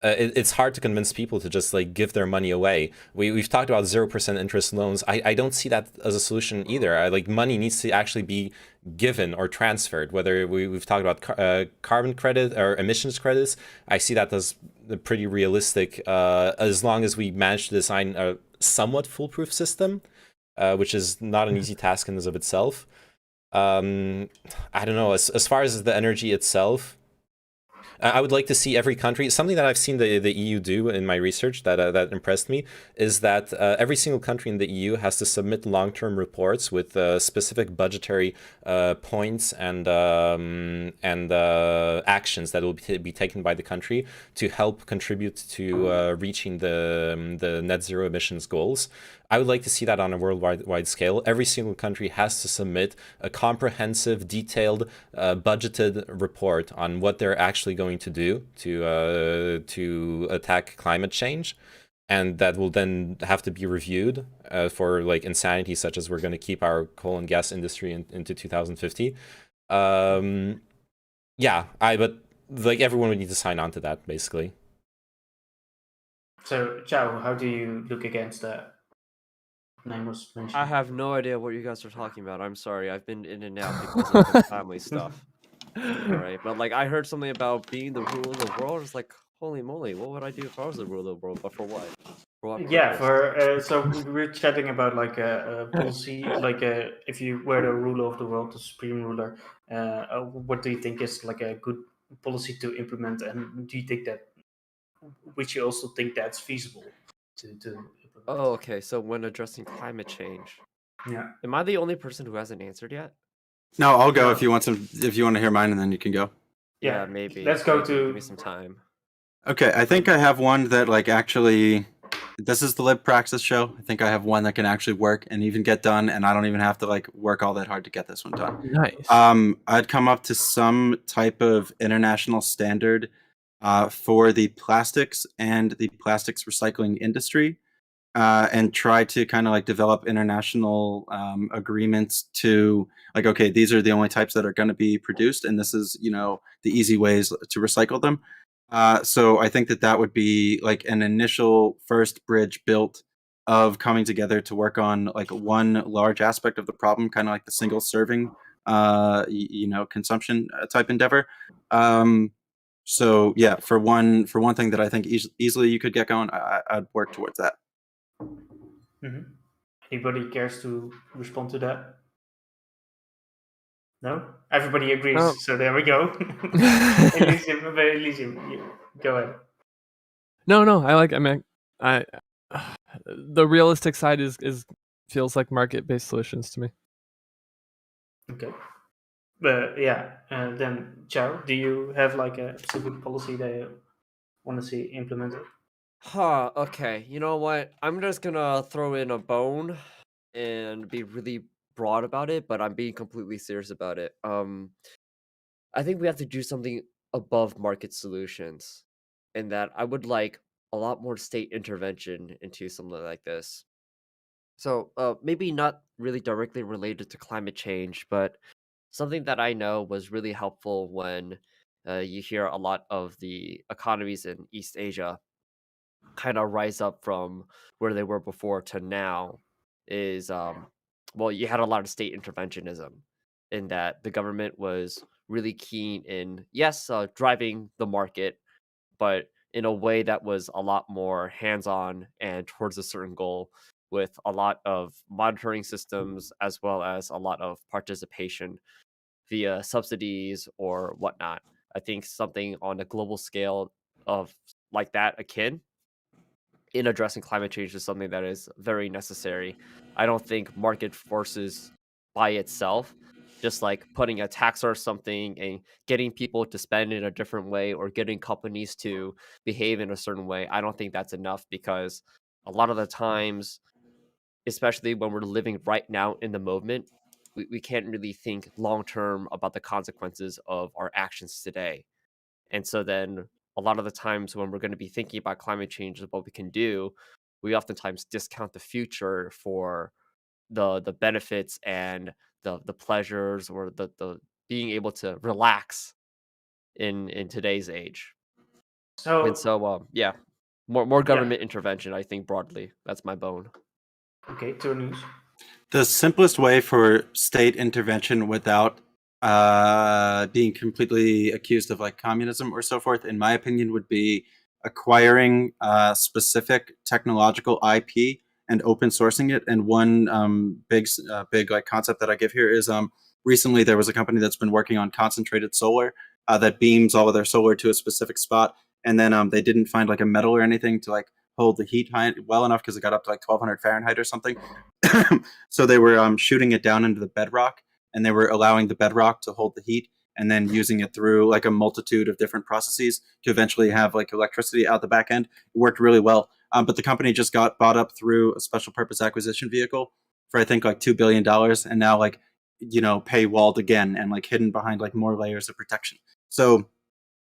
It's hard to convince people to just like give their money away. We've talked about 0% interest loans. I don't see that as a solution either. Like money needs to actually be given or transferred. Whether we've talked about carbon credit or emissions credits, I see that as pretty realistic, as long as we manage to design a somewhat foolproof system, which is not an easy task in and of itself. I don't know, as far as the energy itself, I would like to see every country, something that I've seen the EU do in my research that impressed me, is that every single country in the EU has to submit long-term reports with specific budgetary points and actions that will be taken by the country to help contribute to reaching the net zero emissions goals. I would like to see that on a worldwide scale. Every single country has to submit a comprehensive, detailed, budgeted report on what they're actually going to do to attack climate change, and that will then have to be reviewed for like insanity such as we're going to keep our coal and gas industry into 2050. But like everyone would need to sign on to that, basically. So, Chao, how do you look against that? name was mentioned. I have no idea what you guys are talking about. I'm sorry. I've been in and out because of the family stuff. All right, but like I heard something about being the ruler of the world. It's like, holy moly, what would I do if I was the ruler of the world? But for what? For what Yeah, purpose? for so we're chatting about like a policy, like if you were the ruler of the world, the supreme ruler, what do you think is like a good policy to implement, and do you think that, which you also think that's feasible to implement? Oh, okay. So when addressing climate change, Yeah. am I the only person who hasn't answered yet? No, I'll go No. if you want some. If you want to hear mine, and then you can go. Yeah, Yeah, maybe. let's go Maybe. to- Give me some time. Okay, I think I have one that like actually. This is the Lib Praxis show. I think I have one that can actually work and even get done, and I don't even have to like work all that hard to get this one done. Nice. I'd come up to some type of international standard for the plastics and the plastics recycling industry, and try to kind of like develop international agreements to like, okay, these are the only types that are going to be produced, and this is, you know, the easy ways to recycle them. So I think that that would be like an initial first bridge built of coming together to work on like one large aspect of the problem, kind of like the single serving, you know, consumption type endeavor. So yeah, for one thing that I think easily you could get going, I'd work towards that. Mm-hmm. Anybody cares to respond to that? No, everybody agrees. So there we go. Elysium, go ahead. No, I like. I mean, I the realistic side is feels like market-based solutions to me. Okay. But yeah, then Chow, do you have like a specific policy that you want to see implemented? Huh, okay. You know what? I'm just gonna throw in a bone and be really broad about it, but I'm being completely serious about it. I think we have to do something above market solutions, in that I would like a lot more state intervention into something like this. So, maybe not really directly related to climate change, but something that I know was really helpful when you hear a lot of the economies in East Asia kind of rise up from where they were before to now is well, you had a lot of state interventionism in that the government was really keen in, yes, driving the market, but in a way that was a lot more hands-on and towards a certain goal, with a lot of monitoring systems as well as a lot of participation via subsidies or whatnot. I think something on a global scale of like that akin in addressing climate change is something that is very necessary. I don't think market forces by itself, just like putting a tax or something and getting people to spend in a different way or getting companies to behave in a certain way, I don't think that's enough, because a lot of the times, especially when we're living right now in the moment, we can't really think long term about the consequences of our actions today. And so then a lot of the times when we're going to be thinking about climate change and what we can do, we oftentimes discount the future for the benefits and the pleasures or the being able to relax in today's age. And so yeah, more government intervention, I think, broadly. That's my bone. Okay, to news. The simplest way for state intervention without being completely accused of like communism or so forth, in my opinion, would be acquiring specific technological IP and open sourcing it. And one big like concept that I give here is recently there was a company that's been working on concentrated solar that beams all of their solar to a specific spot, and then they didn't find like a metal or anything to like hold the heat high well enough because it got up to like 1200 Fahrenheit or something. So they were shooting it down into the bedrock, and they were allowing the bedrock to hold the heat, and then using it through like a multitude of different processes to eventually have like electricity out the back end. It worked really well. But the company just got bought up through a special purpose acquisition vehicle for I think like $2 billion, and now like, you know, paywalled again and like hidden behind like more layers of protection. So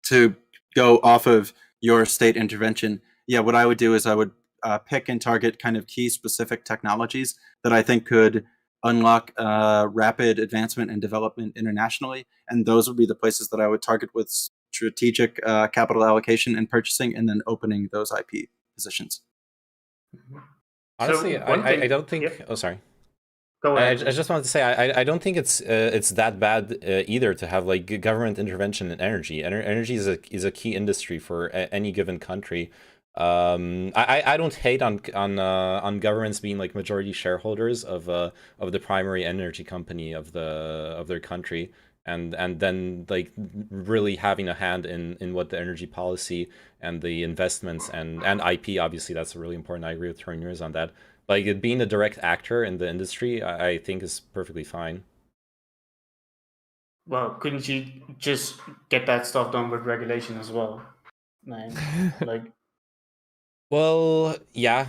to go off of your state intervention, yeah, what I would do is I would pick and target kind of key specific technologies that I think could unlock rapid advancement and development internationally. And those would be the places that I would target with strategic capital allocation and purchasing, and then opening those IP positions. Honestly, So one I thing, don't think. yeah, Oh, sorry. go I ahead. just wanted to say I don't think it's that bad either to have like government intervention in energy. Energy is a key industry for any given country. I don't hate on governments being like majority shareholders of the primary energy company of their country, and then like really having a hand in what the energy policy and the investments and IP, obviously that's really important. I agree with Turner's on that. Like it being a direct actor in the industry, I think is perfectly fine. Well, couldn't you just get that stuff done with regulation as well? Man, like, Well, yeah,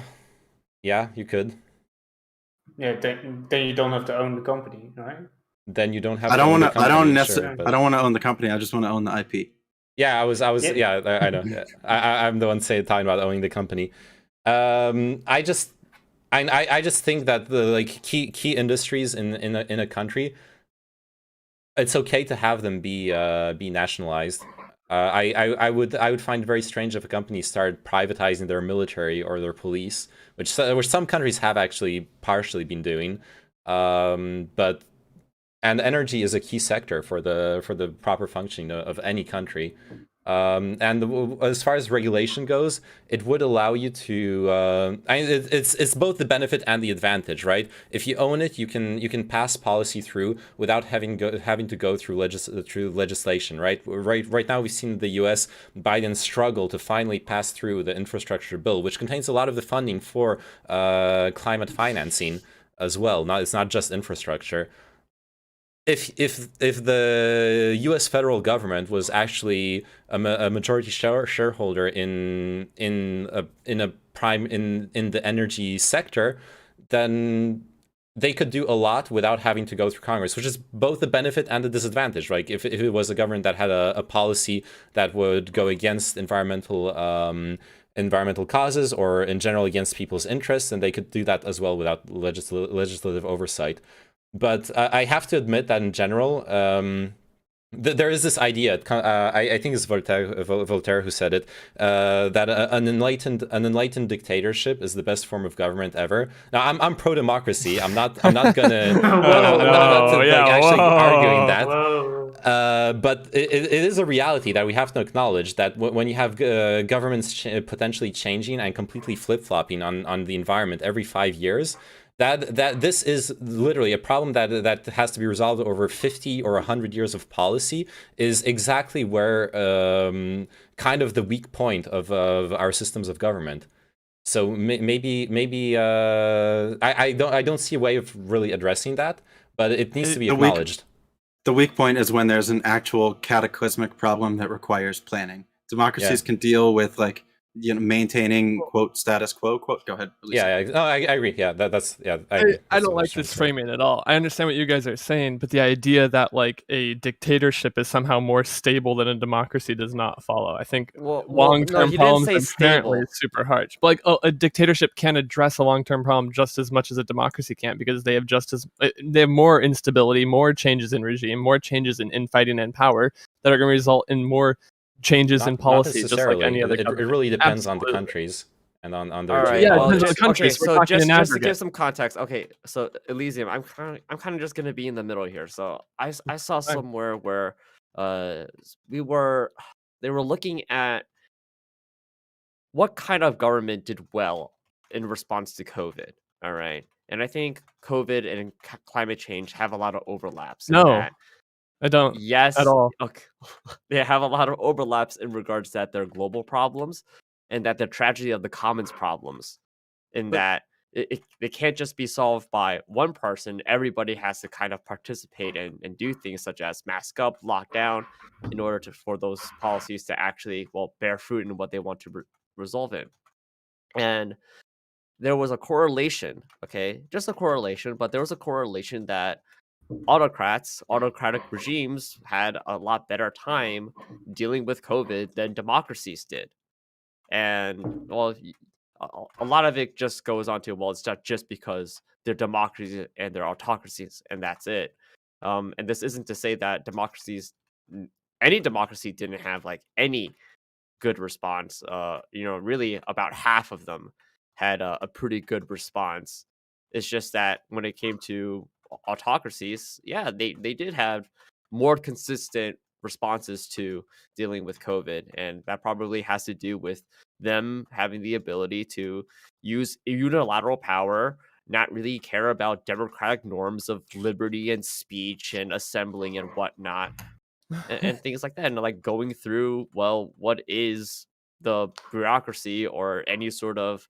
you could. yeah, then you don't have to own the company, right? Then you don't have I to don't own want the to. I don't company, sure, necessarily. I but don't want to own the company. I just want to own the IP. yeah, Yeah. yeah, I know. Yeah. I'm the one talking about owning the company. I just, I just think that the like key industries in a country, it's okay to have them be nationalized. I would find it very strange if a company started privatizing their military or their police, which some countries have actually partially been doing. But and energy is a key sector for the proper functioning of any country. As far as regulation goes, it would allow you to. It's both the benefit and the advantage, right? If you own it, you can pass policy through without having to go through legislation, right? Right now, we've seen the U.S. Biden struggle to finally pass through the infrastructure bill, which contains a lot of the funding for climate financing as well. It's not just infrastructure. If the U.S. federal government was actually a majority shareholder in the energy sector, then they could do a lot without having to go through Congress, which is both the benefit and the disadvantage. Like if it was a government that had a policy that would go against environmental causes or in general against people's interests, then they could do that as well without legislative oversight. But I have to admit that in general, there is this idea. I think it's Voltaire who said it, that an enlightened dictatorship is the best form of government ever. Now I'm pro democracy. I'm not gonna arguing that. But it is a reality that we have to acknowledge that when you have governments potentially changing and completely flip flopping on the environment every 5 years. That this is literally a problem that has to be resolved over 50 or 100 years of policy is exactly where kind of the weak point of our systems of government. So maybe I don't see a way of really addressing that, but it needs to be acknowledged. The weak point is when there's an actual cataclysmic problem that requires planning. Democracies can deal with like maintaining quote status quo quote. Go ahead. Elisa. Yeah, I agree. Yeah, that's I agree. I don't like this framing at all. I understand what you guys are saying, but the idea that like a dictatorship is somehow more stable than a democracy does not follow. I think long-term problems inherently is super harsh. But like a dictatorship can address a long-term problem just as much as a democracy can because they have more instability, more changes in regime, more changes in infighting and power that are going to result in more changes in policy, just like any other government. It really depends on the countries and on their. All right. Yeah, well, countries. Okay, so just to give some context. Okay, so Elysium, I'm kind of just gonna be in the middle here. So I saw somewhere where they were looking at what kind of government did well in response to COVID. All right, and I think COVID and climate change have a lot of overlaps. No. I don't. Yes. At all. Okay. They have a lot of overlaps in regards to that they're global problems and that the tragedy of the commons problems. That it can't just be solved by one person. Everybody has to kind of participate and do things such as mask up, lock down, in order for those policies to actually bear fruit in what they want to resolve in. And there was a correlation, okay, just a correlation, but there was a correlation that autocratic regimes had a lot better time dealing with COVID than democracies did. And a lot of it just goes on to, it's not just because they're democracies and they're autocracies and that's it. And this isn't to say that any democracy didn't have like any good response. Really about half of them had a pretty good response. It's just that when it came to autocracies, yeah, they did have more consistent responses to dealing with COVID, and that probably has to do with them having the ability to use unilateral power, not really care about democratic norms of liberty and speech and assembling and whatnot, and things like that, and like going through, well, what is the bureaucracy or any sort of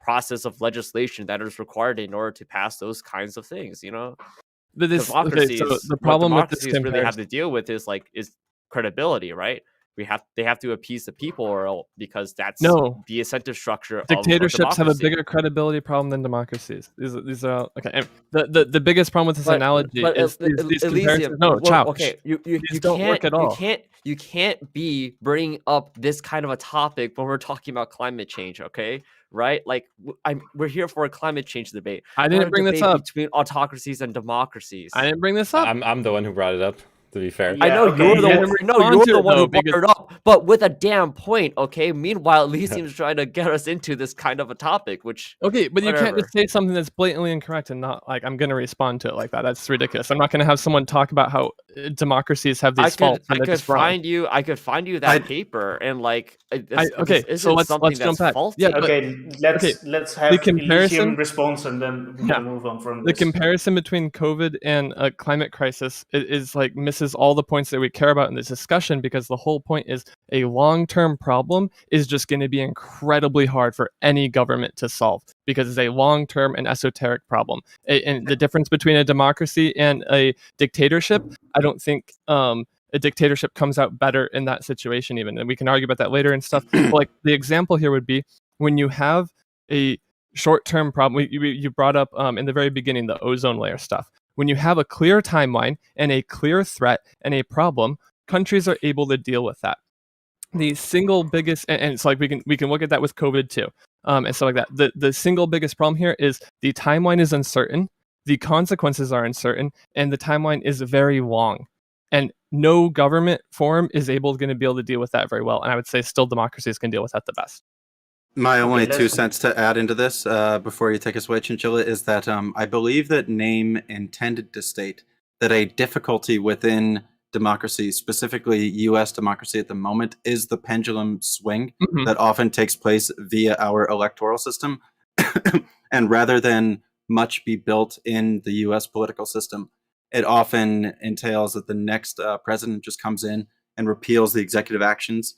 process of legislation that is required in order to pass those kinds of things, you know? But this okay, so Democracies, the what problem with this democracies really have comparison to deal with is credibility, right? They have to appease the people, or because that's No. the incentive structure of Dictatorships have a democracy. bigger credibility problem than democracies. These are all, okay. And the biggest problem with this analogy But is these comparisons. Elysium, No, Chow. okay, you These don't work at all. you can't be bringing up this kind of a topic when we're talking about climate change, okay? Right? Like we're here for a climate change debate. I didn't not a bring this debate up. between autocracies and democracies. I didn't bring this up. I'm the one who brought it up, to be fair. I know okay, you're the one. No, you're the one who brought because it up, but with a damn point, okay. Meanwhile, Elysium's trying to get us into this kind of a topic, which Okay, but you can't whatever. just say something that's blatantly incorrect and not like I'm going to respond to it like that. That's ridiculous. I'm not going to have someone talk about how democracies have these faults. I could find you that paper and like okay, this so isn't something let's jump that's back. faulty. Yeah, but- Okay, let's have the comparison Elysium response, and then we can move on from the this. comparison between COVID and a climate crisis is like misses all the points that we care about in this discussion, because the whole point is a long-term problem is just going to be incredibly hard for any government to solve, because it's a long-term and esoteric problem. And the difference between a democracy and a dictatorship, I don't think a dictatorship comes out better in that situation even, and we can argue about that later and stuff. But like the example here would be when you have a short-term problem. You brought up in the very beginning the ozone layer stuff. When you have a clear timeline and a clear threat and a problem, countries are able to deal with that. The single biggest, and it's like we can look at that with COVID too, and stuff like that. The single biggest problem here is the timeline is uncertain, the consequences are uncertain, and the timeline is very long. And no government form is going to be able to deal with that very well. And I would say still democracies can deal with that the best. My only 2 cents to add into this before you take us away, Chinchilla, is that I believe that Name intended to state that a difficulty within democracy, specifically U.S. democracy at the moment, is the pendulum swing that often takes place via our electoral system. And rather than much be built in the U.S. political system, it often entails that the next president just comes in and repeals the executive actions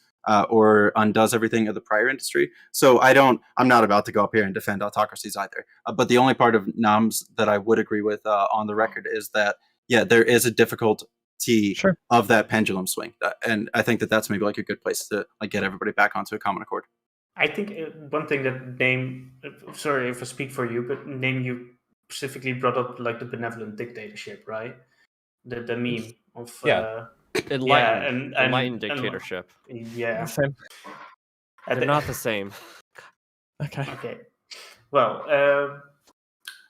or undoes everything of the prior industry. So I'm not about to go up here and defend autocracies either. But the only part of NAMS that I would agree with on the record is that, yeah, there is a difficulty of that pendulum swing. And I think that that's maybe like a good place to like get everybody back onto a common accord. I think one thing that Name, sorry if I speak for you, but Name, you specifically brought up like the benevolent dictatorship, right? The meme of enlightened dictatorship. Yeah, same. They're not the same. Okay. Well,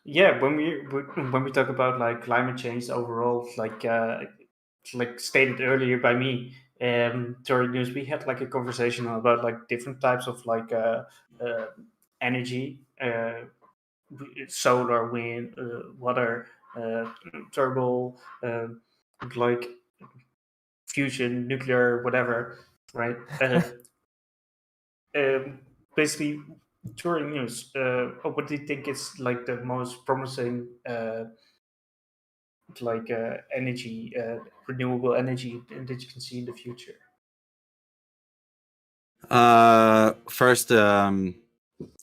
yeah, when we talk about like climate change overall, like stated earlier by me, during news, we had like a conversation about like different types of like energy, solar, wind, water, thermal, like fusion, nuclear, whatever, right? Basically, during news, what do you think is like the most promising energy, renewable energy that you can see in the future? First,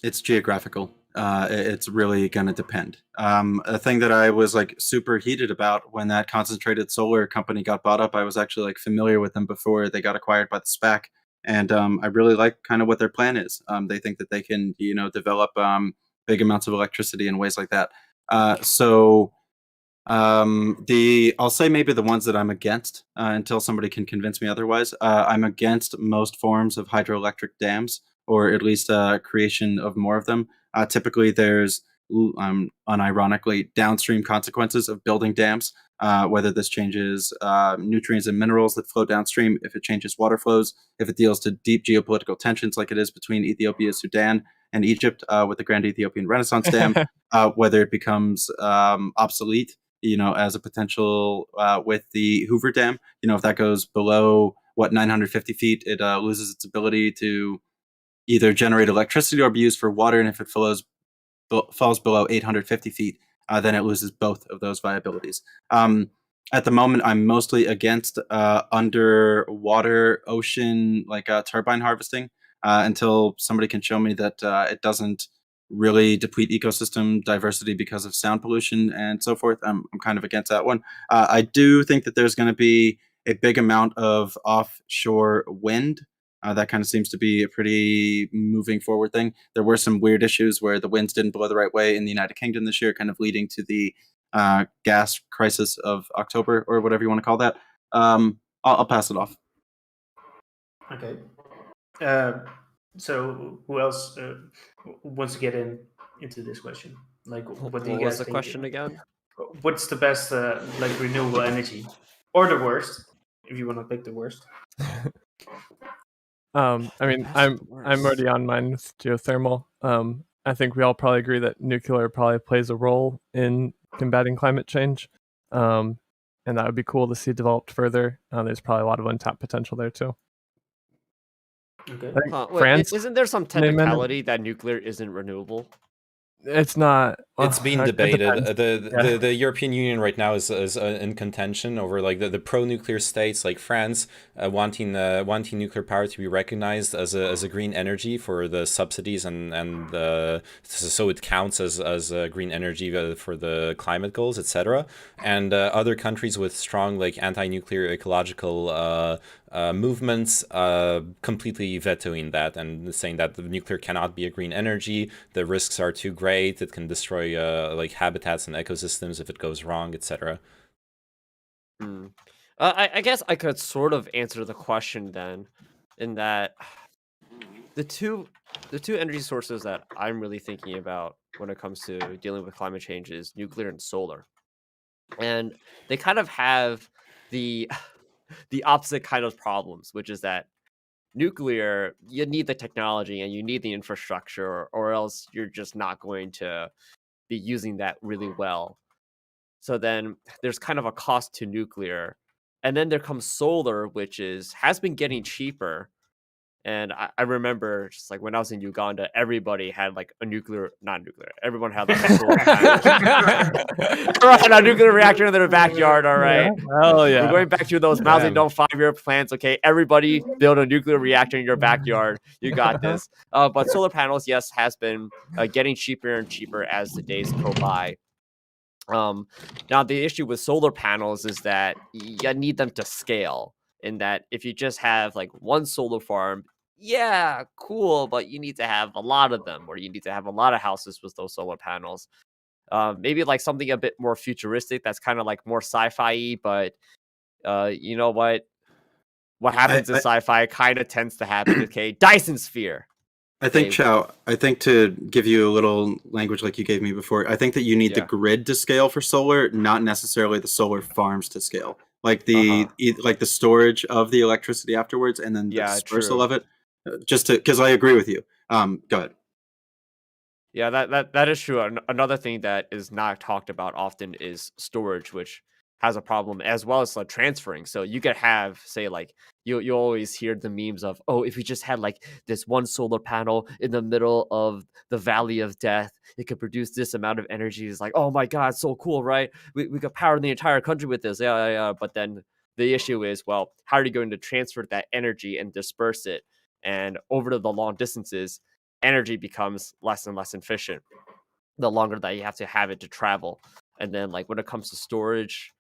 it's geographical. It's really going to depend. A thing that I was like super heated about when that concentrated solar company got bought up, I was actually like familiar with them before they got acquired by the SPAC. And I really like kind of what their plan is. They think that they can, develop big amounts of electricity in ways like that. I'll say maybe the ones that I'm against until somebody can convince me otherwise. I'm against most forms of hydroelectric dams, or at least creation of more of them. Typically, there's unironically downstream consequences of building dams, whether this changes nutrients and minerals that flow downstream, if it changes water flows, if it deals to deep geopolitical tensions like it is between Ethiopia and Sudan, and Egypt with the Grand Ethiopian Renaissance Dam, whether it becomes obsolete, as a potential with the Hoover Dam. If that goes below 950 feet, it loses its ability to either generate electricity or be used for water, and if it falls below 850 feet, then it loses both of those viabilities. At the moment, I'm mostly against underwater ocean turbine harvesting until somebody can show me that it doesn't really deplete ecosystem diversity because of sound pollution and so forth. I'm kind of against that one. I do think that there's going to be a big amount of offshore wind. That kind of seems to be a pretty moving forward thing. There were some weird issues where the winds didn't blow the right way in the United Kingdom this year, kind of leading to the gas crisis of October, or whatever you want to call that. I'll pass it off. Okay. So who else wants to get into this question? Like, what do you What guys was the think? question again? What's the best renewable energy, or the worst, if you want to pick the worst? I mean, I'm already on mine with geothermal. I think we all probably agree that nuclear probably plays a role in combating climate change, and that would be cool to see developed further. There's probably a lot of untapped potential there too. Okay. France, isn't there some technicality that nuclear isn't renewable? It's not. It's being debated. depends. The European Union right now is in contention over the pro-nuclear states like France wanting nuclear power to be recognized as a green energy for the subsidies and so it counts as a green energy for the climate goals, etc. And other countries with strong anti-nuclear ecological movements completely vetoing that and saying that the nuclear cannot be a green energy. The risks are too great. It can destroy habitats and ecosystems if it goes wrong, etc. I guess I could sort of answer the question then, in that the two energy sources that I'm really thinking about when it comes to dealing with climate change is nuclear and solar, and they kind of have the opposite kind of problems, which is that nuclear, you need the technology and you need the infrastructure, or else you're just not going to be using that really well. So then there's kind of a cost to nuclear, and then there comes solar, which has been getting cheaper. And I remember just when I was in Uganda, everybody had everyone had a solar panel. Everyone had a nuclear reactor in their backyard, all right? Hell yeah. We're going back to those Mao Zedong 5-year plans, okay? Everybody build a nuclear reactor in your backyard. You got this. But solar panels, yes, has been getting cheaper and cheaper as the days go by. Now, the issue with solar panels is that you need them to scale, in that if you just have one solar farm, yeah, cool, but you need to have a lot of them, or you need to have a lot of houses with those solar panels. Maybe something a bit more futuristic that's kind of more sci-fi-y, but you know what happens in sci-fi kind of tends to happen. Okay, Dyson sphere. I think, Chow, to give you a little language like you gave me before, I think that you need the grid to scale for solar, not necessarily the solar farms to scale. The storage of the electricity afterwards, and then the dispersal of it. Because I agree with you. Go ahead. Yeah, that is true. Another thing that is not talked about often is storage, which has a problem, as well as transferring. So you could have, say, you always hear the memes of, oh, if we just had this one solar panel in the middle of the valley of death, it could produce this amount of energy. It's oh my god, so cool, right? We could power the entire country with this. Yeah. But then the issue is, well, how are you going to transfer that energy and disperse it? And over to the long distances, energy becomes less and less efficient the longer that you have to have it to travel. And then when it comes to storage,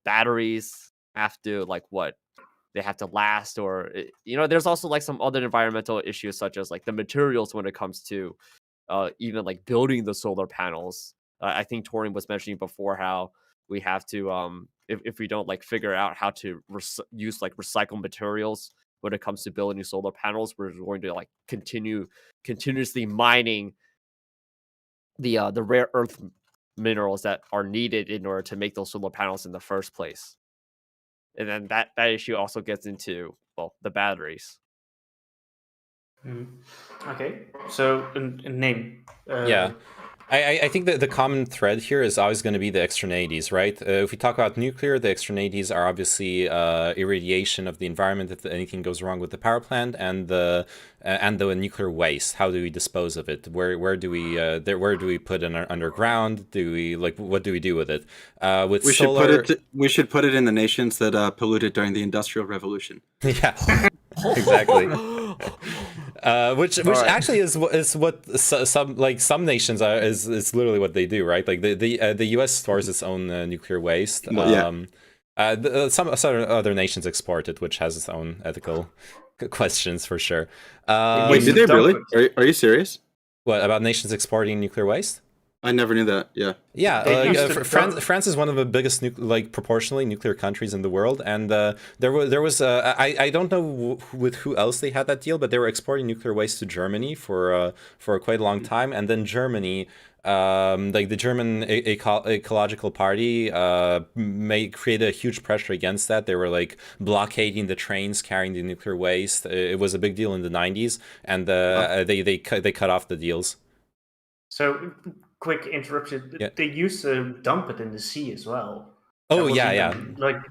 batteries have to they have to last, or there's also some other environmental issues, such as the materials when it comes to even building the solar panels. I think Torian was mentioning before how we have to if we don't figure out how to use recycled materials when it comes to building solar panels, we're going to continuously mining the rare earth minerals that are needed in order to make those solar panels in the first place. And then that issue also gets into, well, the batteries. Okay, so a name. Yeah. I think that the common thread here is always going to be the externalities, right? If we talk about nuclear, the externalities are obviously irradiation of the environment if anything goes wrong with the power plant, and the nuclear waste. How do we dispose of it? Where do we put it underground? Do we what do we do with it? With we solar, we should put it in the nations that polluted during the Industrial Revolution. Yeah, exactly. Which right. actually is what some nations are is literally what they do, right? Like the U.S. stores its own nuclear waste. Well, yeah. Some other nations export it, which has its own ethical questions for sure. Wait, did they really? Are you serious? What about nations exporting nuclear waste? I never knew that. Yeah. Yeah, France is one of the biggest proportionally nuclear countries in the world, and there was I don't know with who else they had that deal, but they were exporting nuclear waste to Germany for quite a long time, and then Germany. The German Ecological Party create a huge pressure against that. They were blockading the trains carrying the nuclear waste. It was a big deal in the 90s, and they cut off the deals. So, quick interruption. Yeah. They used to dump it in the sea as well. Oh yeah. Like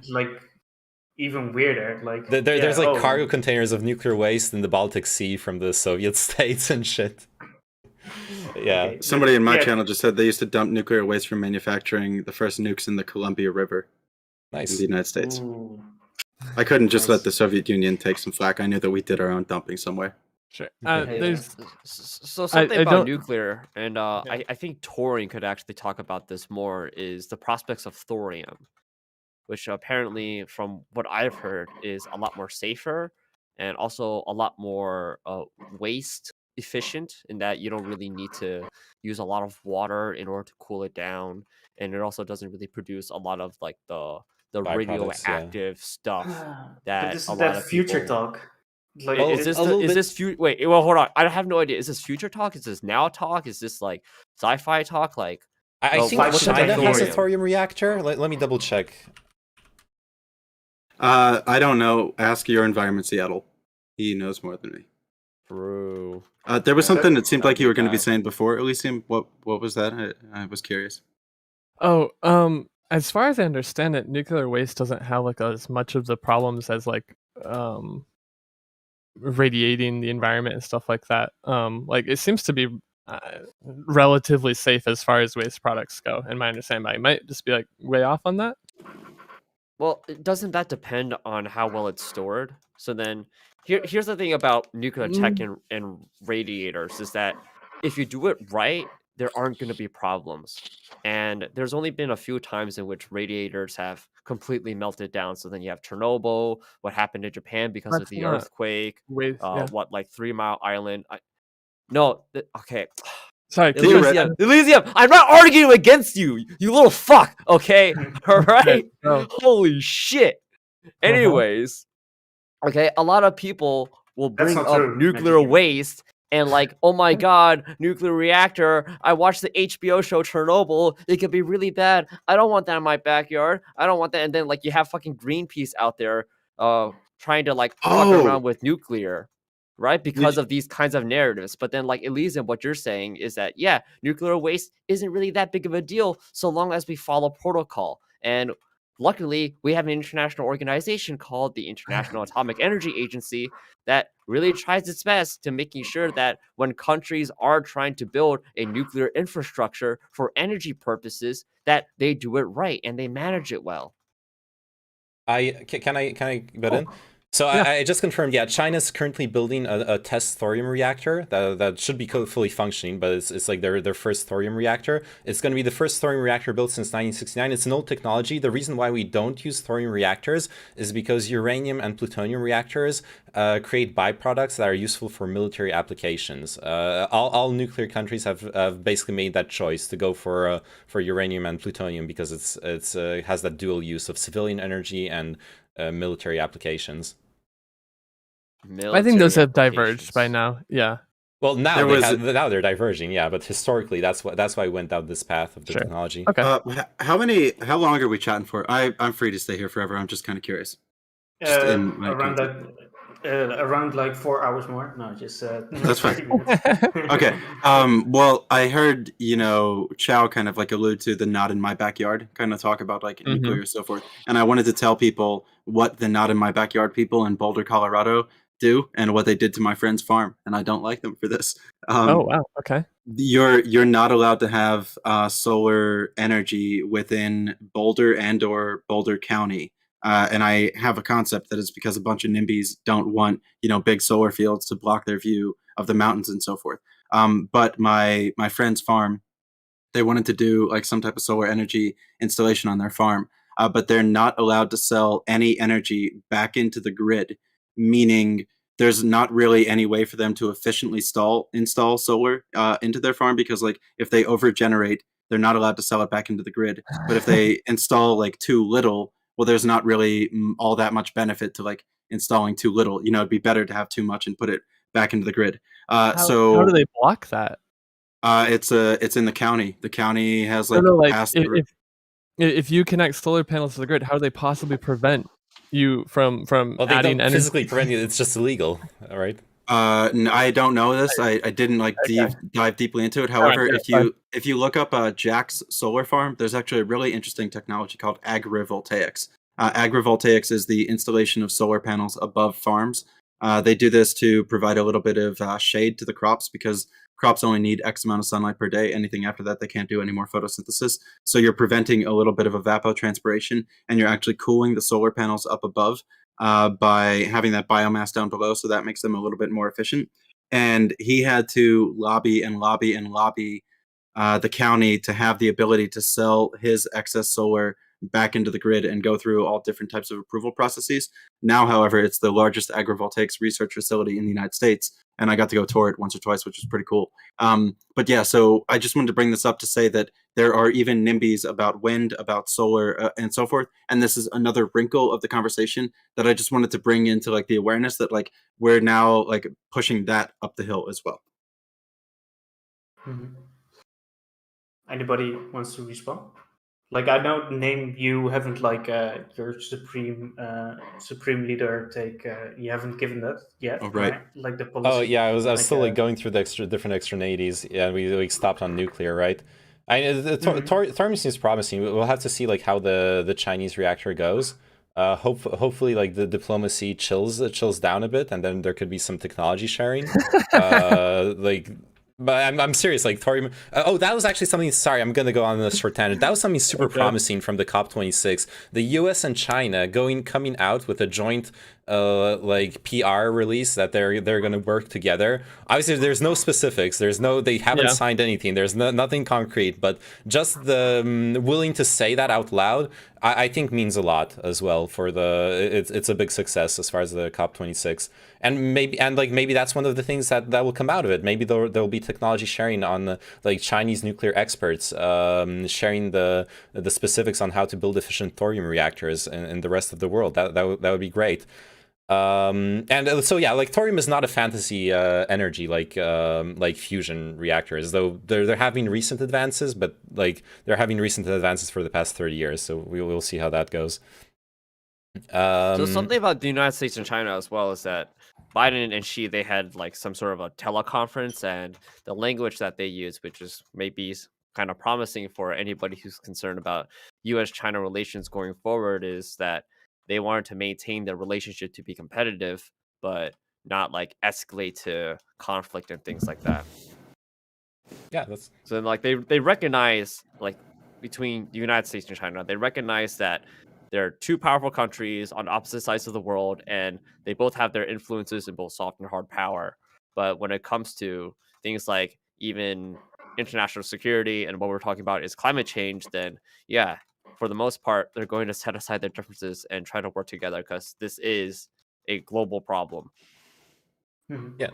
even weirder. There's cargo containers of nuclear waste in the Baltic Sea from the Soviet states and shit. Yeah. Okay. Somebody in my channel just said they used to dump nuclear waste from manufacturing the first nukes in the Columbia River. Nice. In the United States. Ooh. I couldn't just let the Soviet Union take some flack. I knew that we did our own dumping somewhere. Sure. So something about nuclear, and I think Torian could actually talk about this more, is the prospects of thorium, which apparently, from what I've heard, is a lot more safer and also a lot more waste efficient in that you don't really need to use a lot of water in order to cool it down, and it also doesn't really produce a lot of the radioactive stuff that But a lot that of future people... talk. Wait, well, hold on. I have no idea. Is this future talk? Is this now talk? Is this sci-fi talk? I think China has a thorium reactor. Let me double check. I don't know. Ask your environment, Seattle. He knows more than me. True. There was something that seemed like you were going to be saying before, Elysium. What was that? I was curious. Oh, as far as I understand it, nuclear waste doesn't have as much of the problems as radiating the environment and stuff like that. It seems to be relatively safe as far as waste products go, in my understanding. I might just be way off on that. Well, doesn't that depend on how well it's stored? So then here's the thing about nuclear tech and radiators is that if you do it right, there aren't going to be problems. And there's only been a few times in which radiators have completely melted down. So then you have Chernobyl, what happened in Japan because of the earthquake, 3 Mile Island. Okay. Sorry, Elysium, I'm not arguing against you, you little fuck, okay? All right? Holy shit. Anyways, okay, a lot of people will bring up nuclear waste and oh my god, nuclear reactor. I watched the HBO show Chernobyl. It could be really bad. I don't want that in my backyard. I don't want that. And then you have fucking Greenpeace out there trying to fuck around with nuclear, right? Because of these kinds of narratives. But then Elysium, what you're saying is that, yeah, nuclear waste isn't really that big of a deal so long as we follow protocol. And luckily, we have an international organization called the International Atomic Energy Agency that really tries its best to making sure that when countries are trying to build a nuclear infrastructure for energy purposes, that they do it right and they manage it well. Can I butt in? So yeah. I just confirmed, China's currently building a test thorium reactor that should be fully functioning, but it's their first thorium reactor. It's going to be the first thorium reactor built since 1969. It's an old technology. The reason why we don't use thorium reactors is because uranium and plutonium reactors create byproducts that are useful for military applications. All nuclear countries have basically made that choice to go for uranium and plutonium because it has that dual use of civilian energy and military applications. I think those have diverged by now. Yeah. Well, now they're diverging. Yeah, but historically, that's why we went down this path of the technology. Okay. How long are we chatting for? I'm free to stay here forever. I'm just kind of curious. Around that around like 4 hours more. No, just That's 30 fine. minutes. Okay. Well, I heard, Chow kind of like allude to the not in my backyard, kind of talk about like nuclear and so forth. And I wanted to tell people what the not in my backyard people in Boulder, Colorado do and what they did to my friend's farm. And I don't like them for this. Oh, wow. Okay. You're not allowed to have solar energy within Boulder or Boulder County. And I have a concept that is because a bunch of NIMBYs don't want, big solar fields to block their view of the mountains and so forth. But my friend's farm, they wanted to do like some type of solar energy installation on their farm, but they're not allowed to sell any energy back into the grid, meaning there's not really any way for them to efficiently install solar into their farm, because like if they overgenerate, they're not allowed to sell it back into the grid. But if they install like too little, well, there's not really all that much benefit to like installing too little. It'd be better to have too much and put it back into the grid. How do they block that? It's in the county. The county has like, if you connect solar panels to the grid, how do they possibly prevent you from well, they adding don't energy? physically prevent you. It's just illegal. All right. I don't know this. I didn't like dive deeply into it. However, if you look up Jack's solar farm, there's actually a really interesting technology called agrivoltaics. Agrivoltaics is the installation of solar panels above farms. They do this to provide a little bit of shade to the crops, because crops only need X amount of sunlight per day. Anything after that, they can't do any more photosynthesis. So you're preventing a little bit of evapotranspiration, and you're actually cooling the solar panels up above by having that biomass down below. So that makes them a little bit more efficient. And he had to lobby the county to have the ability to sell his excess solar back into the grid and go through all different types of approval processes. Now, however, it's the largest agrivoltaics research facility in the United States, and I got to go tour it once or twice, which was pretty cool. But yeah, so I just wanted to bring this up to say that there are even NIMBYs about wind, about solar, and so forth. And this is another wrinkle of the conversation that I just wanted to bring into like the awareness that like we're now like pushing that up the hill as well. Anybody wants to respond? Like, I know, name you haven't like your supreme leader take. You haven't given that yet, right? Like the policy. Oh yeah, I was still like going through the different externalities. Yeah, we stopped on nuclear, right? Thorium seems promising. We'll have to see like how the Chinese reactor goes. Hopefully like the diplomacy chills down a bit, and then there could be some technology sharing. But I'm serious, like thorium. That was actually something. Sorry, I'm gonna go on a short tangent. That was something super promising from the COP26. The U.S. and China coming out with a joint like PR release that they're gonna work together. Obviously, there's no specifics. They haven't signed anything. There's nothing concrete. But just the willing to say that out loud, I think means a lot as well for it's a big success as far as the COP26. And maybe that's one of the things that will come out of it. Maybe there'll be technology sharing on like Chinese nuclear experts sharing the specifics on how to build efficient thorium reactors in the rest of the world. That would be great. So yeah, like thorium is not a fantasy energy like fusion reactors, though they're having recent advances, but like they're having recent advances for the past 30 years. So we'll see how that goes. So something about the United States and China as well is that Biden and Xi, they had like some sort of a teleconference, and the language that they use, which is maybe kind of promising for anybody who's concerned about U.S.-China relations going forward, is that they wanted to maintain their relationship to be competitive, but not like escalate to conflict and things like that. Yeah, that's so then, like they recognize, like between the United States and China, they recognize that they're two powerful countries on opposite sides of the world, and they both have their influences in both soft and hard power. But when it comes to things like even international security and what we're talking about is climate change, then yeah, for the most part, they're going to set aside their differences and try to work together, because this is a global problem. Yeah.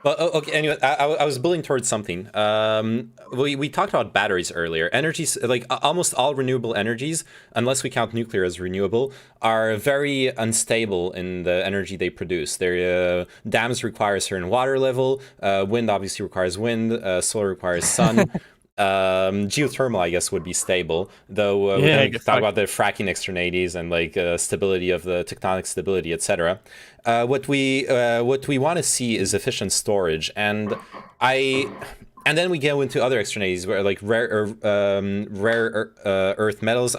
Well, okay. Anyway, I was building towards something. We talked about batteries earlier. Energies, like almost all renewable energies, unless we count nuclear as renewable, are very unstable in the energy they produce. Their dams require a certain water level. Wind obviously requires wind. Solar requires sun. Geothermal, I guess, would be stable, though we Yeah, I can guess talk so. about the fracking externalities and like stability of the tectonic stability, etc. What we want to see is efficient storage, and then we go into other externalities where like rare earth metals.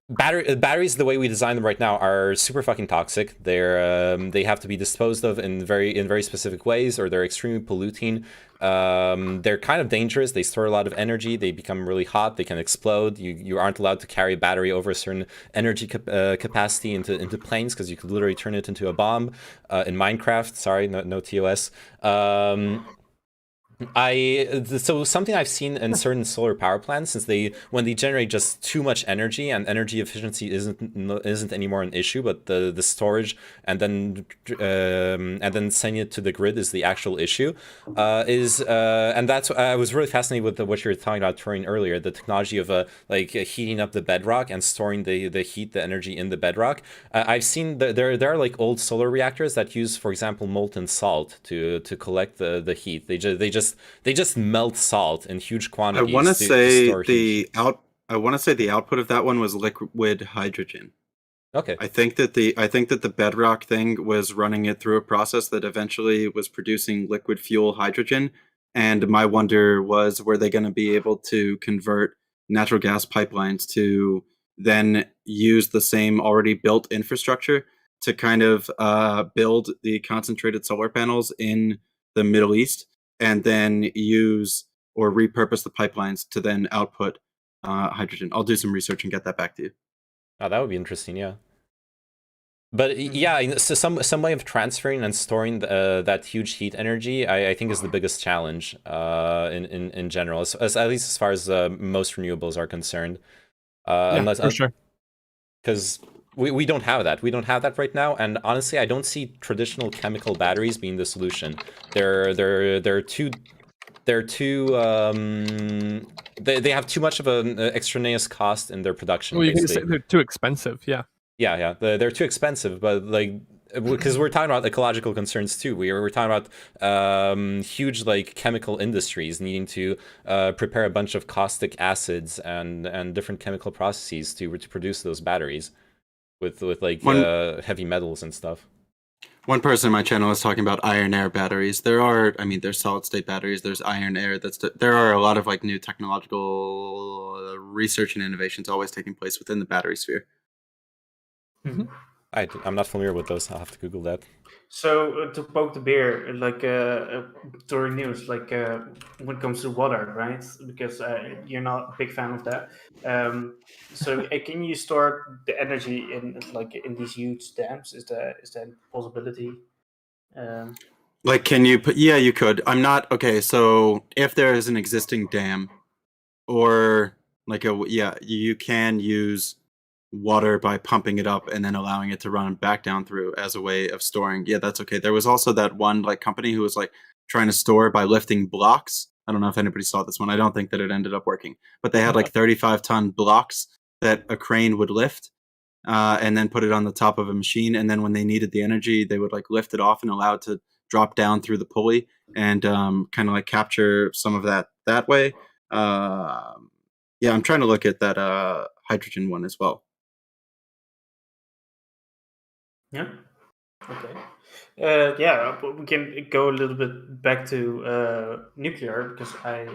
Batteries, the way we design them right now, are super fucking toxic. They have to be disposed of in very specific ways, or they're extremely polluting. They're kind of dangerous. They store a lot of energy. They become really hot. They can explode. You aren't allowed to carry a battery over a certain energy capacity into planes, because you could literally turn it into a bomb in Minecraft. Sorry, no TOS. So something I've seen in certain solar power plants, since when they generate just too much energy, and energy efficiency isn't anymore an issue, but the storage and then sending it to the grid is the actual issue. And that's I was really fascinated with what you were talking about, Turing, earlier, the technology of heating up the bedrock and storing the heat, the energy in the bedrock. I've seen there are like old solar reactors that use, for example, molten salt to collect the heat. They just melt salt in huge quantities. I want to say the output of that one was liquid hydrogen. Okay. I think that the bedrock thing was running it through a process that eventually was producing liquid fuel hydrogen. And my wonder was, were they going to be able to convert natural gas pipelines to then use the same already built infrastructure to kind of build the concentrated solar panels in the Middle East, and then use or repurpose the pipelines to then output hydrogen. I'll do some research and get that back to you. Oh, that would be interesting, yeah. But yeah, so some way of transferring and storing that huge heat energy, I think, is the biggest challenge in general, at least as far as most renewables are concerned. Yeah, for sure. Because we don't have that. We don't have that right now, and honestly, I don't see traditional chemical batteries being the solution. They're too they have too much of an extraneous cost in their production. Well, you can say they're too expensive. Yeah. Yeah, they're too expensive, but like, because we're talking about ecological concerns too. We're talking about huge like chemical industries needing to prepare a bunch of caustic acids and different chemical processes to produce those batteries with like heavy metals and stuff. One person in my channel is talking about iron air batteries. There's solid state batteries. There's iron air. There are a lot of like new technological research and innovations always taking place within the battery sphere. Mm-hmm. I'm not familiar with those. I'll have to Google that. So to poke the bear, like during news, like when it comes to water, right? Because you're not a big fan of that. So can you store the energy in these huge dams? Is that a possibility? Like, can you put? Yeah, you could. I'm not okay. So if there is an existing dam, or like you can use water by pumping it up and then allowing it to run back down through as a way of storing. Yeah, that's okay. There was also that one like company who was like trying to store by lifting blocks. I don't know if anybody saw this one. I don't think that it ended up working, but they had like 35-ton blocks that a crane would lift and then put it on the top of a machine. And then when they needed the energy, they would like lift it off and allow it to drop down through the pulley and kind of like capture some of that way. Yeah, I'm trying to look at that hydrogen one as well. Yeah. Okay. Yeah, we can go a little bit back to nuclear, because I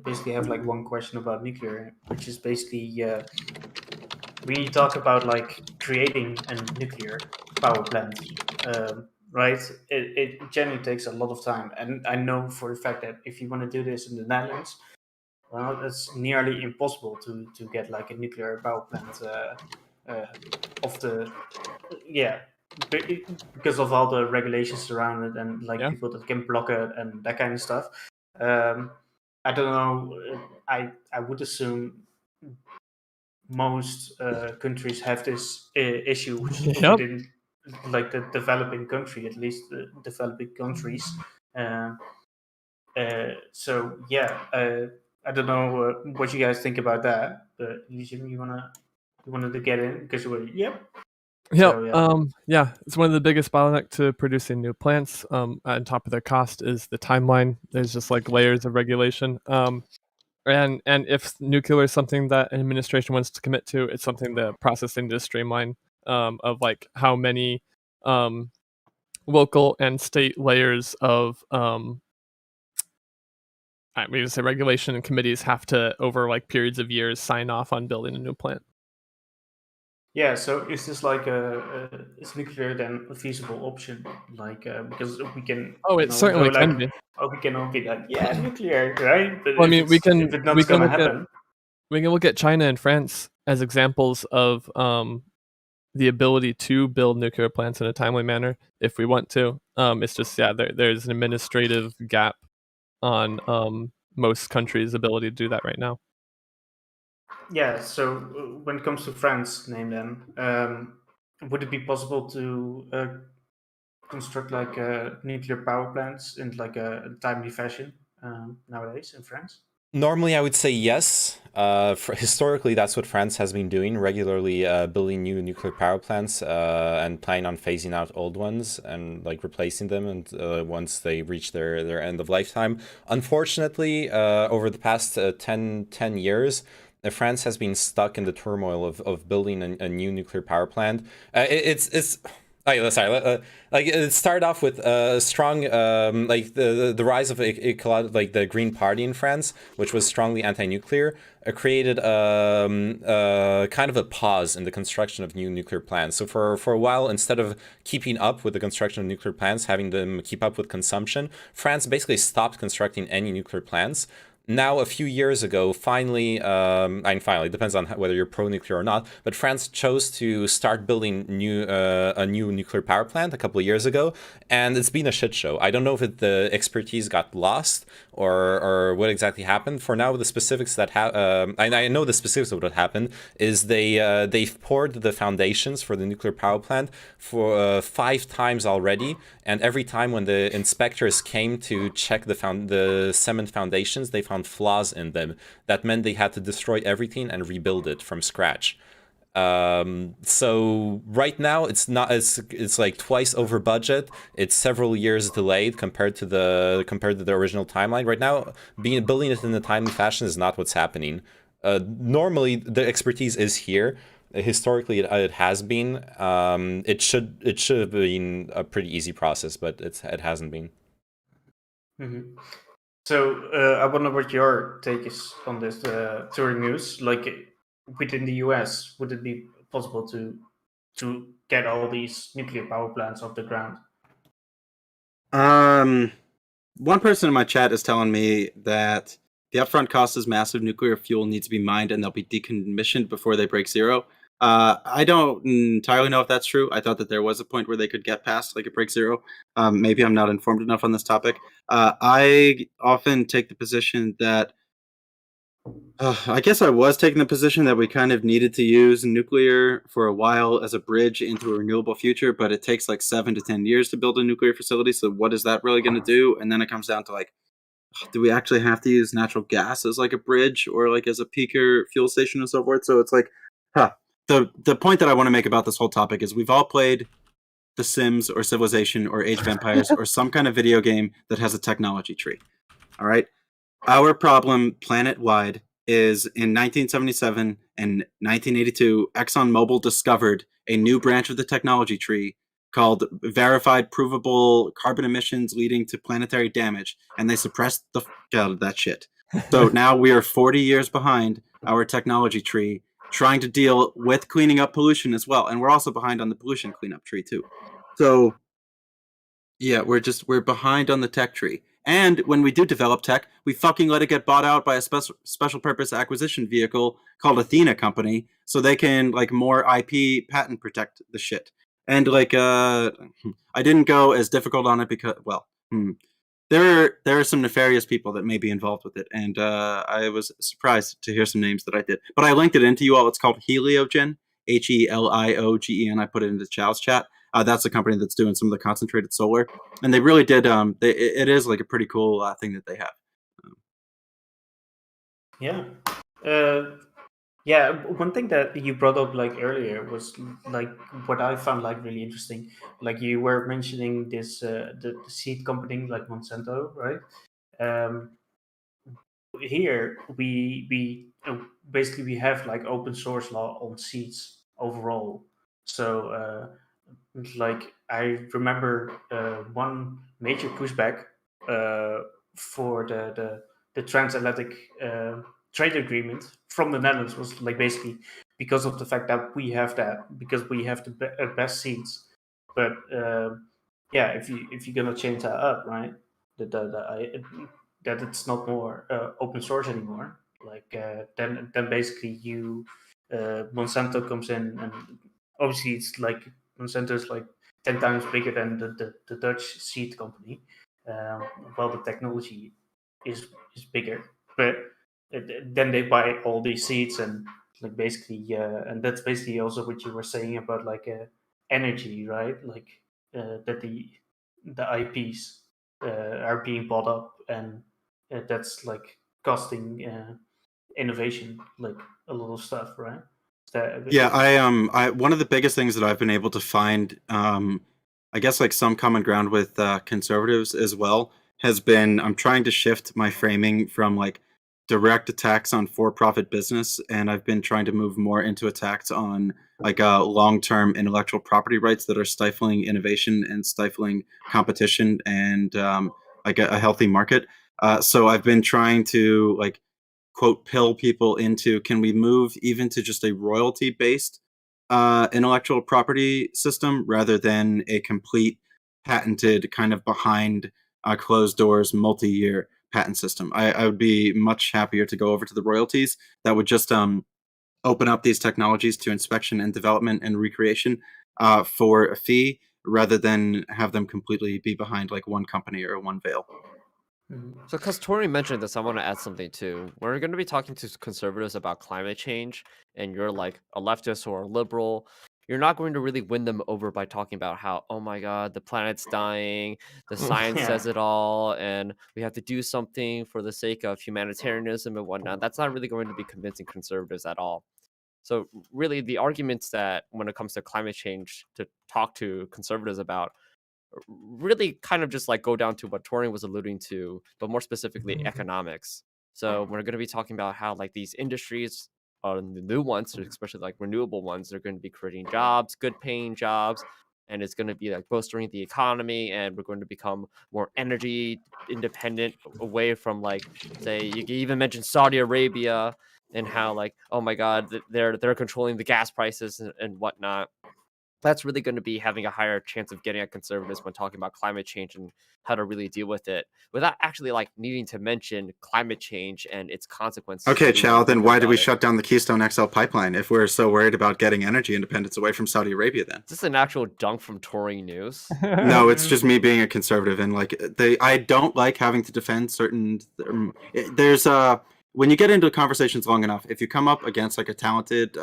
basically have like one question about nuclear, which is basically when you talk about like creating a nuclear power plant, right? It generally takes a lot of time, and I know for a fact that if you want to do this in the Netherlands, well, it's nearly impossible to get like a nuclear power plant because of all the regulations around it and like people that can block it and that kind of stuff. I don't know. I would assume most countries have this issue within like the developing country, at least the developing countries. So yeah, I don't know what you guys think about that, but Elysium, you wanted to get in because you were Yeah, So, yeah, it's one of the biggest bottleneck to producing new plants. On top of their cost is the timeline. There's just like layers of regulation. and if nuclear is something that an administration wants to commit to, it's something the process needs to streamline, of like how many local and state layers of I mean, say regulation and committees have to, over like periods of years, sign off on building a new plant. Yeah, so is this like is nuclear then a feasible option? Like because we can, Oh, it certainly go like, can be. oh, we can all be like, yeah, nuclear, right? But Well, I if mean, it's if it's not gonna happen, we can look at China and France as examples of the ability to build nuclear plants in a timely manner if we want to. It's just there's an administrative gap on most countries' ability to do that right now. yeah. So when it comes to France, name them, would it be possible to construct like nuclear power plants in like a timely fashion nowadays in France? Normally, I would say yes. Historically, that's what France has been doing, regularly building new nuclear power plants and planning on phasing out old ones and like replacing them and once they reach their end of lifetime. Unfortunately, over the past 10 years, France has been stuck in the turmoil of building a new nuclear power plant. It's like it started off with a strong like the rise of like the Green Party in France, which was strongly anti-nuclear, created kind of a pause in the construction of new nuclear plants. So for a while, instead of keeping up with the construction of nuclear plants, having them keep up with consumption, France basically stopped constructing any nuclear plants. Now, a few years ago, finally, it depends on whether you're pro-nuclear or not, but France chose to start building a new nuclear power plant a couple of years ago, and it's been a shit show. I don't know if the expertise got lost or what exactly happened. For now, the specifics that I know the specifics of what happened is they've poured the foundations for the nuclear power plant for 5 times already, and every time when the inspectors came to check the cement foundations, they found flaws in them. That meant they had to destroy everything and rebuild it from scratch. So right now it's like twice over budget. It's several years delayed compared to the original timeline. Right now, building it in a timely fashion is not what's happening. Normally the expertise is here. Historically, it has been. It should have been a pretty easy process, but it hasn't been. Mm-hmm. So I wonder what your take is on this Turing news. Like within the US, would it be possible to get all these nuclear power plants off the ground? One person in my chat is telling me that the upfront cost is massive. Nuclear fuel needs to be mined and they'll be decommissioned before they break zero. I don't entirely know if that's true. I thought that there was a point where they could get past like a break zero. Maybe I'm not informed enough on this topic. I often take the position that I guess I was taking the position that we kind of needed to use nuclear for a while as a bridge into a renewable future, but it takes like 7 to 10 years to build a nuclear facility. So what is that really going to do? And then it comes down to like, do we actually have to use natural gas as like a bridge or like as a peaker fuel station and so forth? So it's like, the point that I want to make about this whole topic is we've all played The Sims or Civilization or Age of Empires or some kind of video game that has a technology tree. All right. Our problem planet-wide is in 1977 and 1982, ExxonMobil discovered a new branch of the technology tree called verified provable carbon emissions leading to planetary damage, and they suppressed the out of that shit. So now we are 40 years behind our technology tree, trying to deal with cleaning up pollution as well, and we're also behind on the pollution cleanup tree too. So yeah, we're behind on the tech tree. And when we do develop tech, we fucking let it get bought out by a special purpose acquisition vehicle called Athena Company, so they can like more IP patent protect the shit. And like I didn't go as difficult on it because there are some nefarious people that may be involved with it, and I was surprised to hear some names that I did. But I linked it into you all. It's called Heliogen, HELIOGEN. I put it into Chow's chat. That's the company that's doing some of the concentrated solar, and they really did. It is like a pretty cool thing that they have. Yeah. Yeah, one thing that you brought up like earlier was like what I found like really interesting. Like you were mentioning this the seed company like Monsanto, right? here basically we have like open source law on seeds overall. So like I remember one major pushback for the transatlantic trade agreement from the Netherlands was like basically because of the fact that we have that, because we have the best seeds. But yeah, if you're gonna change that up, right? That it's not more open source anymore. Like then basically Monsanto comes in, and obviously it's like Monsanto is like 10 times bigger than the Dutch seed company. Well, the technology is bigger, but then they buy all these seeds and like basically and that's basically also what you were saying about like energy, right? Like that the IPs are being bought up, and that's like costing innovation, like a lot of stuff, right? Yeah, I one of the biggest things that I've been able to find, I guess like some common ground with conservatives as well, has been I'm trying to shift my framing from like direct attacks on for-profit business, and I've been trying to move more into attacks on like long-term intellectual property rights that are stifling innovation and stifling competition and like a healthy market. So I've been trying to like quote pill people into, can we move even to just a royalty based intellectual property system rather than a complete patented kind of behind closed doors multi-year patent system. I would be much happier to go over to the royalties that would just open up these technologies to inspection and development and recreation for a fee rather than have them completely be behind like one company or one veil. So, because Tori mentioned this, I want to add something too. We're going to be talking to conservatives about climate change, and you're like a leftist or a liberal. You're not going to really win them over by talking about how, oh my God, the planet's dying, the science Yeah. says it all, and we have to do something for the sake of humanitarianism and whatnot. That's not really going to be convincing conservatives at all. So, really, the arguments that when it comes to climate change to talk to conservatives about really kind of just like go down to what Torian was alluding to, but more specifically economics. So we're going to be talking about how like these industries are the new ones, especially like renewable ones, they're going to be creating jobs, good paying jobs, and it's going to be like bolstering the economy, and we're going to become more energy independent away from like, say, you can even mention Saudi Arabia and how like, oh my God, they're controlling the gas prices and whatnot. That's really going to be having a higher chance of getting at conservatives when talking about climate change and how to really deal with it without actually like needing to mention climate change and its consequences. Okay, Chow, then why did we shut down the Keystone XL pipeline if we're so worried about getting energy independence away from Saudi Arabia then? Is this an actual dunk from Tory News? No, it's just me being a conservative, and like I don't like having to defend certain there's when you get into conversations long enough, if you come up against like a talented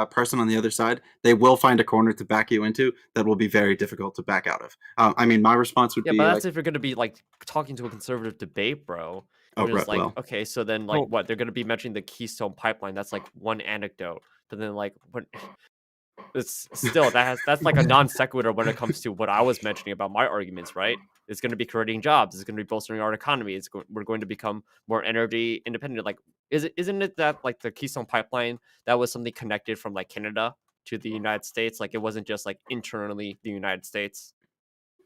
person on the other side, they will find a corner to back you into that will be very difficult to back out of. I mean, my response would be but that's like, if you're going to be like talking to a conservative debate, bro. Oh, You're just like, well. okay, so then like what? They're going to be mentioning the Keystone pipeline. That's like one anecdote, but then like what? It's still that's like a non sequitur when it comes to what I was mentioning about my arguments, right? It's going to be creating jobs. It's going to be bolstering our economy. We're going to become more energy independent. Like, isn't it that like the Keystone pipeline that was something connected from like Canada to the United States? Like, it wasn't just like internally the United States.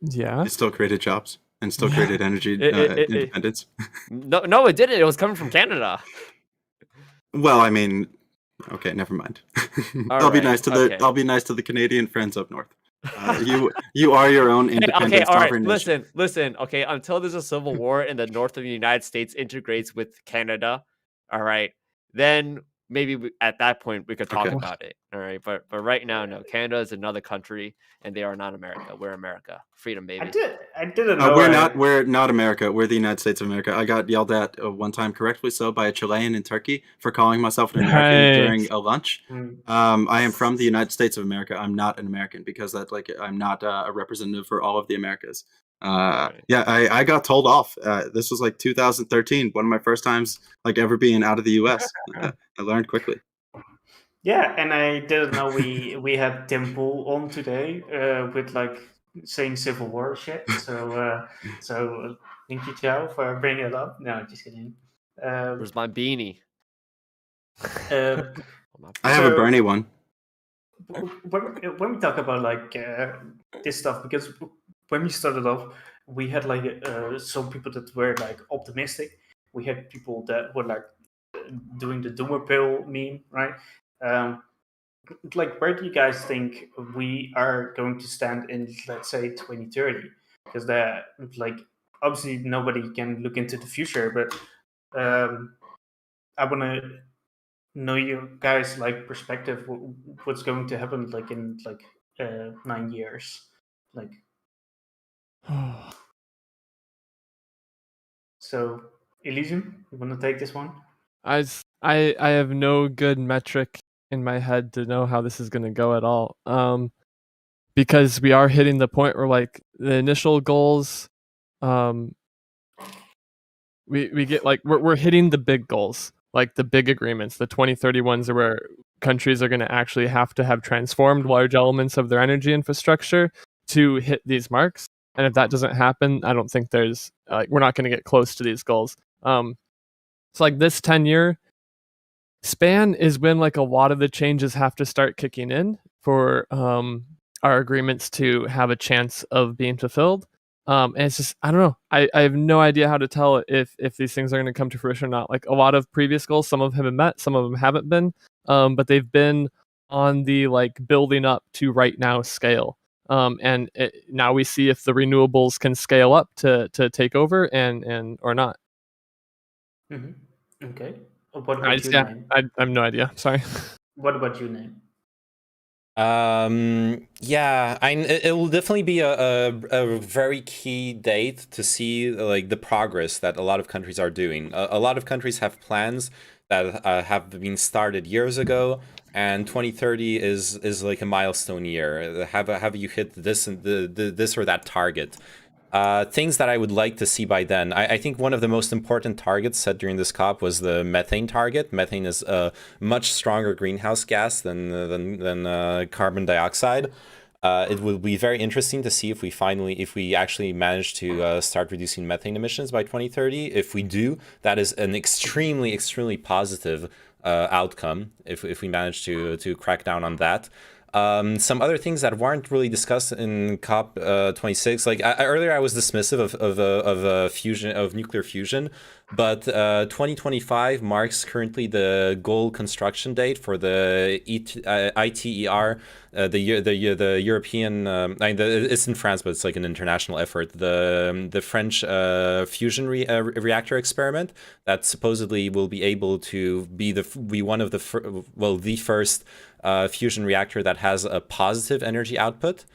Yeah, it still created jobs and still created energy independence. No, it didn't. It was coming from Canada. Well, I mean, okay, never mind. I'll be nice to the Canadian friends up north. You are your own independent sovereign nation. Listen. Okay, until there's a civil war and the north of the United States integrates with Canada, all right, then maybe at that point we could talk about it. All right, but right now, no. Canada is another country, and they are not America. We're America. Freedom, baby. I didn't know. We're not America. We're the United States of America. I got yelled at one time, correctly so, by a Chilean in Turkey for calling myself an American during a lunch. I am from the United States of America. I'm not an American because that like I'm not a representative for all of the Americas. Yeah, I got told off. This was like 2013, one of my first times like ever being out of the U.S. I learned quickly. Yeah, and I didn't know we had Tim Pool on today with like saying Civil War shit. So thank you, Chow, for bringing it up. No, just kidding. Where's my beanie? I have a Bernie one. When we talk about like this stuff, because when we started off, we had like some people that were like optimistic. We had people that were like doing the doomer pill meme, right? Like, where do you guys think we are going to stand in, let's say, 2030? Because that, like, obviously nobody can look into the future, but I want to know you guys like perspective. What's going to happen like in like 9 years? Like, so Elysium, you want to take this one? I have no good metric in my head to know how this is going to go at all. Because we are hitting the point where like the initial goals, we get like we're hitting the big goals, like the big agreements, the 2030 ones are where countries are going to actually have to have transformed large elements of their energy infrastructure to hit these marks. And if that doesn't happen, I don't think there's we're not going to get close to these goals. So like this 10-year span is when like a lot of the changes have to start kicking in for our agreements to have a chance of being fulfilled. And it's just I don't know. I have no idea how to tell if these things are going to come to fruition or not. Like a lot of previous goals, some of them have been met, some of them haven't been, but they've been on the like building up to right now scale. And now we see if the renewables can scale up to take over and or not. Mm-hmm. Okay. What about you, Name? I have no idea. Sorry. What about you, Name? Yeah, it will definitely be a very key date to see like the progress that a lot of countries are doing. A lot of countries have plans that have been started years ago, and 2030 is like a milestone year. Have you hit this and this or that target? Things that I would like to see by then. I think one of the most important targets set during this COP was the methane target. Methane is a much stronger greenhouse gas than carbon dioxide. It will be very interesting to see if we actually manage to start reducing methane emissions by 2030. If we do, that is an extremely positive outcome. If we manage to crack down on that. Some other things that weren't really discussed in COP 26, like earlier I was dismissive of fusion, of nuclear fusion, but 2025 marks currently the goal construction date for the ITER, the European. It's in France, but it's like an international effort. The French fusion reactor experiment that supposedly will be able to be one of the first fusion reactor that has a positive energy output.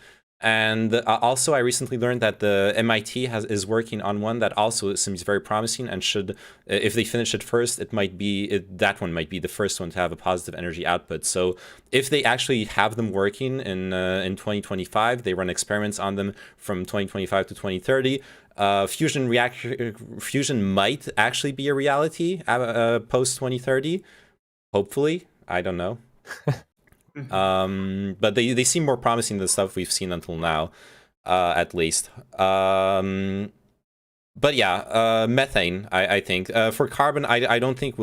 And also, I recently learned that the MIT is working on one that also seems very promising, and should, if they finish it first, that one might be the first one to have a positive energy output. So if they actually have them working in 2025, they run experiments on them from 2025 to 2030. Fusion might actually be a reality post 2030. Hopefully, I don't know. But they seem more promising than the stuff we've seen until now, at least. But yeah, methane, I think. For carbon, I don't think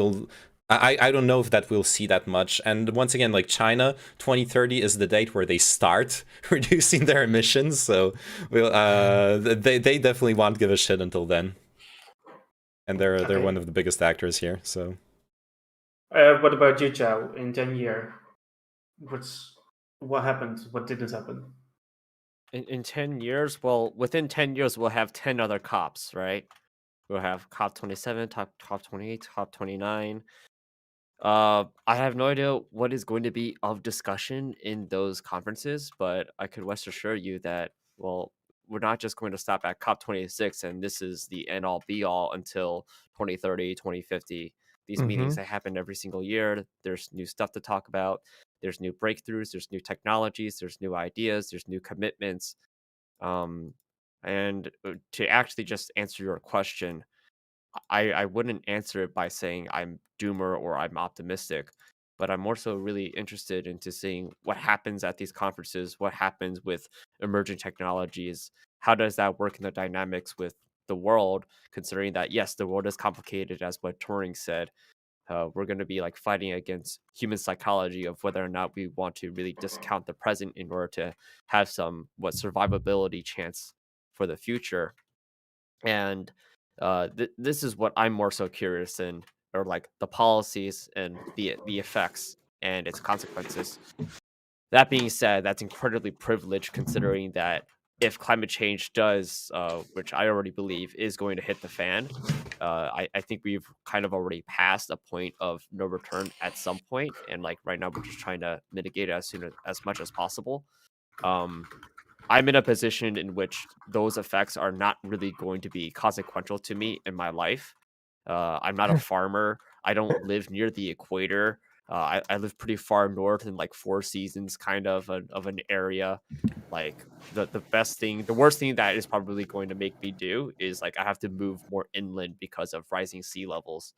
I don't know if that we'll see that much. And once again, like China, 2030 is the date where they start reducing their emissions. So they definitely won't give a shit until then. And they're one of the biggest actors here. So. What about you, Chow? In 10 years, what happened? What didn't happen? In 10 years, well, within 10 years, we'll have 10 other COPs, right? We'll have COP 27, COP 28, COP 29. I have no idea what is going to be of discussion in those conferences, but I could rest assure you that, well, we're not just going to stop at COP 26 and this is the end all be all until 2030, 2050. These meetings that happen every single year, there's new stuff to talk about. There's new breakthroughs, there's new technologies, there's new ideas, there's new commitments. And to actually just answer your question, I wouldn't answer it by saying I'm doomer or I'm optimistic, but I'm also really interested into seeing what happens at these conferences, what happens with emerging technologies, how does that work in the dynamics with the world, considering that yes, the world is complicated, as what Turing said. We're going to be like fighting against human psychology of whether or not we want to really discount the present in order to have some survivability chance for the future. And this is what I'm more so curious in, or like the policies and the effects and its consequences. That being said, that's incredibly privileged considering that if climate change does, which I already believe is going to hit the fan, I think we've kind of already passed a point of no return at some point, and like right now we're just trying to mitigate it as much as possible. I'm in a position in which those effects are not really going to be consequential to me in my life. I'm not a farmer. I don't live near the equator. I live pretty far north in like Four Seasons kind of an area. Like the worst thing that is probably going to make me do is like I have to move more inland because of rising sea levels.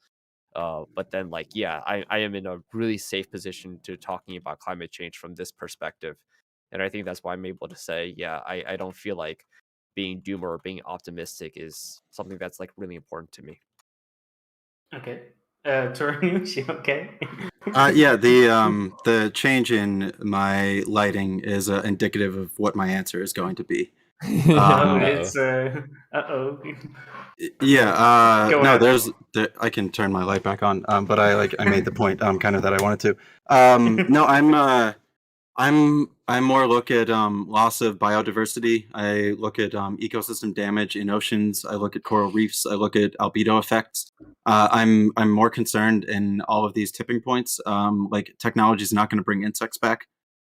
But then like yeah, I am in a really safe position to talking about climate change from this perspective. And I think that's why I'm able to say, yeah, I don't feel like being doomer or being optimistic is something that's like really important to me. Okay. Turing, is she okay? Yeah, the change in my lighting is indicative of what my answer is going to be. It's uh-oh. Yeah, Go no, ahead. I can turn my light back on, but I made the point kind of that I wanted to. No, I'm more look at loss of biodiversity. I look at ecosystem damage in oceans. I look at coral reefs. I look at albedo effects. I'm more concerned in all of these tipping points. Like technology is not going to bring insects back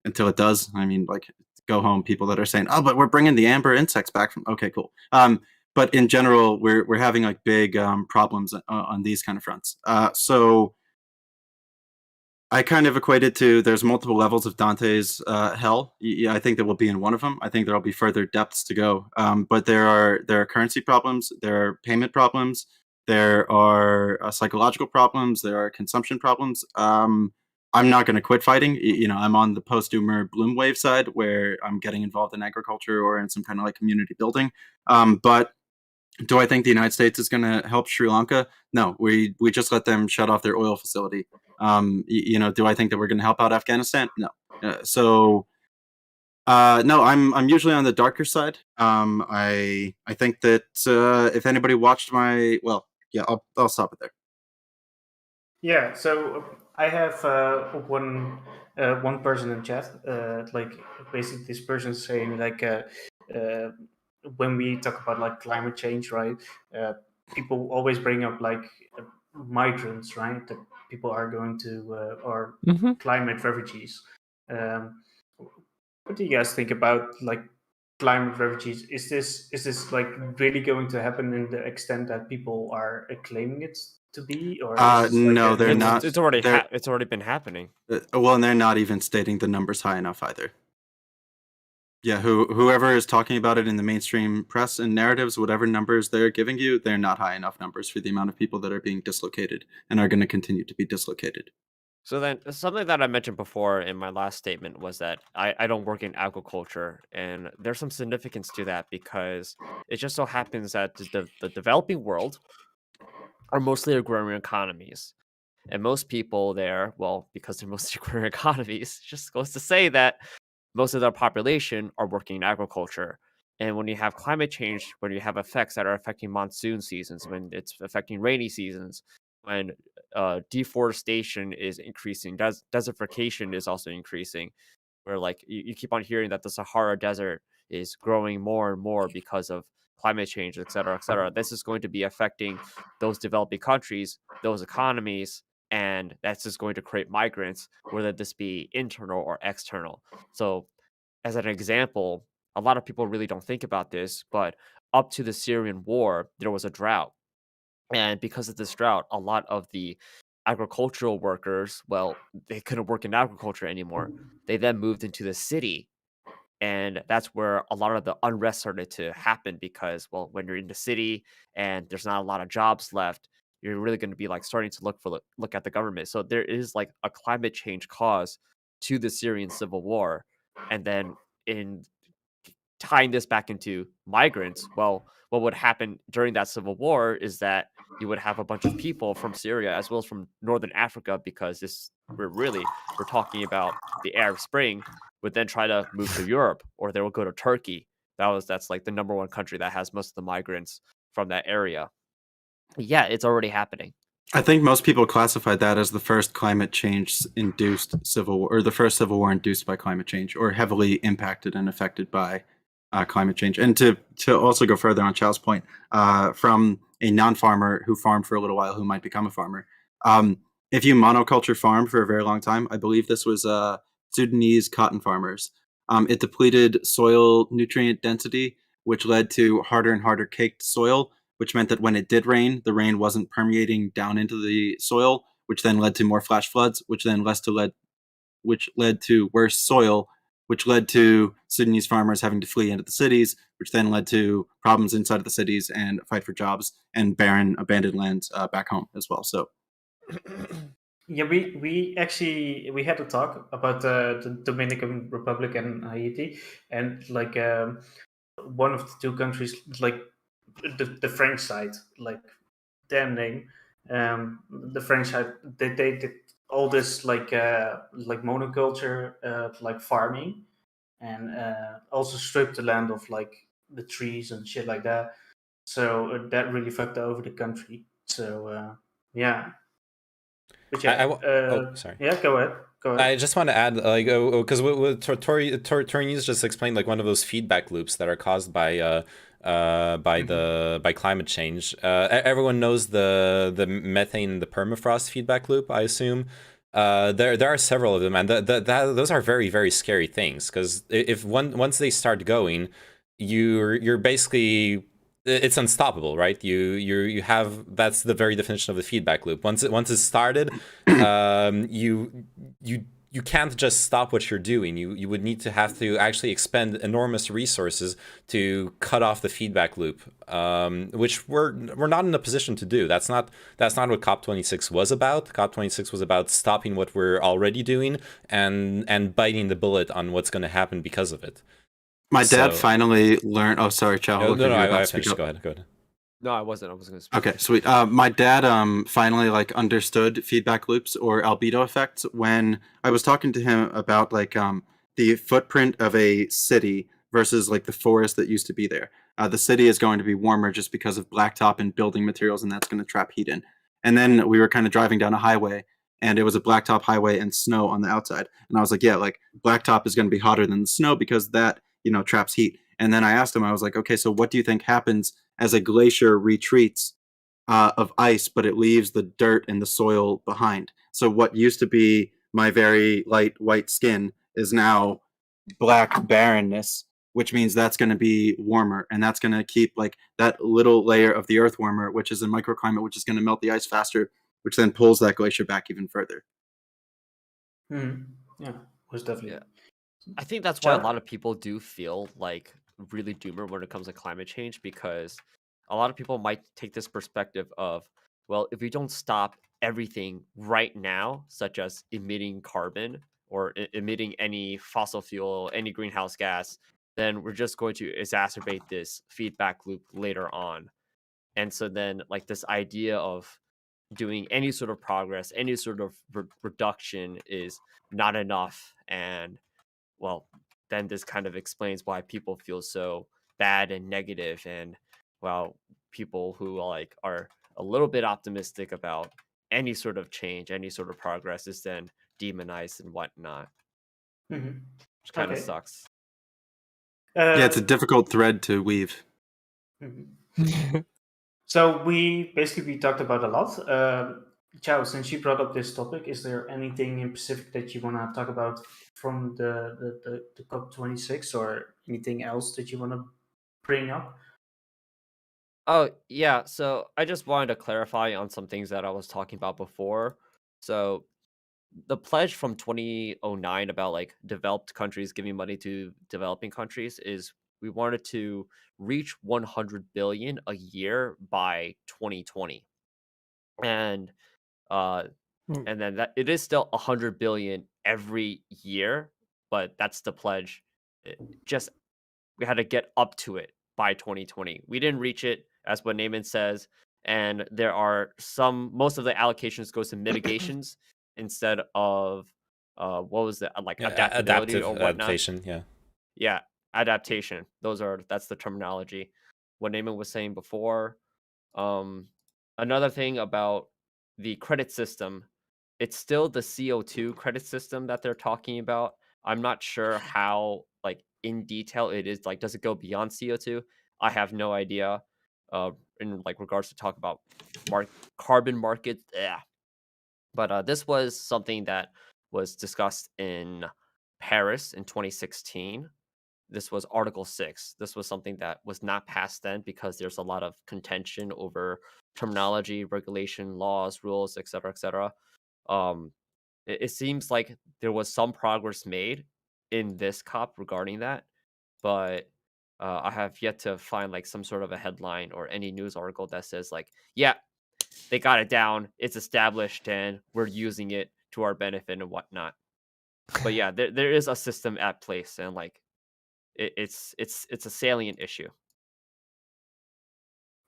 until it does. I mean, like go home, people that are saying, "Oh, but we're bringing the amber insects back." Okay, cool. But in general, we're having like big problems on these kind of fronts. So I kind of equated to there's multiple levels of Dante's hell. Yeah, I think that we'll be in one of them. I think there'll be further depths to go. But there are currency problems, there are payment problems, there are psychological problems, there are consumption problems. I'm not going to quit fighting. You know, I'm on the post-doomer bloom wave side where I'm getting involved in agriculture or in some kind of like community building. But do I think the United States is going to help Sri Lanka? No, we just let them shut off their oil facility. You know, do I think that we're going to help out Afghanistan? No. No, I'm usually on the darker side. I think that if anybody watched yeah, I'll stop it there. Yeah, so I have one person in chat, like basically this person saying like when we talk about like climate change, right? People always bring up like migrants, right? That people are going to or climate refugees. What do you guys think about like climate refugees? Is this like really going to happen in the extent that people are claiming it to be, or is this no, they're not. It's already been happening. Well, and they're not even stating the numbers high enough either. Yeah, whoever is talking about it in the mainstream press and narratives, whatever numbers they're giving you, they're not high enough numbers for the amount of people that are being dislocated and are going to continue to be dislocated. So then something that I mentioned before in my last statement was that I don't work in agriculture, and there's some significance to that because it just so happens that the developing world are mostly agrarian economies. And most people there, well, because they're mostly agrarian economies, just goes to say that most of their population are working in agriculture. And when you have climate change, when you have effects that are affecting monsoon seasons, when it's affecting rainy seasons, when deforestation is increasing, desertification is also increasing, where like you keep on hearing that the Sahara Desert is growing more and more because of climate change, et cetera, et cetera. This is going to be affecting those developing countries, those economies, and that's just going to create migrants, whether this be internal or external. So, as an example, a lot of people really don't think about this, but up to the Syrian war, there was a drought. And because of this drought, a lot of the agricultural workers, well, they couldn't work in agriculture anymore. They then moved into the city. And that's where a lot of the unrest started to happen because, well, when you're in the city and there's not a lot of jobs left, you're really going to be like starting to look at the government. So there is like a climate change cause to the Syrian civil war. And then in tying this back into migrants, well, what would happen during that civil war is that you would have a bunch of people from Syria as well as from northern Africa, because we're talking about the Arab Spring, would then try to move to Europe, or they will go to Turkey. That's like the number one country that has most of the migrants from that area. Yeah, it's already happening. I think most people classified that as the first climate change induced civil war, or the first civil war induced by climate change, or heavily impacted and affected by climate change. And to also go further on Chow's point, from a non-farmer who farmed for a little while, who might become a farmer. If you monoculture farm for a very long time, I believe this was Sudanese cotton farmers, it depleted soil nutrient density, which led to harder and harder caked soil, which meant that when it did rain, the rain wasn't permeating down into the soil, which then led to more flash floods, which led to worse soil, which led to Sudanese farmers having to flee into the cities, which then led to problems inside of the cities and fight for jobs and barren, abandoned lands back home as well. So, yeah, we actually we had a talk about the Dominican Republic and Haiti, and like one of the two countries, like the French side, like their name, the French side, they did all this like monoculture, like farming, and also stripped the land of like the trees and shit like that. So that really fucked over the country. So yeah. But yeah, sorry. Yeah, go ahead. Go ahead. I just want to add, like, because what Tori just explained, like one of those feedback loops that are caused by climate change. Everyone knows the methane and the permafrost feedback loop, I assume. There are several of them, and those are very, very scary things, because if once they start going, you're basically, it's unstoppable, right? You have, that's the very definition of the feedback loop. Once it's started, you can't just stop what you're doing. You would need to have to actually expend enormous resources to cut off the feedback loop, which we're not in a position to do. That's not what COP26 was about. COP26 was about stopping what we're already doing and biting the bullet on what's going to happen because of it. My dad finally learned. Oh, sorry, Chow. No, I finished. Go ahead. No, I wasn't going to speak. Okay, sweet. My dad finally like understood feedback loops or albedo effects when I was talking to him about like the footprint of a city versus like the forest that used to be there. The city is going to be warmer just because of blacktop and building materials, and that's going to trap heat in. And then we were kind of driving down a highway, and it was a blacktop highway and snow on the outside. And I was like, yeah, like blacktop is going to be hotter than the snow because that, traps heat. And then I asked him, I was like, okay, so what do you think happens as a glacier retreats of ice, but it leaves the dirt and the soil behind? So what used to be my very light white skin is now black barrenness, which means that's going to be warmer, and that's going to keep like that little layer of the earth warmer, which is a microclimate, which is going to melt the ice faster, which then pulls that glacier back even further. Yeah, most definitely. Yeah. I think that's why a lot of people do feel like really doomer when it comes to climate change, because a lot of people might take this perspective of, well, if we don't stop everything right now, such as emitting carbon or emitting any fossil fuel, any greenhouse gas, then we're just going to exacerbate this feedback loop later on. And so then like this idea of doing any sort of progress, any sort of reduction is not enough. And well, then this kind of explains why people feel so bad and negative, and well, people who like are a little bit optimistic about any sort of change, any sort of progress, is then demonized and whatnot, which kind of sucks. Yeah, it's a difficult thread to weave. So we talked about a lot. Chow, since you brought up this topic, is there anything in specific that you want to talk about from the COP26, or anything else that you want to bring up? Oh, yeah. So I just wanted to clarify on some things that I was talking about before. So the pledge from 2009 about like developed countries giving money to developing countries is we wanted to reach 100 billion a year by 2020. And and then that it is still 100 billion every year, but that's the pledge. Just we had to get up to it by 2020. We didn't reach it, as what Naaman says, and there are most of the allocations goes to mitigations instead of what was it, like adaptability adaptive or whatnot. adaptation, yeah. Yeah, adaptation. That's the terminology. What Naaman was saying before. Another thing about the credit system, it's still the CO2 credit system that they're talking about. I'm not sure how like in detail it is. Like, does it go beyond CO2? I have no idea. In like regards to talk about carbon markets, yeah. But this was something that was discussed in Paris in 2016. This was Article 6. This was something that was not passed then because there's a lot of contention over terminology, regulation, laws, rules, etc., etc. It seems like there was some progress made in this COP regarding that, but I have yet to find like some sort of a headline or any news article that says like, yeah, they got it down, it's established, and we're using it to our benefit and whatnot. But yeah, there is a system at place, and like it's a salient issue.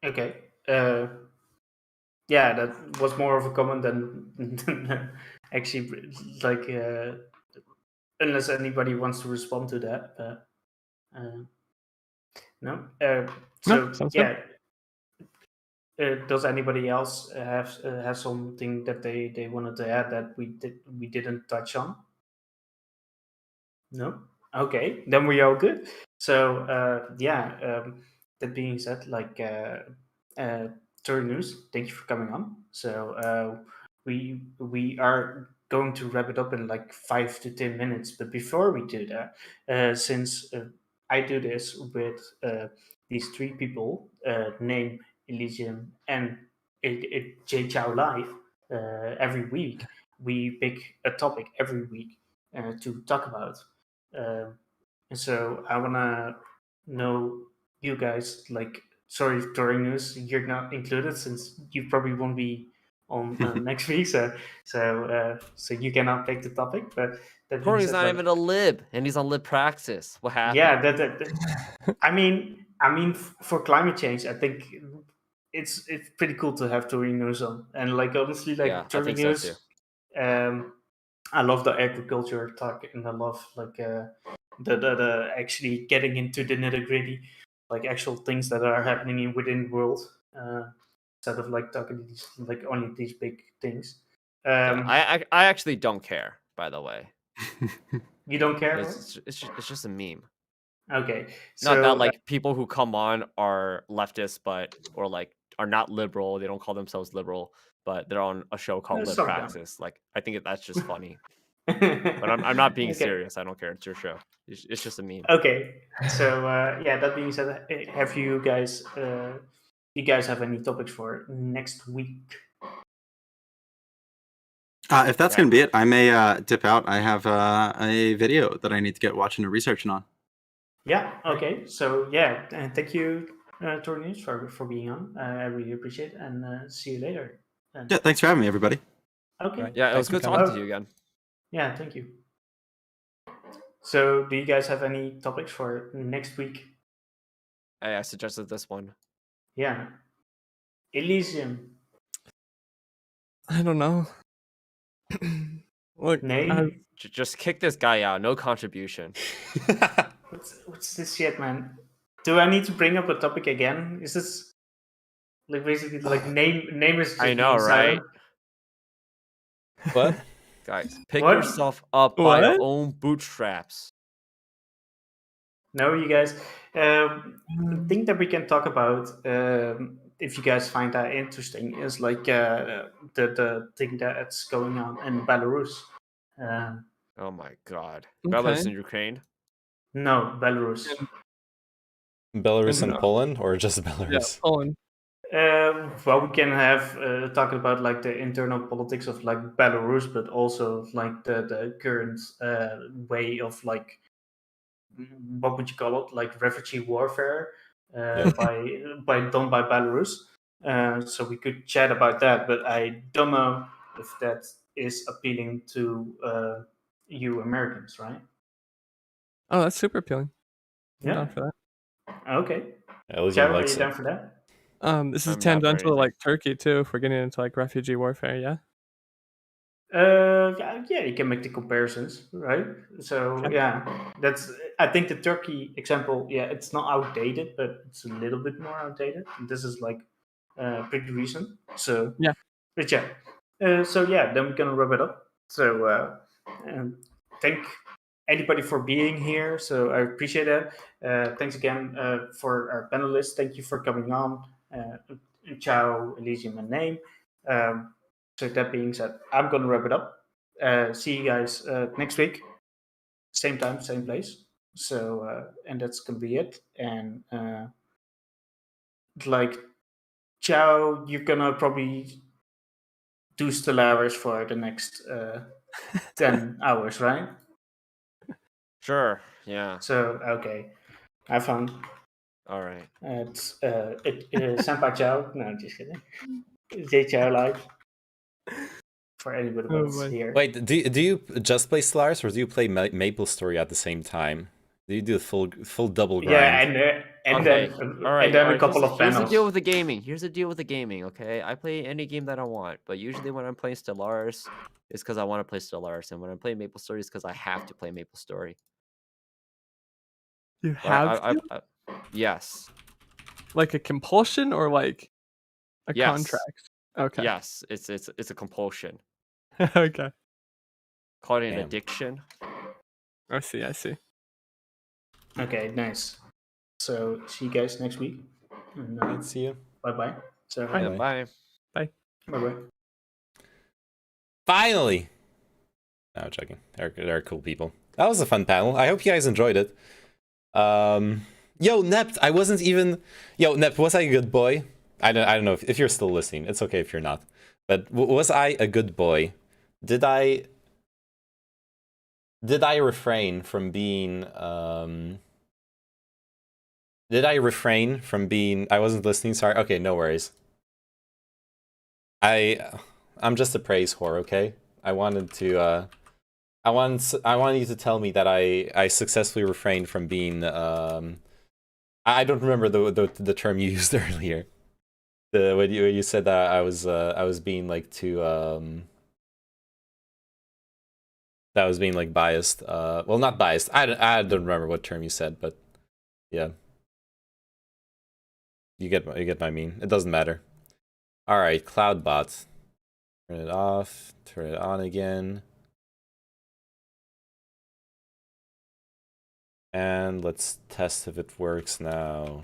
Okay. Yeah, that was more of a comment than actually like unless anybody wants to respond to that. But no. So sounds yeah. Does anybody else have something that they wanted to add that we didn't touch on? No. Okay, then we are good. So that being said, like Tori News, thank you for coming on. So we are going to wrap it up in like 5 to 10 minutes. But before we do that, since I do this with these three people, Name, Elysium, and J Chow Live, every week we pick a topic every week to talk about. And so I wanna know you guys. Like, sorry, Touring News, you're not included since you probably won't be on next week. So you cannot pick the topic. But that being Touring's said, not like, even a lib, and he's on lib praxis. What happened? yeah, I mean, for climate change, I think it's pretty cool to have Touring News on. And like honestly, like Yeah, I Touring think so News, I love the agriculture talk, and I love like the actually getting into the nitty gritty, like actual things that are happening within the world, instead of like talking these like only these big things. Yeah, I actually don't care. By the way, You don't care? It's just a meme. Okay, not so that like people who come on are leftist, or like are not liberal. They don't call themselves liberal, but they're on a show called Lib some don't. Praxis. Like, I think that's just funny. But I'm not being Okay. serious. I don't care. It's your show. It's just a meme. Okay, so yeah. That being said, have you guys have any topics for next week? If that's going to be it, I may dip out. I have a video that I need to get watching and researching on. Yeah. Okay. So yeah, and thank you, Tornius, for being on. I really appreciate it, and see you later. And, Yeah, thanks for having me, everybody. okay. Yeah, it was good talking to you again. Yeah, thank you. So, do you guys have any topics for next week? I suggested this one. Yeah. Elysium. I don't know. Look, Name. Just kick this guy out. No contribution. What's this shit, man? Do I need to bring up a topic again? Is this like basically like name is just I know, right? What? Guys, pick What? yourself up by your own bootstraps. No, you guys. The thing that we can talk about, if you guys find that interesting, is like the thing that's going on in Belarus. Oh my god. Okay. Belarus and Ukraine? No, Belarus. Belarus and Poland, or just Belarus? Yeah, Poland. Well, we can have talk about like the internal politics of like Belarus, but also like the current way of like, what would you call it, like refugee warfare by done by Belarus. So we could chat about that, but I don't know if that is appealing to you Americans, right? Oh, that's super appealing. I'm Yeah. down for that. Okay. Elysium Joe, are likes you it. down for that? This is I'm down for tangential to anything. like Turkey too. If we're getting into like refugee warfare, yeah. Yeah, you can make the comparisons, right? So Okay. yeah, that's. I think the Turkey example, yeah, it's not outdated, but it's a little bit more outdated. This is like pretty recent. So, Yeah. but yeah, so yeah, then we're gonna wrap it up. So, thank anybody for being here. So I appreciate it. Thanks again for our panelists. Thank you for coming on. Ciao, Elysium, and Name. So that being said, I'm gonna wrap it up. See you guys next week, same time, same place. So and that's gonna be it. And like, ciao, you're gonna probably do Stellaris for the next 10 hours, right? Sure. Yeah. So okay, have fun. All right. It's Senpai Ciao. No, just kidding. Say ciao live for anybody Oh that's boy. here. Wait, do you just play Stellaris, or do you play Maple Story at the same time? Do you do a full double grind? Yeah, and Okay. then All right. and then all a right. couple of Here's the panels. deal with the gaming. Here's the deal with the gaming. Okay, I play any game that I want, but usually when I'm playing Stellaris, it's because I want to play Stellaris, and when I'm playing Maple Story, it's because I have to play Maple Story. You But have to? yes. Like a compulsion or like a Yes. contract? Okay. Yes. It's a compulsion. Okay. Call it an Damn. addiction. I see. I see. Okay, nice. So see you guys next week. And, See you. Bye bye. So Bye. Yeah, bye. Bye. bye bye. Finally! No, I'm joking. They're cool people. That was a fun panel. I hope you guys enjoyed it. Yo, Nept, I wasn't even... Yo, Nept, was I a good boy? I don't know if you're still listening. It's okay if you're not. But was I a good boy? Did I refrain from being... Did I refrain from being... I wasn't listening, sorry. Okay, no worries. I'm just a praise whore, okay? I wanted to... I want you to tell me that I successfully refrained from being... I don't remember the term you used earlier. When you said that I was being like too... that I was being like biased. Well, not biased. I don't remember what term you said, but yeah. You get my mean. It doesn't matter. All right, CloudBot. Turn it off. Turn it on again. And let's test if it works now.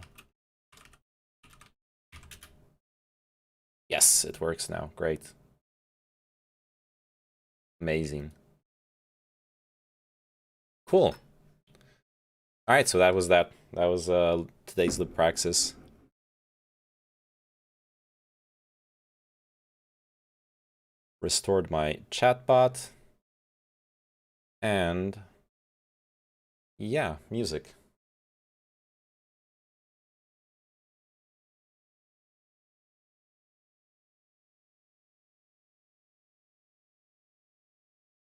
Yes, it works now. Great. Amazing. Cool. All right, so that was that. That was today's lib praxis. Restored my chatbot. And yeah, music.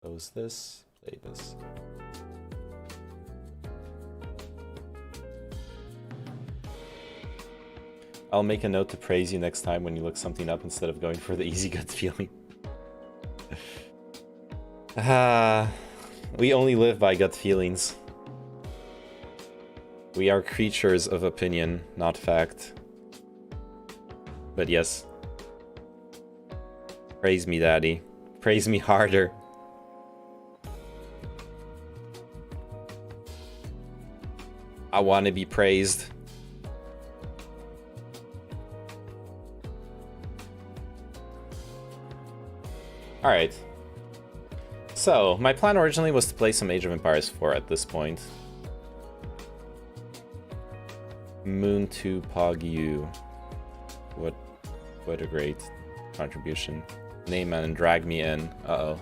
Close this, play this. I'll make a note to praise you next time when you look something up instead of going for the easy gut feeling. We only live by gut feelings. We are creatures of opinion, not fact. But yes. Praise me, Daddy. Praise me harder. I want to be praised. Alright. So, my plan originally was to play some Age of Empires 4 at this point. Moon to Pog-U. What a great contribution. Name and drag me in. Uh-oh.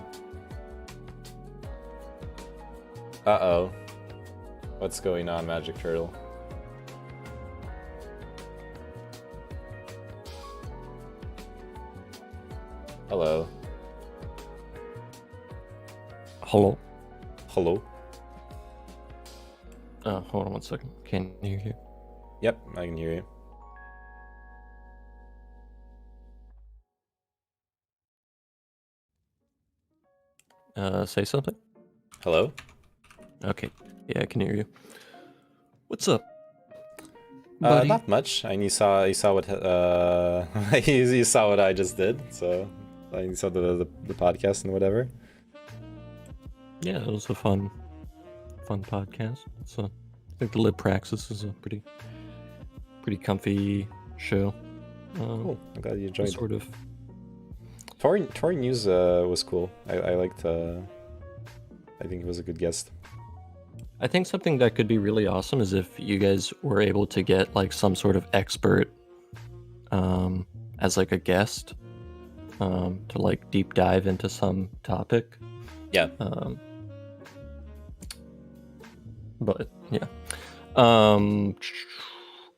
Uh-oh. What's going on, Magic Turtle? Hello. Hello. Hello. Hold on one second. Can't hear you. Yep, I can hear you. Say something. Hello? Okay. Yeah, I can hear you. What's up, buddy? Not much. And you saw what you saw what I just did. So you saw the podcast and whatever. Yeah, it was a fun podcast. I think the Lib Praxis is a pretty comfy show. Cool. I'm glad you enjoyed. Sort of. Tori News was cool. I liked. I think he was a good guest. I think something that could be really awesome is if you guys were able to get like some sort of expert as like a guest to like deep dive into some topic. Yeah. But yeah.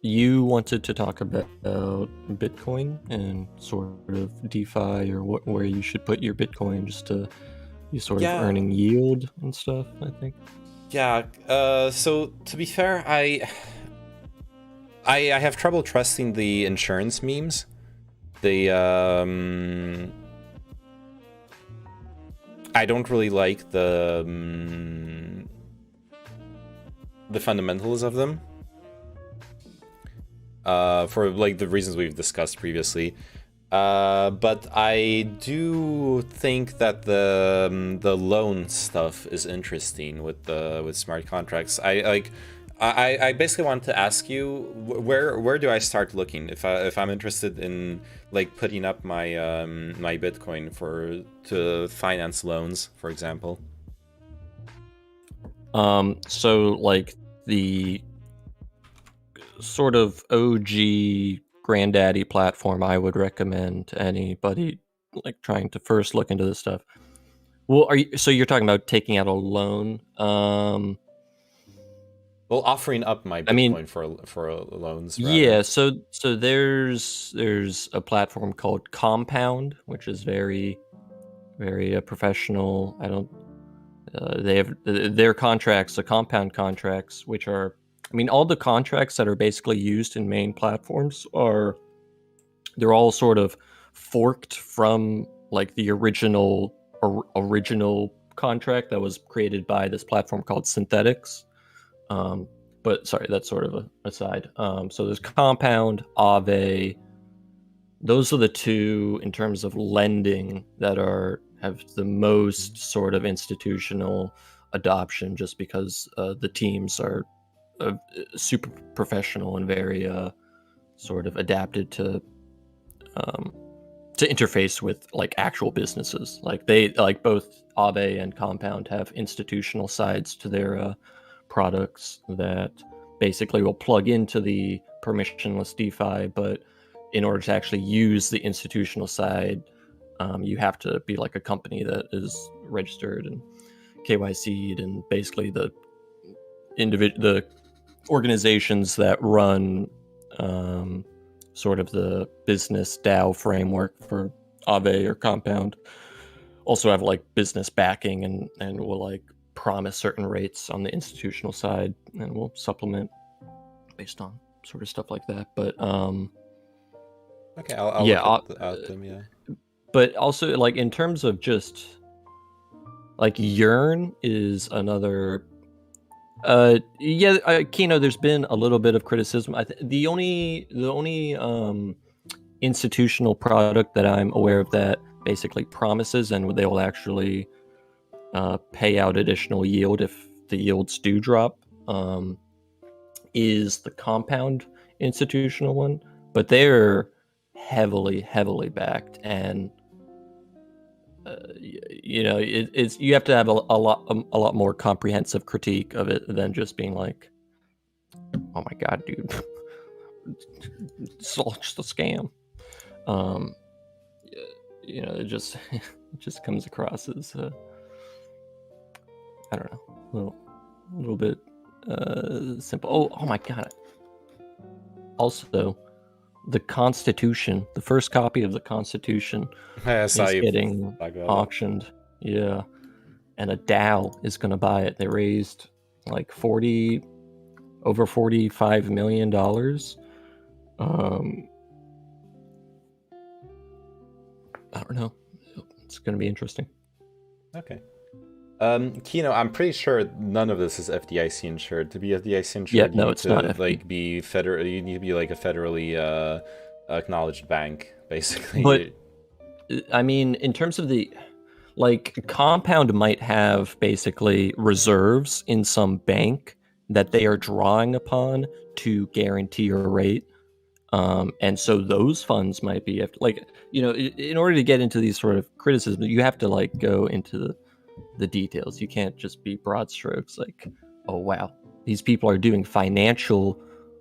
You wanted to talk about Bitcoin and sort of DeFi or where you should put your Bitcoin just to be sort of earning yield and stuff, I think. Yeah, so to be fair, I have trouble trusting the insurance memes. I don't really like the fundamentals of them. For like the reasons we've discussed previously. But I do think that the loan stuff is interesting with smart contracts. I basically want to ask you where do I start looking if I'm interested in like putting up my my Bitcoin to finance loans, for example. So like the sort of OG granddaddy platform I would recommend to anybody like trying to first look into this stuff. Well, so you're talking about taking out a loan? Well, offering up my Bitcoin for loans. Rather. Yeah, so there's a platform called Compound, which is very professional. They have their contracts, the Compound contracts, which are, I mean, all the contracts that are basically used in main platforms they're all sort of forked from like the original contract that was created by this platform called Synthetics. But sorry, that's sort of a aside. So there's Compound, Aave. Those are the two in terms of lending that have the most sort of institutional adoption, just because the teams are super professional and very sort of adapted to interface with like actual businesses. Like both Aave and Compound have institutional sides to their products that basically will plug into the permissionless DeFi, but in order to actually use the institutional side, you have to be like a company that is registered and KYC'd, and basically the organizations that run sort of the business DAO framework for Aave or Compound also have like business backing and will like promise certain rates on the institutional side, and will supplement based on sort of stuff like that. But okay, I'll look at them. Yeah. But also, like in terms of just like Yearn is another. Kino, there's been a little bit of criticism. The only institutional product that I'm aware of that basically promises and they will actually pay out additional yield if the yields do drop is the Compound institutional one, but they're heavily backed, and it's you have to have a lot more comprehensive critique of it than just being like, oh my god, dude, it's all just a scam. It just comes across as I don't know, a little bit simple. Oh my god. Also, the Constitution, the first copy of the Constitution is getting auctioned. Yeah. And a DAO is going to buy it. They raised like over $45 million. I don't know. It's going to be interesting. Okay. Kino, I'm pretty sure none of this is FDIC insured. To be FDIC insured, Yeah, you no, need it's to not like be federal. You need to be like a federally acknowledged bank, basically. But I mean, in terms of the like, Compound might have basically reserves in some bank that they are drawing upon to guarantee a rate. And so those funds might be like, you know, in order to get into these sort of criticisms, you have to like go into the details. You can't just be broad strokes like, oh wow, these people are doing financial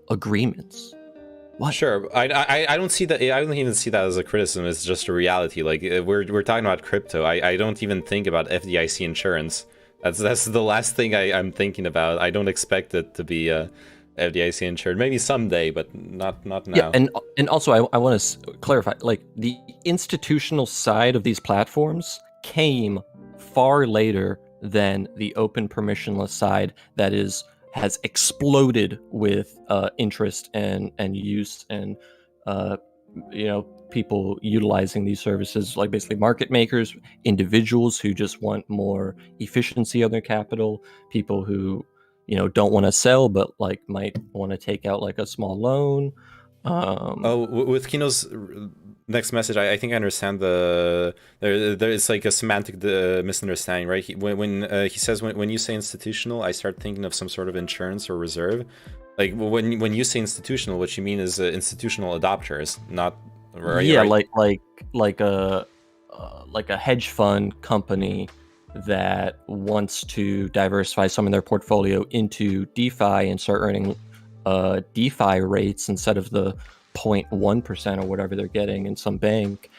agreements. What? Sure, I don't see that. I don't even see that as a criticism. It's just a reality. Like we're talking about crypto. I don't even think about FDIC insurance. That's the last thing I'm thinking about. I don't expect it to be FDIC insured. Maybe someday, but not now. Yeah, and also I want to clarify. Like the institutional side of these platforms came far later than the open permissionless side that has exploded with interest and use and you know, people utilizing these services, like basically market makers, individuals who just want more efficiency of their capital, people who, you know, don't want to sell but like might want to take out like a small loan. With Kino's next message, I think I understand there's like a semantic misunderstanding, right? When he says when you say institutional, I start thinking of some sort of insurance or reserve. Like when you say institutional, what you mean is institutional adopters, not right? Yeah, right? like a hedge fund company that wants to diversify some of their portfolio into DeFi and start earning DeFi rates instead of the 0.1% or whatever they're getting in some bank.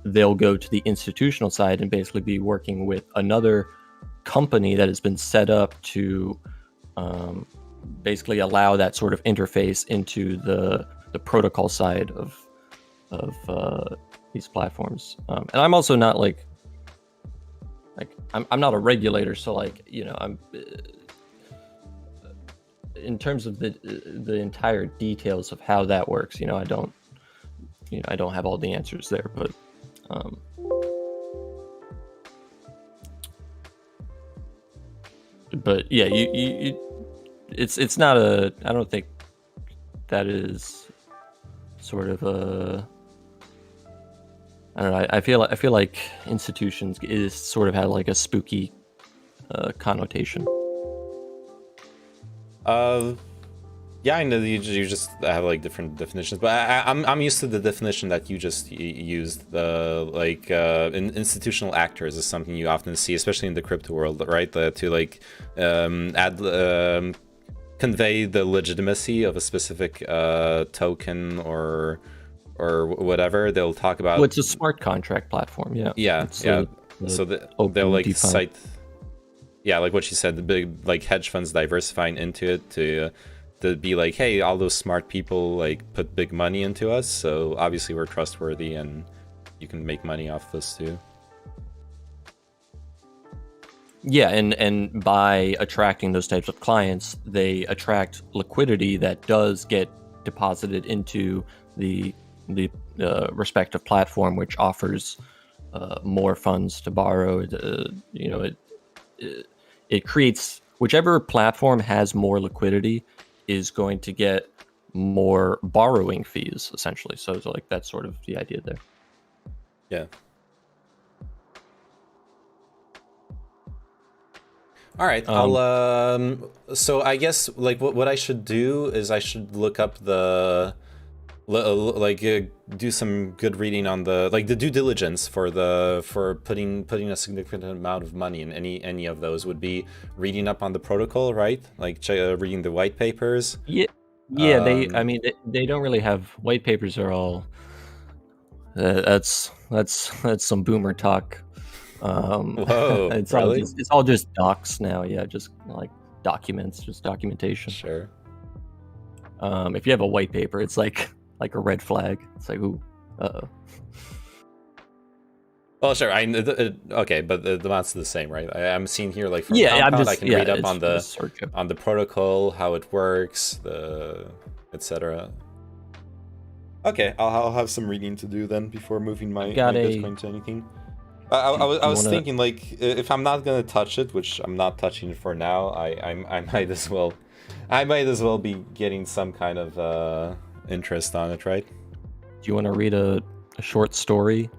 They'll go to the institutional side and basically be working with another company that has been set up to basically allow that sort of interface into the protocol side of these platforms. And I'm also not like I'm not a regulator, so like, you know, I'm in terms of the entire details of how that works, you know, I don't have all the answers there, but yeah, you it's not a, I don't think that is sort of a, I don't know, I feel like institutions is sort of had like a spooky connotation. Yeah, I know you just have like different definitions, but I'm used to the definition that you just used. The like institutional actors is something you often see, especially in the crypto world, right? To like convey the legitimacy of a specific token or whatever. They'll talk about. Well, it's a smart contract platform, yeah. Yeah. So they'll like DeFi. Cite. Yeah, like what you said, the big like hedge funds diversifying into it to be like, hey, all those smart people like put big money into us, so obviously we're trustworthy and you can make money off this too. Yeah, and by attracting those types of clients, they attract liquidity that does get deposited into the respective platform, which offers more funds to borrow. You know, it creates, whichever platform has more liquidity is going to get more borrowing fees, essentially. So it's like that's sort of the idea there. Yeah. All right. I'll so I guess like what I should do is I should look up do some good reading on the like the due diligence for putting a significant amount of money in any of those would be reading up on the protocol, right? Like reading the white papers. Yeah, I mean they don't really have white papers. Are all that's some boomer talk. Whoa, it's really? it's all just docs now. Yeah, just like documents, just documentation. Sure. If you have a white paper, it's like a red flag. It's like, ooh, uh-oh. Well, sure. Okay, but the math's the same, right? I'm seeing here like from Yeah, Compound, I can read up on the protocol, how it works, etc. Okay, I'll have some reading to do then before moving my Bitcoin to anything. I was thinking, like, if I'm not gonna touch it, which I'm not touching it for now, I might as well be getting some kind of interest on it, right? Do you want to read a short story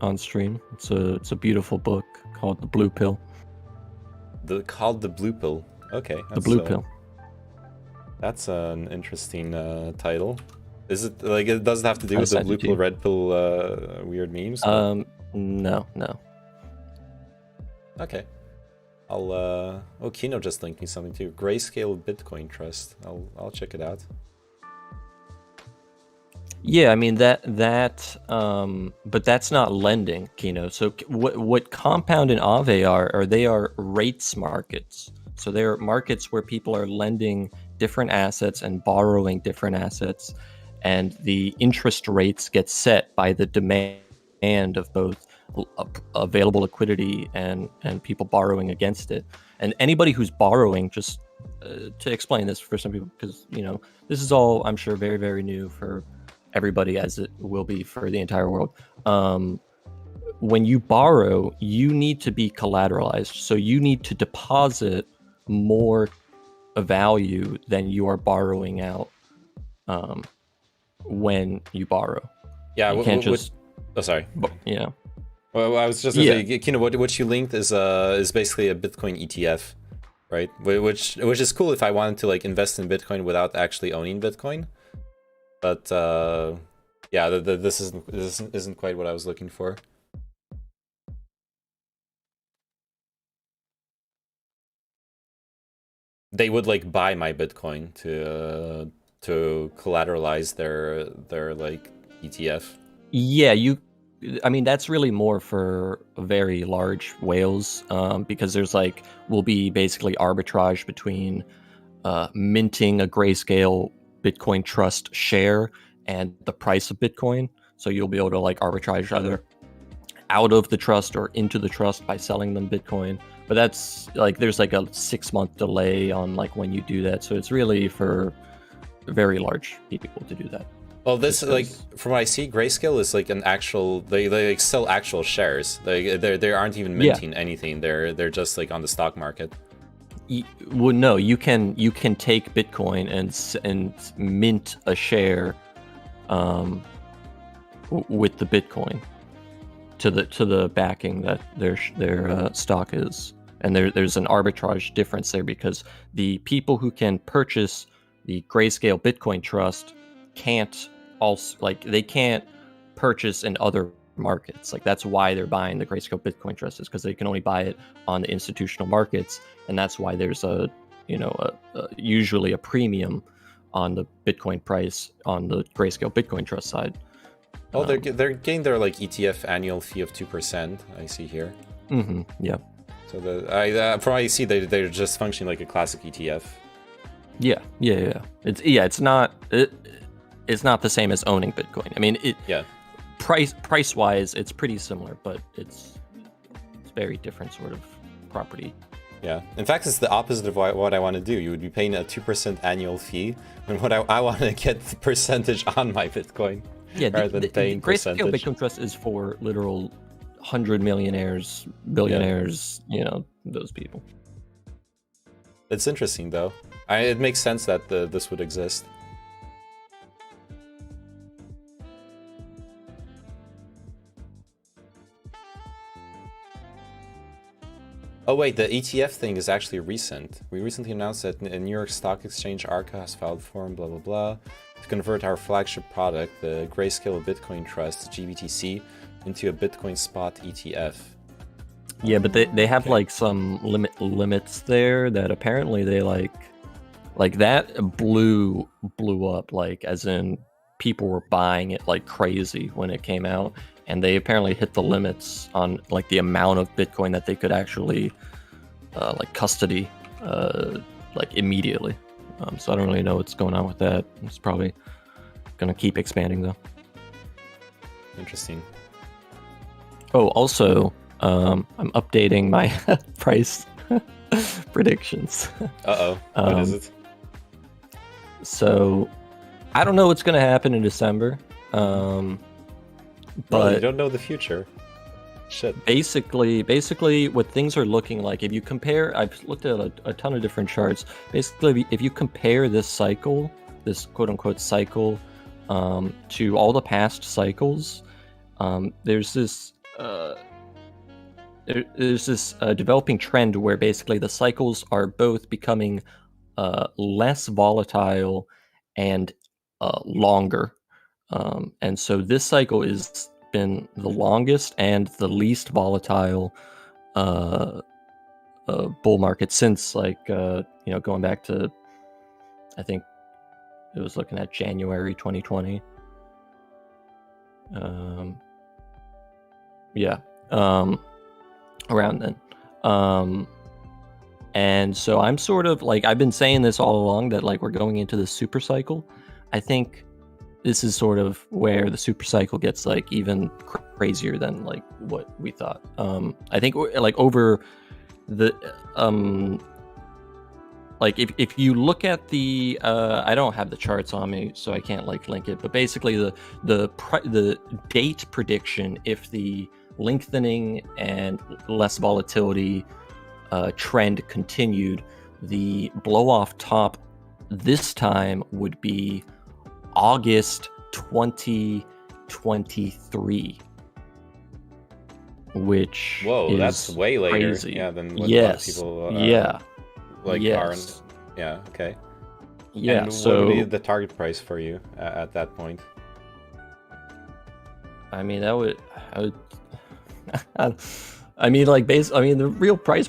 on stream? It's a beautiful book called The Blue Pill. Called The Blue Pill. Okay. The Blue Pill. That's an interesting title. Is it like it doesn't have to do with the blue to pill, you. red pill weird memes? No. Okay. I'll Kino just linked me something too. Grayscale Bitcoin Trust. I'll check it out. Yeah, I mean that but that's not lending, Kino. So what Compound and Aave are they are rates markets. So they're markets where people are lending different assets and borrowing different assets, and the interest rates get set by the demand of both available liquidity and people borrowing against it. And anybody who's borrowing, just to explain this for some people, because this is all, I'm sure, very, very new for everybody, as it will be for the entire world. When you borrow, you need to be collateralized. So you need to deposit more value than you are borrowing out when you borrow. Yeah, you can't just. Oh, sorry. Yeah. Well, I was just gonna say, what you linked is basically a Bitcoin ETF, right? Which is cool if I wanted to like invest in Bitcoin without actually owning Bitcoin. But yeah, this isn't quite what I was looking for. They would like buy my Bitcoin to collateralize their like ETF. Yeah, I mean, that's really more for very large whales, because there's will be basically arbitrage between minting a Grayscale Bitcoin Trust share and the price of Bitcoin. So you'll be able to arbitrage either out of the trust or into the trust by selling them Bitcoin. But that's there's a 6-month delay on when you do that. So it's really for very large people to do that. Well, this from what I see, Grayscale is an actual. They sell actual shares. They aren't even minting anything. They're just on the stock market. Well, no, you can take Bitcoin and mint a share, with the Bitcoin to the backing that their stock is, and there's an arbitrage difference there because the people who can purchase the Grayscale Bitcoin Trust can't they can't purchase in other markets. That's why they're buying the Grayscale Bitcoin Trust, is because they can only buy it on the institutional markets, and that's why there's usually a premium on the Bitcoin price on the Grayscale Bitcoin Trust side. Oh, they're getting their ETF annual fee of 2%. I see here. Mm-hmm. Yeah. So from what I see, they're just functioning like a classic ETF. Yeah. It's not the same as owning Bitcoin. I mean, price wise, it's pretty similar, but it's very different sort of property. Yeah. In fact, it's the opposite of what I want to do. You would be paying a 2% annual fee, and what I want to get the percentage on my Bitcoin. Yeah, rather than paying Grayscale percentage. Bitcoin Trust is for literal 100 millionaires, billionaires, those people. It's interesting, though. It makes sense that this would exist. Oh wait, the ETF thing is actually recent. We recently announced that a New York Stock Exchange ARCA has filed form, blah blah blah, to convert our flagship product, the Grayscale Bitcoin Trust, GBTC, into a Bitcoin spot ETF. Yeah, but they have some limits there that apparently they that blew up, as in people were buying it like crazy when it came out, and they apparently hit the limits on the amount of Bitcoin that they could actually custody immediately. So I don't really know what's going on with that. It's probably gonna keep expanding though. Interesting. Oh, also, I'm updating my price predictions. What is it? So, I don't know what's going to happen in December. But you don't know the future. Shit. Basically, what things are looking like, if you compare, I've looked at a ton of different charts. Basically, if you compare this cycle, this quote-unquote cycle, to all the past cycles, there's this developing trend where basically the cycles are both becoming less volatile and longer. And so this cycle is been the longest and the least volatile bull market since going back to, I think it was looking at January 2020. Around then. And so I'm sort of like, I've been saying this all along that like we're going into the super cycle. I think this is sort of where the super cycle gets like even crazier than like what we thought. I think like over the like if you look at the I don't have the charts on me, so I can't like link it, but basically the date prediction, if the lengthening and less volatility trend continued, the blow off top this time would be August 2023, which is that's way later. crazy. Yeah, than what a lot of people aren't. Yeah, okay. Yeah, and so what would be the target price for you at that point? I mean, I would I mean, like the real price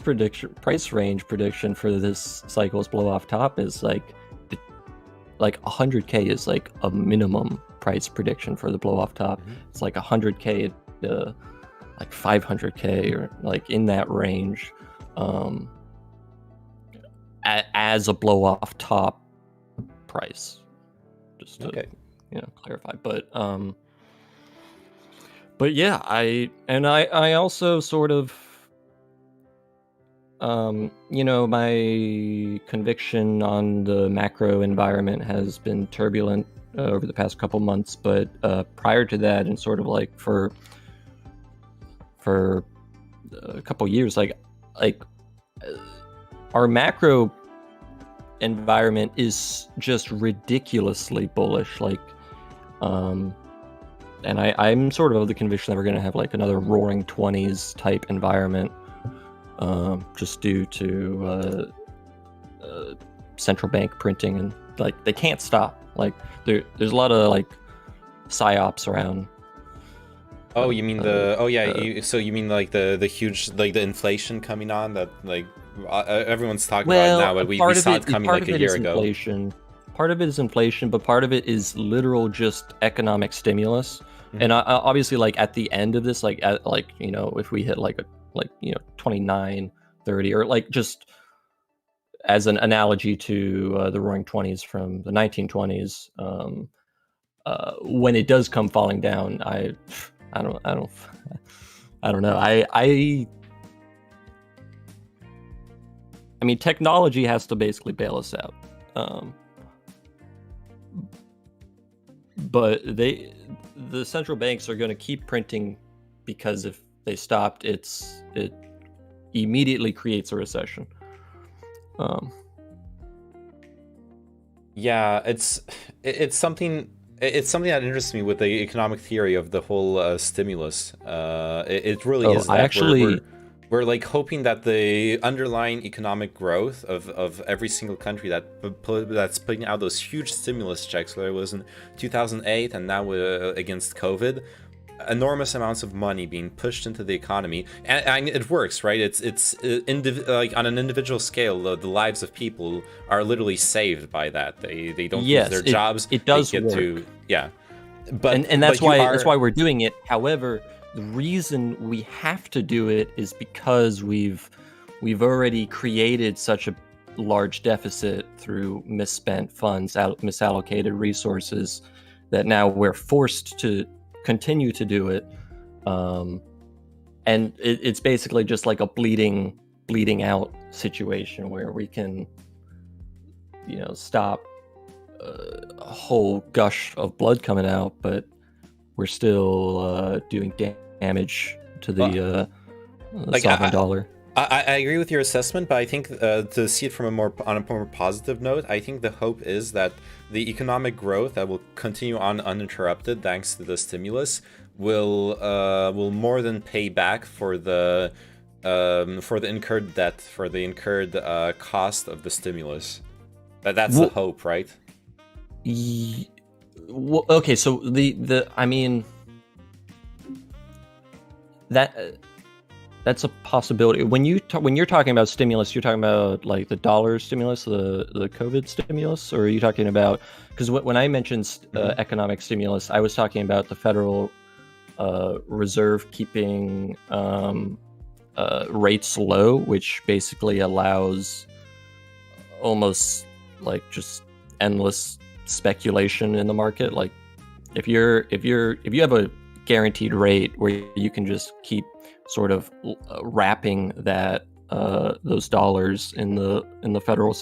range prediction for this cycle's blow off top is like 100K is like a minimum price prediction for the blow off top. It's like 100K to like 500K or like in that range, as a blow off top price. Just to clarify, but yeah, I also sort of, my conviction on the macro environment has been turbulent over the past couple months, but prior to that, and sort of like for a couple years, like our macro environment is just ridiculously bullish, and I'm sort of the conviction that we're going to have like another roaring 20s type environment, just due to central bank printing, and like they can't stop. Like there's a lot of like psyops around. Oh, you mean so you mean like the huge, like the inflation coming on that like everyone's talking about now, but we saw it coming like a year ago. Part of it is inflation, but part of it is literal just economic stimulus. And obviously, like at the end of this, if we hit 29, 30, or like just as an analogy to the Roaring '20s from the 1920s, when it does come falling down, I don't know. I mean, technology has to basically bail us out. But the central banks are going to keep printing, because if they stopped, it immediately creates a recession. Yeah, it's something that interests me with the economic theory of the whole stimulus. It really is that we're like hoping that the underlying economic growth of every single country that's putting out those huge stimulus checks, whether it was in 2008 and now against COVID, enormous amounts of money being pushed into the economy, and it works, right? It's like on an individual scale, the lives of people are literally saved by that. They don't lose their jobs. It does work. But that's why we're doing it. However, the reason we have to do it is because we've already created such a large deficit through misspent funds, misallocated resources, that now we're forced to continue to do it. it's basically just like a bleeding out situation where we can, stop a whole gush of blood coming out, but we're still doing damage to the sovereign dollar. I agree with your assessment, but I think to see it from on a more positive note, I think the hope is that the economic growth that will continue on uninterrupted thanks to the stimulus will more than pay back for the incurred debt, for the incurred cost of the stimulus. That's the hope, right? Okay, so that's a possibility. When you're talking about stimulus, you're talking about like the dollar stimulus, the COVID stimulus, or are you talking about? Because when I mentioned economic stimulus, I was talking about the Federal Reserve keeping rates low, which basically allows almost like just endless speculation in the market. Like if you have a guaranteed rate where you can just keep sort of wrapping that those dollars in the Federal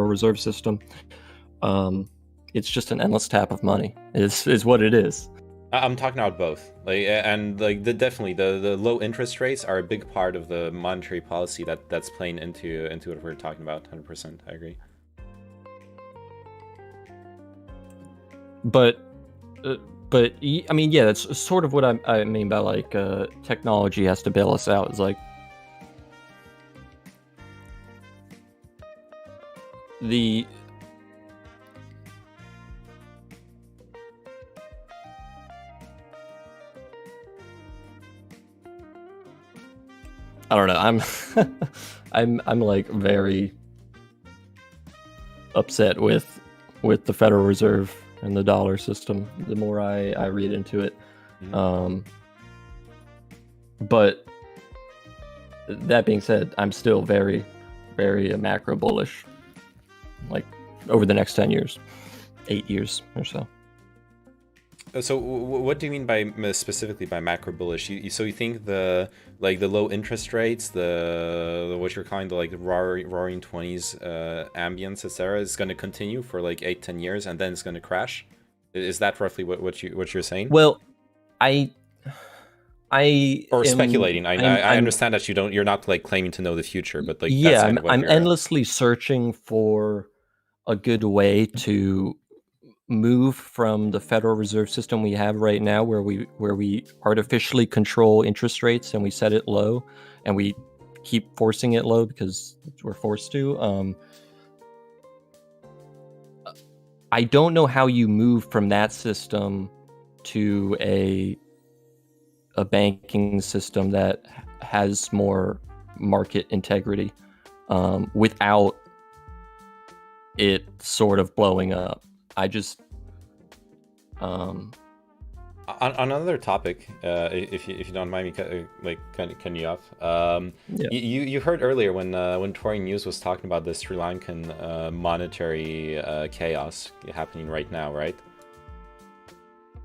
Reserve System, it's just an endless tap of money. Is what it is. I'm talking about both, definitely the low interest rates are a big part of the monetary policy that's playing into what we're talking about. 100%, I agree. But I mean, yeah, that's sort of what I mean by like technology has to bail us out. It's like I don't know. I'm like very upset with the Federal Reserve and the dollar system the more I read into it. But that being said, I'm still very, very macro bullish, like over the next 10 years, 8 years or so. So what do you mean by specifically by macro bullish? So you think the low interest rates, the what you're calling the like roaring 20s ambience, etc., is going to continue for like 8-10 years and then it's going to crash? Is that roughly what you're saying? Well, speculating. I understand that you're not like claiming to know the future, but like yeah, that's I'm endlessly searching for a good way to move from the Federal Reserve System we have right now, where we artificially control interest rates and we set it low, and we keep forcing it low because we're forced to. I don't know how you move from that system to a banking system that has more market integrity without it sort of blowing up. I just on another topic, if you don't mind me cutting you off. Yeah. You heard earlier when Tory News was talking about the Sri Lankan monetary chaos happening right now, right?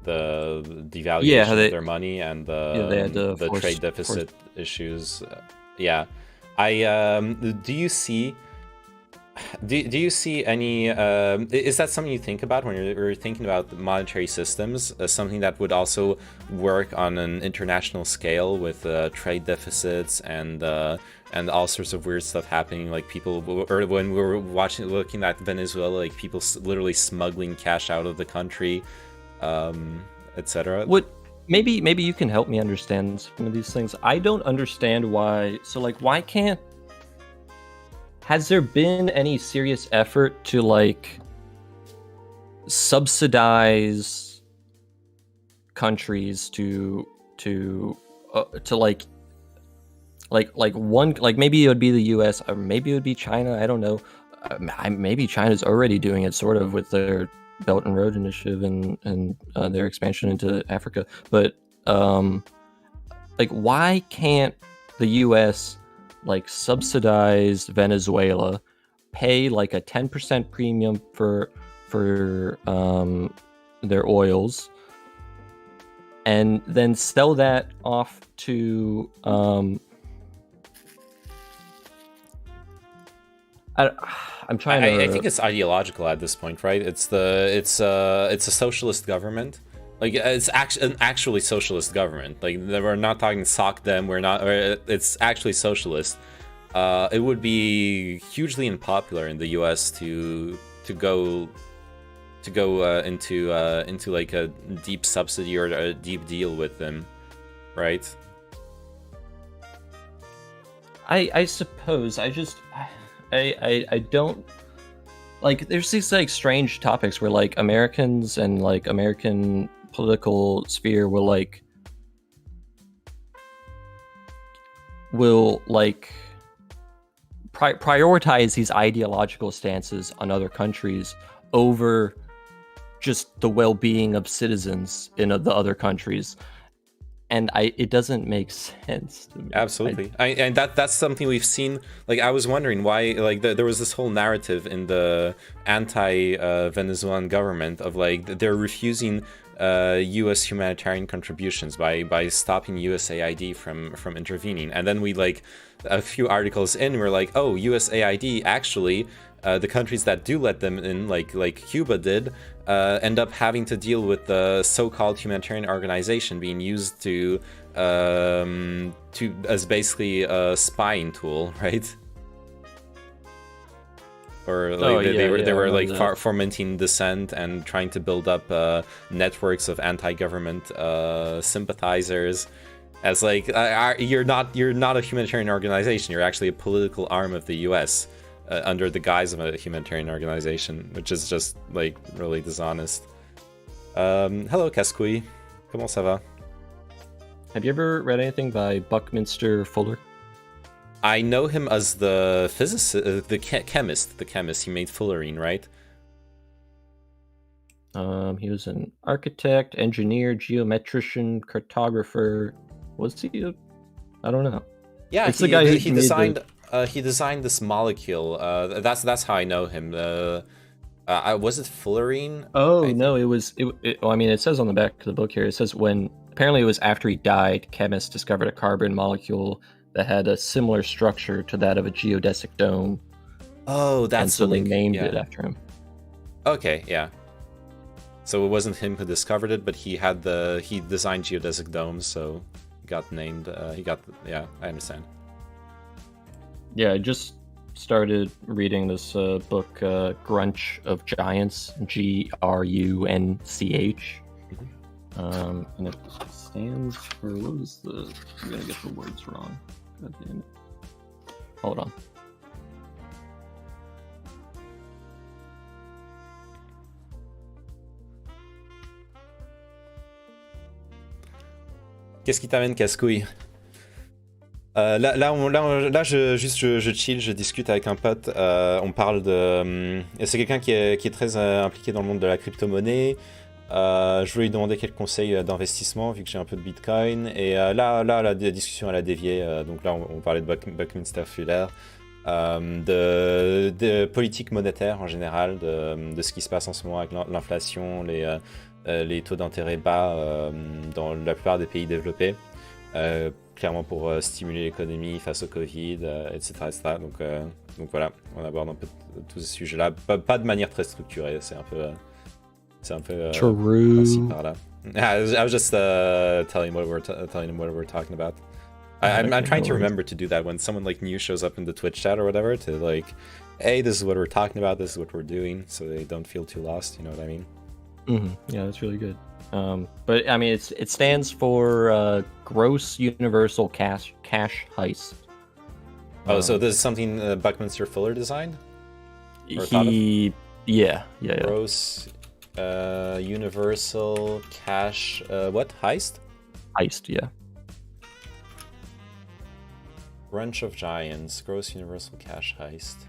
The devaluation of their money and the trade deficit issues. Yeah, do you see any is that something you think about when you're thinking about the monetary systems, something that would also work on an international scale with trade deficits and all sorts of weird stuff happening, like people, or when we were looking at Venezuela, like people literally smuggling cash out of the country, etc. Maybe you can help me understand some of these things. I don't understand why. So like, why can't? Has there been any serious effort to like subsidize countries to like one, like maybe it would be the U.S. or maybe it would be China. I don't know. Maybe China's already doing it sort of with their Belt and Road Initiative and their expansion into Africa. But like, why can't the U.S. like subsidize Venezuela, pay like a 10% premium for their oils, and then sell that off to I'm trying to. I think it's ideological at this point, right? It's a socialist government. Like it's an actually socialist government. Like we're not talking sock them. We're not. It's actually socialist. It would be hugely unpopular in the U.S. to go into like a deep subsidy or a deep deal with them, right? I suppose I don't like. There's these like strange topics where like Americans and like American political sphere will prioritize these ideological stances on other countries over just the well-being of citizens in the other countries, and it doesn't make sense to me. Absolutely. And that's something we've seen. Like I was wondering why like there was this whole narrative in the anti-Venezuelan government of like they're refusing U.S. humanitarian contributions by stopping USAID from intervening, and then we like a few articles in we're like, oh, USAID actually the countries that do let them in, like Cuba did, end up having to deal with the so-called humanitarian organization being used to as basically a spying tool, right? Or like they were like fomenting dissent and trying to build up networks of anti-government sympathizers. As like you're not a humanitarian organization. You're actually a political arm of the U.S. Under the guise of a humanitarian organization, which is just like really dishonest. Hello, Cascouille. Comment ça va? Have you ever read anything by Buckminster Fuller? I know him as the physicist, the chemist. He made fullerene, right? He was an architect, engineer, geometrician, cartographer. Was he? I don't know. Yeah, it's the guy who he designed. He designed this molecule. That's how I know him. Was it fullerene? Oh no, it was. Well, I mean, it says on the back of the book here. It says apparently it was after he died, chemists discovered a carbon molecule that had a similar structure to that of a geodesic dome. Oh, that's and so they named it after him. Okay, yeah. So it wasn't him who discovered it, but he designed geodesic domes, so got named. Yeah, I understand. Yeah, I just started reading this book, Grunch of Giants, Grunch. And it stands for, what is the, I'm gonna get the words wrong. God damn it. Hold on. Qu'est-ce qui t'amène, Cascouille? Là, je chill, je discute avec un pote. On parle de. C'est quelqu'un qui est très impliqué dans le monde de la crypto-monnaie. Je voulais lui demander quelques conseils d'investissement vu que j'ai un peu de Bitcoin. Et là, la discussion elle a dévié. Donc là, on parlait de Buckminster Fuller, de politique monétaire en général, de ce qui se passe en ce moment avec l'inflation, les taux d'intérêt bas dans la plupart des pays développés. Clairement pour stimuler l'économie face au Covid, etc. Donc voilà, on aborde un peu tous ces sujets-là, pas de manière très structurée, c'est un peu par-ci par-là. I was just telling him what we're talking about. I'm trying to remember to do that when someone like new shows up in the Twitch chat or whatever, to like, hey, this is what we're talking about, this is what we're doing, so they don't feel too lost, you know what I mean? Yeah, that's really good. But I mean, it stands for Gross Universal Cash Heist. Oh, so this is something Buckminster Fuller designed? Yeah. Gross Universal Cash what? Heist? Heist, yeah. Grunch of Giants, Gross Universal Cash Heist.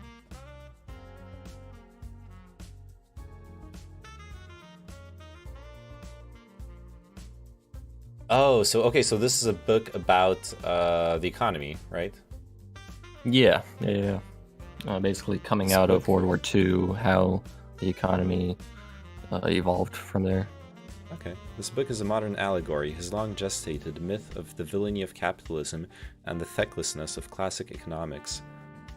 Oh, so this is a book about the economy, right? Yeah. Basically coming out of World War II, how the economy evolved from there. Okay. This book is a modern allegory, his long gestated myth of the villainy of capitalism and the fecklessness of classic economics.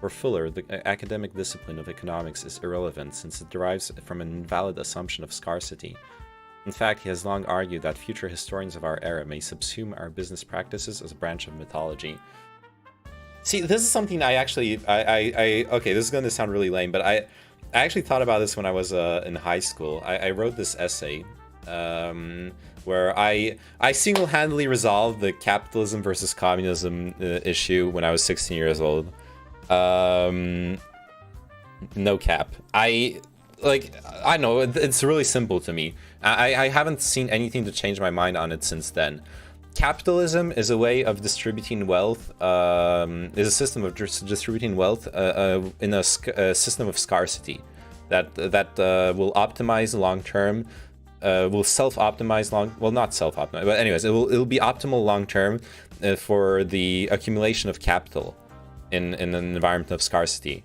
For Fuller, the academic discipline of economics is irrelevant since it derives from an invalid assumption of scarcity. In fact, he has long argued that future historians of our era may subsume our business practices as a branch of mythology. See, this is something I actually, okay, this is going to sound really lame, but I actually thought about this when I was in high school. I wrote this essay where I single-handedly resolved the capitalism versus communism issue when I was 16 years old. No cap. I know, it's really simple to me. I haven't seen anything to change my mind on it since then. Capitalism is a way of distributing wealth, is a system of distributing wealth in a system of scarcity that will optimize long-term, will self-optimize well, not self-optimize, but anyways, it'll be optimal long-term for the accumulation of capital in an environment of scarcity.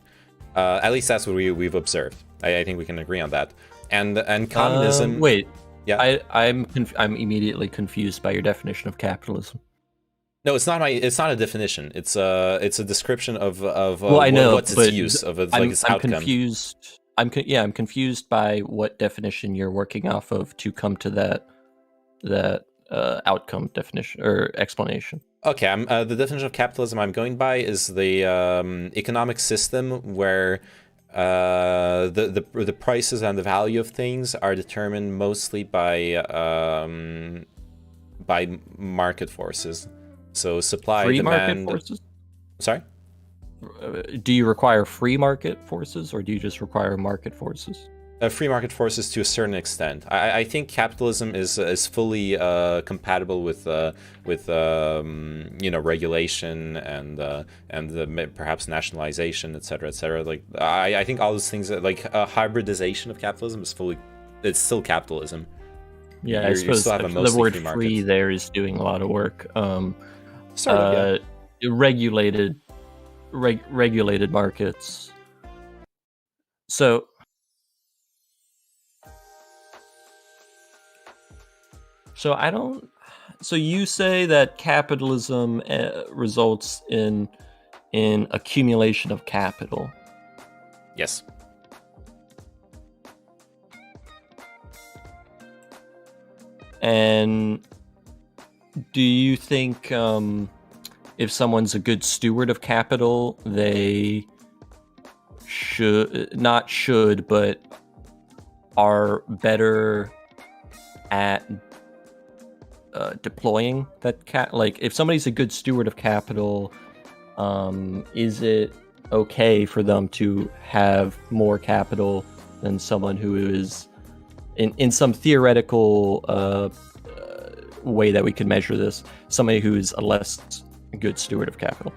At least that's what we've observed. I think we can agree on that. And communism. Wait. Yeah. I'm immediately confused by your definition of capitalism. No, it's not a definition. It's a description of well, I know, what's its use of its its outcome. Confused. I'm confused by what definition you're working off of to come to that outcome definition or explanation. Okay, the definition of capitalism I'm going by is the economic system where the prices and the value of things are determined mostly by market forces. So supply, free demand. Market forces? Sorry? Do you require free market forces, or do you just require market forces? Free market forces to a certain extent. I think capitalism is fully compatible with regulation and perhaps nationalization, etc., etc. Like I think all those things, like hybridization of capitalism, it's still capitalism. Yeah, I suppose the word free there is doing a lot of work. Regulated markets. So you say that capitalism results in accumulation of capital. Yes. And do you think if someone's a good steward of capital, they but are better at deploying that like if somebody's a good steward of capital, is it okay for them to have more capital than someone who is in some theoretical way that we could measure this, somebody who's a less good steward of capital?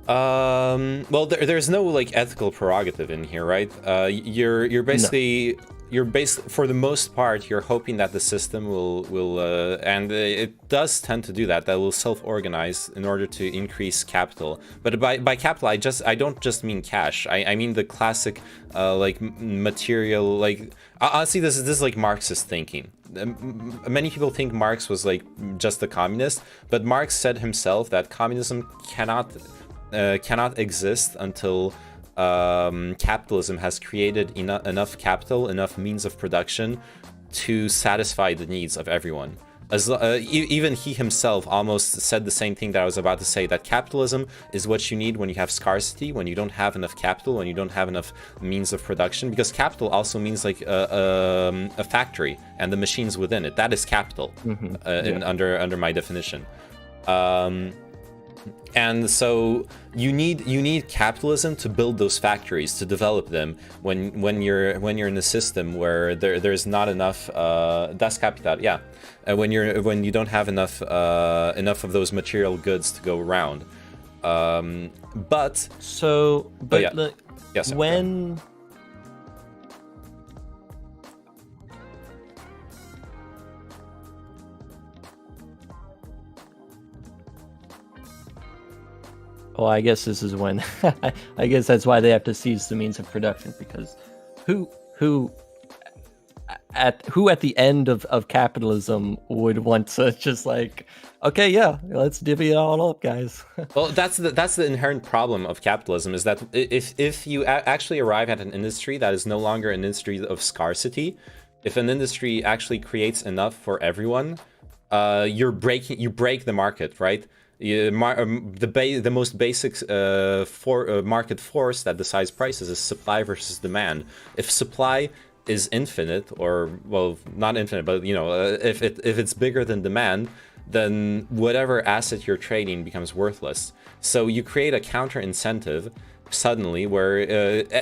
Well, there's no like ethical prerogative in here, right? You're basically for the most part you're hoping that the system will and it does tend to do that will self-organize in order to increase capital. But by capital I don't just mean cash. I mean the classic like material, like honestly this is like Marxist thinking. Many people think Marx was like just a communist, but Marx said himself that communism cannot exist until capitalism has created enough capital, enough means of production to satisfy the needs of everyone. Even he himself almost said the same thing that I was about to say, that capitalism is what you need when you have scarcity, when you don't have enough capital, when you don't have enough means of production, because capital also means like a factory and the machines within it. That is capital. Under my definition. And so you need capitalism to build those factories, to develop them. When you're in a system where there's not enough das Kapital, yeah. When you don't have enough of those material goods to go around. But yeah. Yes, when well, I guess this is when I guess that's why they have to seize the means of production, because who at the end of capitalism would want to just like, okay, yeah, let's divvy it all up, guys. Well, that's the inherent problem of capitalism, is that if you actually arrive at an industry that is no longer an industry of scarcity, if an industry actually creates enough for everyone, you break the market, right? The most basic market force that decides prices is supply versus demand. If supply is infinite, or, well, not infinite, but, you know, if it's bigger than demand, then whatever asset you're trading becomes worthless. So you create a counter incentive suddenly where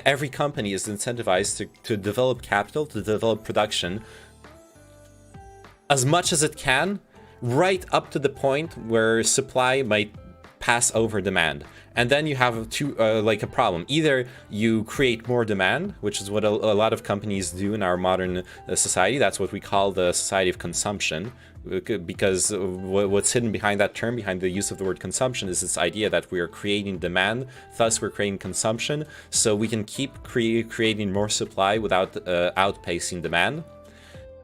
every company is incentivized to develop capital, to develop production as much as it can, right up to the point where supply might pass over demand. And then you have a problem. Either you create more demand, which is what a lot of companies do in our modern society. That's what we call the society of consumption. Because what's hidden behind that term, behind the use of the word consumption, is this idea that we are creating demand, thus we're creating consumption, so we can keep creating more supply without outpacing demand.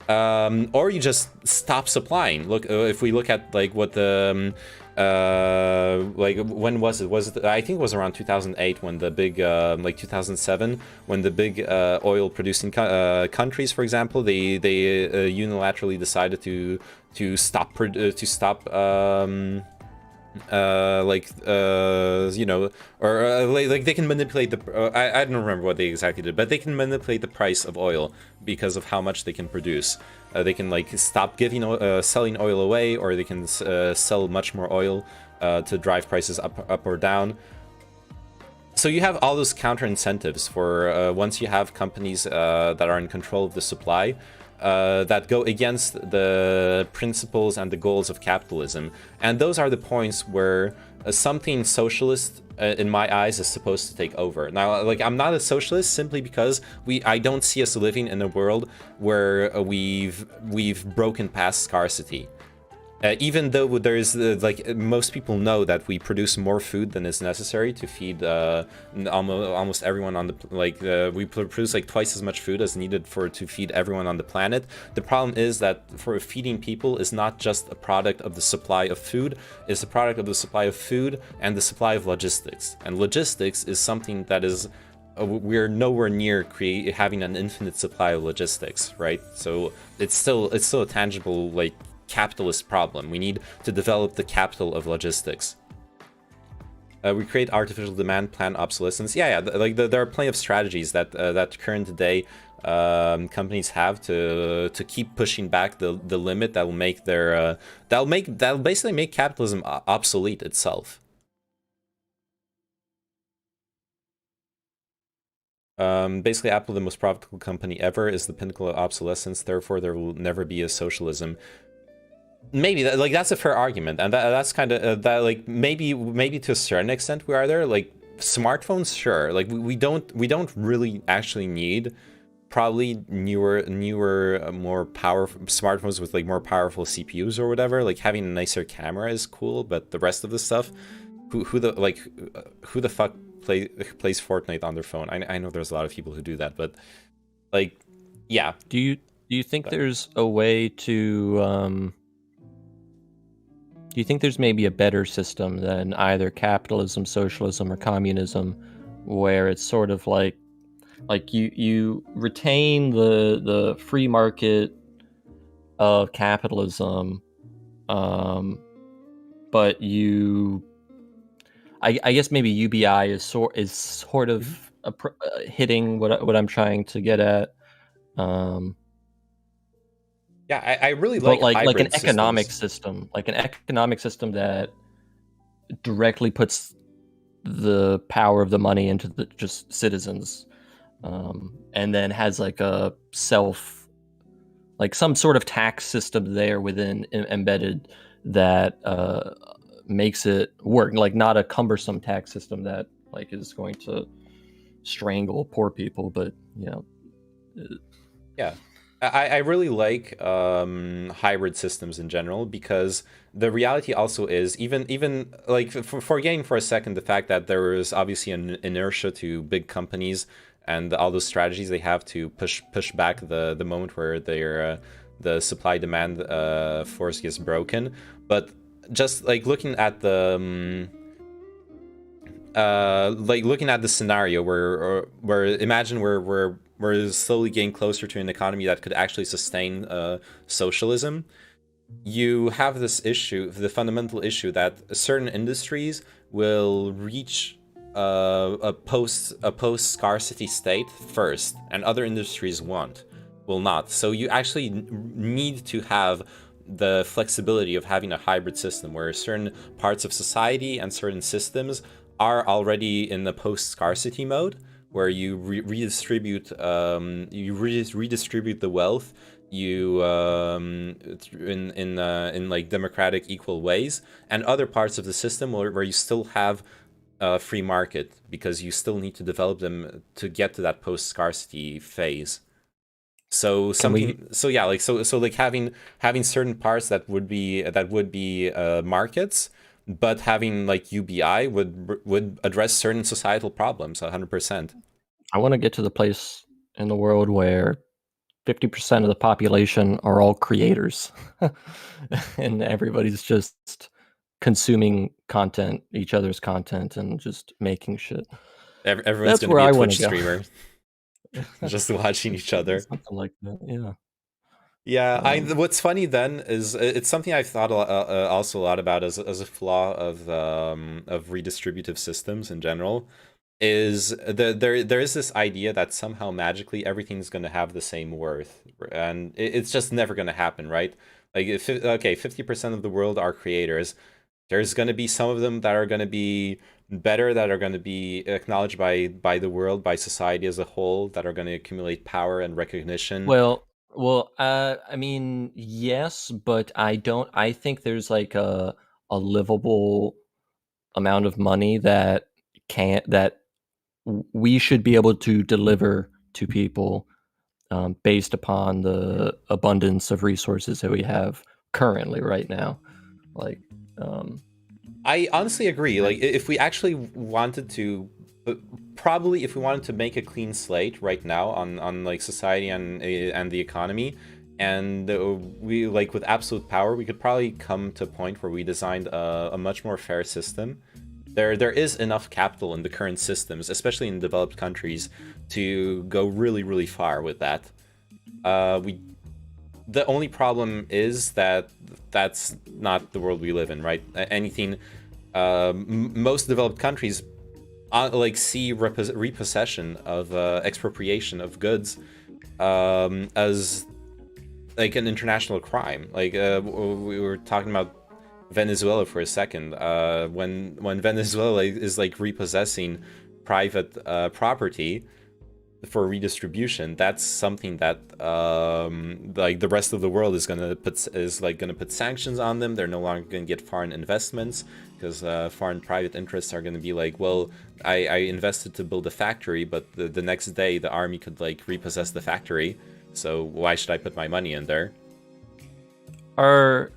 Or you just stop supplying. Look, if we look at like what the like, when was it? Was it? I think it was around 2008 when the big, like 2007, when the big oil producing countries, for example, they unilaterally decided to stop you know, or like they can manipulate the I don't remember what they exactly did, but they can manipulate the price of oil because of how much they can produce. They can like stop selling oil away, or they can sell much more oil to drive prices up or down. So you have all those counter incentives for once you have companies that are in control of the supply, that go against the principles and the goals of capitalism. And those are the points where something socialist, in my eyes, is supposed to take over. Now, like, I'm not a socialist simply because I don't see us living in a world where we've broken past scarcity. Even though there's like, most people know that we produce more food than is necessary to feed almost everyone on the we produce like twice as much food as needed to feed everyone on the planet. The problem is that for feeding people is not just a product of the supply of food, it's a product of the supply of food and the supply of logistics. And logistics is something that is we're nowhere near having an infinite supply of logistics, right? So it's still a tangible, like, capitalist problem. We need to develop the capital of logistics. We create artificial demand, plan obsolescence. Yeah, like there are plenty of strategies that current day companies have to keep pushing back the limit that will make their that'll basically make capitalism obsolete itself. Basically, Apple, the most profitable company ever, is the pinnacle of obsolescence. Therefore, there will never be a socialism. Maybe that's a fair argument, and that's kind of that, like, maybe to a certain extent we are there. Like smartphones, sure. Like we don't really actually need probably newer more powerful smartphones with like more powerful CPUs or whatever. Like having a nicer camera is cool, but the rest of the stuff, who the fuck plays Fortnite on their phone? I know there's a lot of people who do that, but like, yeah. Do you think there's a way to do you think there's maybe a better system than either capitalism, socialism, or communism, where it's sort of like you retain the free market of capitalism, but I guess maybe UBI is sort of hitting what I'm trying to get at. Yeah, I really like an economic system, that directly puts the power of the money into just citizens, and then has like a some sort of tax system there within embedded that makes it work, like not a cumbersome tax system that like is going to strangle poor people, but you know. Yeah. I really like hybrid systems in general, because the reality also is, even like forgetting for a second the fact that there is obviously an inertia to big companies and all those strategies they have to push back the moment where the supply demand force gets broken. But just like looking at the looking at the scenario where imagine we're slowly getting closer to an economy that could actually sustain socialism. You have this issue, the fundamental issue, that certain industries will reach a post scarcity state first, and other industries will not. So you actually need to have the flexibility of having a hybrid system where certain parts of society and certain systems are already in the post scarcity mode, where you redistribute the wealth in like democratic equal ways, and other parts of the system where you still have free market, because you still need to develop them to get to that post scarcity phase. So having certain parts that would be markets, but having like UBI would address certain societal problems 100%. I want to get to the place in the world where 50% of the population are all creators and everybody's just consuming content, each other's content, and just making shit. Everyone's going to be a Twitch streamer. Just watching each other. Something like that, yeah. Yeah, what's funny then is it's something I've thought also a lot about as a flaw of redistributive systems in general. Is there is this idea that somehow magically everything's going to have the same worth, and it's just never going to happen, right? Like, 50% of the world are creators. There's going to be some of them that are going to be better, that are going to be acknowledged by the world, by society as a whole, that are going to accumulate power and recognition. Well, I mean, yes, but I think there's like a livable amount of money that we should be able to deliver to people based upon the abundance of resources that we have currently right now. Like, I honestly agree. Like, if we actually wanted to, probably if we wanted to make a clean slate right now on like society and the economy, and we like with absolute power, we could probably come to a point where we designed a much more fair system. There is enough capital in the current systems, especially in developed countries, to go really, really far with that. The only problem is that that's not the world we live in, right? Most developed countries like see repossession of expropriation of goods as like an international crime. Like we were talking about Venezuela for a second. When Venezuela is like repossessing private property for redistribution, that's something that like the rest of the world is gonna put sanctions on them. They're no longer gonna get foreign investments, because foreign private interests are gonna be like, well, I invested to build a factory, but the next day the army could like repossess the factory, so why should I put my money in there? Well,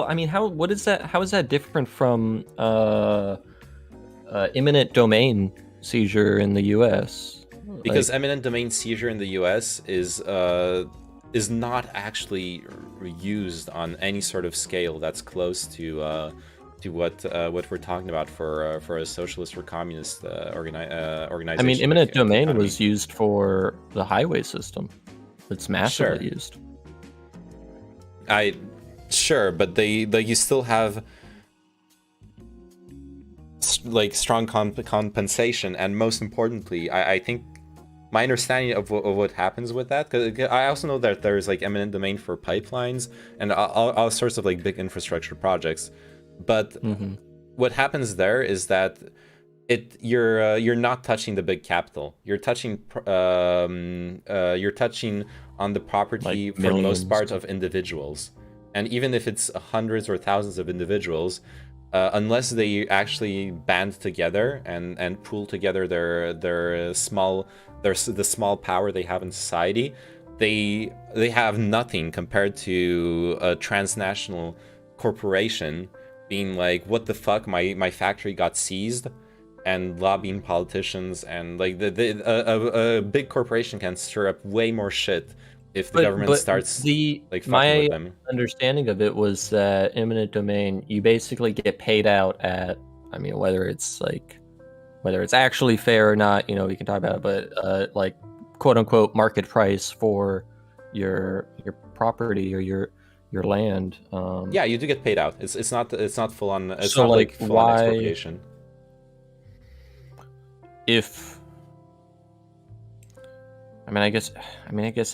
I mean, how is that different from eminent domain seizure in the U.S.? Because eminent domain seizure in the U.S. is not actually used on any sort of scale that's close to what we're talking about for a socialist or communist organization. I mean, eminent domain was used for the highway system. It's massively used. Sure, but you still have like strong compensation, and most importantly, I think my understanding of what happens with that, because I also know that there's like eminent domain for pipelines and all sorts of like big infrastructure projects, but what happens there is that you're not touching the big capital. You're touching on the property like for the most part of individuals, and even if it's hundreds or thousands of individuals, unless they actually band together and pool together the small power they have in society, they have nothing compared to a transnational corporation being like, what the fuck, my factory got seized, and lobbying politicians, and like a big corporation can stir up way more shit if the government starts like fucking with them. My understanding of it was that eminent domain, you basically get paid out at, I mean, whether it's actually fair or not, you know, we can talk about it, but like quote unquote market price for your property or your land. Yeah, you do get paid out. It's not full on. It's So, not like, full on why- expropriation. If I guess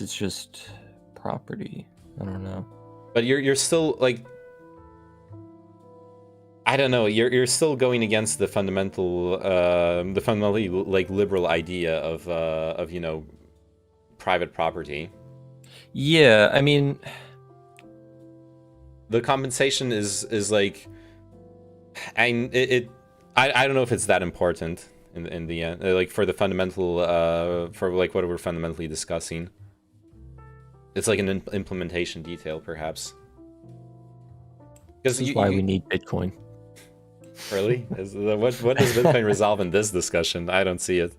it's just property. I don't know. But you're still like, I don't know. You're still going against the fundamentally like liberal idea of you know, private property. Yeah, I mean, the compensation is like, and I don't know if it's that important in the end, like for the fundamental for like what we're fundamentally discussing. It's like an implementation detail, perhaps. This is why we need Bitcoin. Really? What does Bitcoin resolve in this discussion? I don't see it.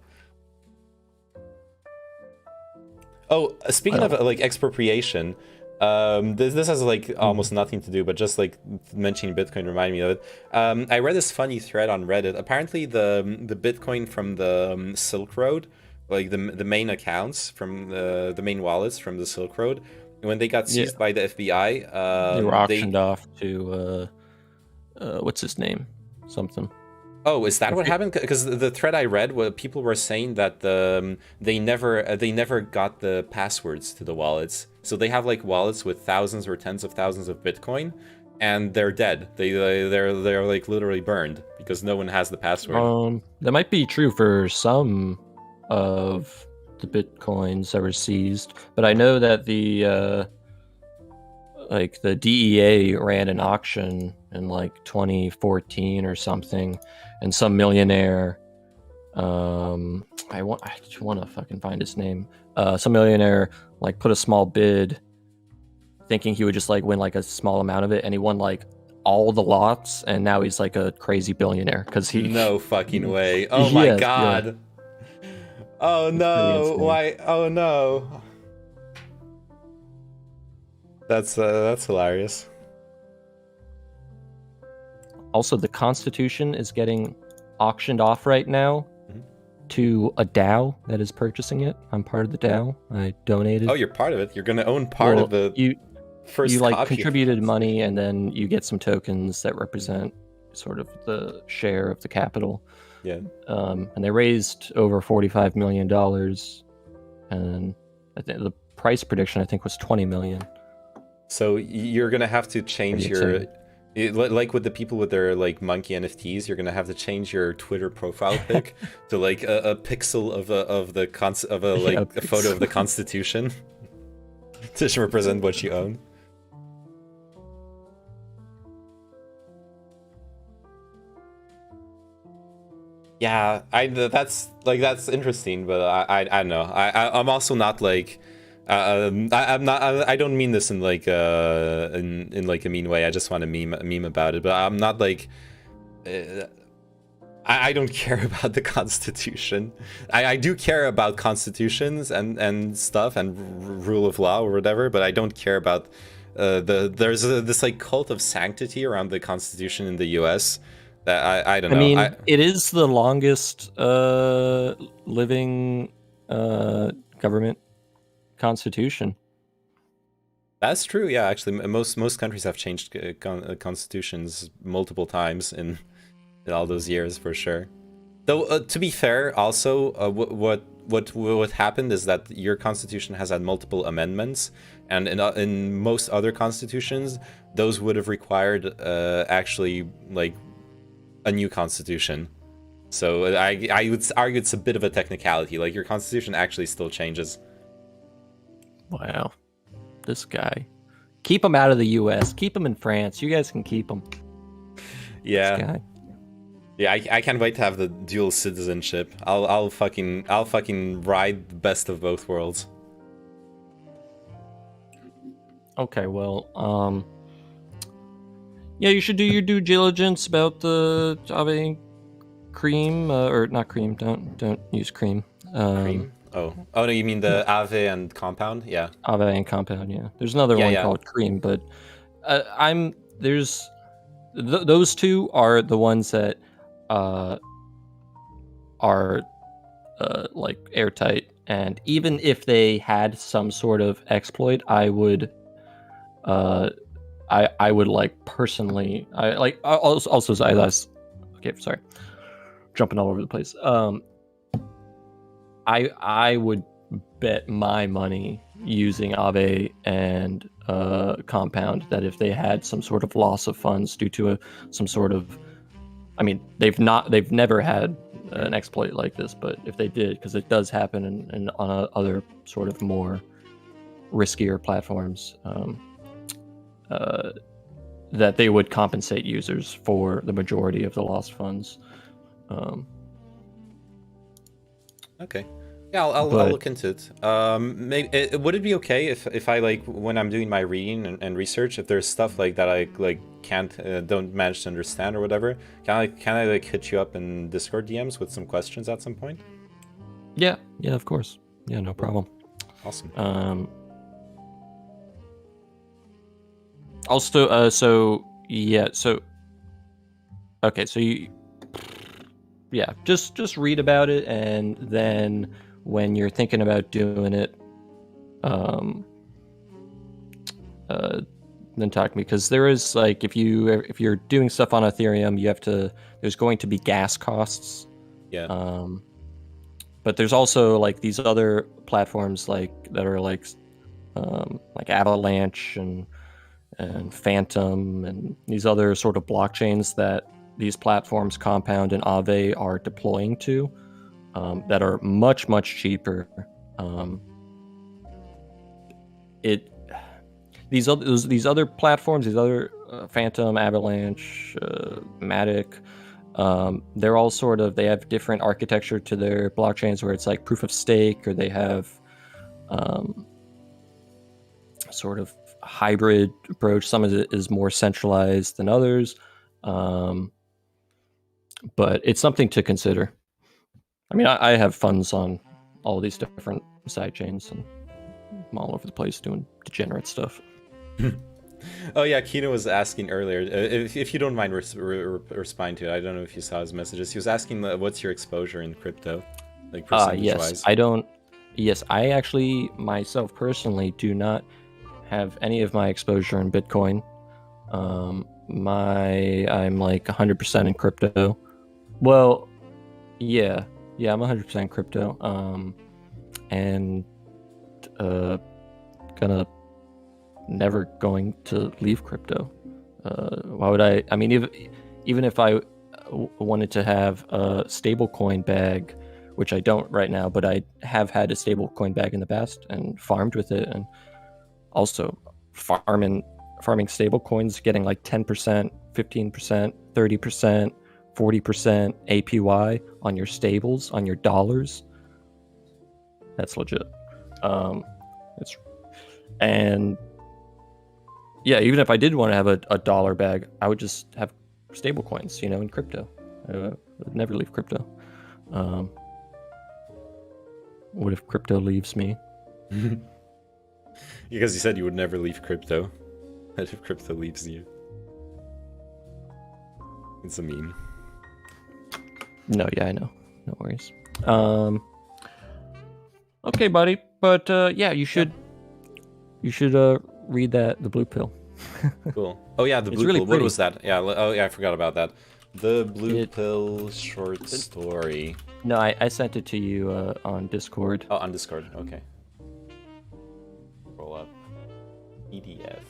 Oh, speaking of like expropriation, this has like almost nothing to do, but just like mentioning Bitcoin reminded me of it. I read this funny thread on Reddit. Apparently, the Bitcoin from the Silk Road, like the main accounts from the main wallets from the Silk Road, when they got seized by the FBI, they were auctioned off to what's his name? Something. Oh, is that what happened? Because the thread I read, where people were saying that they never got the passwords to the wallets, so they have like wallets with thousands or tens of thousands of Bitcoin, and they're dead. They're like literally burned because no one has the password. That might be true for some of the Bitcoins that were seized, but I know that the DEA ran an auction in like 2014 or something, and some millionaire, I want to fucking find his name. Some millionaire like put a small bid, thinking he would just like win like a small amount of it, and he won like all the lots, and now he's like a crazy billionaire because he. No fucking way! Oh my god! Yeah. Oh no! Why? Oh no! That's hilarious. Also, the Constitution is getting auctioned off right now to a DAO that is purchasing it. I'm part of the DAO. I donated. Oh, you're part of it. You're gonna own part of the first. You like copy. contributed money, and then you get some tokens that represent sort of the share of the capital. Yeah. And they raised over $45 million, and I think the price prediction was $20 million. So you're gonna have to change your, like with the people with their like monkey NFTs, you're gonna have to change your Twitter profile pic to like a pixel of a photo of the Constitution to represent what you own. Yeah, that's interesting, but I don't know. I'm also not like. I'm not. I don't mean this in like in like a mean way. I just want to meme about it. But I'm not like. I don't care about the Constitution. I do care about constitutions and stuff and rule of law or whatever. But I don't care about there's this like cult of sanctity around the Constitution in the U.S. that I don't know. I mean, it is the longest living government constitution. That's true. Yeah, actually, most countries have changed constitutions multiple times in all those years, for sure. Though, to be fair, also, what happened is that your constitution has had multiple amendments, and in most other constitutions, those would have required actually like a new constitution. So I would argue it's a bit of a technicality. Like your constitution actually still changes. Wow, this guy. Keep him out of the U.S. Keep him in France. You guys can keep him. Yeah. This guy. Yeah, I can't wait to have the dual citizenship. I'll fucking ride the best of both worlds. Okay, well, Yeah, you should do your due diligence about the Aave cream, or not cream. Don't use cream. Cream? Oh no, you mean the Aave and compound? Yeah. Aave and compound. Yeah, there's another one called cream, but those two are the ones that are like airtight, and even if they had some sort of exploit, I would like personally, okay, sorry, jumping all over the place. I would bet my money using Aave and compound that if they had some sort of loss of funds due to some sort of, I mean, they've never had an exploit like this, but if they did, because it does happen on other sort of more riskier platforms, that they would compensate users for the majority of the lost funds. Okay. Yeah, I'll look into it. Maybe, would it be okay if I, like, when I'm doing my reading and research, if there's stuff like that I don't manage to understand or whatever, can I like hit you up in Discord DMs with some questions at some point? Yeah, of course. Yeah, no problem. Awesome. Also, okay, so just read about it, and then when you're thinking about doing it, then talk to me, because there is, like, if you're doing stuff on Ethereum, there's going to be gas costs. Yeah. But there's also like these other platforms that are like Avalanche and Phantom and these other sort of blockchains that these platforms, Compound and Aave, are deploying to, that are much cheaper. These other platforms, these other Phantom, Avalanche, Matic, they're all they have different architecture to their blockchains, where it's like proof of stake, or they have sort of hybrid approach. Some of it is more centralized than others, but it's something to consider. I mean, I have funds on all these different side chains, and I'm all over the place doing degenerate stuff. Oh yeah, Kino was asking earlier, if you don't mind responding to it, I don't know if you saw his messages. He was asking what's your exposure in crypto, like percentage-wise. Yes, I actually, myself personally, do not have any of my exposure in Bitcoin. I'm like 100% in crypto. Well, yeah, I'm 100% crypto. And never going to leave crypto. Why would I? I mean, even if I wanted to have a stablecoin bag, which I don't right now, but I have had a stablecoin bag in the past and farmed with it, and also farming stablecoins, getting like 10%, 15%, 30%, 40% APY on your stables, on your dollars. That's legit. Yeah, even if I did want to have a dollar bag, I would just have stable coins, in crypto. I would never leave crypto. What if crypto leaves me? Because you said you would never leave crypto. What if crypto leaves you? It's a meme. No, yeah, I know. No worries. Okay, buddy. But yeah, you should read the Blue Pill. Cool. Oh yeah, the Blue really Pill. pretty. What was that? Yeah. Oh yeah, I forgot about that. The Blue Pill short story. No, I sent it to you on Discord. Oh, on Discord. Okay. Roll up. PDF.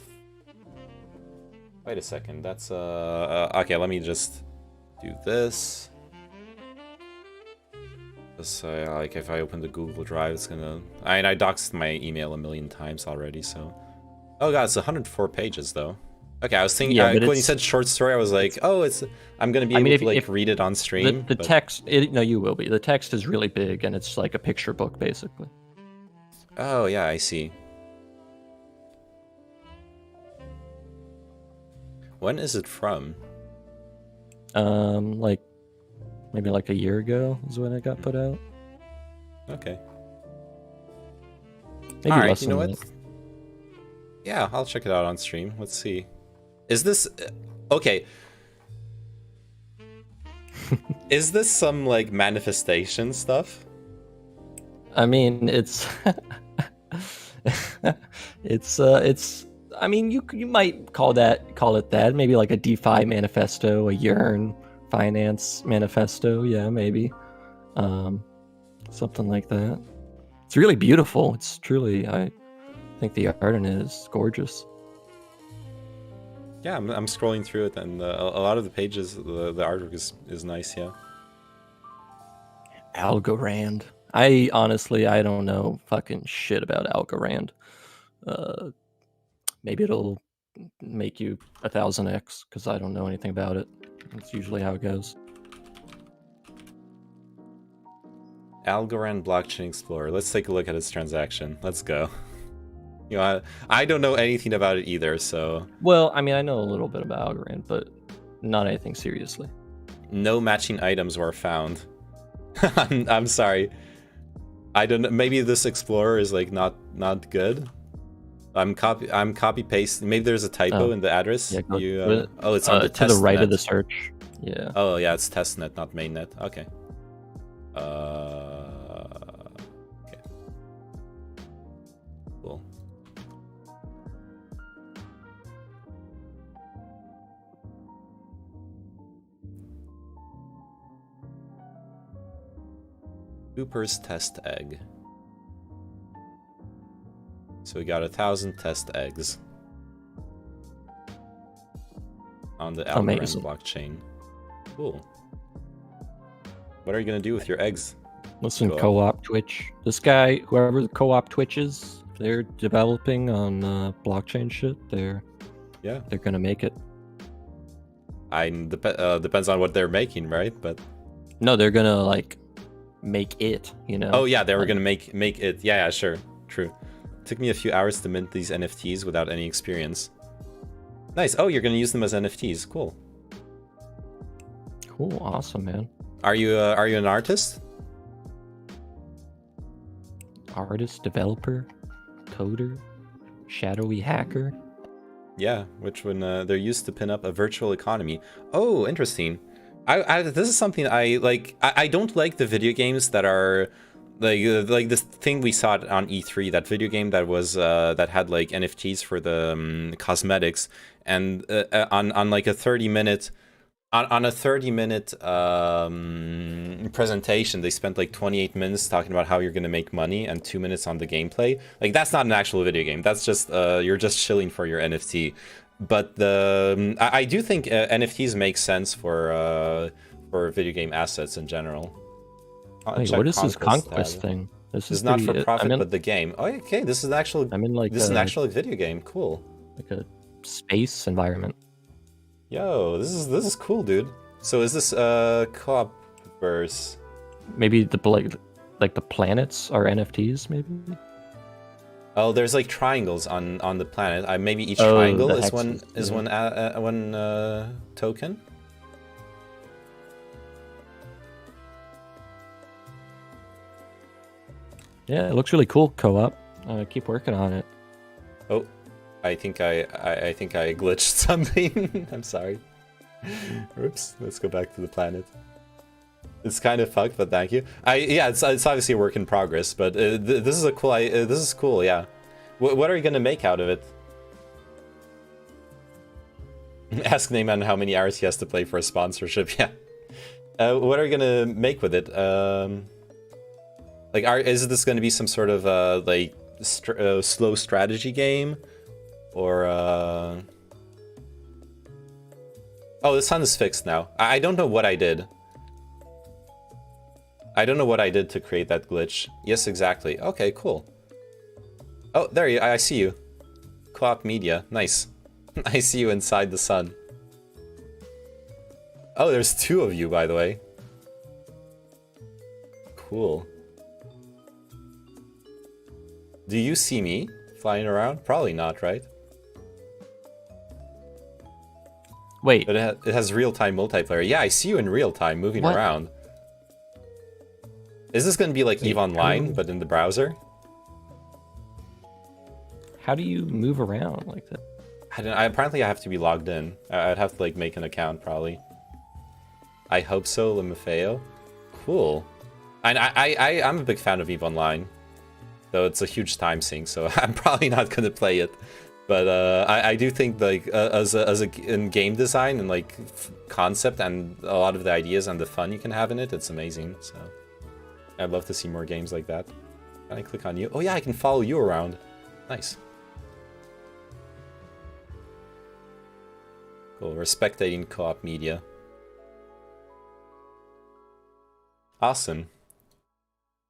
Wait a second. That's okay. Let me just do this. Just like if I open the Google Drive, it's gonna. I doxed my email 1,000,000 times already, so. Oh god, it's 104 pages though. Okay, I was thinking when you said short story, I was like, oh, I'm gonna be able to read it on stream. The text, no, you will be. The text is really big, and it's like a picture book basically. Oh yeah, I see. When is it from? Like maybe like a year ago is when it got put out. Okay. Maybe All right, less you know than what? that. Yeah, I'll check it out on stream. Let's see. Is this okay? Is this some like manifestation stuff? I mean, it's it's. I mean, you might call it that. Maybe like a DeFi manifesto, a Yearn finance manifesto. Yeah, maybe. Something like that. It's really beautiful. It's truly. I think the art in it is gorgeous. Yeah, I'm scrolling through it, and a lot of the pages, the artwork is nice. Yeah. Algorand. I honestly, I don't know fucking shit about Algorand. Maybe it'll make you 1000x because I don't know anything about it. That's usually how it goes. Algorand Blockchain Explorer. Let's take a look at its transaction. Let's go. You know, I don't know anything about it either, so... Well, I mean, I know a little bit about Algorand, but not anything seriously. No matching items were found. I'm sorry. I don't know. Maybe this Explorer is like not good. I'm copy pasting. Maybe there's a typo in the address. Yeah, oh, it's on the to the right testnet. of the search. Yeah. Oh yeah, it's testnet, not mainnet. Okay. Okay. Cool. Cooper's test egg. So we got 1,000 test eggs on the Algorand blockchain. Cool. What are you gonna do with your eggs? Listen, co-op Twitch. This guy, whoever the co-op Twitch is, they're developing on blockchain shit. They're gonna make it. Depends on what they're making, right? But no, they're gonna like make it. You know. Oh yeah, they were gonna make it. Yeah, sure, true. Took me a few hours to mint these NFTs without any experience. Nice. Oh, you're gonna use them as NFTs. Cool. Cool. Awesome, man. Are you an artist? Artist, developer, coder, shadowy hacker. Yeah, which when they're used to pin up a virtual economy. Oh, interesting. This is something I like. I don't like the video games that are like this thing we saw on E3. That video game that was that had like NFTs for the cosmetics, and on like a 30-minute. On a 30-minute presentation, they spent like 28 minutes talking about how you're going to make money and 2 minutes on the gameplay. Like, that's not an actual video game. That's just, you're just shilling for your NFT. But I do think NFTs make sense for video game assets in general. Wait, what is this Conquest thing? This is not for profit, but the game. Oh, okay, this is an actual. This is an actual video game. Cool. Like a space environment. Yo, this is cool, dude. So is this co-op verse? Maybe the like the planets are NFTs, maybe. Oh, there's like triangles on the planet. Maybe each triangle is one token. Yeah, it looks really cool. Co-op. Keep working on it. Oh. I think I glitched something. I'm sorry. Oops. Let's go back to the planet. It's kind of fucked, but thank you. Yeah, it's obviously a work in progress, but this is a cool. This is cool. Yeah. What are you gonna make out of it? Ask Neyman how many hours he has to play for a sponsorship. Yeah. What are you gonna make with it? Like, is this gonna be some sort of like slow strategy game? Or, oh, the sun is fixed now. I don't know what I did. I don't know what I did to create that glitch. Yes, exactly. Okay, cool. Oh, there you, I see you. Co-op media, nice. I see you inside the sun. Oh, there's 2 of you, by the way. Cool. Do you see me flying around? Probably not, right? Wait. But it has real-time multiplayer. Yeah, I see you in real time moving What? around. Is this going to be like EVE Online, but in the browser? How do you move around like that? Apparently I have to be logged in. I'd have to like make an account probably. I hope so, Lemafeo. Cool. And I'm a big fan of EVE Online, though it's a huge time sink, so I'm probably not gonna play it. But I do think like in game design and like concept and a lot of the ideas and the fun you can have in it, it's amazing. So I'd love to see more games like that. Can I click on you? Oh yeah, I can follow you around. Nice. Cool. We're spectating co-op media. Awesome.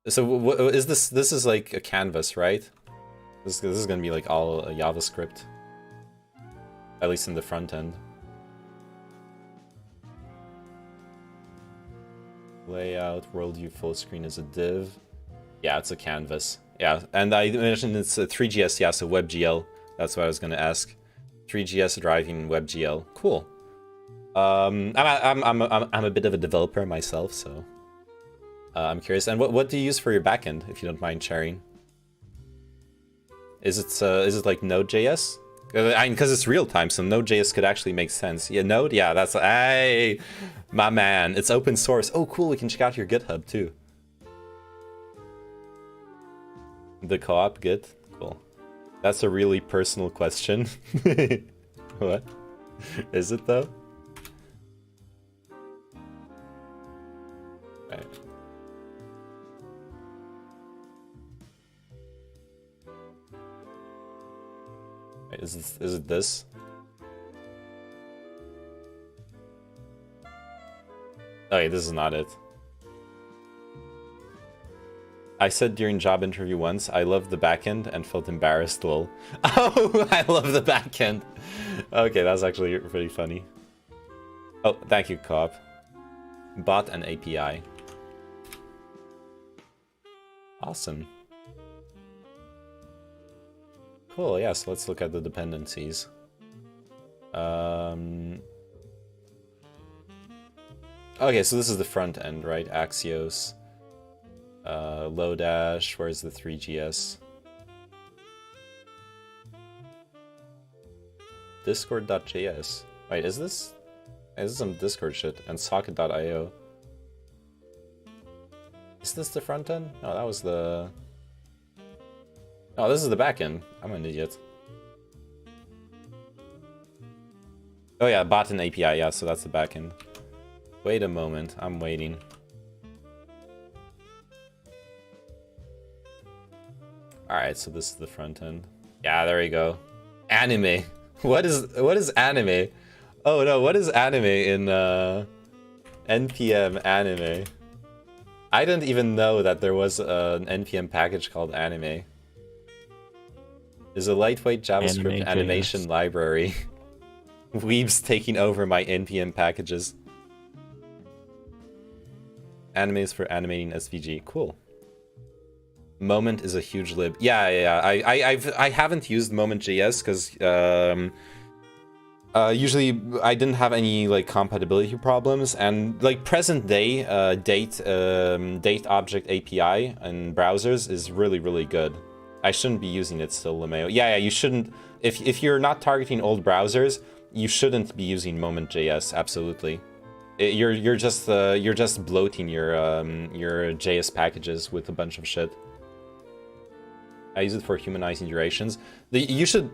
So what is this? This is like a canvas, right? This is gonna be like all JavaScript, at least in the front end. Layout, worldview, full screen is a div. Yeah, it's a canvas. Yeah, and I mentioned it's a 3GS. Yeah, so WebGL. That's what I was gonna ask. 3GS driving WebGL. Cool. I'm a bit of a developer myself, so I'm curious. And what do you use for your backend, if you don't mind sharing? Is it like Node.js? Because it's real time, so Node.js could actually make sense. Yeah, Node. Yeah, that's hey, my man. It's open source. Oh, cool. We can check out your GitHub too. The co-op Git. Cool. That's a really personal question. What? Is it though? Right. Wait, is it this? Okay, this is not it. I said during job interview once, I loved the backend and felt embarrassed, lol. Oh, I love the backend. Okay, that's actually pretty funny. Oh, thank you, Co-op. Bot and API. Awesome. Cool, yeah, so let's look at the dependencies. Okay, so this is the front end, right? Axios. Lodash, where's the 3GS? Discord.js. Wait, is this some Discord shit? And socket.io. Is this the front end? No, that was the... Oh, this is the back end. I'm an idiot. Oh yeah, bot and API, yeah, so that's the back end. Wait a moment, I'm waiting. Alright, so this is the front end. Yeah, there we go. Anime. What is anime? Oh no, what is anime in NPM anime? I didn't even know that there was an NPM package called anime. Is a lightweight JavaScript animation library. Weeb's taking over my NPM packages. Animes for animating SVG. Cool. Moment is a huge lib. Yeah. I haven't used Moment.js because usually I didn't have any like compatibility problems, and like present day date object API in browsers is really good. I shouldn't be using it still, Lemeo. Yeah, you shouldn't. If you're not targeting old browsers, you shouldn't be using Moment.js. Absolutely. You're just bloating your JS packages with a bunch of shit. I use it for humanizing durations. You should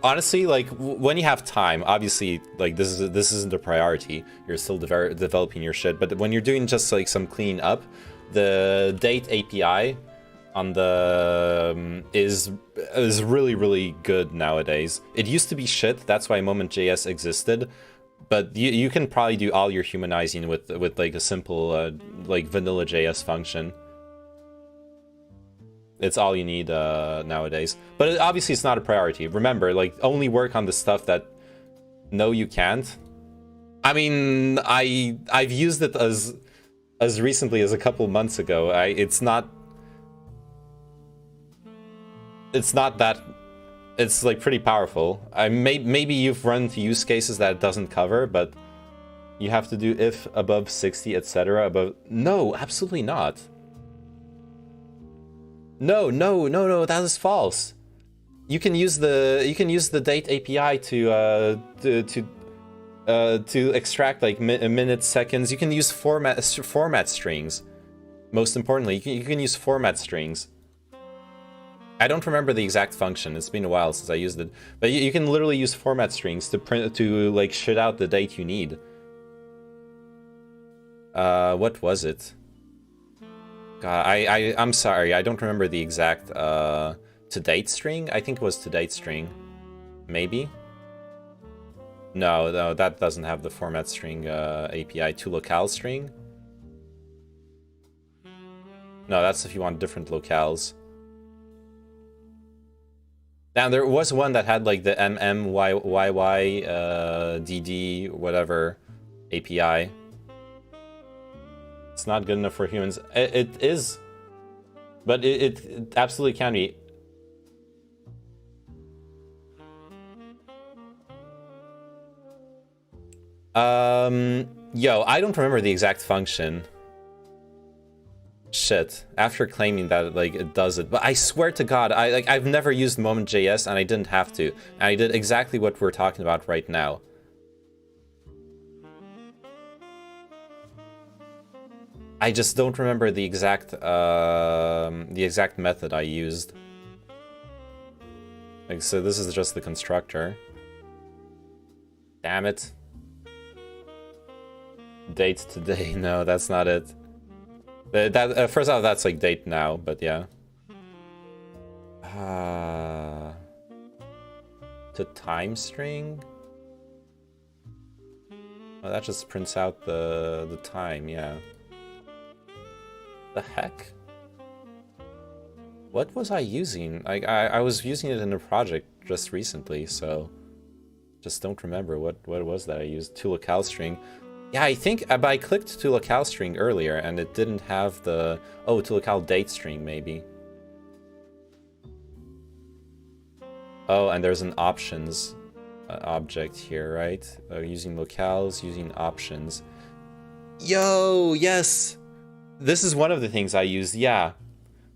honestly, like, when you have time, obviously, like, this isn't a priority. You're still developing your shit, but when you're doing just like some cleaning up, the date API on the is really good nowadays. It used to be shit. That's why Moment.js existed. But you can probably do all your humanizing with like a simple like vanilla JS function. It's all you need nowadays. But obviously it's not a priority. Remember, like, only work on the stuff that no you can't. I mean, I've used it as recently as a couple months ago. It's not that It's like pretty powerful. Maybe you've run into use cases that it doesn't cover, but you have to do if above 60, etc. Above. No, absolutely not. No, that is false. You can use the date API to extract like minutes, seconds. You can use format strings. Most importantly, you can use format strings. I don't remember the exact function. It's been a while since I used it, but you can literally use format strings to like shit out the date you need. What was it? God, I'm sorry. I don't remember the exact to date string. I think it was to date string. Maybe. No, that doesn't have the format string API. To locale string. No, that's if you want different locales. Now there was one that had like the MMYY DD whatever API. It's not good enough for humans. It is, but it absolutely can be. Yo, I don't remember the exact function. Shit. After claiming that like it does it, but I swear to God, I've never used Moment.js and I didn't have to, and I did exactly what we're talking about right now. I just don't remember the exact method I used. Like, so this is just the constructor. Damn it. Date today. No, that's not it. First off, that's like date now, but yeah. To time string? Oh, that just prints out the time, yeah. The heck? What was I using? I was using it in a project just recently, so just don't remember what it was that I used. To locale string. Yeah, I think I clicked to locale string earlier and it didn't have the... Oh, to locale date string maybe. Oh, and there's an options object here, right? Using locales, using options. Yo, yes! This is one of the things I used, yeah.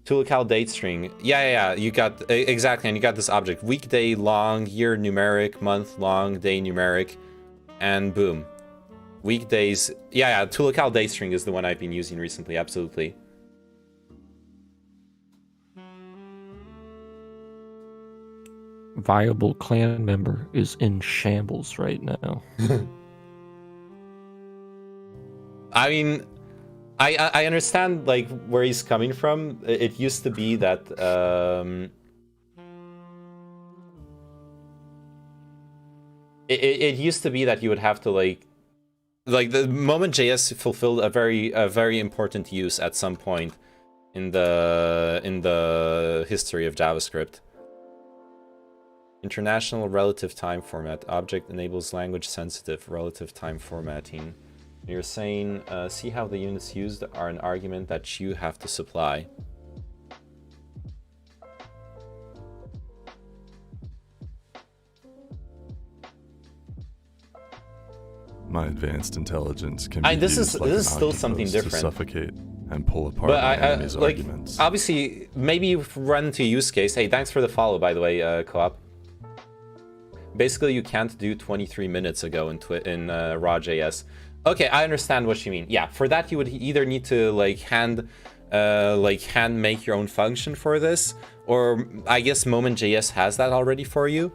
To locale date string. Yeah, you got... Exactly, and you got this object. Weekday long, year numeric, month long, day numeric, and boom. Weekdays, yeah, to locale date string is the one I've been using recently, absolutely. Viable clan member is in shambles right now. I mean, I understand like where he's coming from. It used to be that it used to be that you would have to like the Moment.js fulfilled a very important use at some point in the history of JavaScript. International relative time format object enables language sensitive relative time formatting. You're saying see how the units used are an argument that you have to supply. My advanced intelligence can be this used is still something different. to suffocate and pull apart But my enemy's like, arguments. obviously, maybe you've run into a use case. Hey, thanks for the follow, by the way, Co-op. Basically, you can't do 23 minutes ago in raw.js. Okay, I understand what you mean. Yeah, for that you would either need to like hand make your own function for this, or I guess Moment.js has that already for you.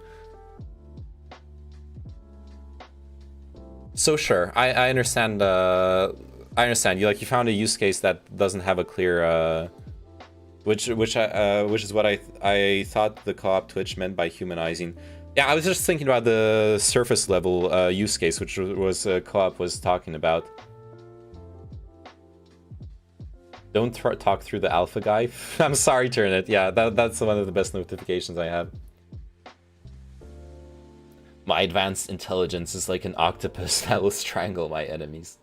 So sure, I understand. I understand. You found a use case that doesn't have a clear, which is what I thought the co-op Twitch meant by humanizing. Yeah, I was just thinking about the surface level use case, which was co-op was talking about. Don't talk through the alpha guy. I'm sorry, Turnet. Yeah, that's one of the best notifications I have. My advanced intelligence is like an octopus that will strangle my enemies.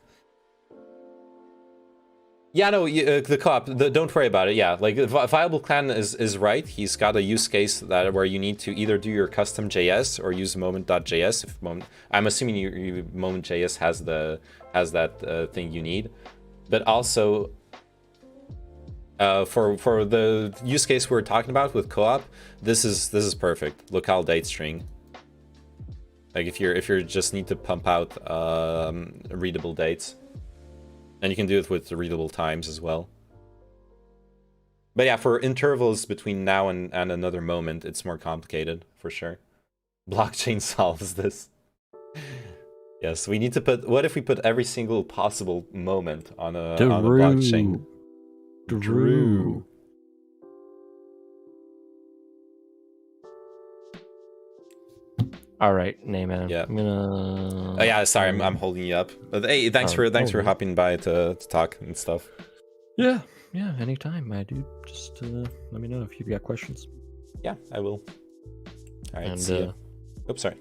Yeah, no, the co-op, don't worry about it. Yeah, like Viable Clan is right. He's got a use case that where you need to either do your custom JS or use moment.js. If moment, I'm assuming you moment.js has that thing you need, but also for the use case we're talking about with co-op, this is perfect. Locale date string. Like if you just need to pump out readable dates. And you can do it with the readable times as well. But yeah, for intervals between now and another moment, it's more complicated, for sure. Blockchain solves this. Yes, we need to put... What if we put every single possible moment on a blockchain? Drew. All right, Nayman. Yeah. I'm gonna. Oh yeah, sorry, I'm holding you up. But hey, thanks for hopping by to talk and stuff. Yeah, anytime, my dude. Just let me know if you've got questions. Yeah, I will. All right, and, see ya. Oops, sorry.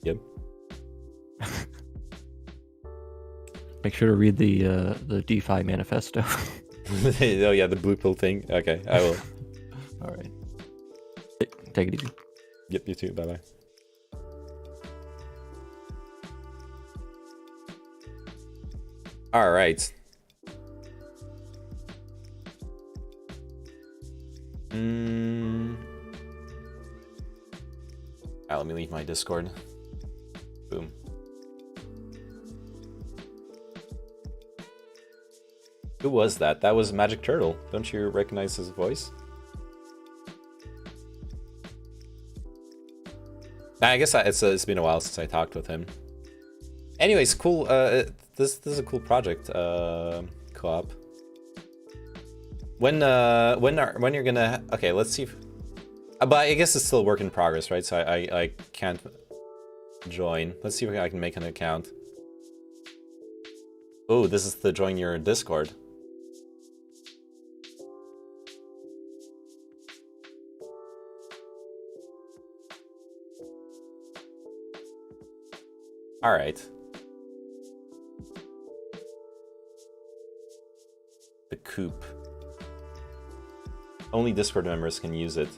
Yep. Make sure to read the DeFi manifesto. Oh yeah, the blue pill thing. Okay, I will. All right. Take it easy. Yep, you too. Bye-bye. All right. Let me leave my Discord. Boom. Who was that? That was Magic Turtle. Don't you recognize his voice? I guess it's been a while since I talked with him. Anyways, cool. This is a cool project. Co-op. When you're gonna? Okay, let's see. But I guess it's still a work in progress, right? So I can't join. Let's see if I can make an account. Oh, this is to join your Discord. All right. The coop. Only Discord members can use it.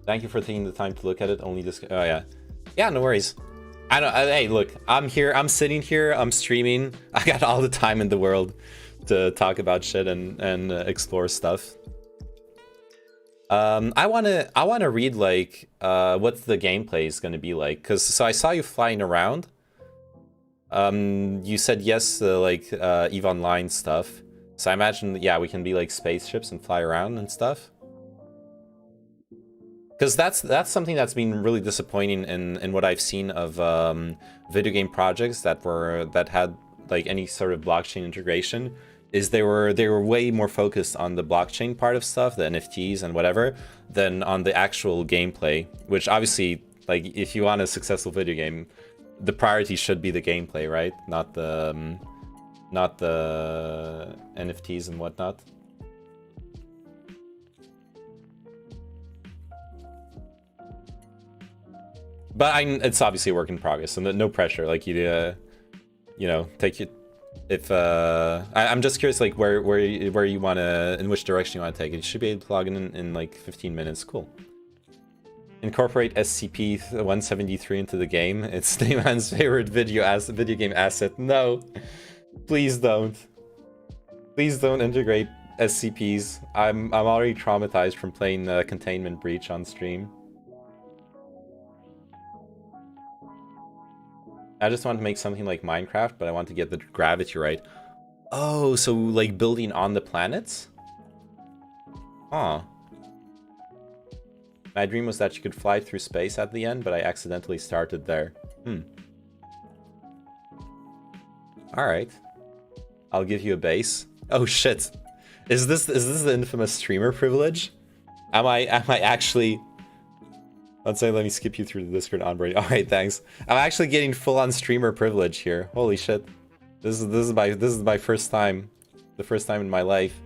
Thank you for taking the time to look at it. Only Discord. Oh yeah. Yeah, no worries. Hey, look, I'm here. I'm sitting here. I'm streaming. I got all the time in the world to talk about shit and explore stuff. I wanna read like what the gameplay is gonna be like, so I saw you flying around. You said yes to like EVE Online stuff, so I imagine we can be like spaceships and fly around and stuff. Because that's something that's been really disappointing in what I've seen of video game projects that had like any sort of blockchain integration. Is they were way more focused on the blockchain part of stuff, the NFTs and whatever, than on the actual gameplay. Which obviously, like, if you want a successful video game, the priority should be the gameplay, right? Not the NFTs and whatnot. But it's obviously a work in progress, so no pressure. Like you know, take it. If I'm just curious, like where you wanna, in which direction you wanna take it. You should be able to log in like 15 minutes. Cool. Incorporate SCP-173 into the game. It's Nayman's favorite video game asset. No, please don't. Please don't integrate SCPs. I'm already traumatized from playing Containment Breach on stream. I just want to make something like Minecraft, but I want to get the gravity right. Oh, so like building on the planets? Huh. My dream was that you could fly through space at the end, but I accidentally started there. Alright. I'll give you a base. Oh shit. Is this the infamous streamer privilege? Am I actually... Let's say, let me skip you through the Discord onboarding. All right, thanks. I'm actually getting full-on streamer privilege here. Holy shit! This is my first time, the first time in my life.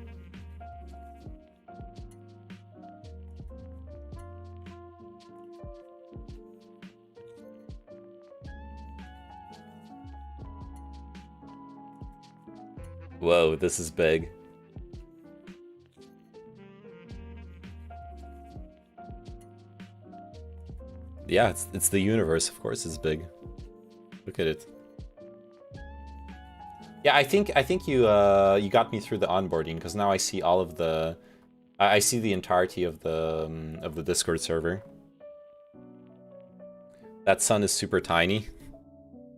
Whoa, this is big. Yeah, it's the universe. Of course, it's big. Look at it. Yeah, I think you you got me through the onboarding because now I see all of the, I see the entirety of the Discord server. That sun is super tiny.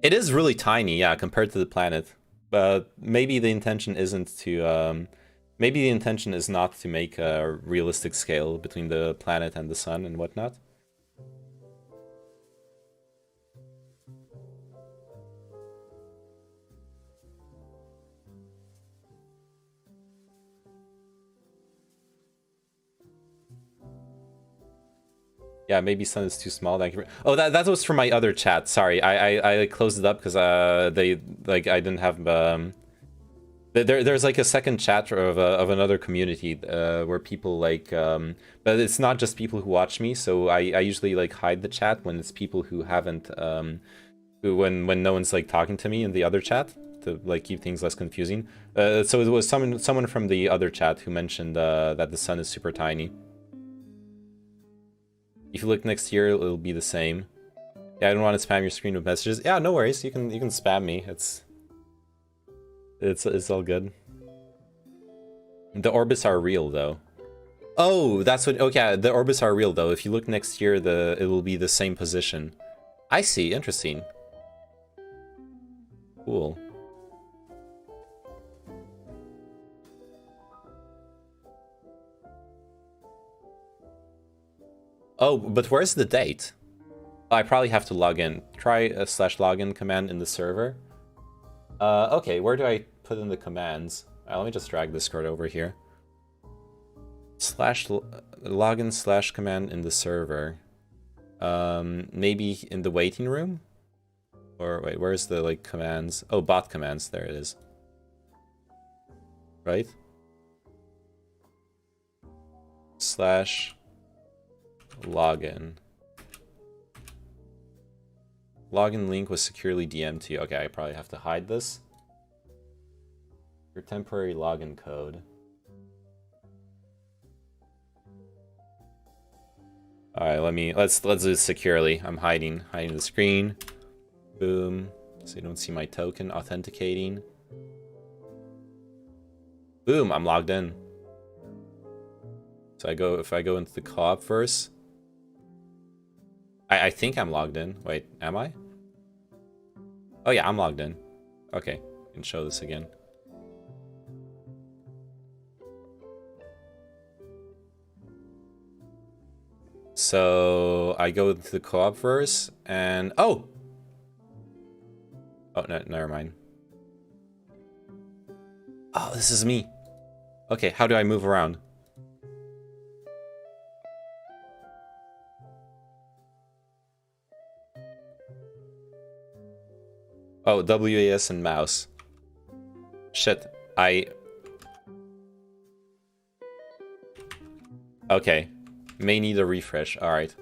It is really tiny, yeah, compared to the planet. But maybe the intention isn't to, maybe the intention is not to make a realistic scale between the planet and the sun and whatnot. Yeah, maybe sun is too small. Thank you. Oh, that was from my other chat. Sorry, I closed it up because they like I didn't have there's like a second chat of another community where people like but it's not just people who watch me. So I usually like hide the chat when it's people who haven't when no one's like talking to me in the other chat to like keep things less confusing. So it was someone from the other chat who mentioned that the sun is super tiny. If you look next year, it'll be the same. Yeah, I don't want to spam your screen with messages. Yeah, no worries. You can spam me. It's all good. The orbits are real though. Oh, that's what. Okay, the orbits are real though. If you look next year, it will be the same position. I see. Interesting. Cool. Oh, but where's the date? I probably have to log in. Try a /login command in the server. Okay, where do I put in the commands? Let me just drag Discord over here. /login /command in the server. Maybe in the waiting room? Or wait, where's the like commands? Oh, bot commands. There it is. Right? /login. Login link was securely DM'd to you. Okay, I probably have to hide this. Your temporary login code. Alright, let's do this securely. I'm hiding the screen. Boom. So you don't see my token. Authenticating. Boom, I'm logged in. So if I go into the co-op first. I think I'm logged in. Wait, am I? Oh yeah, I'm logged in. Okay, I can show this again. So I go to the co-op first, and oh no, never mind. Oh, this is me. Okay, how do I move around? Oh, WAS and mouse. Shit, okay. May need a refresh, alright.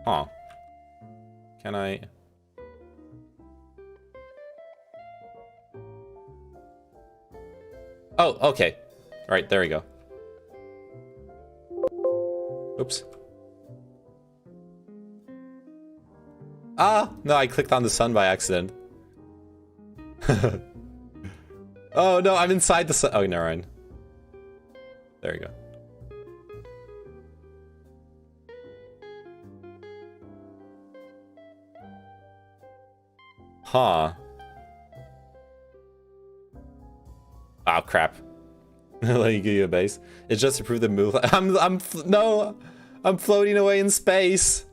Huh. Can I... Oh, okay. Alright, there we go. Oops. Ah! No, I clicked on the sun by accident. Oh no, I'm inside the sun. Oh, never mind. There we go. Huh. Oh crap. Let me give you a base. It's just to prove the move. No! I'm floating away in space.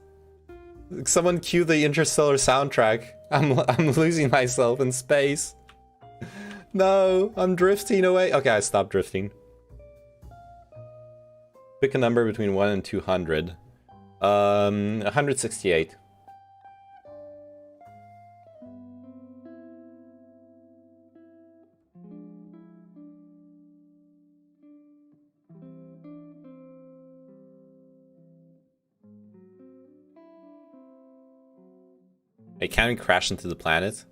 Someone cue the Interstellar soundtrack. I'm losing myself in space. No, I'm drifting away. Okay, I stopped drifting. Pick a number between 1 and 200. 168. Hey, can we crash into the planet?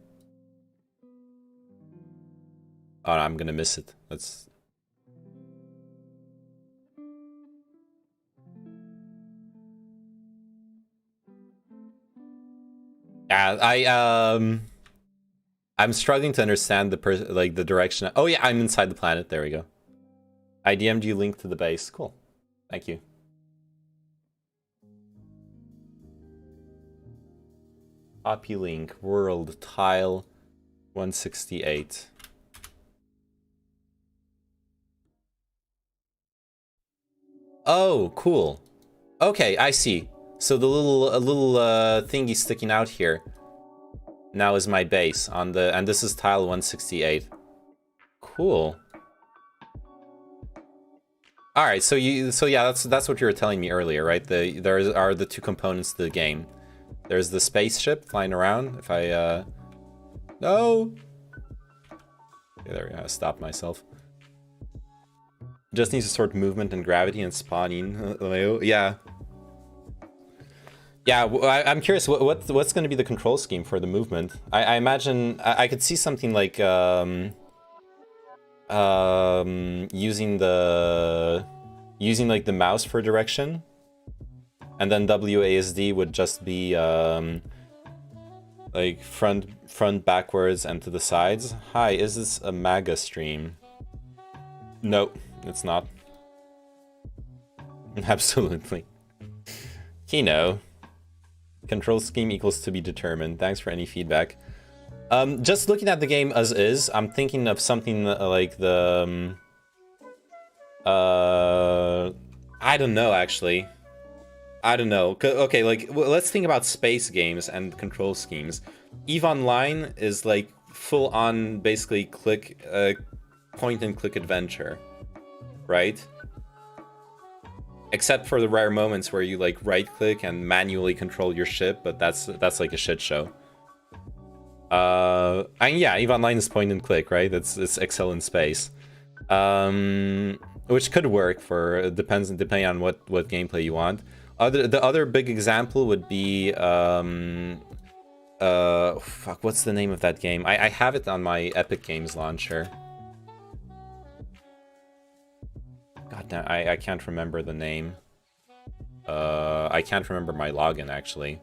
Oh, no, I'm gonna miss it. Let's... Yeah, I'm struggling to understand the direction. Oh yeah, I'm inside the planet. There we go. I DM'd you link to the base. Cool. Thank you. Copy link, world, tile, 168. Oh, cool. Okay, I see. So the little thingy sticking out here now is my base on the, and this is tile 168. Cool. All right, so yeah, that's what you were telling me earlier, right? There are the two components to the game. There's the spaceship flying around. If I no, okay, there we go. I stopped myself. Just needs to sort movement and gravity and spawning. Yeah. Yeah, I'm curious. What's going to be the control scheme for the movement? I imagine I could see something like using like the mouse for direction, and then WASD would just be like front, backwards, and to the sides. Hi, is this a MAGA stream? No, it's not. Absolutely. Kino. Control scheme equals to be determined. Thanks for any feedback. Just looking at the game as is, I'm thinking of something like the... I don't know, actually. I don't know. Okay, like, let's think about space games and control schemes. EVE Online is like full-on, basically, point-and-click adventure, right? Except for the rare moments where you like right-click and manually control your ship, but that's like a shit show. And yeah, EVE Online is point-and-click, right? It's Excel in space, which could work for depending on what gameplay you want. The other big example would be fuck, what's the name of that game? I have it on my Epic Games launcher. God damn, I can't remember the name. I can't remember my login, actually.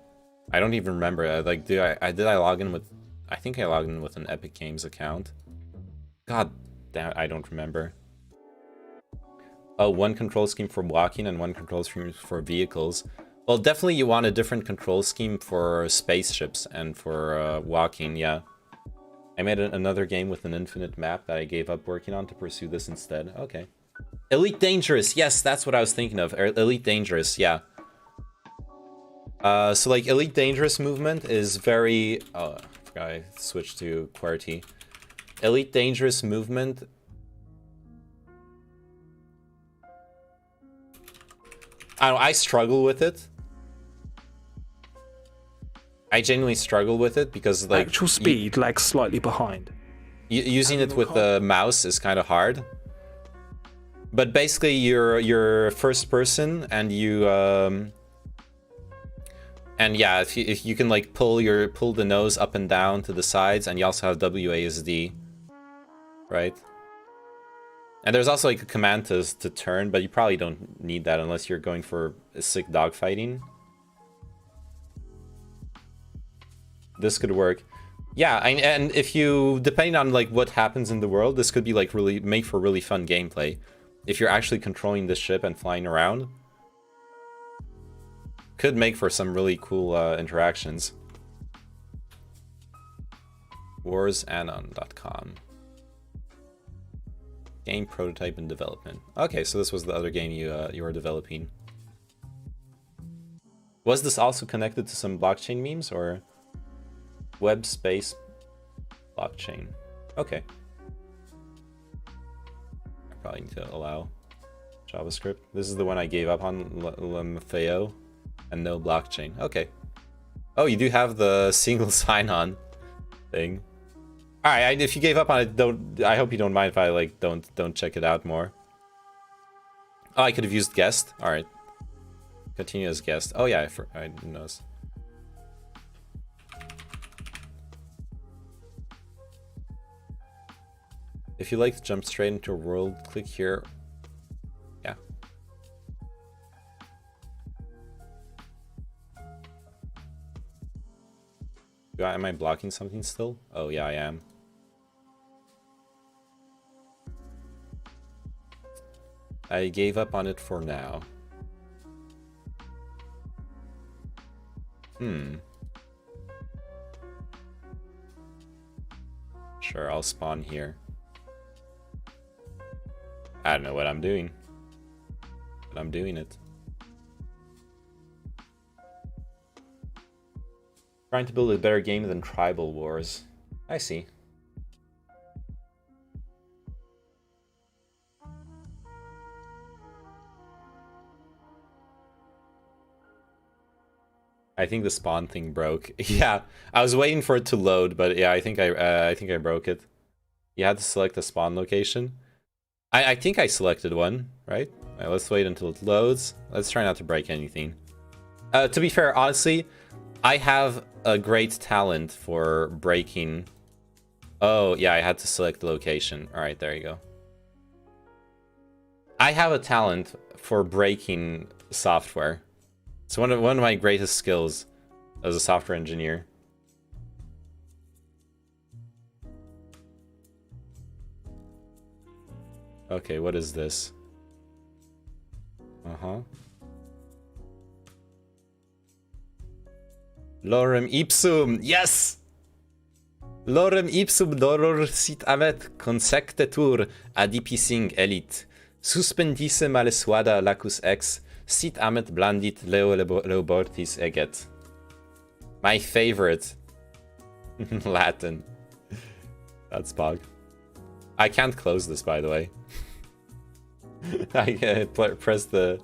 I don't even remember. Like, did I log in with... I think I logged in with an Epic Games account. God damn, I don't remember. Oh, one control scheme for walking and one control scheme for vehicles. Well, definitely you want a different control scheme for spaceships and for walking, yeah. I made another game with an infinite map that I gave up working on to pursue this instead. Okay. Elite Dangerous, yes, that's what I was thinking of. Elite Dangerous, yeah. So like Elite Dangerous movement is very... Oh, I forgot I switched to QWERTY. Elite Dangerous movement... I don't know, I struggle with it. I genuinely struggle with it because like... Actual speed lags slightly behind. Using it with the mouse is kind of hard. But basically, you're first person, and you and yeah, if you can like pull the nose up and down to the sides, and you also have WASD, right? And there's also like a command to turn, but you probably don't need that unless you're going for a sick dogfighting. This could work. Yeah, and if you, depending on like what happens in the world, this could be like really make for really fun gameplay. If you're actually controlling the ship and flying around, could make for some really cool interactions. warsanon.com. Game prototype and development. Okay, so this was the other game you were developing. Was this also connected to some blockchain memes or web space blockchain? Okay. Probably need to allow JavaScript. This is the one I gave up on, LMFAO, and no blockchain. Okay. Oh, you do have the single sign-on thing. All right, if you gave up on it, I hope you don't mind if I like don't check it out more. Oh, I could have used guest. All right. Continue as guest. Oh yeah, I didn't notice. If you like to jump straight into a world, click here. Yeah. Am I blocking something still? Oh yeah, I am. I gave up on it for now. Sure, I'll spawn here. I don't know what I'm doing, but I'm doing it. Trying to build a better game than Tribal Wars. I see. I think the spawn thing broke. Yeah, I was waiting for it to load, but yeah, I think I broke it. You had to select the spawn location. I think I selected one, right? Alright, let's wait until it loads. Let's try not to break anything. To be fair, honestly, I have a great talent for breaking. Oh, yeah, I had to select the location. Alright, there you go. I have a talent for breaking software. It's one of my greatest skills as a software engineer. Okay, what is this? Lorem ipsum, yes! Lorem ipsum dolor sit amet consectetur adipising elit. Suspendisse malesuada lacus ex, sit amet blandit leo leobortis eget. My favorite. Latin. That's Pog. I can't close this, by the way. I press the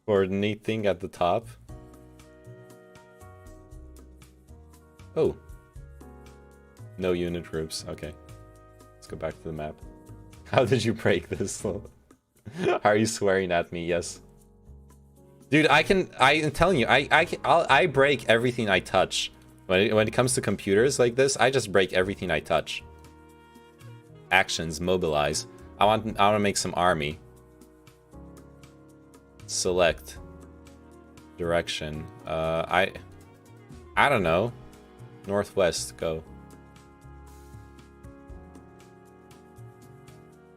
coordinate thing at the top. Oh. No unit groups. Okay. Let's go back to the map. How did you break this? Are you swearing at me? Yes. Dude, I'm telling you, I break everything I touch. When it comes to computers like this, I just break everything I touch. Actions, mobilize. I want to make some army. Select. Direction. I don't know. Northwest, go.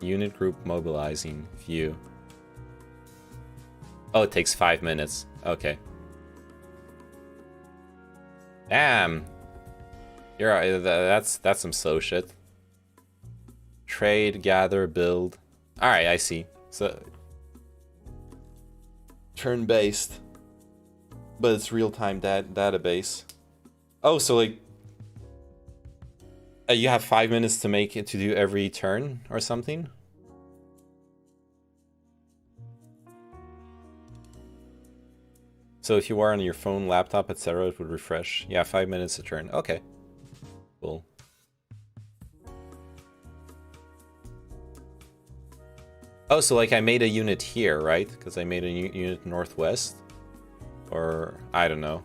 Unit group mobilizing. View. Oh, it takes 5 minutes. Okay. Damn. You're that's some slow shit. Trade, gather, build. Alright, I see. So turn-based. But it's real-time database. Oh, so like you have 5 minutes to make it to do every turn or something? So if you were on your phone, laptop, etc., it would refresh. Yeah, 5 minutes a turn. Okay. Cool. Oh, so like I made a unit here, right? Because I made a unit northwest? Or I don't know.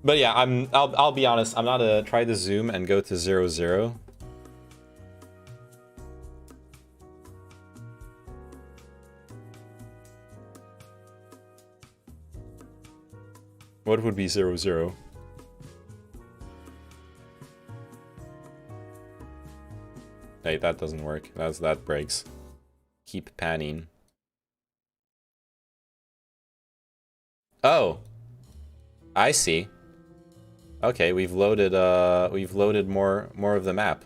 But yeah, I'll be honest, I'm not try to zoom and go to 0, 0. What would be 0, 0? Hey, that doesn't work. That breaks. Keep panning. Oh, I see. Okay, we've loaded more of the map.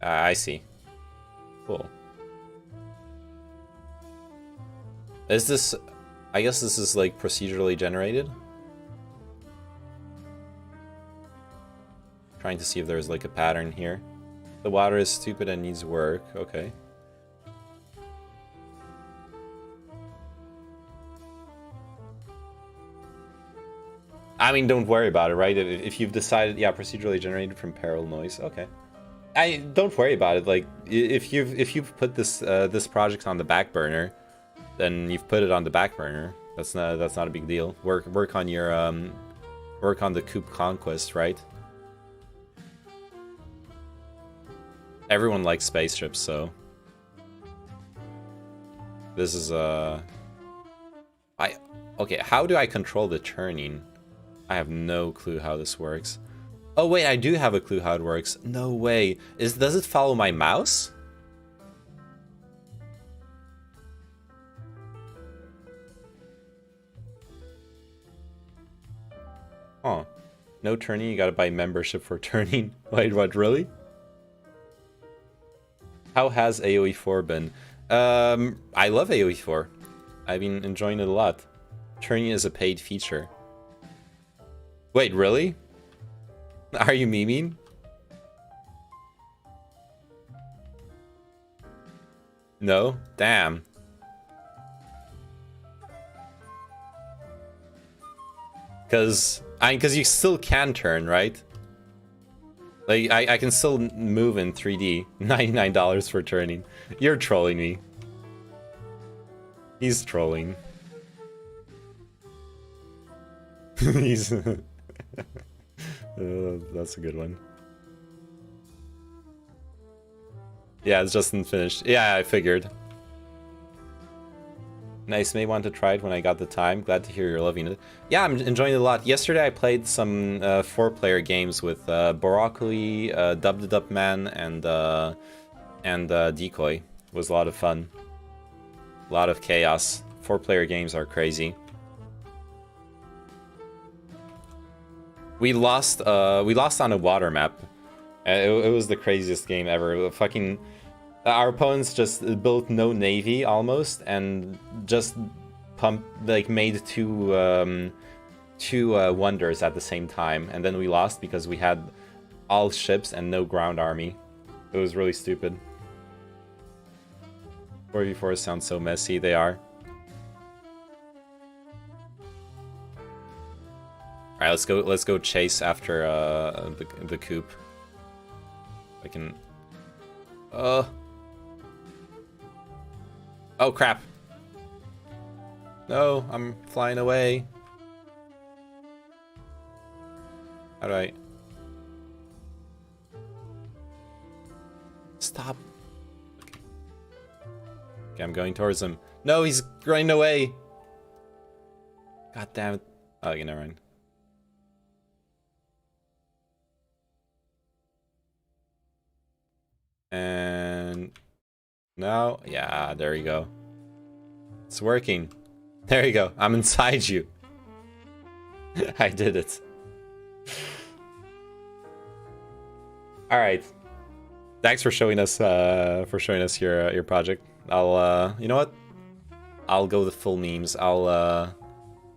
I see. Cool. Is this? I guess this is like procedurally generated. Trying to see if there's like a pattern here. The water is stupid and needs work. Okay. I mean, don't worry about it, right? If you've decided, yeah, procedurally generated from peril noise. Okay. Don't worry about it. Like, if you've put this this project on the back burner, then you've put it on the back burner. That's not a big deal. Work on your work on the coup conquest, right? Everyone likes spaceships, so this is okay, how do I control the turning? I have no clue how this works. Oh wait, I do have a clue how it works. No way. Does it follow my mouse? Oh, no turning, you gotta buy membership for turning. Wait, what, really? How has AoE 4 been? I love AoE 4. I've been enjoying it a lot. Turning is a paid feature. Wait, really? Are you memeing? No? Damn. Because you still can turn, right? Like, I can still move in 3D. $99 for turning. You're trolling me. He's trolling. He's... that's a good one. Yeah, it's just finished. Yeah, I figured. Nice, may want to try it when I got the time. Glad to hear you're loving it. Yeah, I'm enjoying it a lot. Yesterday I played some 4-player games with Broccoli, Dub the Dub Man, and Decoy. It was a lot of fun. A lot of chaos. 4-player games are crazy. We lost on a water map. It was the craziest game ever. Fucking... Our opponents just built no navy almost, and just made two wonders at the same time, and then we lost because we had all ships and no ground army. It was really stupid. 4v4 sound so messy. They are. All right, let's go chase after the coup. I can. Oh crap! No, I'm flying away. How do I? Stop. Okay, I'm going towards him. No, he's running away. God damn it. Oh, okay, never mind. And now, yeah, there you go. It's working. There you go. I'm inside you. I did it. All right. Thanks for showing us your project. I'll you know what? I'll go the full memes. I'll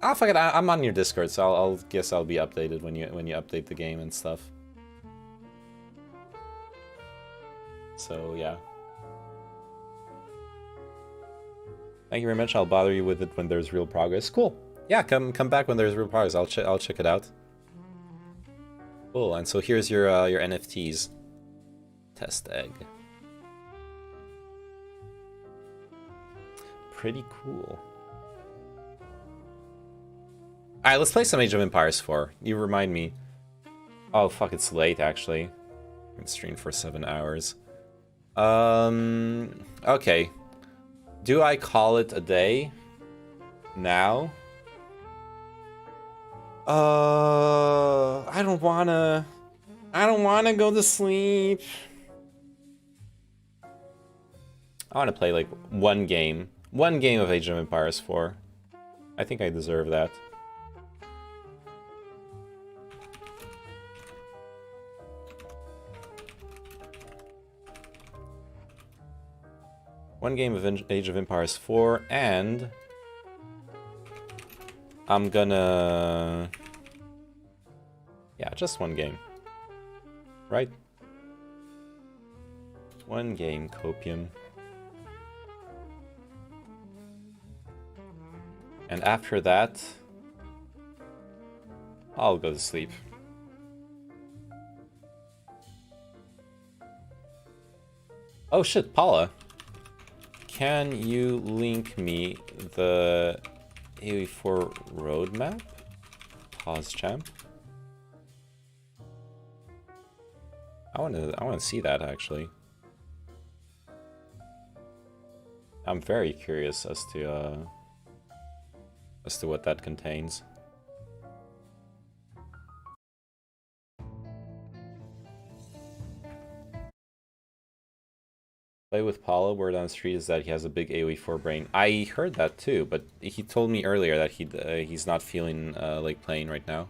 fuck it. I'm on your Discord, so I'll guess I'll be updated when you update the game and stuff. So yeah. Thank you very much. I'll bother you with it when there's real progress. Cool. Yeah, come back when there's real progress. I'll check it out. Cool. And so here's your NFTs. Test egg. Pretty cool. Alright, let's play some Age of Empires 4. You remind me. Oh fuck, it's late actually. I can stream for 7 hours. Okay. Do I call it a day? Now? I don't wanna go to sleep. I wanna play like one game. One game of Age of Empires 4. I think I deserve that. One game of Age of Empires 4, and I'm gonna... Yeah, just one game. Right? One game, Copium. And after that, I'll go to sleep. Oh shit, Paula. Can you link me the AoE4 roadmap? Pause champ. I wanna see that actually. I'm very curious as to what that contains. Play with Paulo. Word on the street is that he has a big AoE4 brain. I heard that too, but he told me earlier that he's not feeling like playing right now.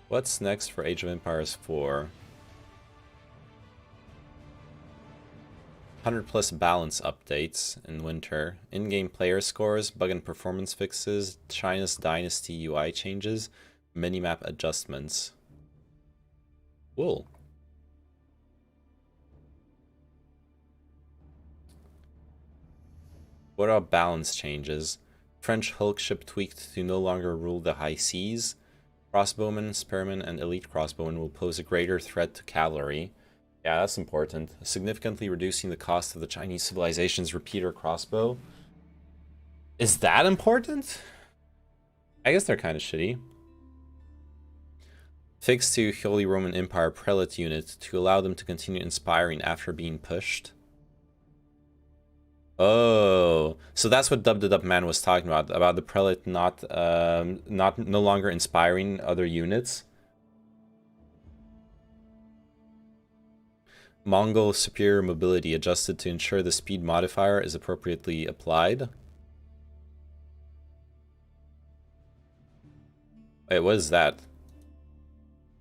What's next for Age of Empires 4? 100+ balance updates in winter. In-game player scores, bug and performance fixes, China's Dynasty UI changes, minimap adjustments. Cool. What are balance changes? French Hulk ship tweaked to no longer rule the high seas. Crossbowmen, spearmen, and elite crossbowmen will pose a greater threat to cavalry. Yeah, that's important. Significantly reducing the cost of the Chinese civilization's repeater crossbow. Is that important? I guess they're kind of shitty. Fixed to Holy Roman Empire prelate unit to allow them to continue inspiring after being pushed. Oh, so that's what Dub the Dub Man was talking about the prelate no longer inspiring other units. Mongol superior mobility adjusted to ensure the speed modifier is appropriately applied. Wait, what is that?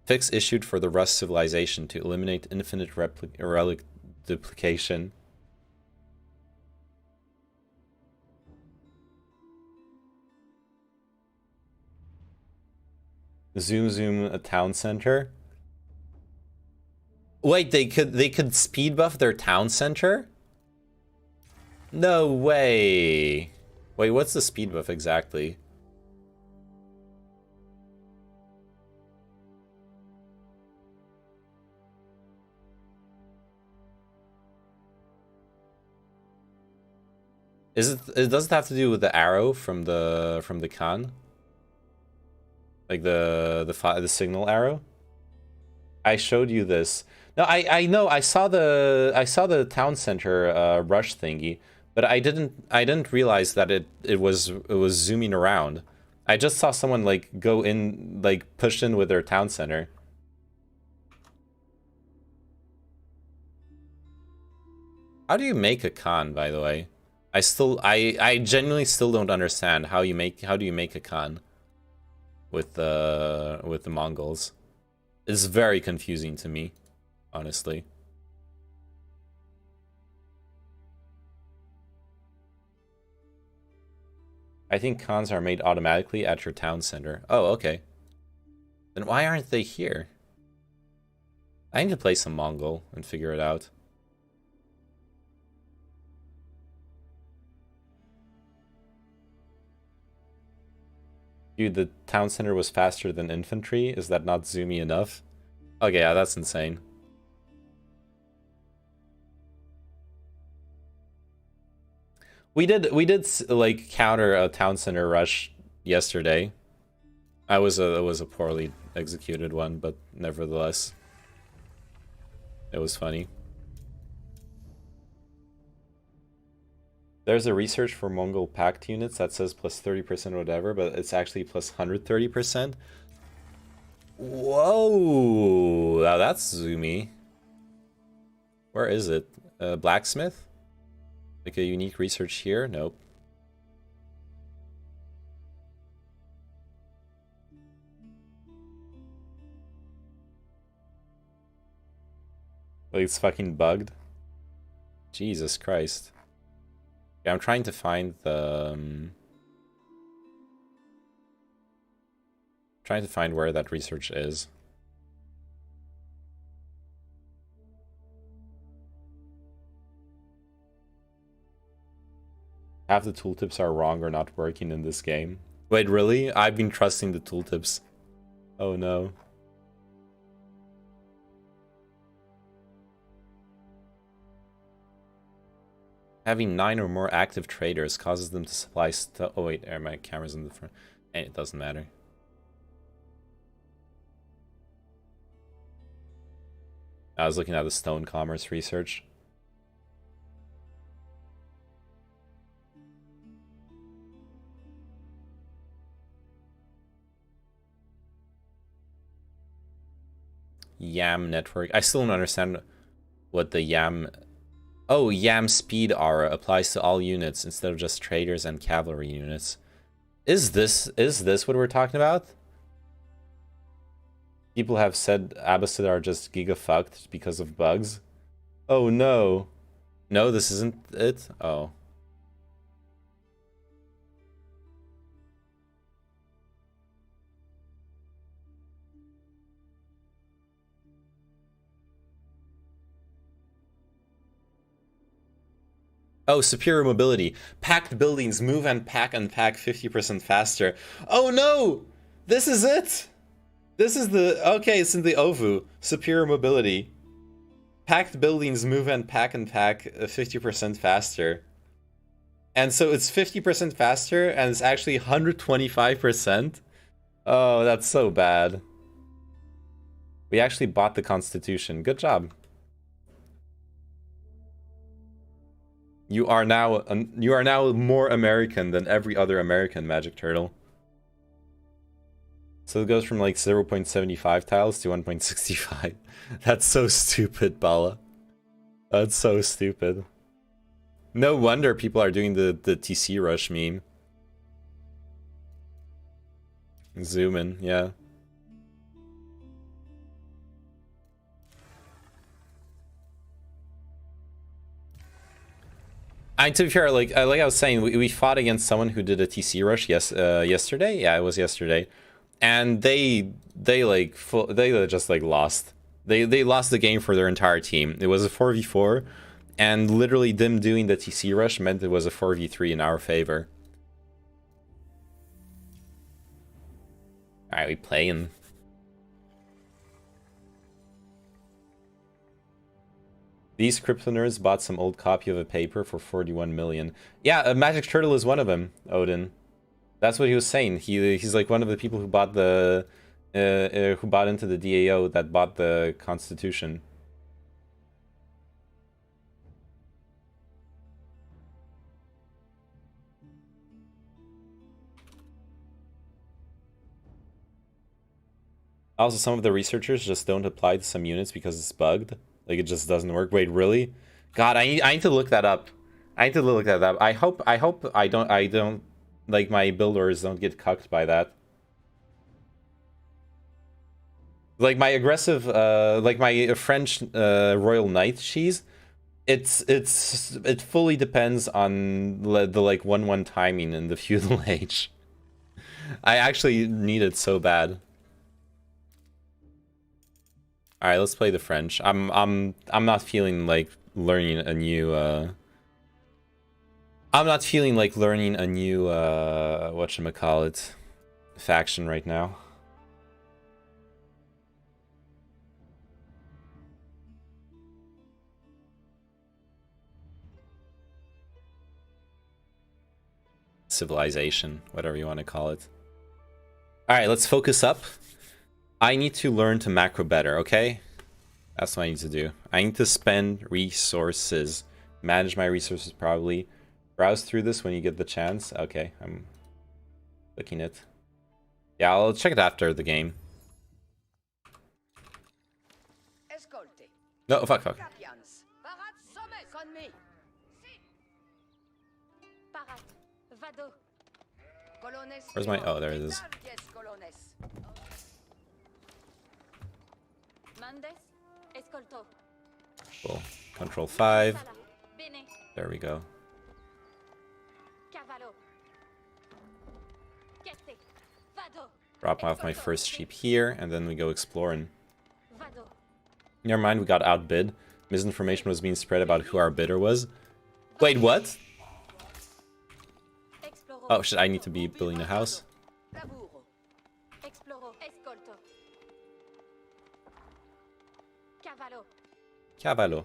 Fix issued for the Rus civilization to eliminate infinite relic duplication. Zoom a town center. Wait, they could speed buff their town center? No way. Wait, what's the speed buff exactly? It doesn't have to do with the arrow from the Khan? Like the signal arrow? I showed you this. No, I know I saw the town center rush thingy, but I didn't realize that it was zooming around. I just saw someone like go in, like pushed in with their town center. How do you make a Khan, by the way? I genuinely still don't understand how do you make a Khan with the Mongols. It's very confusing to me, honestly. I think Khans are made automatically at your town center. Oh, okay. Then why aren't they here? I need to play some Mongol and figure it out. Dude, the town center was faster than infantry. Is that not zoomy enough? Okay, yeah, that's insane. We did like counter a town center rush yesterday. It was a poorly executed one, but nevertheless, it was funny. There's a research for Mongol pact units that says plus 30% or whatever, but it's actually plus 130%. Whoa! Now that's zoomy. Where is it? Blacksmith? Like a unique research here? Nope. Like it's fucking bugged. Jesus Christ. Yeah, I'm trying to find the trying to find where that research is. Half the tooltips are wrong or not working in this game. Wait, really? I've been trusting the tooltips. Oh no. Having 9 or more active traders causes them to supply stuff. Oh wait, my camera's in the front. And it doesn't matter. I was looking at the stone commerce research. YAM network. I still don't understand what the YAM... Oh, YAM speed aura applies to all units instead of just traders and cavalry units. Is this what we're talking about? People have said Abbasid are just giga-fucked because of bugs. Oh no. No, this isn't it? Oh. Oh, superior mobility. Packed buildings move and pack unpack 50% faster. Oh no! This is it! This is the... Okay, it's in the OVU. Superior mobility. Packed buildings move and pack 50% faster. And so it's 50% faster, and it's actually 125%. Oh, that's so bad. We actually bought the Constitution. Good job. You are now more American than every other American, Magic Turtle. So it goes from like 0.75 tiles to 1.65. That's so stupid, Bala. That's so stupid. No wonder people are doing the TC rush meme. Zoom in, yeah. To be fair, like I was saying, we fought against someone who did a TC rush yesterday. Yeah, it was yesterday, and they just like lost. They lost the game for their entire team. It was a 4v4, and literally them doing the TC rush meant it was a 4v3 in our favor. All right, we playing. These crypto nerds bought some old copy of a paper for 41 million. Yeah, Magic Turtle is one of them, Odin. That's what he was saying. He's like one of the people who bought the who bought into the DAO that bought the Constitution. Also, some of the researchers just don't apply to some units because it's bugged. Like, it just doesn't work. Wait, really? God, I need to look that up. I need to look that up. I hope I don't like my builders don't get cucked by that. Like my aggressive like my French Royal Knight cheese, it fully depends on the like 1/1 timing in the feudal age. I actually need it so bad. All right, let's play the French. I'm not feeling like learning a new I'm not feeling like learning a new whatchamacallit faction right now. Civilization, whatever you want to call it. All right, let's focus up. I need to learn to macro better, okay? That's what I need to do. I need to spend resources. Manage my resources probably. Browse through this when you get the chance. Okay, I'm clicking it. Yeah, I'll check it after the game. No, fuck. Where's my... Oh, there it is. Cool. Control 5. There we go. Drop off my first sheep here, and then we go exploring. Never mind, we got outbid. Misinformation was being spread about who our bidder was. Wait, what? Oh shit, I need to be building a house. Cavallo.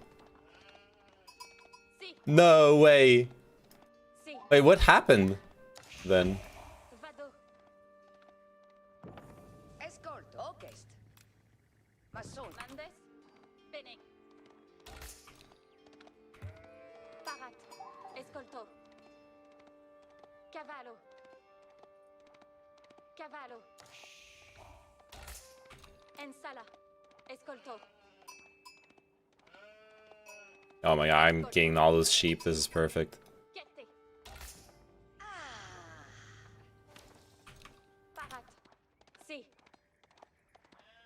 No way. Wait, what happened then? Escolto. Cavallo. Cavallo. En sala. Escolto. Oh my god, I'm getting all those sheep. This is perfect.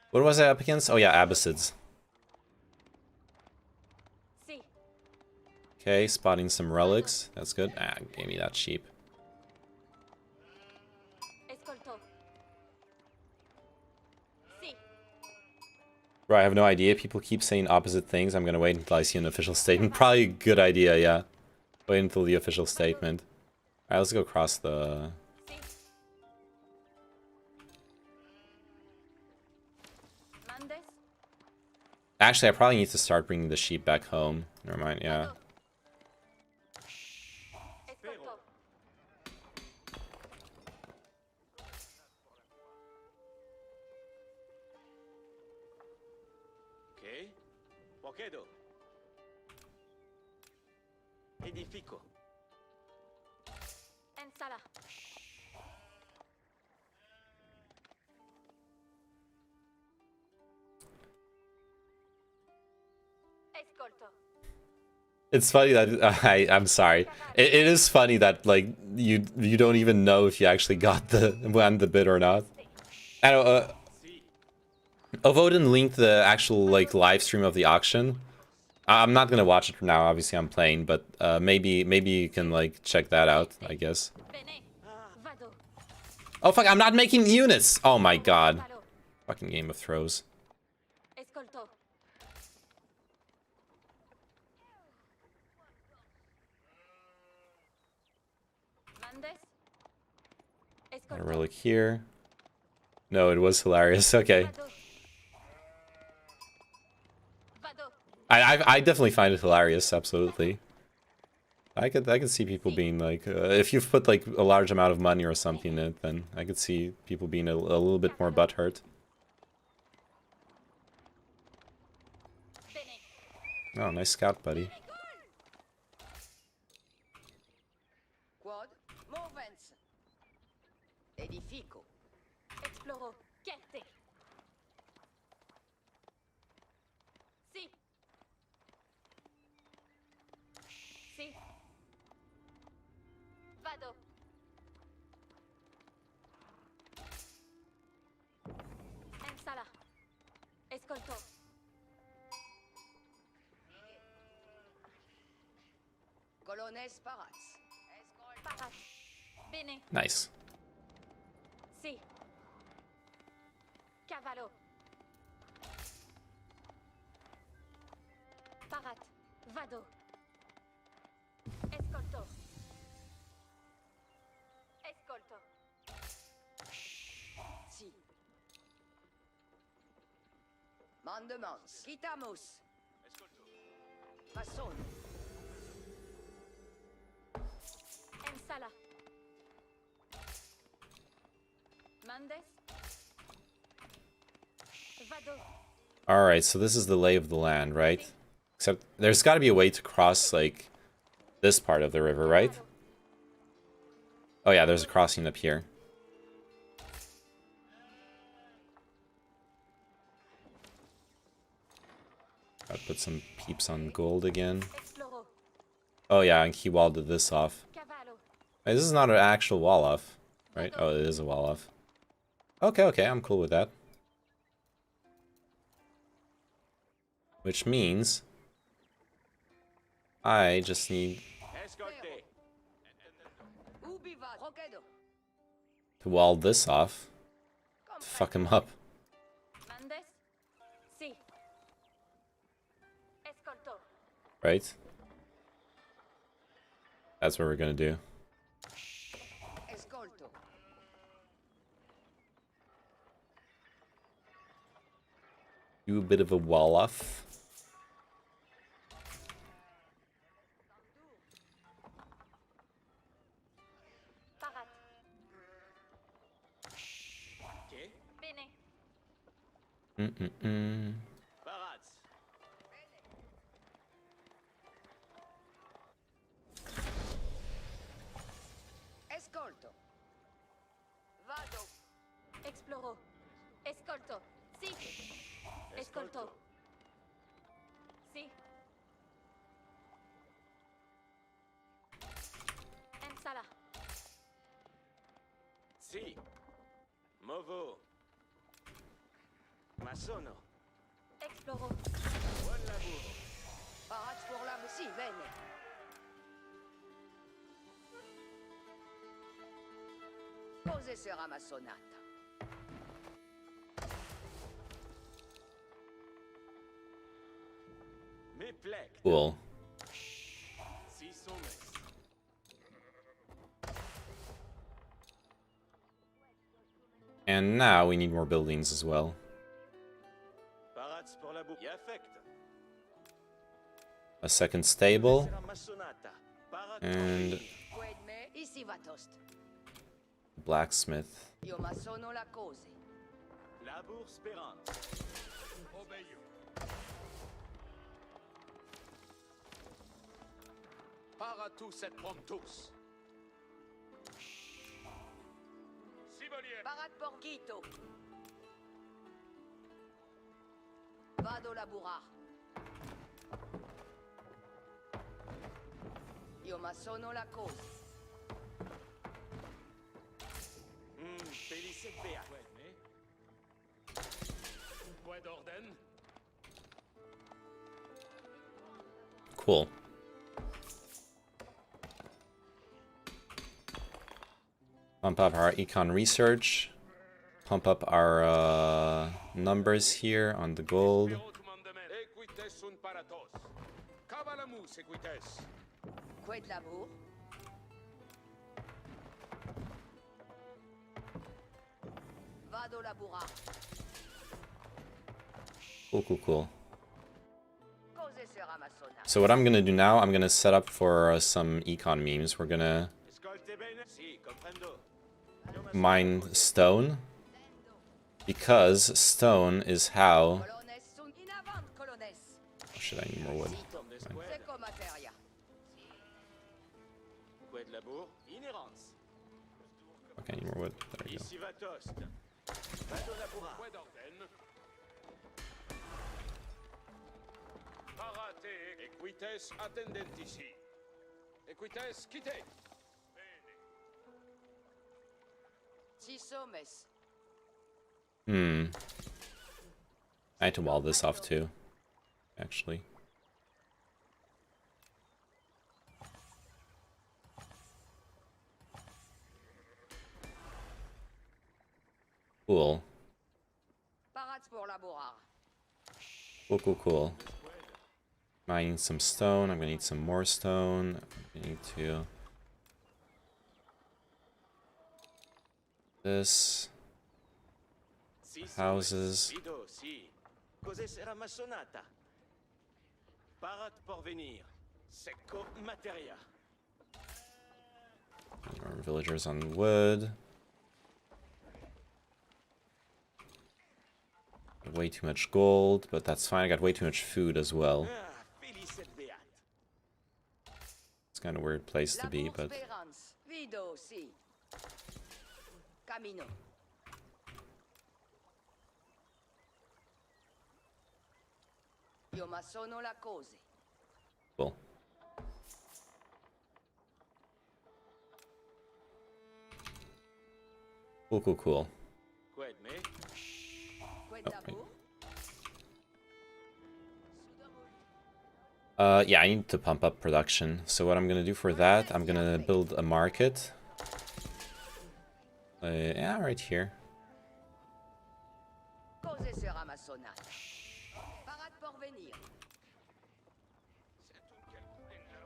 What was I up against? Oh yeah, Abbasids. Okay, spotting some relics. That's good. Ah, gave me that sheep. Bro, I have no idea. People keep saying opposite things. I'm gonna wait until I see an official statement. Probably a good idea, yeah. Wait until the official statement. Alright, let's go across the... Actually, I probably need to start bringing the sheep back home. Never mind, yeah. Edifico. En sala. Escolto. It's funny that I'm sorry. It is funny that like you don't even know if you actually got won the bid or not. I don't. Ovoden linked the actual like live stream of the auction. I'm not gonna watch it for now. Obviously, I'm playing, but maybe you can like check that out. I guess. Oh fuck! I'm not making units. Oh my god! Fucking Game of Thrones. A relic here. No, it was hilarious. Okay. I definitely find it hilarious. Absolutely. I could see people being like, if you've put like a large amount of money or something in it, then I could see people being a little bit more butthurt. Oh, nice scout, buddy. Quad. Movens. Edifico. Exploro. Querte. Si. Si. Vado. En sala. Escolto. Colones parats. Parat. Bene. Nice. Si. Cavallo. Parat. Vado. Escolto. Escolto. Si. Mandements. Quitamos. Escolto. Passon. En sala. Mandes. Vado. Alright, so this is the lay of the land, right? Except there's got to be a way to cross, like, this part of the river, right? Oh yeah, there's a crossing up here. Gotta put some peeps on gold again. Oh yeah, and he walled this off. Wait, this is not an actual wall off, right? Oh, it is a wall off. Okay, I'm cool with that. Which means I just need to wall this off to fuck him up. Right? That's what we're gonna do. Do a bit of a wall off. Escolto. Vado. Esploro. Escolto. Sì. Escolto. Sì. En sala. Sì. Movo. Ma sono. Esploro. Buon lavoro. Parat pour l'âme, sì, bene. Cosa sarà ma sonata? Me plec. Cool. Si somes. And now we need more buildings as well. Parats pour la boucle. Affect. A second stable. Sarà ma sonata. Parat And Qued me, ici va tost. blacksmith. Io ma sono la cose. Labor sperante. Obeio. Paratus et promptus. Sibolier. Parat porgito. Vado laburar. Io ma sono la cosa. Felicet beat. Qued orden. Cool. Pump up our econ research. Pump up our numbers here on the gold. Equites sunt paratos. Cavalamus equites. Qued labour. Vado laburar. Cool, cool, cool. Cosa sarà ma sonata? So what I'm gonna do now, I'm gonna set up for some econ memes. We're gonna Ascolte bene. Si, comprendo. mine stone, because stone is how... Colones sunt in avant, colones. Oh shit, I need more wood. Seco materia. Qued labor. Inhérence. Okay, I need more wood. There we go. Ici va tost. Vado laburar. Qued orden. Parate equites attendentici. Equites quitte. Si somes. I had to wall this off too, actually. Cool. Parats pour laborar. Cool, cool, cool. Mining some stone. I'm gonna need some more stone. I need to... This. Houses. Vido, si. Cos'è sarà ma sonata? Parat por venir. Secco materia. Our villagers on wood. Way too much gold, but that's fine. I got way too much food as well. Felicet beat. It's kind of a weird place to be, but... Sperance. Vido, si. Camino. Io ma sono la cose. Cool. Cool, cool, cool. Qued me. Qued labour. Yeah, I need to pump up production. So what I'm gonna do for that, I'm gonna build a market. Yeah, right here. Cosa sarà ma sonata? Parat por venir.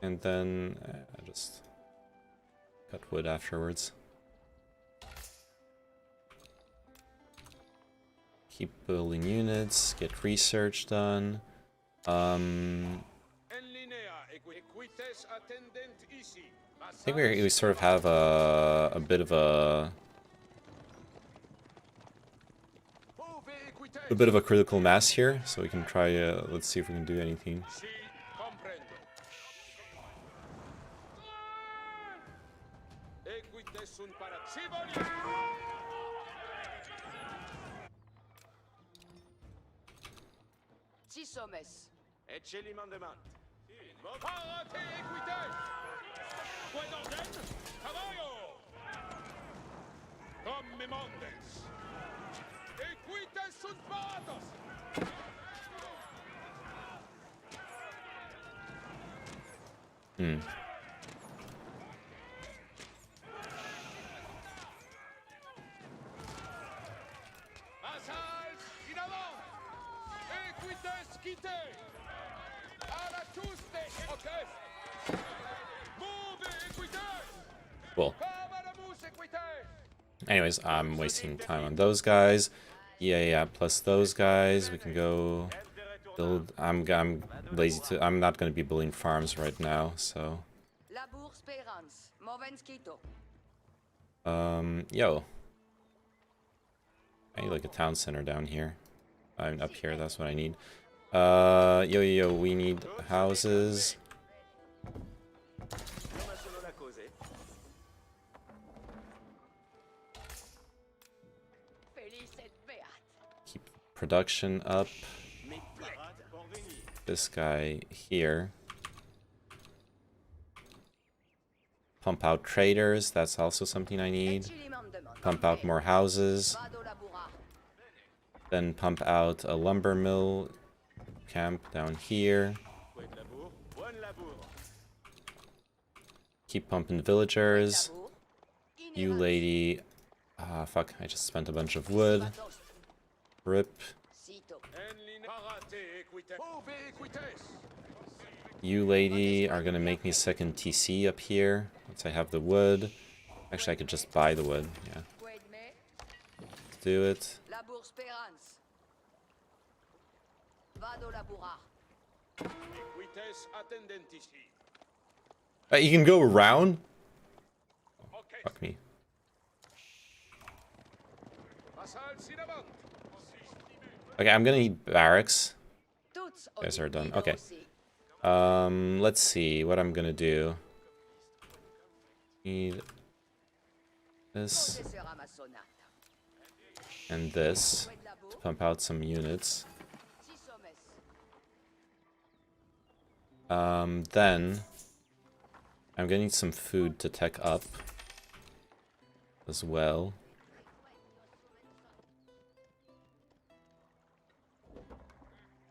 And then I just cut wood afterwards. Keep building units, get research done. I think we sort of have a bit of a critical mass here, so we can try. Let's see if we can do anything. Six hommes. Ecceli mandement. Parate equite! Quoi d'ordine? Cavallo! Comme mondes! Equite sunt paratos! Massage in avant! Equites quitte! À la tuste! Ok! Move equite! Cool. Cavalamus equite! Anyways, I'm wasting time on those guys. Yeah, plus those guys. We can go build. I'm lazy to. I'm not gonna be building farms right now, so. Labour Spérance. Movenskito. Yo. I need like a town center down here. I'm up here. That's what I need. Yo. We need houses. Keep production up. This guy here. Pump out traders. That's also something I need. Pump out more houses. Then pump out a lumber mill camp down here. Keep pumping villagers. You lady. Ah, fuck. I just spent a bunch of wood. Rip. You lady are gonna make me a second TC up here. Once I have the wood. Actually, I could just buy the wood. Yeah. Let's do it. You can go around? Oh, fuck me. Okay, I'm gonna need barracks. You guys are done. Okay. Let's see what I'm gonna do. Need this and this to pump out some units. Then I'm gonna need some food to tech up as well.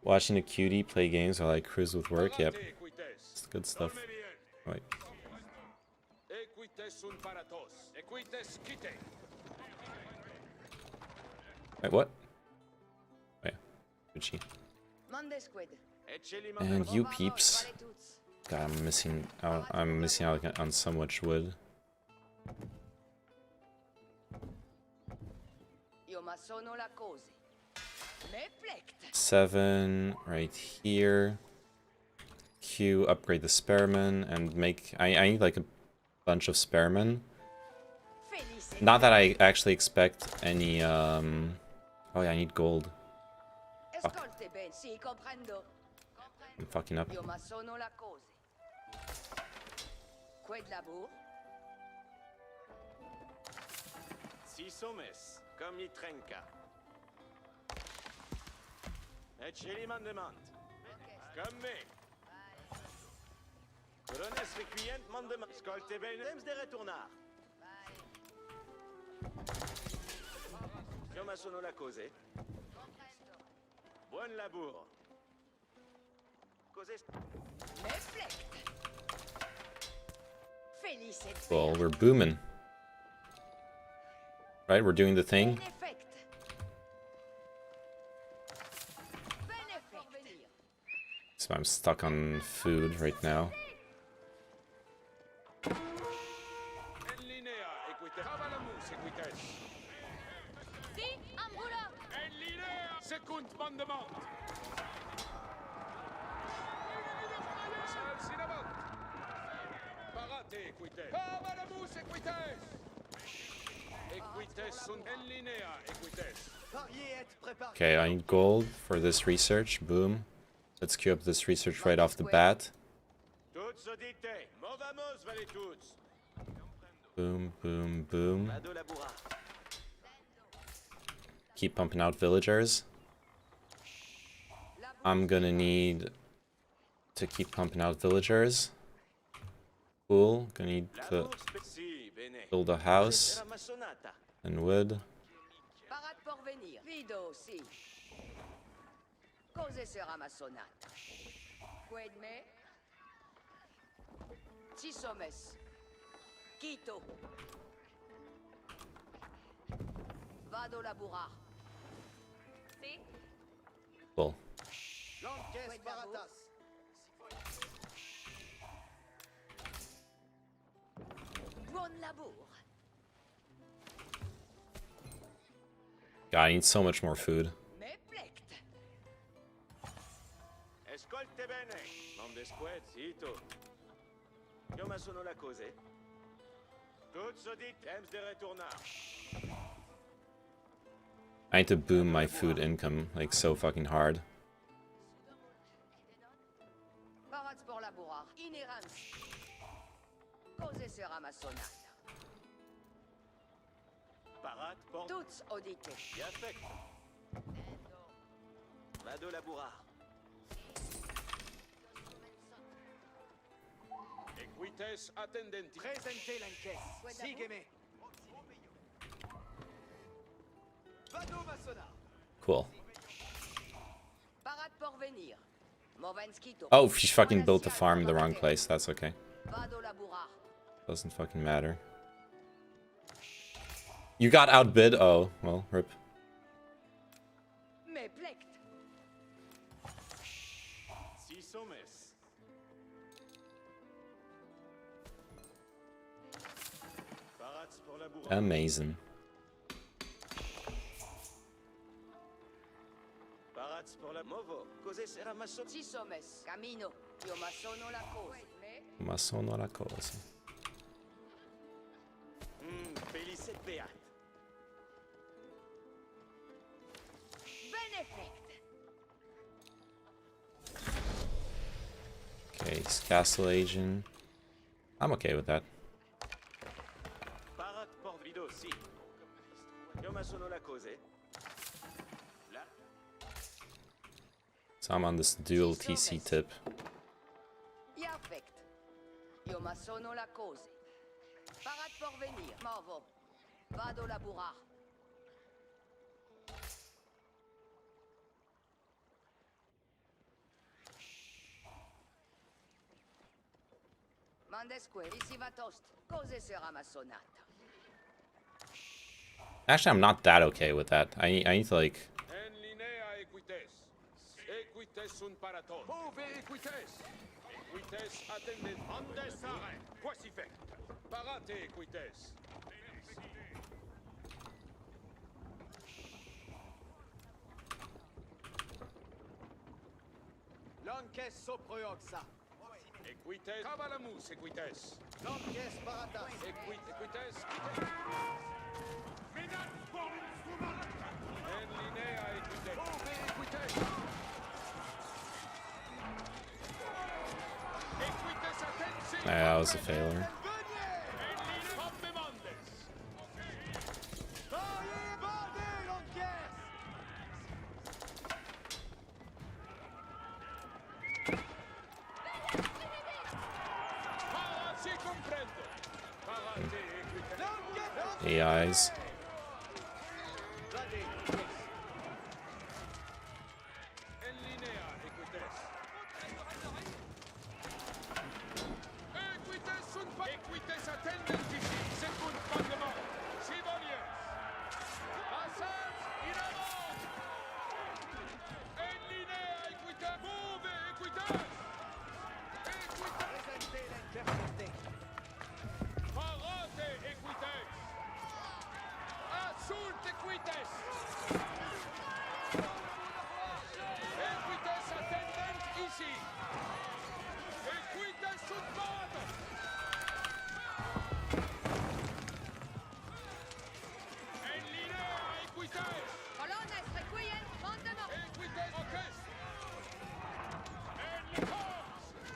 Watching a cutie play games while I cruise with work. Yep, it's good stuff. Right. Wait, what? Wait, Gucci. And you peeps. God, I'm missing out. I'm missing out on so much wood. Seven right here. Q, upgrade the spearmen and make. I need like a bunch of spearmen. Not that I actually expect any. Oh yeah, I need gold. Fuck. I'm fucking up. Six hommes, comme i trenca. Ecceli mandement. Comme me. Colones requient mandement. Scolte ben temps de retournar. Io ma sono la cose. Buon labor. Well, we're booming. Right, we're doing the thing. So I'm stuck on food right now. Okay, I need gold for this research. Boom. Let's queue up this research right off the bat. Boom, boom, boom. Keep pumping out villagers. I'm gonna need to keep pumping out villagers. Cool. Gonna need to build a house and wood. Parat porvenir. Vido, si. Cose sera ma sonata. Quid me? Ci somes. Quito. Vado laburar. Si. Cool. L'encaisse baratas. Buon labour. God, I need so much more food. Ascolte bene, non desquezito. Io ma sono la cose. Tutto dit, temps de retournar. I need to boom my food income, like, so fucking hard. Parats pour laburar. Inerans. Cose sera ma sonata. Parat por... Tuts audite. Perfect. Vado laburar. Equites attendenti. Presente l'encaisse. Sigue-me. Vado massona. Cool. Parat porvenir. Movenskito. Oh, she fucking built the farm in the wrong place. That's okay. Vado laburar. Doesn't fucking matter. You got outbid? Oh, well, rip. Me plect. Si somes. Parats pour laburar. Amazing. Parats pour la movo. Cose sera ma sonata. Si somes. Camino. Io ma sono la cose. Ma sono la cosa. Felicet beat. Benefect. Okay, it's castle agent. I'm okay with that. Parat por vido, si. Io ma sono la cose. So I'm on this dual TC tip. Perfect. Io ma sono la cose. Parat porvenir. Movo. Vado laburar. Mandesque, ici va toast. Cose sera ma sonata. Actually, I'm not that okay with that. I need to, like... En linea equites. Equites sunt paraton. Move equites. Equites attendent. Andes sare. Quasi fect. Parate equites. L'encaisse soproioxa. Equites. Cavalamus equites. L'encaisse baratas. Equites. En linea equites. Move equites. Equites attention. That was a failure. AIs.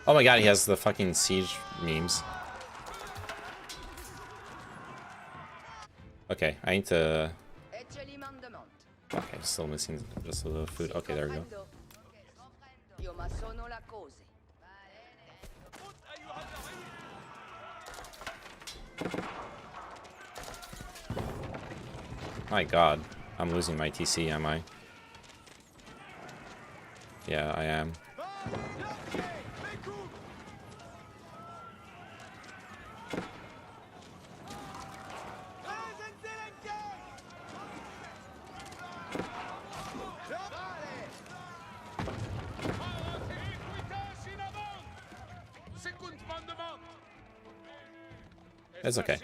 Oh my god, he has the fucking siege memes. Okay, I need to... Okay, still missing just a little food. Okay, there we go. My god, I'm losing my TC, am I? Yeah, I am. It's okay.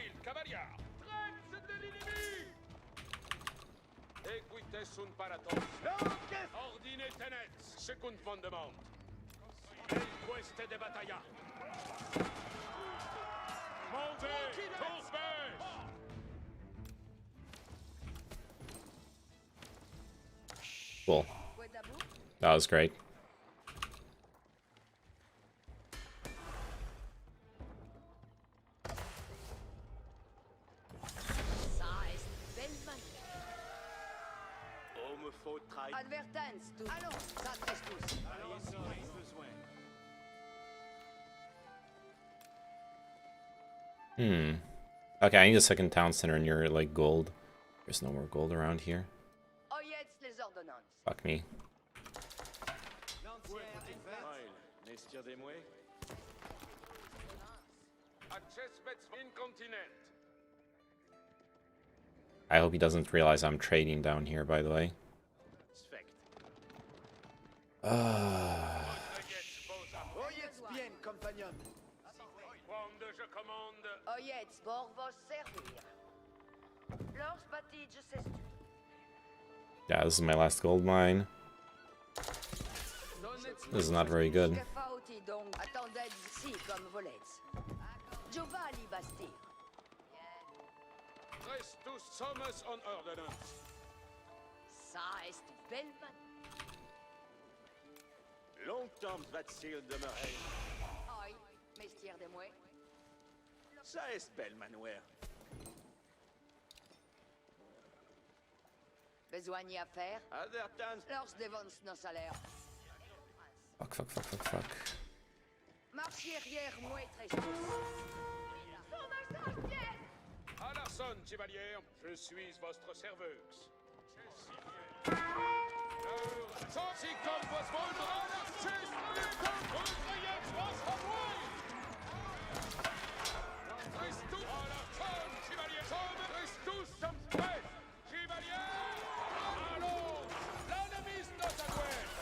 Cool. That was great. Okay, I need a second town center near, like, gold. There's no more gold around here. Fuck me. I hope he doesn't realize I'm trading down here, by the way. Yeah, this is my last gold mine. This is not very good. Longtemps va-t-il demeurer? Oi, mestier de moi. Ça est belle manouère. Besoin d'y faire? Advertance. Lors devance nos salaires. Fuck. Marchier hier, moi très À l'arson, chevalier, je suis votre serveuse. Sie kommt, was wollen wir alles? Tschüss! Unsere jetzt was verbraucht! Bist du à l'arson, chevalier? Bist du zum Stress? Chevalier! Allons! L'ennemi ist nos aguets!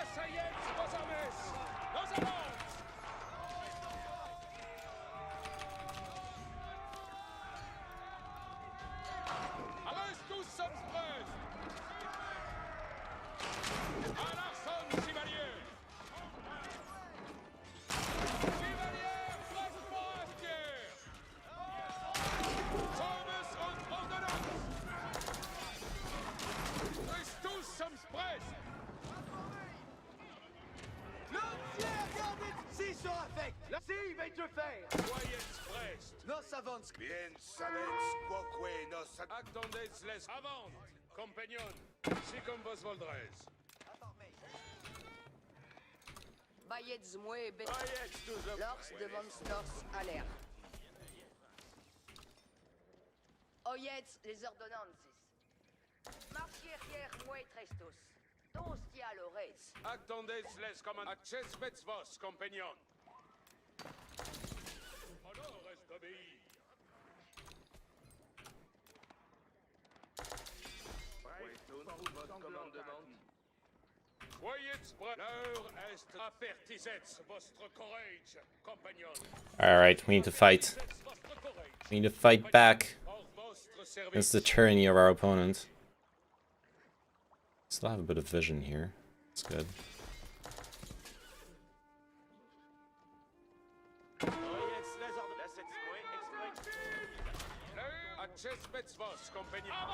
Essayez vos armes! Nos avons! Reste tous zum Stress! À l'arson, chevalier! Chevalier, was forestier! Thomas und Ordonnance! Bist du zum Stress? L'entière gardez! Si sera fait! Si, va te faire! Soyez prest! Nos avance! Bien sabets, quoque nos... Attendez les avant! Compagnon, si comme vos voldrez. Bayets moi Lors devant Stors à l'air. Oyets les ordonnances. Marchier hier moi trestos. Tostia lores. Attendez les commandes. Accesbets vos, compagnon. Alors reste d'obéir. Votre commandement. Soyez prêts. L'heure est apertisets votre courage, compagnon. Alright, we need to fight. We need to fight back against the tyranny of our opponent. Still have a bit of vision here. It's good.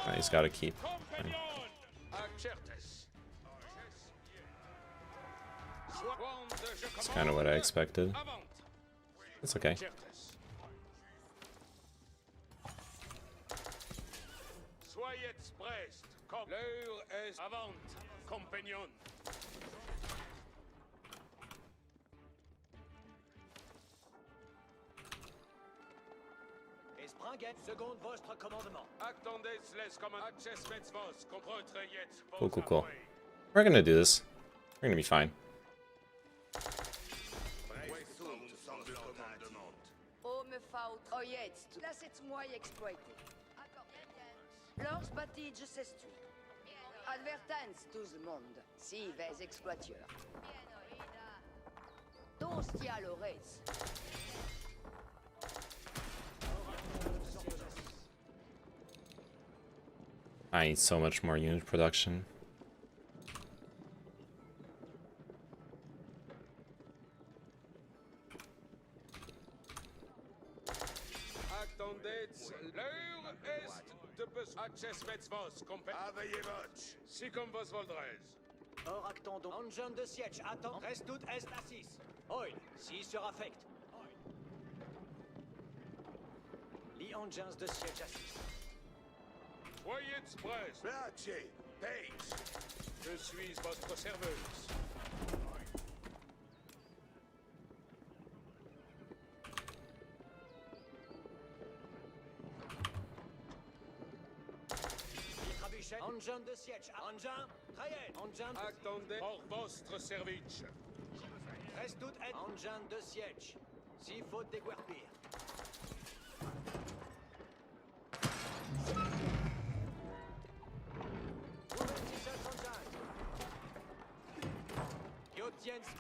Oh, he's got to keep. That's kind of what I expected. It's okay. Brest, l'heure est avant, compagnon. Seconde votre commandement. Attendez, les commandements. Access vos, comprendre yet. Cool, cool, cool. We're gonna do this. We're gonna be fine. Oh, me faut. Oh, jetzt. Laissez-moi exploiter. Lors bâtisse s'estui. Advertance, tout le monde. Si, vais exploiteur. Tostia Lores. I need so much more unit production. Attendez, l'heure est de besoin. Access vos, compagnon. Aveillez votre. Si comme vos voldrez. Or actondon. Engine de siège, attends. Reste tout est assis. Oil, si sera affect. Li engines de siège assis. Soyez prêts. Placier, Pace. Je suis votre serveuse. Engine de siège, engine, trajet, engine. Attendez, hors votre service. Reste tout est engine de siège. S'il faut déguerpir.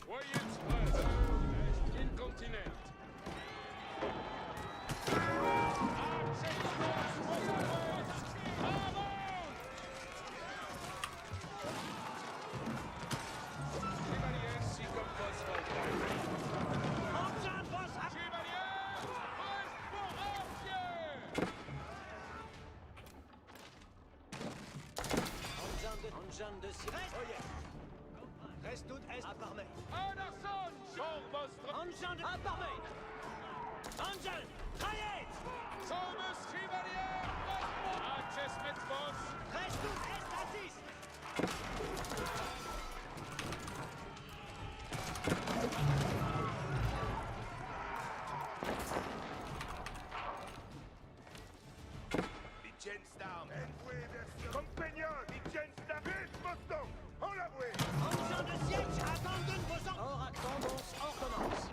Soyez prêts. Incontinent. Engine de siège. Oh yeah. Reste tout est à parmer. Anderson, sur votre. Engine à parmer. Engine, trajet. Sommes chevalier. Access vos. Reste tout est assis. Liechtenstein. Compagnon, Liechtenstein. Vite, Boston. On l'a voué. Engine de siège, attendez vos ordres. Or actondons, ordonnance.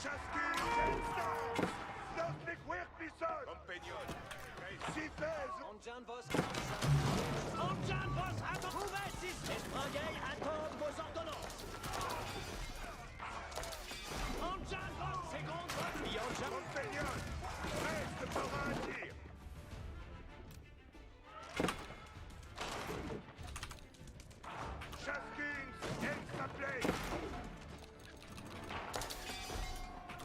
Chasquille, Liechtenstein. Nos déguerpissons. Compagnon. Si fais. Engine vos. Engine vos, attends. Trouvez six. Esprangay, attendez vos ordonnances. Engine vos, seconde vos. Engine. Compagnon. Reste pour un tir. Chaskins, ex-appelé.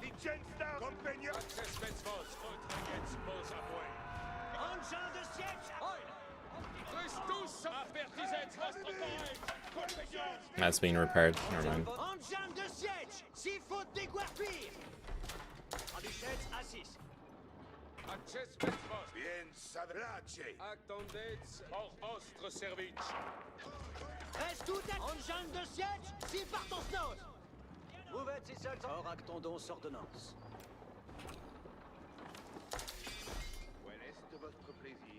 Liechtenstein, compagnon. Access vos, retraite vos avoués. Engine de siège. Oil. Tous avertissez votre oreille. Compagnon. That's being repaired. Never mind. Engine de siège. S'il faut déguerpir. Trabichette assis. Access vos. Bien savlace. Attendez, hors votre service. Reste tout est. Engine de siège. Si partons nose. Vous êtes si seul. Or actondons ordonnance.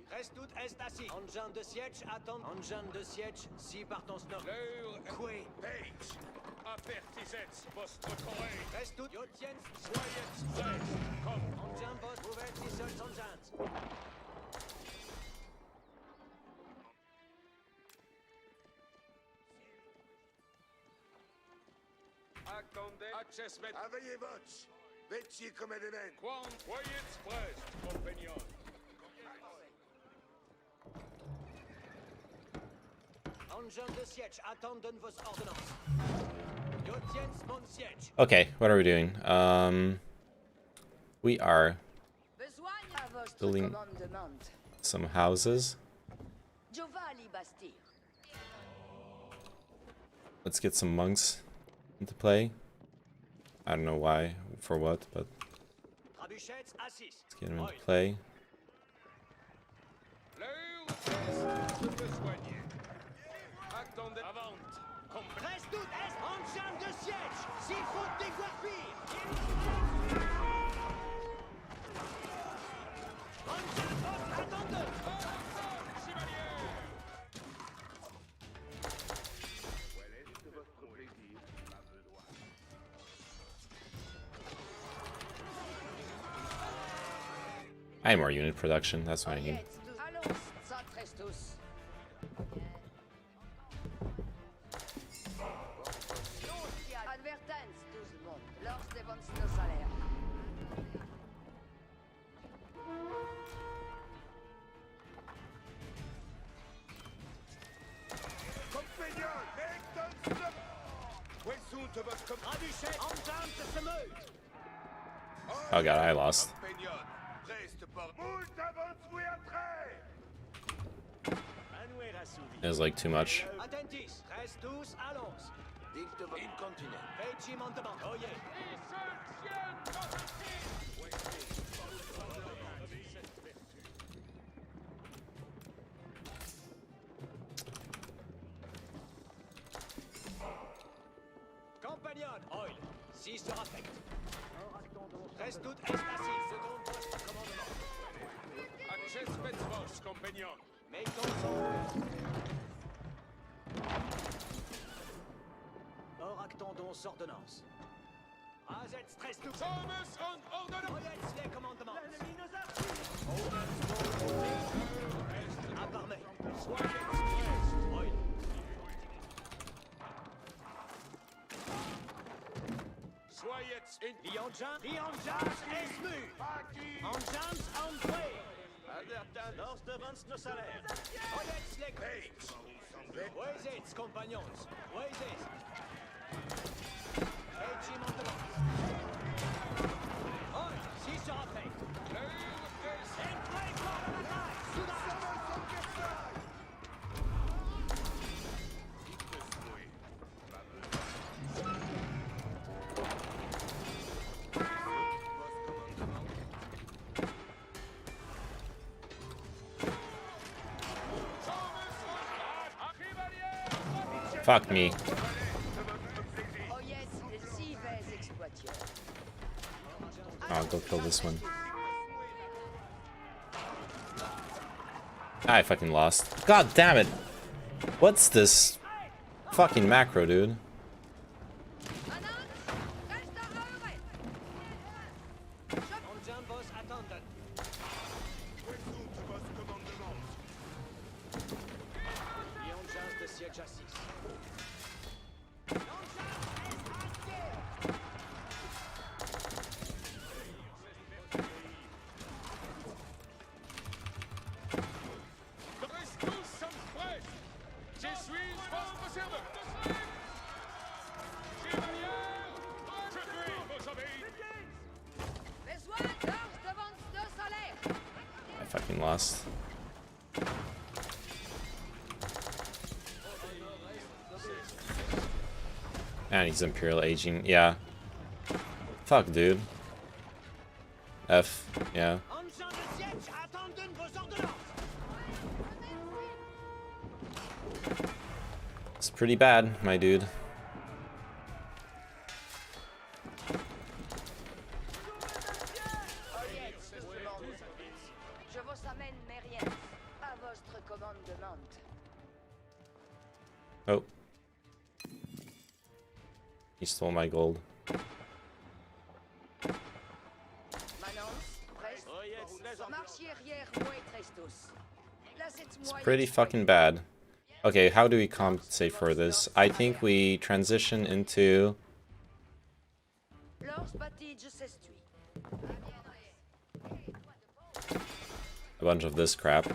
Reste tout est assis. Engine de siège, attend. Engine de siège, si partons nord. L'heure. Coué. Page. Avertissez votre oreille. Reste tout. Yo tiens. Soyez prêts. Comme. Engine vos. Vous êtes si seul. Engine. Attendez. Access met. Aveillez votre. Vecchi comme élément. Quant. Soyez prêts, compagnon. Engine de siège, attendez vos ordonnances. Yo tiens mon siège. Okay, what are we doing? We are building some houses. Let's get some monks into play. I don't know why, for what, but let's get them into play. Je peux soigner. Attendez. Avant. Reste tout est en chambre de siège. S'il faut décoiffer. En chambre, attendez. I need more unit production, that's what I need. Allons, ça tresse tous. Advertance, tout le monde. Lors dévance nos salaires. Compagnon, Hector, Où sont vos Raduchet, en chambre de se meute. Oh god, I lost. Compagnon, reste par Moult avance vous après. It was like too much. Attentis, reste tous, allons. Incontinent. Régiment de bande. Oyez. Compagnon, oil. 6 sur affect. Reste tout est assis. Second poste commandement. Access Spetsvos, compagnon. Mettons son. Or actendons ordonnance. AZ stress tout. Thomas en ordonnance. Oyez les commandements. L'ennemi nous a pris. À part main. Soyez stress. Oil. Soyez in. Lianjans est mu. En jams en way. Lors devance nos salaires. Oyez les grecs. Oisez, compagnons. Oisez. Régiment de lance. Oil, 6 sur affect. Entrez pour la bataille. Soudain. Fuck me. I'll go kill this one. I fucking lost. God damn it. What's this fucking macro, dude? I fucking lost. And he's Imperial aging. Yeah. Fuck, dude. F. Yeah. It's pretty bad, my dude. Je vous amène mes riens à votre commandement. Oh. He stole my gold. It's pretty fucking bad. Okay, how do we compensate for this? I think we transition into a bunch of this crap.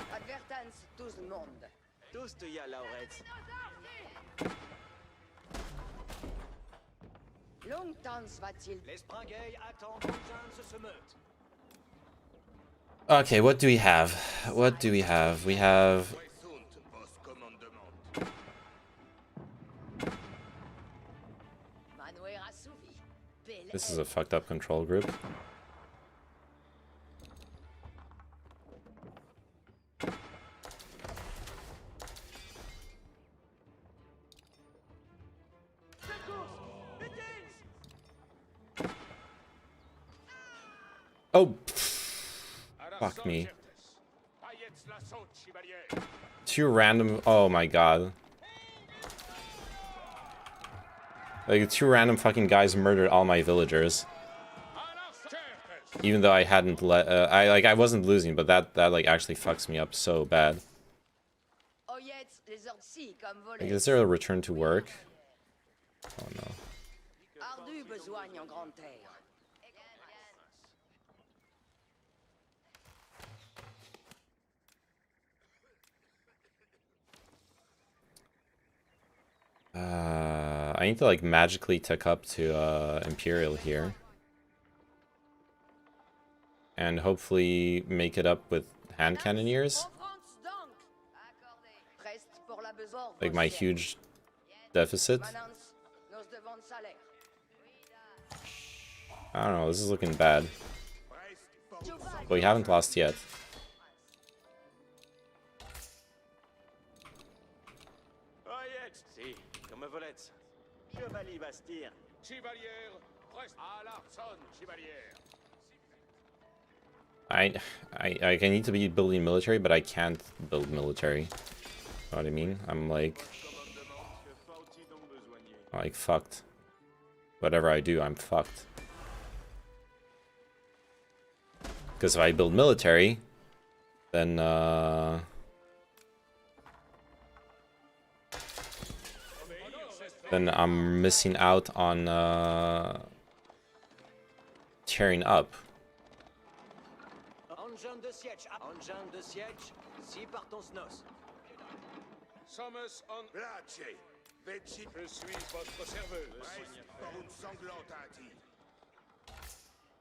Okay, what do we have? What do we have? We have... This is a fucked up control group. Oh, fuck me. 2 random. Oh my god. Like 2 random fucking guys murdered all my villagers. Even though I hadn't let, I wasn't losing, but that like actually fucks me up so bad. Like, is there a return to work? Oh no. I need to like magically tick up to Imperial here. And hopefully make it up with hand cannoneers. Like my huge deficit. I don't know, this is looking bad. But we haven't lost yet. I need to be building military, but I can't build military. You know what I mean? I'm like fucked. Whatever I do, I'm fucked. Because if I build military, then I'm missing out on tearing up.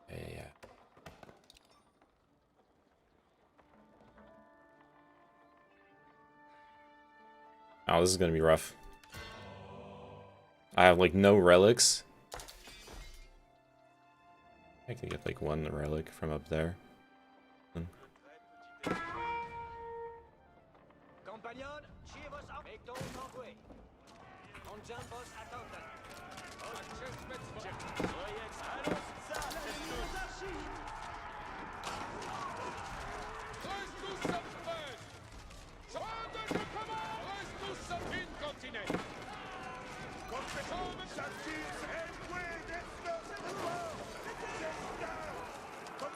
Yeah. Oh, this is gonna be rough. I have like no relics. I can get like 1 relic from up there.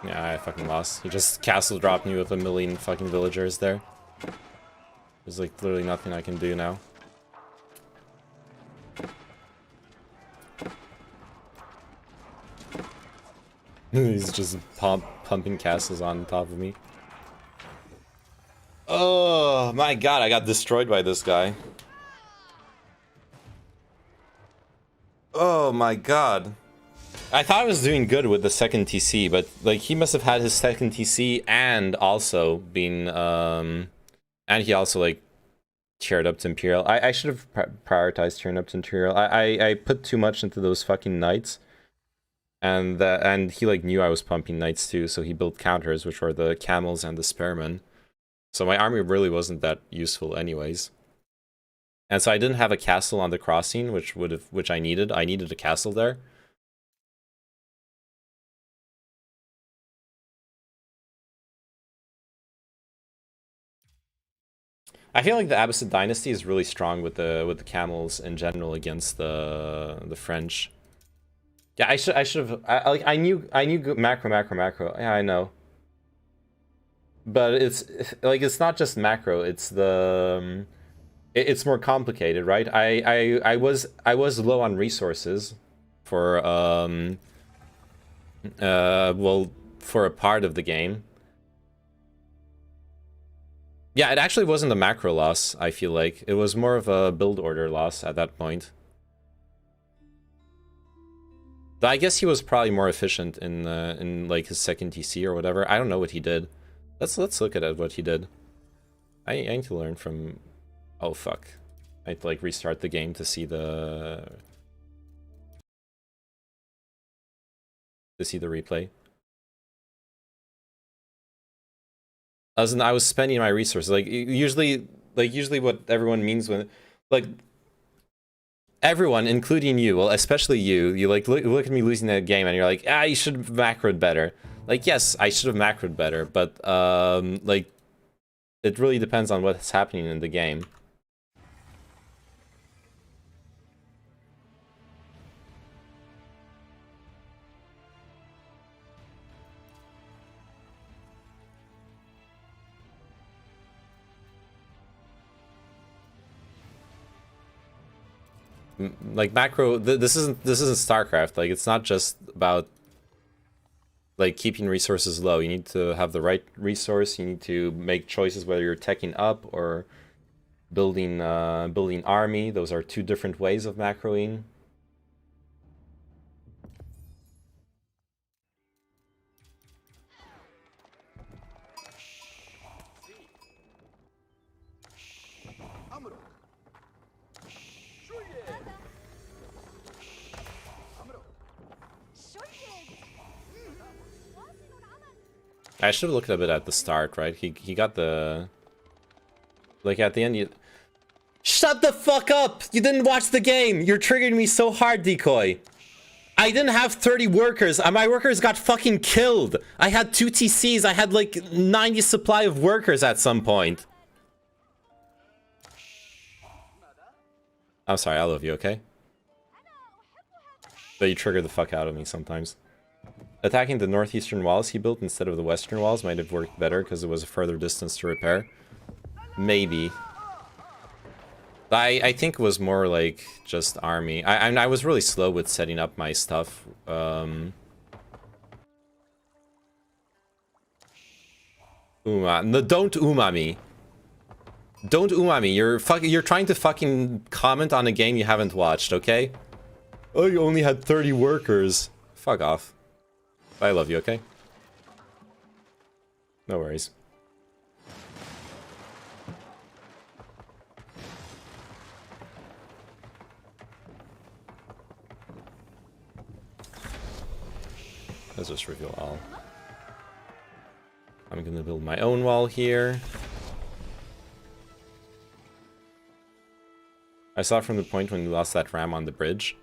Yeah, I fucking lost. He just castle dropped me with 1 million fucking villagers there. There's like literally nothing I can do now. He's just pumping castles on top of me. Oh my god, I got destroyed by this guy. Oh my god. I thought I was doing good with the second TC, but like he must have had his second TC and also been and he also like cheered up to Imperial. I should have prioritized cheering up to Imperial. I put too much into those fucking knights. And he like knew I was pumping knights too, so he built counters, which were the camels and the spearmen. So my army really wasn't that useful anyways. And so I didn't have a castle on the crossing, which I needed. I needed a castle there. I feel like the Abbasid dynasty is really strong with the camels in general against the French. Yeah, I should have. I knew macro. Yeah, I know. But it's not just macro. It's the it's more complicated, right? I was low on resources for well, for a part of the game. Yeah, it actually wasn't a macro loss, I feel like. It was more of a build order loss at that point. But I guess he was probably more efficient in like his second TC or whatever. I don't know what he did. Let's look at what he did. I need to learn from... Oh fuck. I have to like restart the game to see the replay. As in, I was spending my resources. Like usually what everyone means when like everyone, including you, well, especially you like look at me losing that game and you're like, you should have macroed better. Like, yes, I should have macroed better, but, like, it really depends on what's happening in the game. Like macro, this isn't StarCraft. Like, it's not just about like keeping resources low. You need to have the right resource. You need to make choices whether you're teching up or building building army. Those are two different ways of macroing. I should have looked a bit at the start, right? He got the... Like, at the end, you... Shut the fuck up! You didn't watch the game! You're triggering me so hard, Decoy! I didn't have 30 workers. My workers got fucking killed! I had 2 TCs. I had, like, 90 supply of workers at some point. I'm sorry, I love you, okay? But you trigger the fuck out of me sometimes. Attacking the northeastern walls he built instead of the western walls might have worked better because it was a further distance to repair. Maybe. I think it was more like just army. I was really slow with setting up my stuff. No, don't me. Don't me. You're trying to fucking comment on a game you haven't watched, okay? Oh, you only had 30 workers. Fuck off. I love you, okay? No worries. Let's just reveal all. I'm gonna build my own wall here. I saw from the point when you lost that ram on the bridge.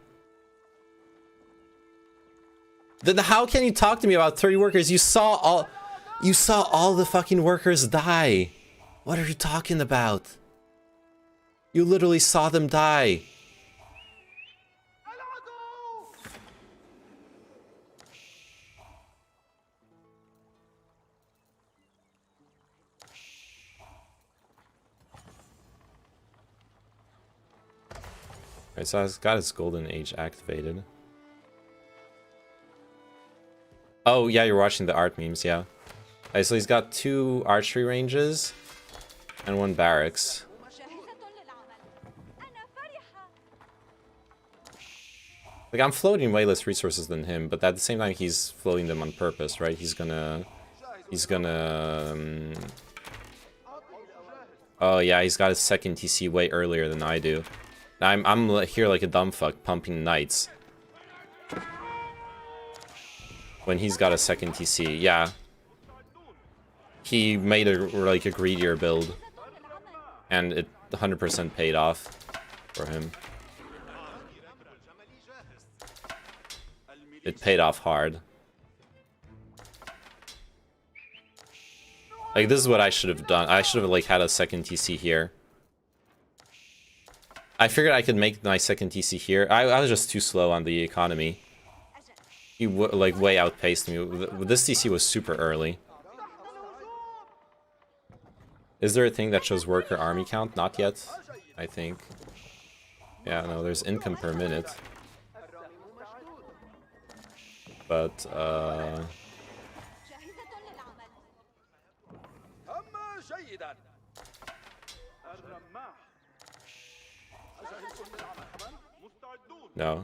Then how can you talk to me about 30 workers? You saw all the fucking workers die. What are you talking about? You literally saw them die. Alright, so I've got his golden age activated. Oh, yeah, you're watching the art memes, yeah. Alright, so he's got 2 archery ranges and 1 barracks. Like, I'm floating way less resources than him, but at the same time, he's floating them on purpose, right? He's gonna... Oh, yeah, he's got his second TC way earlier than I do. I'm here like a dumb fuck, pumping knights. When he's got a second TC, yeah. He made a greedier build. And it 100% paid off for him. It paid off hard. Like, this is what I should have done. I should have, like, had a second TC here. I figured I could make my second TC here. I was just too slow on the economy. He, like, way outpaced me. This TC was super early. Is there a thing that shows worker army count? Not yet, I think. Yeah, no, there's income per minute. But,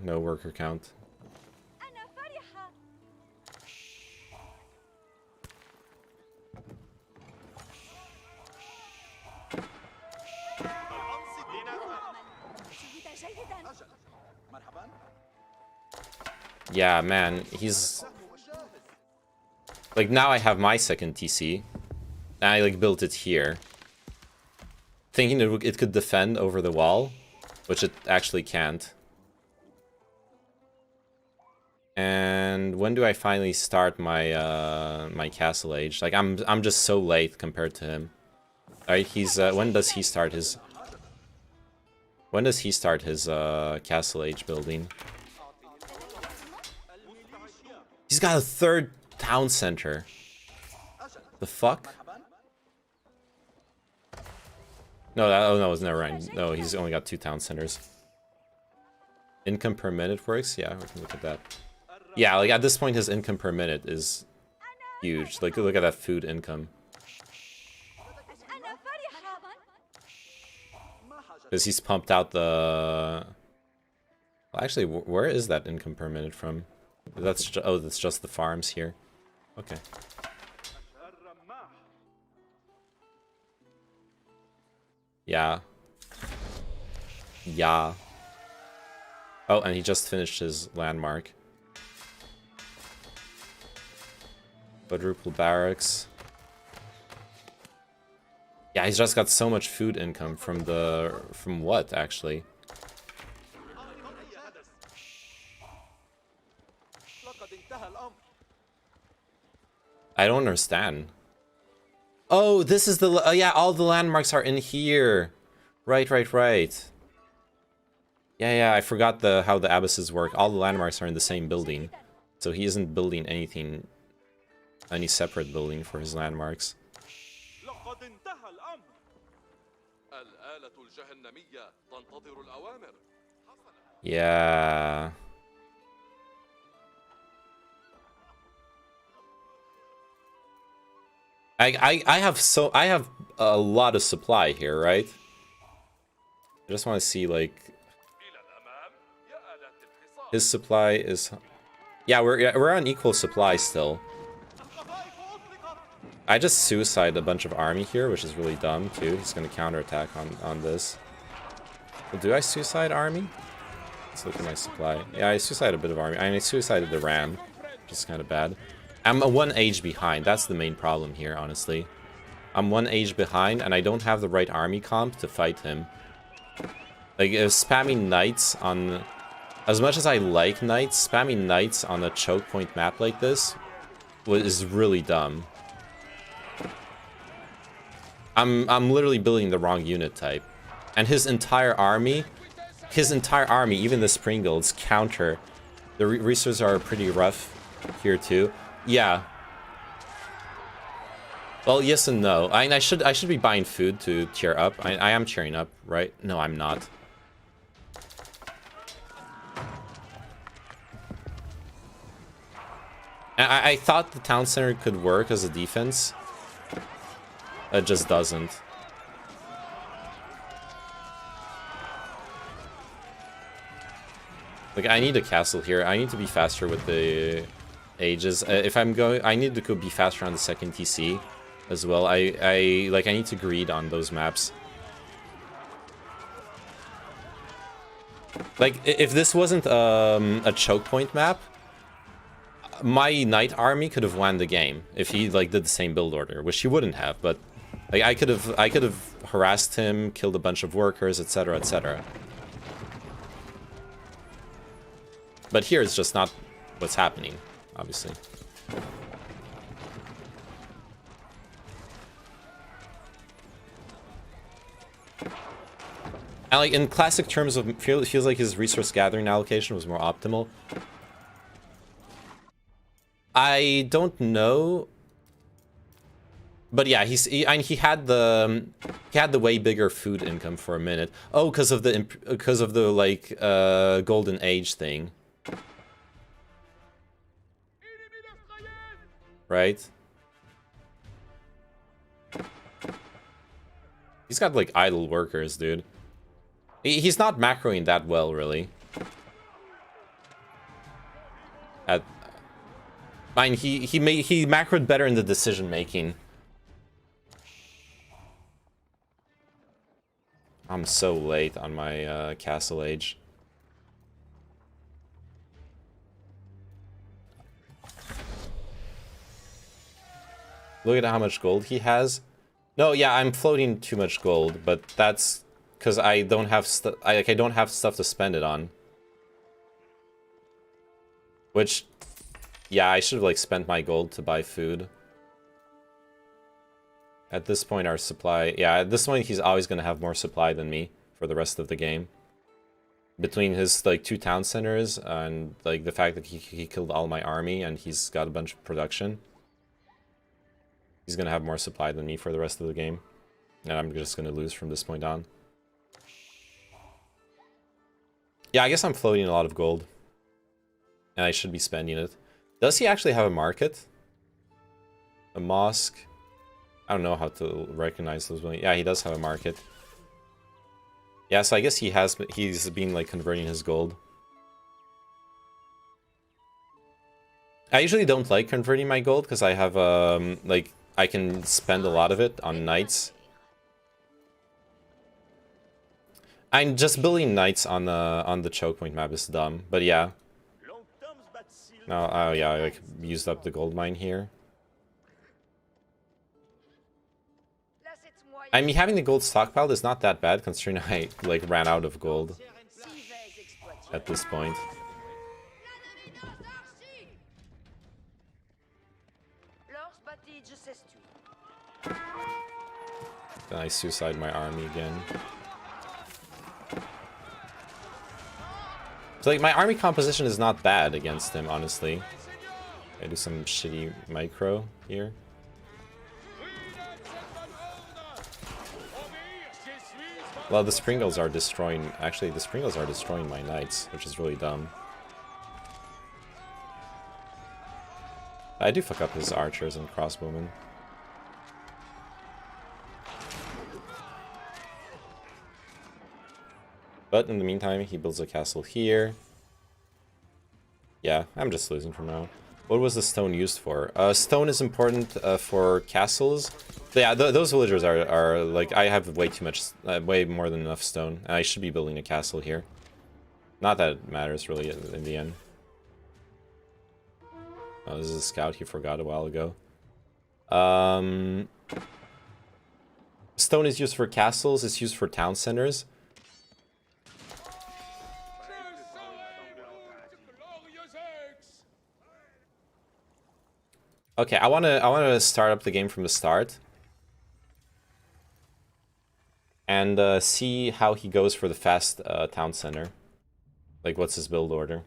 no worker count. Yeah, man, he's... Like, now I have my second TC. And I, like, built it here. Thinking it could defend over the wall, which it actually can't. And when do I finally start my my castle age? Like I'm just so late compared to him. Alright, he's when does he start his castle age building? He's got a third town center. The fuck? No, oh no, never mind. No, he's only got 2 town centers. Income per minute works? Yeah, we can look at that. Yeah, like at this point his income per minute is huge. Like look at that food income. Because he's pumped out the... Well, actually, where is that income per minute from? That's oh, that's just the farms here. Okay. Yeah. Yeah. Oh, and he just finished his landmark. Quadruple barracks. Yeah, he's just got so much food income from the... From what, actually? I don't understand. Oh, this is the... yeah, all the landmarks are in here. Right. Yeah, I forgot how the abysses work. All the landmarks are in the same building. So he isn't building anything... Any separate building for his landmarks. Yeah. I have a lot of supply here, right? I just want to see, like, his supply is... Yeah, we're on equal supply still. I just suicide a bunch of army here, which is really dumb too. He's gonna counterattack on this. Well, do I suicide army? Let's look at my supply. Yeah, I suicide a bit of army. I mean, I suicided the ram, which is kind of bad. I'm 1 age behind. That's the main problem here, honestly. I'm 1 age behind, and I don't have the right army comp to fight him. Like, spamming knights on... As much as I like knights, spamming knights on a choke point map like this is really dumb. I'm literally building the wrong unit type. And his entire army, even the Spring Guilds, counter. The resources are pretty rough here too. Yeah. Well, yes and no. I should be buying food to cheer up. I am cheering up, right? No, I'm not. I thought the town center could work as a defense. It just doesn't. Like, I need a castle here. I need to be faster with the ages. If I'm going... I need to be faster on the second TC as well. I need to greed on those maps. Like, if this wasn't a choke point map, my knight army could have won the game if he, like, did the same build order, which he wouldn't have, but... Like, I could have harassed him, killed a bunch of workers, etc., etc. But here it's just not what's happening, obviously. And, like, in classic terms, it feels like his resource gathering allocation was more optimal. I don't know. But yeah, he had the way bigger food income for a minute. Oh, because of the like golden age thing, right? He's got like idle workers, dude. He's not macroing that well, really. I mean, he macroed better in the decision making. I'm so late on my castle age. Look at how much gold he has. No, yeah, I'm floating too much gold, but that's because I don't have I don't have stuff to spend it on. Which, yeah, I should have, like, spent my gold to buy food. At this point, our supply... Yeah, at this point, he's always going to have more supply than me for the rest of the game. Between his, like, 2 town centers and, like, the fact that he killed all my army and he's got a bunch of production. He's going to have more supply than me for the rest of the game. And I'm just going to lose from this point on. Yeah, I guess I'm floating a lot of gold. And I should be spending it. Does he actually have a market? A mosque? I don't know how to recognize those. Yeah, he does have a market. Yeah, so I guess he's been like converting his gold. I usually don't like converting my gold because I have like I can spend a lot of it on knights. I'm just building knights on the choke point map is dumb, but yeah. No, oh yeah, I like used up the gold mine here. I mean, having the gold stockpiled is not that bad considering I like ran out of gold at this point. Then I suicide my army again. So like my army composition is not bad against him, honestly. I do some shitty micro here. Well, the Springles are destroying... Actually, the Springles are destroying my knights, which is really dumb. I do fuck up his archers and crossbowmen. But in the meantime, he builds a castle here. Yeah, I'm just losing from now. What was the stone used for? Stone is important for castles. But yeah, those villagers are like, I have way too much, way more than enough stone. And I should be building a castle here. Not that it matters really in the end. Oh, this is a scout he forgot a while ago. Stone is used for castles, it's used for town centers. Okay, I wanna start up the game from the start. And see how he goes for the fast town center. Like, what's his build order?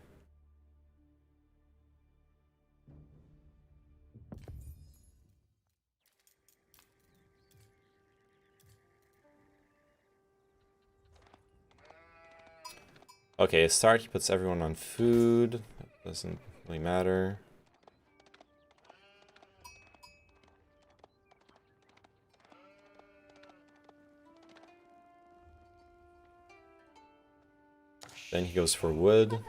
Okay, start, he puts everyone on food. Doesn't really matter. Then he goes for wood.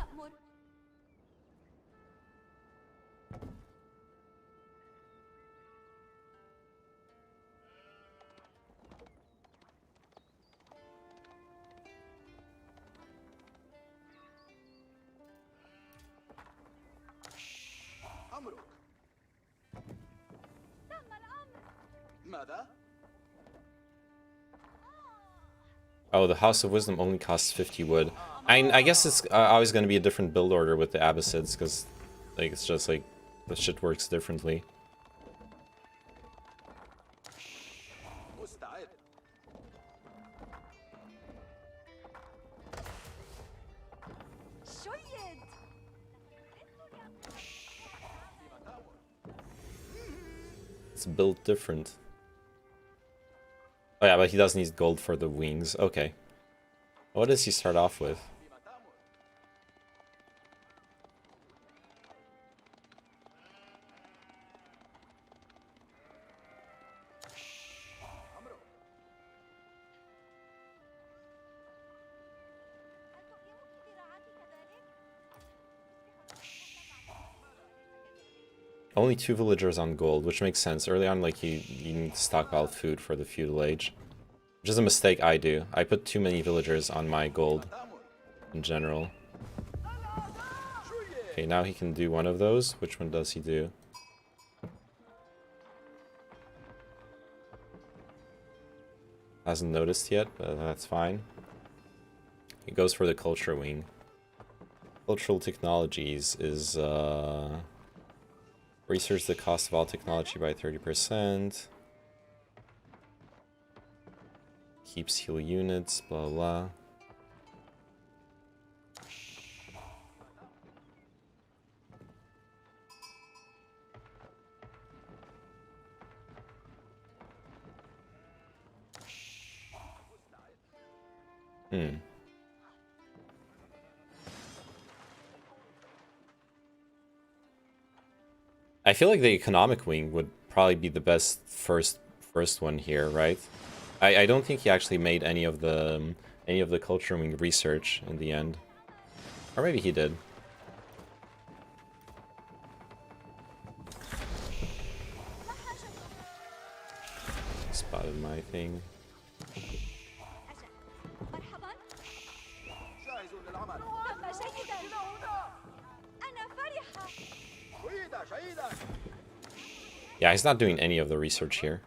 Oh, the House of Wisdom only costs 50 wood. I guess it's always going to be a different build order with the Abbasids, because like it's just like the shit works differently. It's built different. Oh yeah, but he does need gold for the wings. Okay. What does he start off with? Only 2 villagers on gold, which makes sense. Early on, like, you need to stockpile food for the feudal age. Which is a mistake I do. I put too many villagers on my gold in general. Okay, now he can do one of those. Which one does he do? Hasn't noticed yet, but that's fine. He goes for the culture wing. Cultural technologies is research the cost of all technology by 30%. Keeps heal units, blah blah. I feel like the economic wing would probably be the best first one here, right? I don't think he actually made any of the culture wing research in the end, or maybe he did. Spotted my thing. Yeah, he's not doing any of the research here.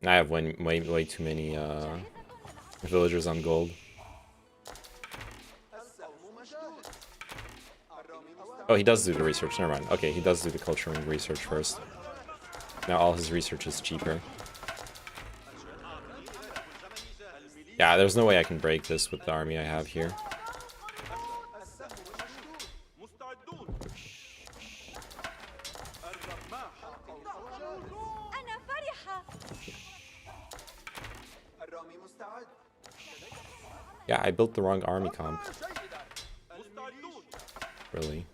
I have way too many villagers on gold. Oh, he does do the research. Never mind. Okay, he does do the culture and research first. Now all his research is cheaper. Yeah, there's no way I can break this with the army I have here. Yeah, I built the wrong army comp. Really?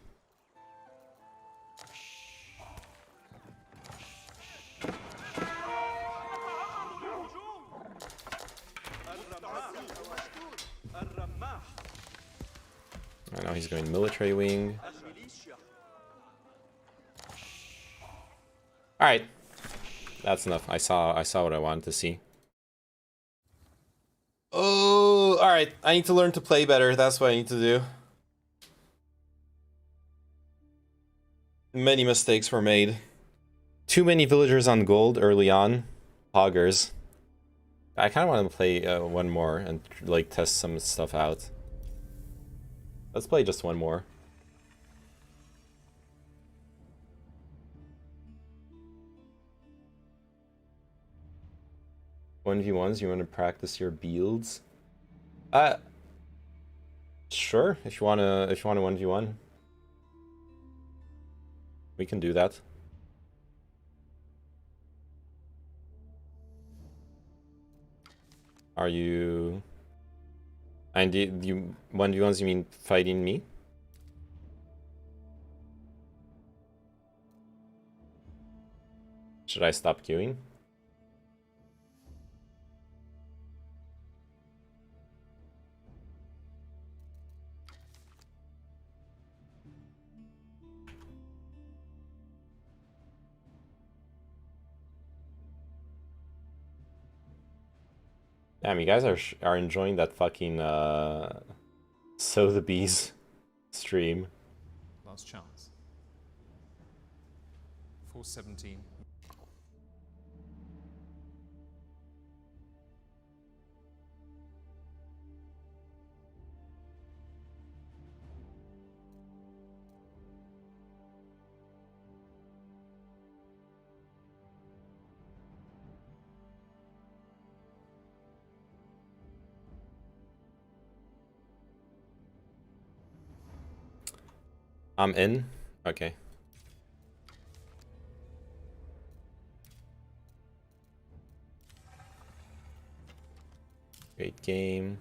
I know he's going military wing. Alright. That's enough. I saw what I wanted to see. Oh, alright. I need to learn to play better. That's what I need to do. Many mistakes were made. Too many villagers on gold early on. Hoggers. I kind of want to play one more and like test some stuff out. Let's play just one more. One v ones. You want to practice your builds? Sure. If you wanna 1v1, we can do that. Are you? And you 1v1s? You mean fighting me? Should I stop queuing? Damn, you guys are enjoying that fucking Sow the Bees stream. Last chance. 417. I'm in? Okay. Great game.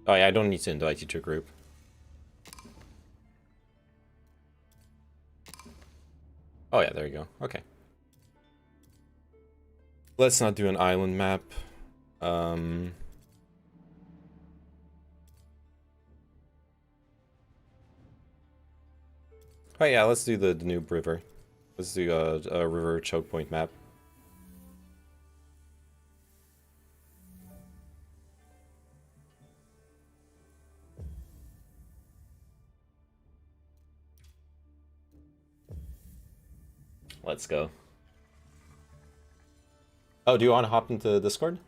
Oh yeah, I don't need to invite you to a group. Oh yeah, there you go. Okay. Let's not do an island map. Oh yeah, let's do the Danube River. Let's do a river choke point map. Let's go. Oh, do you want to hop into Discord?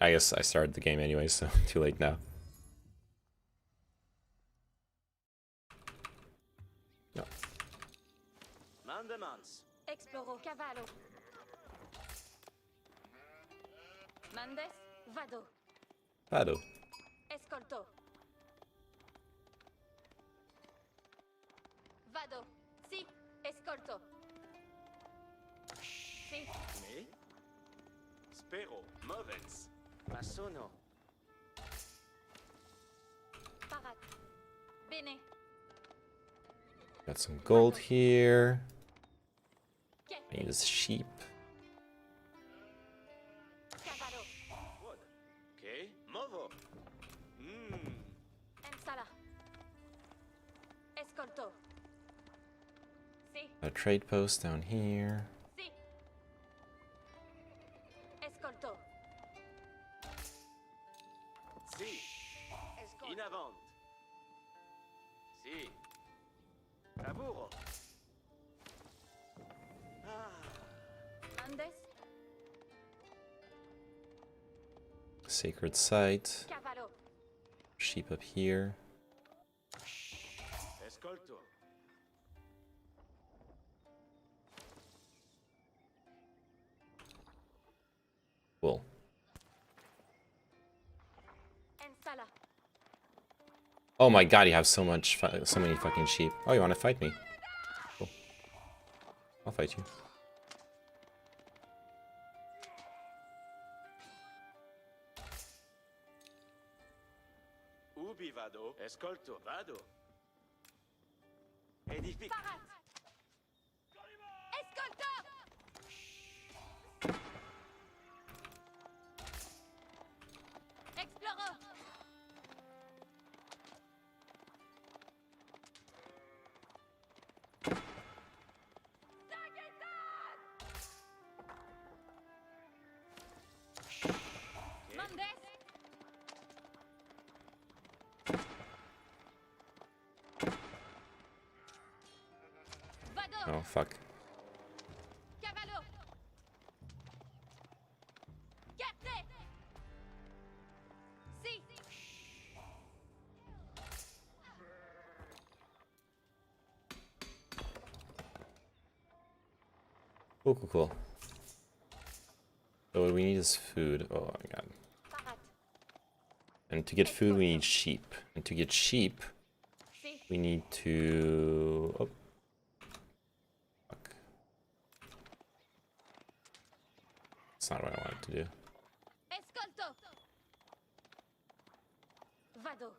I guess I started the game anyway, so too late now. No. Mandemans. Exploro. Cavallo. Mandes. Vado. Vado. Escolto. Vado. Sì. Escolto. Sì. Me? Spero. Movens. Ma sono. Parat. Bene. Got some gold here. I need this sheep. Cavallo. Wood. Ok. Movo. Ensala. Escolto. Sì. A trade post down here. Sì. Escolto. Sì. In avant. Sì. Lavoro. Mandes. Sacred site. Cavallo. Sheep up here. Escolto. Cool. Ensala. Oh my god, you have so many fucking sheep. Oh, you want to fight me? Cool. I'll fight you. Ubi vado? Escolto. Vado. Edifico. Parat. Escolto. Exploro. Mandes. Vado. Oh, fuck. Cavallo. Carte. Sì. Cool, cool, cool. So what we need is food. Oh my god. And to get food, we need sheep. And to get sheep, we need to... Oh. Fuck. That's not what I wanted to do. Escolto. Vado.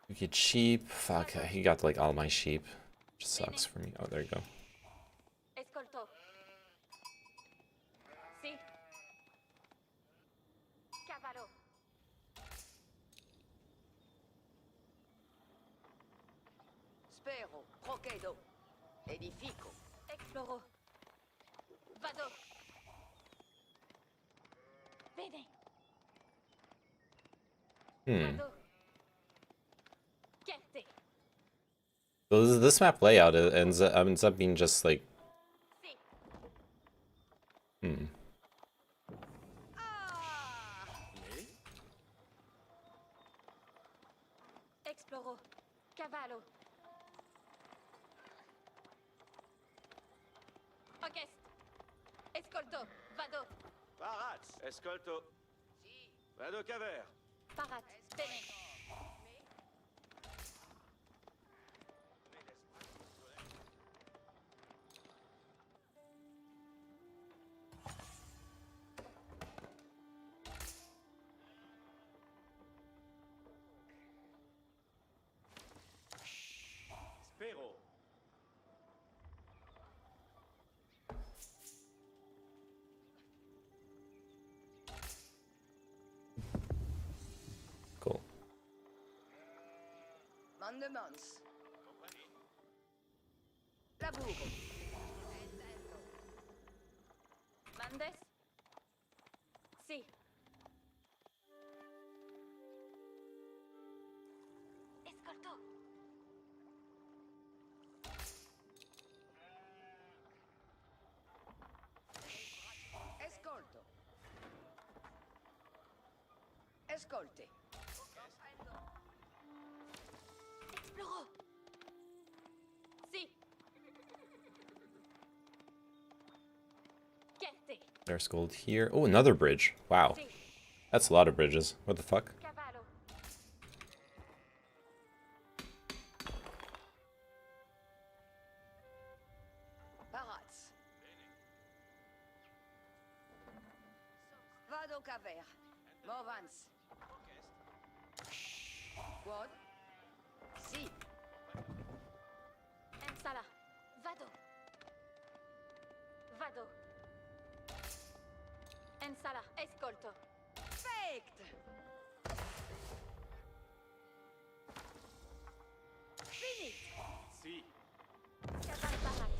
To get sheep. Fuck, he got like all my sheep. Which sucks for me. Oh, there you go. Escolto. Sì. Cavallo. Spero. Procedo. Edifico. Exploro. Vado. Bene. Vado. Carte. So this map layout ends up being just like... Exploro. Cavallo. Orchestre. Escolto. Vado. Parat. Escolto. Vado caver. Parat. Bene. Spero. Cool. Mandemans. Laburo. Mandes. Sì. Escolto. Escolte. Exploro. Si. Gente. There's gold here. Oh, another bridge. Wow. That's a lot of bridges. What the fuck? Cavallo. Parats. Vado caver. Movans. Quod. Si. Ensala. Vado. Vado. Ensala. Escolto. Perfect. Finit. Si. Caval barat.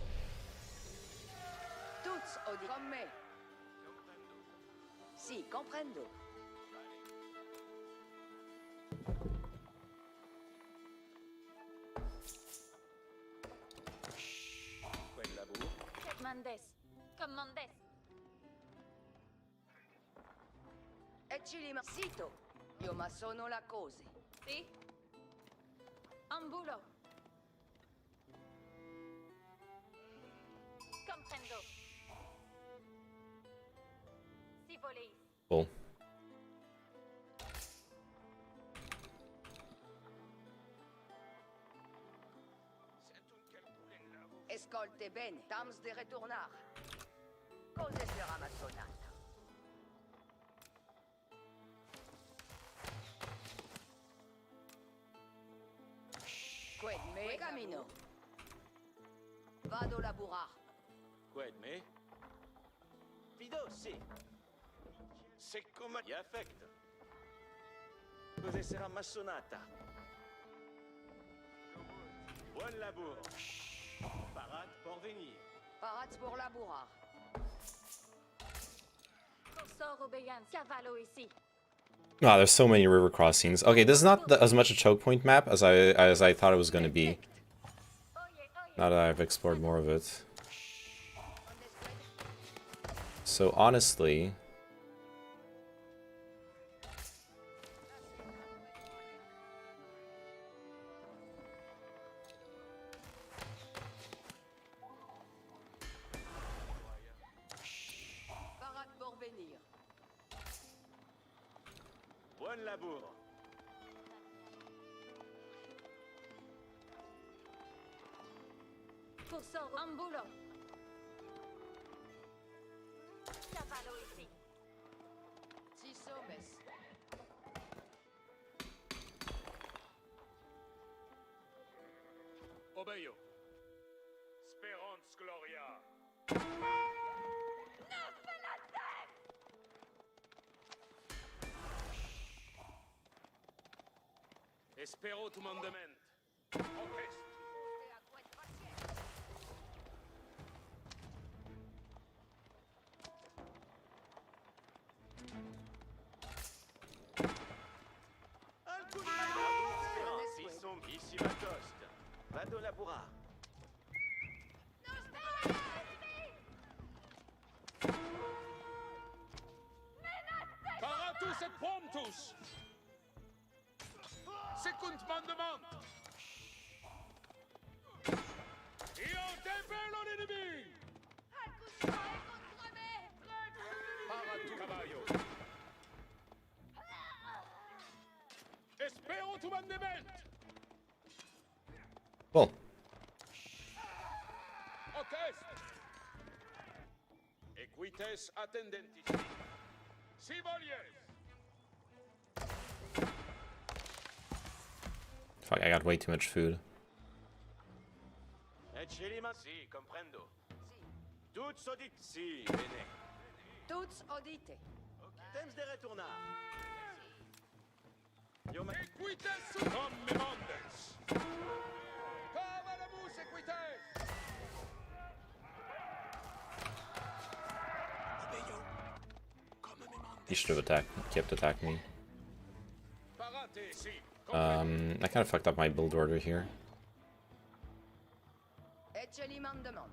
Tuts odi con me. Si, comprendo. Quel lavoro. Mandes. Commandes. E cilima. Sito. Io ma sono la cose. Si. Ambulo. Comprendo. Si voleis. Cool. Escolte bene. Tams de retornar. Cose sarà ma sonata. Qued me camino. Vado laburar. Qued me. Fido, si. Se come gli affetto. Cos'è sarà massonata? Buon lavoro. Parat pour venir. Parats pour labourar. Cursor obéissance. Cavallo ici. Wow, there's so many river crossings. Okay, this is not as much a choke point map as I thought it was going to be. Now that I've explored more of it. So honestly, Parat pour venir. Buon lavoro. Cursor ambulo. Cavallo ici. Si somes. Obeyo. Speranz gloria. Espero tu mandament. Opest. Si som ici va tost. Vado labura. Paratus et promptus. Secund mandement. Io debello l'ennemi. Paratu cavallo. Espero tu mandement. cool. Ocest. Equites attendentis. Si volies. Fuck, I got way too much food. Eccellima. Si, comprendo. Tuts audit. Si, bene. Tuts audite. Temps de retournar. Equites sum. Non me mandes. Cavalamus equites. He should have kept attacking me. Parate, si. I kind of fucked up my build order here. Eccelli mandement.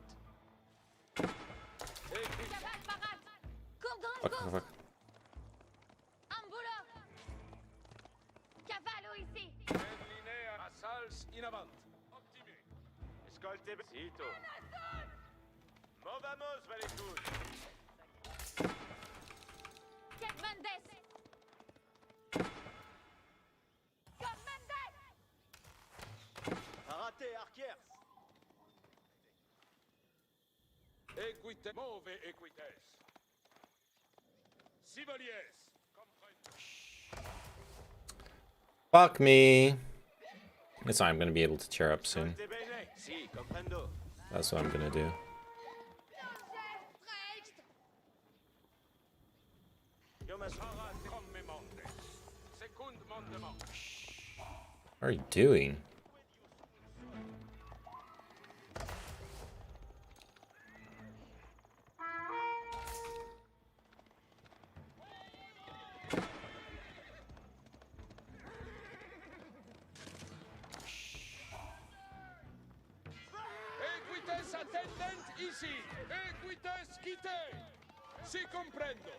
Caval barat. Cordon Fuck, fuck, fuck. Ambulo. ici. Linea a sals in avant. Optimé. Escolte Sito. Movamos, Valetud. Get Mendes. Got Mendes. Raté, arquiers. Equite, move equites. Civiliers. Fuck me. It's fine, I'm gonna be able to tear up soon. Si, comprendo. That's what I'm gonna do. What are you doing? Equites attendent ici. Equites quitte. Si comprendo.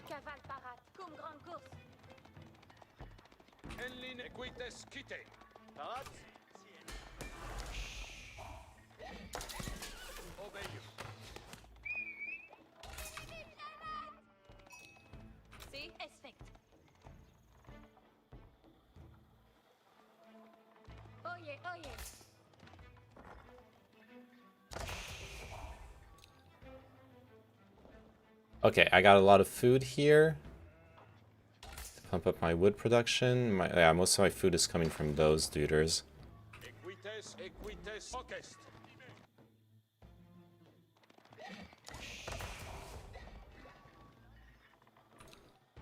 Cavale parade. Comme grande course. En ligne equites quitte. Parade. Obéis. Si, expect. Oye, oye. Okay, I got a lot of food here. To pump up my wood production. Yeah, most of my food is coming from those duders. Equites, equites, ocest.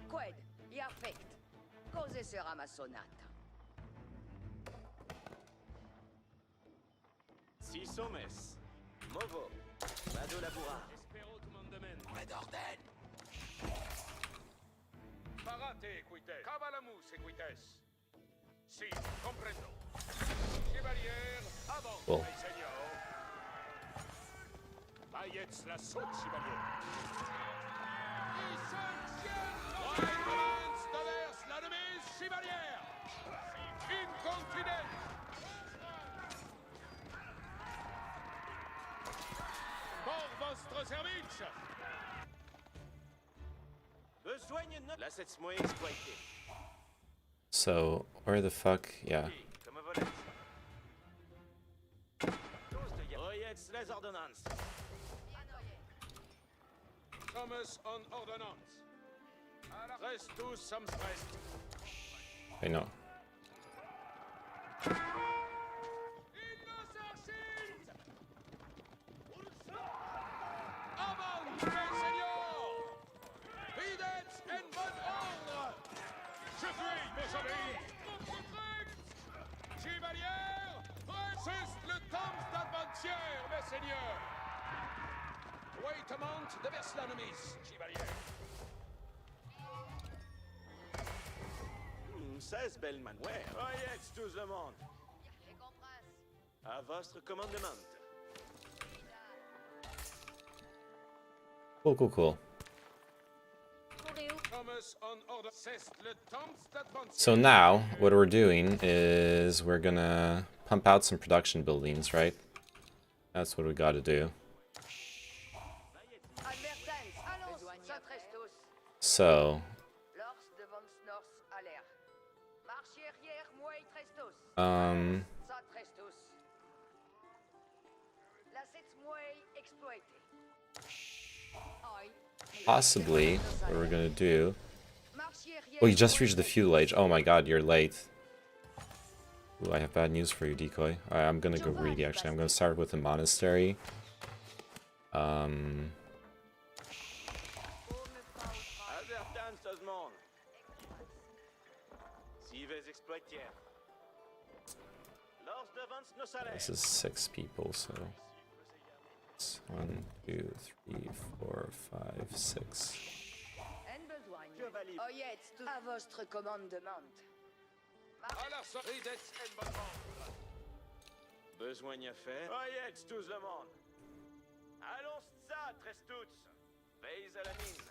Qued, y affect. Cose sera ma sonata. Si sommes. Movo. Vado labura. Espero tu mandament. Red orden. Parate equites. Cavalamus equites. Si, comprendo. Chevalier, avant, Cool. mes seigneurs. Paillets la saute, chevalier. Violence devers l'ennemi, chevalier. Incontinent. Pour votre service. Besoigne de l'asset moins exploité. So, where the fuck? Yeah. Comme volette. Oyez les ordonnances. Thomas on ordonnance. Reste tous some stress. I know. Avant, mes seigneurs! Fidèles en bon ordre! Je fuis, mes amis! Chevalier, c'est le temps d'adventure, mes seigneurs! Waitement de vers l'ennemi, chevalier! 16 belles manouères. Voyez tout le monde. À votre commandement. Cool, cool, cool. So now, what we're doing is we're gonna pump out some production buildings, right? That's what we gotta do. So... Possibly, what we're gonna do... Oh, you just reached the fuel age. Oh my god, you're late. Ooh, I have bad news for you, Decoy. Alright, I'm gonna go greedy, actually. I'm gonna start with a monastery. This is 6 people, so... 1, 2, 3, 4, 5, 6. À votre commandement. Besoin à faire. Voyez tous le monde. Allons ça, très tous. Veille à la mine.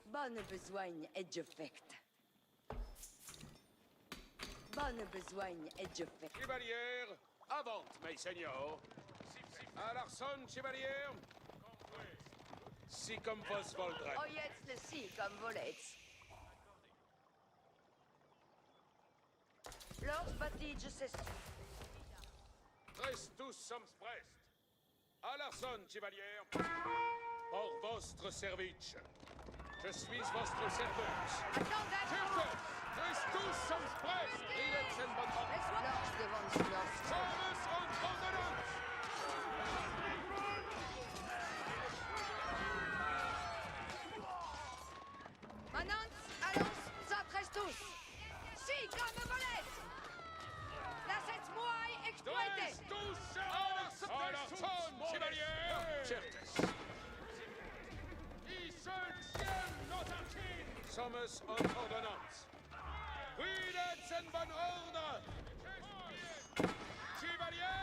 Bonne besogne et je fecte. Pas de besoin et je fais. Chevalier, avant, mes seigneurs. À l'arson, chevalier. Si comme vos voldrez. Oyez le si comme volets. Lors bâti, je sais. Reste tous sommes prest. À l'arson, chevalier. Pour votre service. Je suis votre servante. Attendez! Reste tous sommes prest. Il est une bonne ordre. Lors devant silence. Service en ordonnance. Manance, allons, ça presse tous. Si comme volets. La cette moille exploitée. Tous à l'arson, chevalier. Certes. Sommes en ordonnance. Prudence en bon ordre. Chevalier,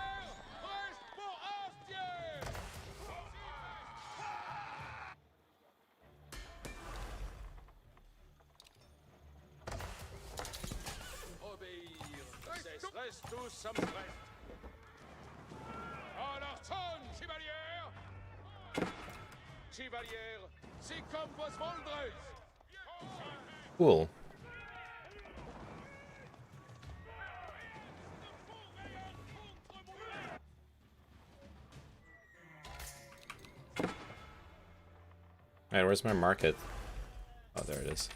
reste pour Astier. Obéir. Reste tous sommes prêts. À l'arson, chevalier. Chevalier, c'est comme vos voldrez. Cool. Alright, where's my market? Oh, there it is.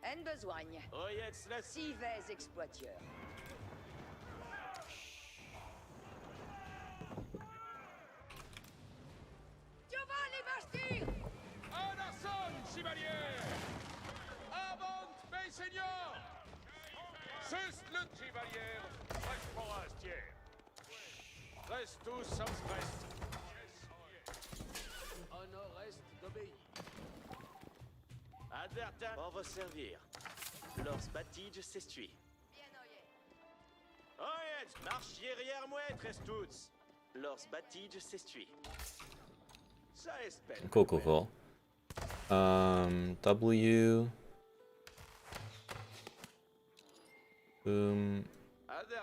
En besoin. Si vais exploiteur. Giovanni Bastir! À l'arson, chevalier. Avant, mes seigneurs. Juste le chevalier. Reste pour Astier. Reste tous sommes reste. Honor reste d'obéir. Advertent pour vous servir. Lors bâtide s'estui. Oyez, marchiez arrière mouette, reste tous. Lors bâtide s'estui. Ça espère. Cool, cool, cool. W. Boom.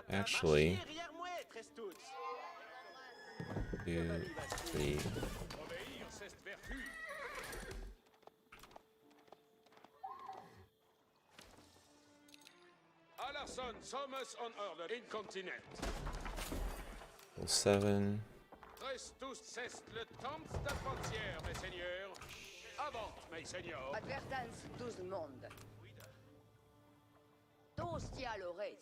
Actually. 2, 3. Obéir, c'est vertu. À l'arson, sommes en ordre incontinent. 7. Reste tous, c'est le temps de la frontière, mes seigneurs. Avant, mes seigneurs. Advertance, 12 monde. Tous tia l'oreille.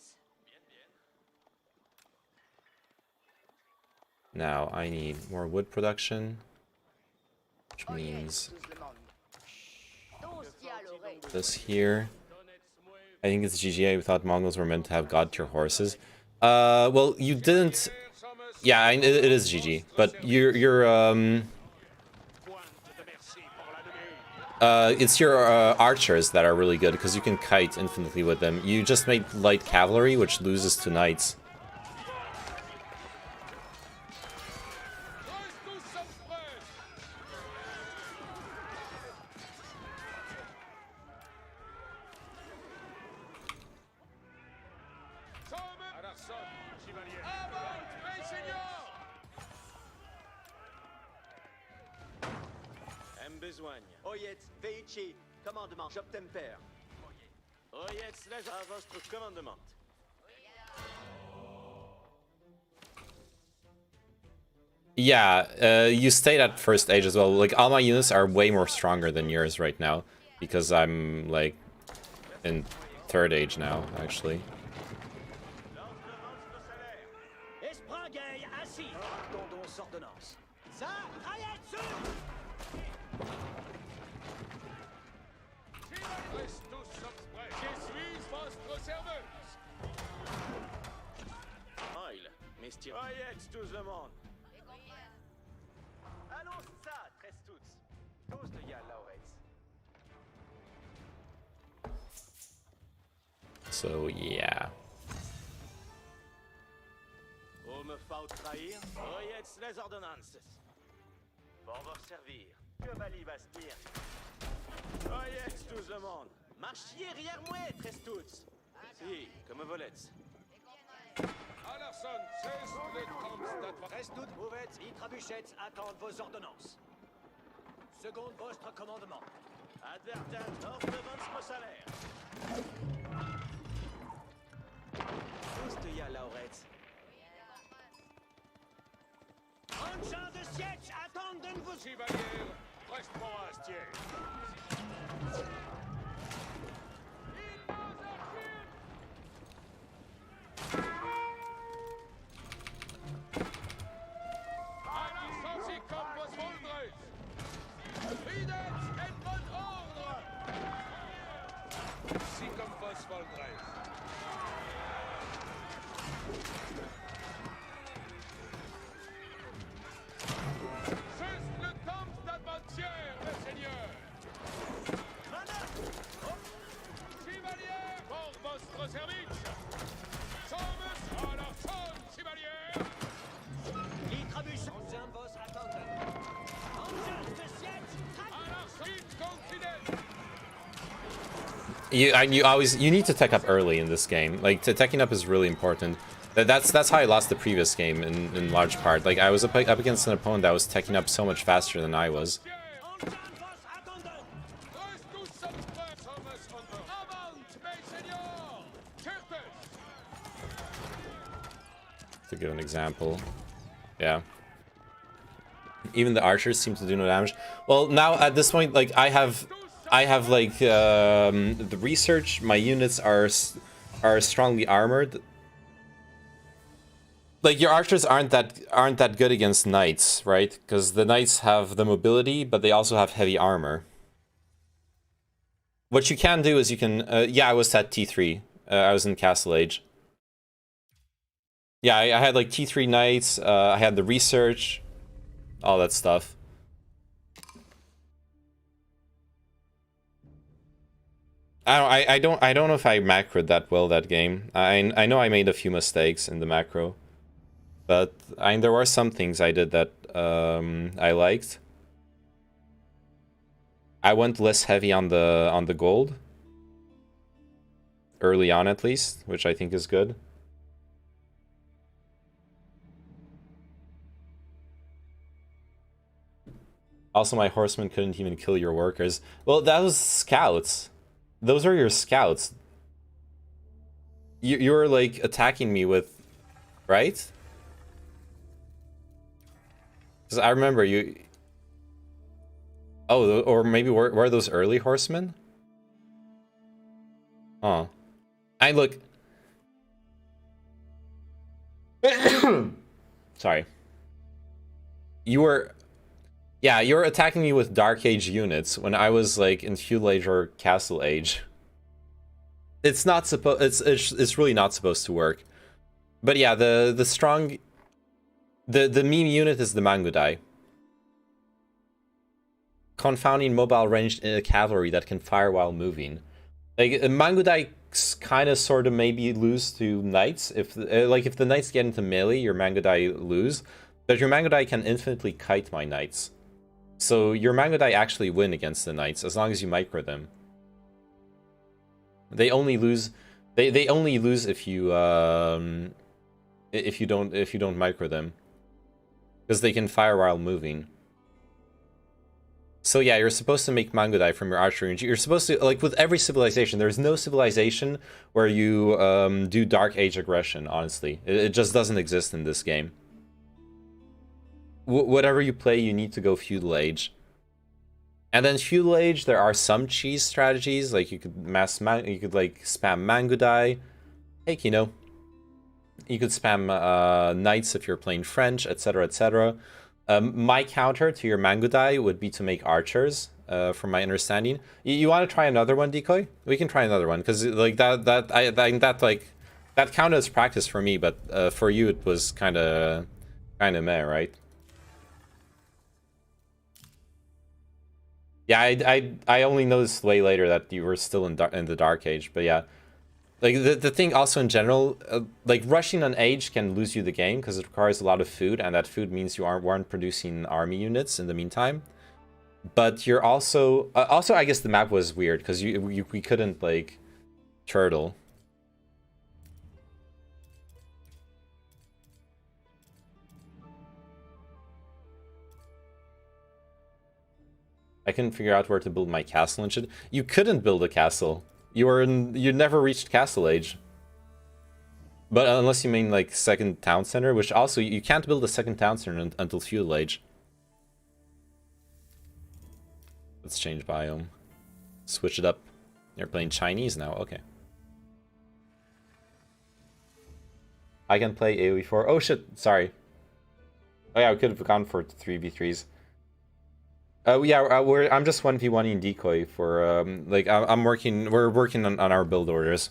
Now I need more wood production, which means this here. I think it's GGA. We thought Mongols were meant to have god tier horses. Well, you didn't. Yeah, it is GG, but it's your archers that are really good because you can kite infinitely with them. You just made light cavalry, which loses to knights. Oyez, veici, commandement, j'obtempère. Oyez, à votre commandement. Yeah, you stayed at first age as well. Like, all my units are way more stronger than yours right now. Because I'm, like, in third age now, actually. Oyez, tous le monde. Allons ça, très tous. Tous de y'a l'oreille. So, yeah. Vous me faut trahir. Oyez les ordonnances. Pour vous servir. Chevalier va se dire. Oh yes, tout le monde. Marchiez arrière moi, Trestuts. Si, comme volets. Allerson, c'est le Kampfstadt. Trestuts, Mouvets, et Trabuchettes attendent vos ordonnances. Seconde votre commandement. Advertent hors de votre salaire. Où est-ce ya, Lauretz? En champ de siège, attendent vous. Chevalier, reste pour Astier. Allerson, sie kommt, was Voldreis. Frieden et bon ordre. Sie kommt, was Voldreis. C'est le temps d'adventure, mes seigneurs. Chevalier, pour votre service. Sommes Allerson, chevalier. Les Trabuchons, en vos attendent. En champ de siège, Allerson, confident. You need to tech up early in this game. Like, teching up is really important. That's how I lost the previous game in large part. Like, I was up against an opponent that was teching up so much faster than I was. To give an example. Yeah. Even the archers seem to do no damage. Well, now at this point, like, I have like the research. My units are strongly armored. Like, your archers aren't that good against knights, right? Because the knights have the mobility, but they also have heavy armor. What you can do is you can yeah, I was at T3. I was in Castle Age. Yeah, I had like T3 knights. I had the research, all that stuff. I don't know if I macroed that well that game. I know I made a few mistakes in the macro, but there were some things I did that I liked. I went less heavy on the gold early on, at least, which I think is good. Also, my horsemen couldn't even kill your workers. Well, that was scouts. Those are your scouts. You were like attacking me with, right? Because I remember you. Oh, or maybe were those early horsemen? Oh, I look. Sorry. You were. Yeah, you're attacking me with Dark Age units when I was like in Feudal Age or Castle Age. It's not supposed. It's really not supposed to work. But yeah, the strong. The meme unit is the Mangudai. Confounding mobile ranged cavalry that can fire while moving. Like Mangudai kind of sort of maybe lose to knights if if the knights get into melee, your Mangudai lose. But your Mangudai can infinitely kite my knights. So your Mangudai actually win against the knights as long as you micro them. They only lose. They only lose if you don't micro them, because they can fire while moving. So yeah, you're supposed to make Mangudai from your archery. You're supposed to, like with every civilization, there's no civilization where you do Dark Age aggression. Honestly, it just doesn't exist in this game. Whatever you play, you need to go Feudal Age. And then Feudal Age, there are some cheese strategies, like you could like spam Mangudai. Hey, you know, you could spam knights if you're playing French, etc., etc. My counter to your Mangudai would be to make archers, from my understanding. You want to try another one, Decoy? We can try another one, because like that counted as practice for me, but for you it was kind of meh, right? Yeah, I only noticed way later that you were still in the Dark Age, but yeah. Like, the thing also in general, like, rushing on age can lose you the game, because it requires a lot of food, and that food means you weren't producing army units in the meantime. But you're also also I guess the map was weird because we couldn't like turtle. I couldn't figure out where to build my castle and shit. You couldn't build a castle. You never reached castle age. But unless you mean like second town center, which also you can't build a second town center until feudal age. Let's change biome. Switch it up. You're playing Chinese now, okay. I can play AoE4. Oh shit, sorry. Oh yeah, we could have gone for 3v3s. Yeah, I'm just 1v1ing decoy for like we're working on our build orders.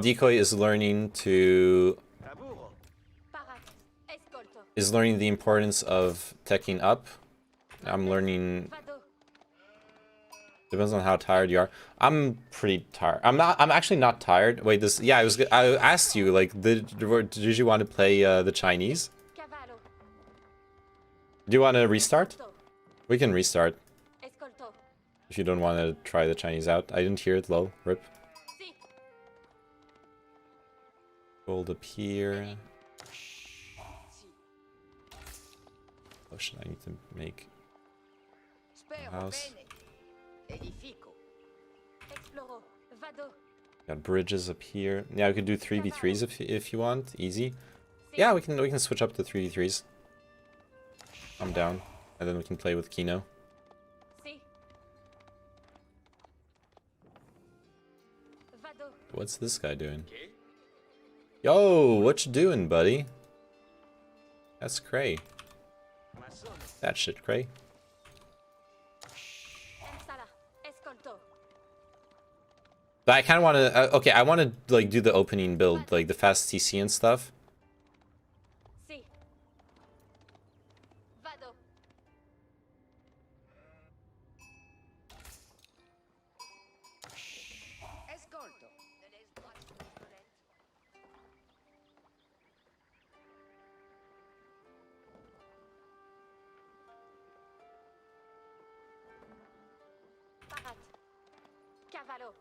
Decoy is learning the importance of teching up. I'm learning. Depends on how tired you are. I'm pretty tired. I'm actually not tired. Wait, this. Yeah, I asked you like, did you want to play the Chinese? Do you want to restart? We can restart. If you don't want to try the Chinese out. I didn't hear it, lol. Rip. Gold up here. Oh shit, I need to make a house. Got bridges up here. Yeah, we could do 3v3s if you want. Easy. Yeah, we can switch up to 3v3s. I'm down. And then we can play with Kino. What's this guy doing? Yo, what you doing, buddy? That's cray. That shit cray. But I kind of want to. Okay, I want to like do the opening build, like the fast TC and stuff. Cavallo.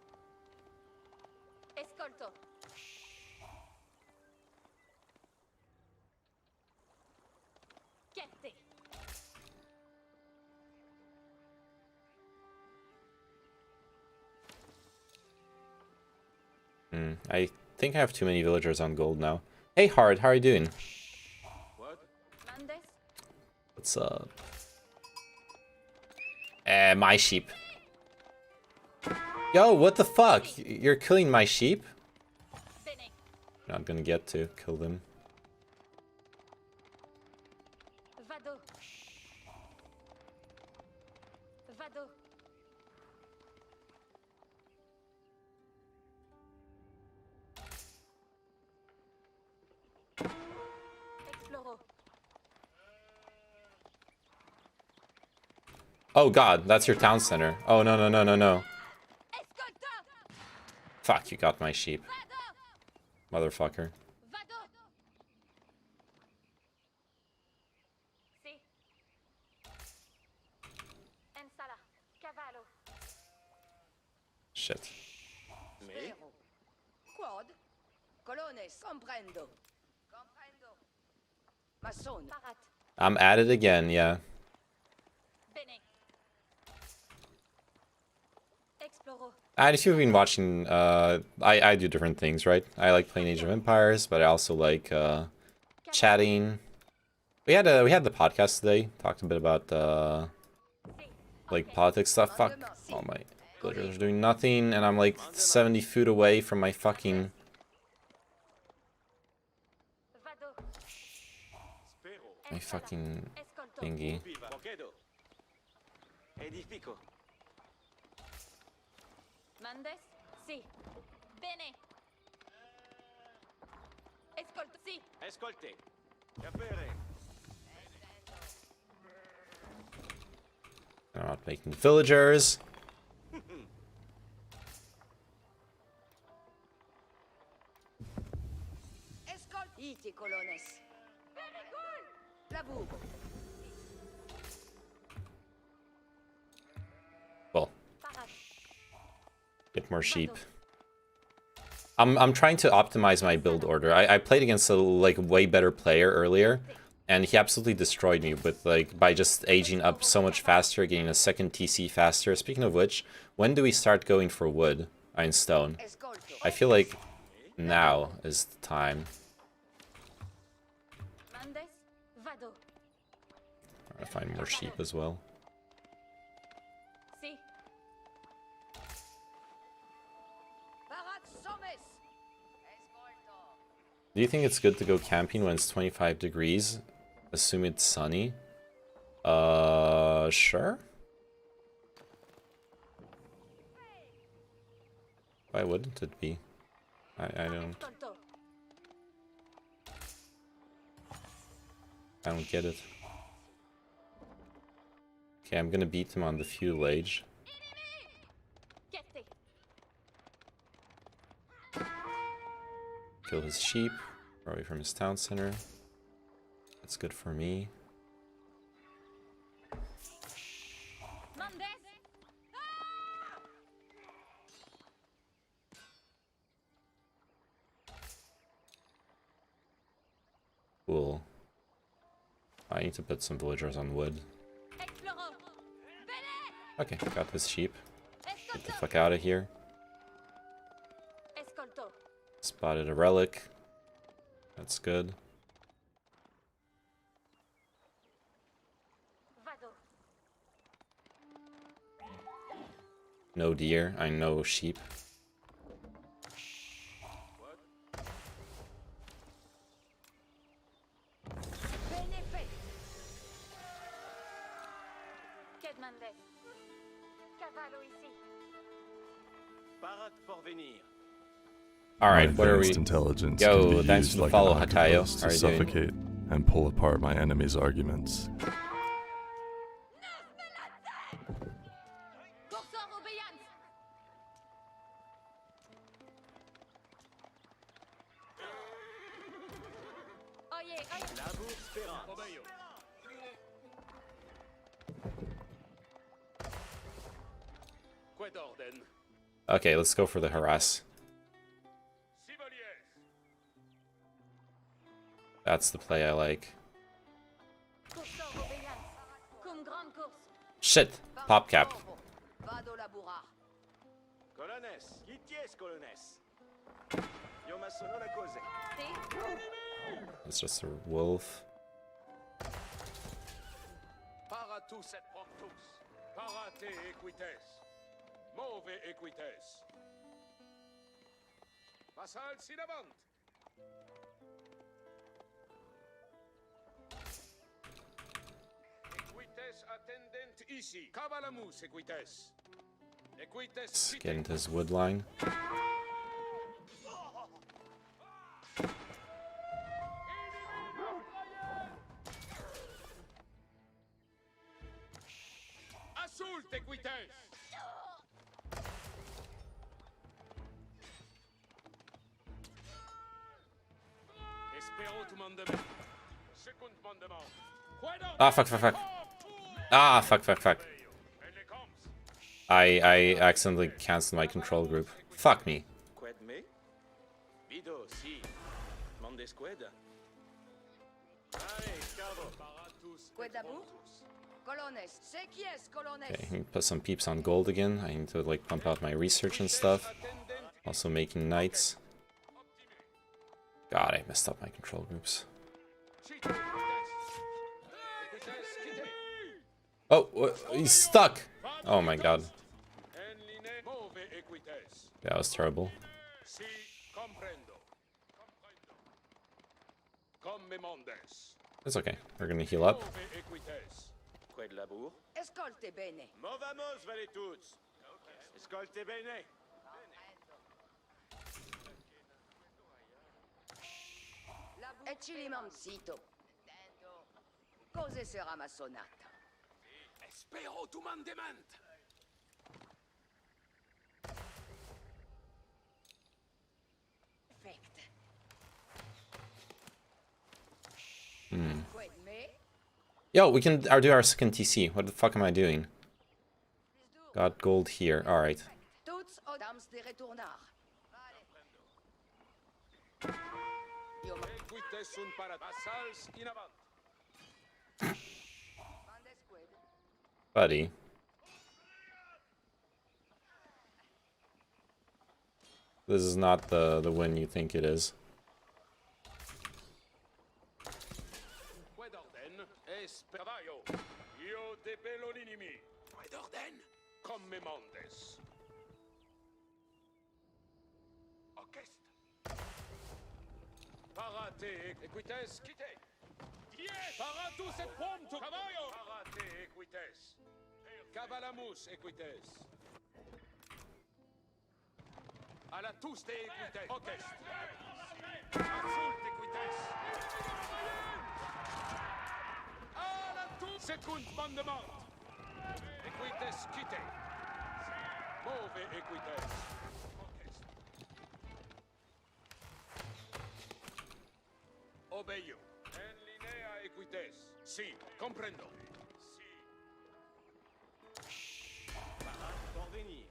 Escolto. Chiette. I think I have too many villagers on gold now. Hey Hard, how are you doing? What's up? My sheep. Yo, what the fuck? You're killing my sheep? Not gonna get to kill them. Vado. Vado. Exploro. Oh god, that's your town center. Oh no no no no no. Fuck, you got my sheep. Motherfucker. Shit. Quod. Colones. Comprendo. Comprendo. Mason. I'm at it again, yeah. And if you've been watching, I do different things, right? I like playing Age of Empires, but I also like chatting. We had the podcast today, talked a bit about like politics stuff. Fuck, all my villagers are doing nothing, and I'm like 70 foot away from my fucking. My fucking thingy. Mandes? Sì. Bene. Escolto, sì. Ascolti. Capere. I'm not making villagers. Well, get more sheep. I'm trying to optimize my build order. I played against a like way better player earlier, and he absolutely destroyed me with like by just aging up so much faster, getting a second TC faster. Speaking of which, when do we start going for wood and stone? I feel like now is the time. I find more sheep as well. Do you think it's good to go camping when it's 25 degrees? Assume it's sunny? Sure. Why wouldn't it be? I don't get it. Okay, I'm gonna beat him on the fuel age. Kill his sheep, far away from his town center. That's good for me. Cool. I need to put some villagers on wood. Okay, got this sheep. Get the fuck out of here. Spotted a relic. That's good. No deer, I know sheep. Alright, what are we? Intelligence Yo, can be thanks used for the like follow, an Hakayo. octopus How are to you doing? suffocate and pull apart my enemy's arguments. Okay, let's go for the harass. That's the play I like. Shit! Pop cap. It's just a wolf. Paratus et promptus. Parate equites. Move equites. Passal sinavant. Equites attendent ici. Cavalamus equites. Equites. Let's get into his wood line. Assault equites. Espero tu mandement. Second mandement. Ah, fuck. Ah, fuck. I accidentally canceled my control group. Fuck me. Okay, I need to put some peeps on gold again. I need to like pump out my research and stuff. Also making knights. God, I messed up my control groups. Oh, he's stuck! Oh my god. That was terrible. It's okay. We're gonna heal up. Escolte bene. Movamos, veletuz. Escolte bene. E ci limancito. Cose sarà ma sonata. Espero tu mandement. Perfect. Hmm. Quid me? Yo, we can do our second TC. What the fuck am I doing? Got gold here. Alright. Tots aux dames des retournards. Equite sunt para vassals in avant. Buddy. This is not the win you think it is. Cavallo, io depelo l'inimi. D'orden, comme me mondes. Orchestre. Parate, equites, quitte. Paratus et prompto. Cavallo. Parate, equites. Cavalamus, equites. À la tous de equites. Orchestre. Assault, equites. Secund mandement. Equites quitte. Move equites. Obeyo. En linea equites. Si, comprendo. Si. Para convenir.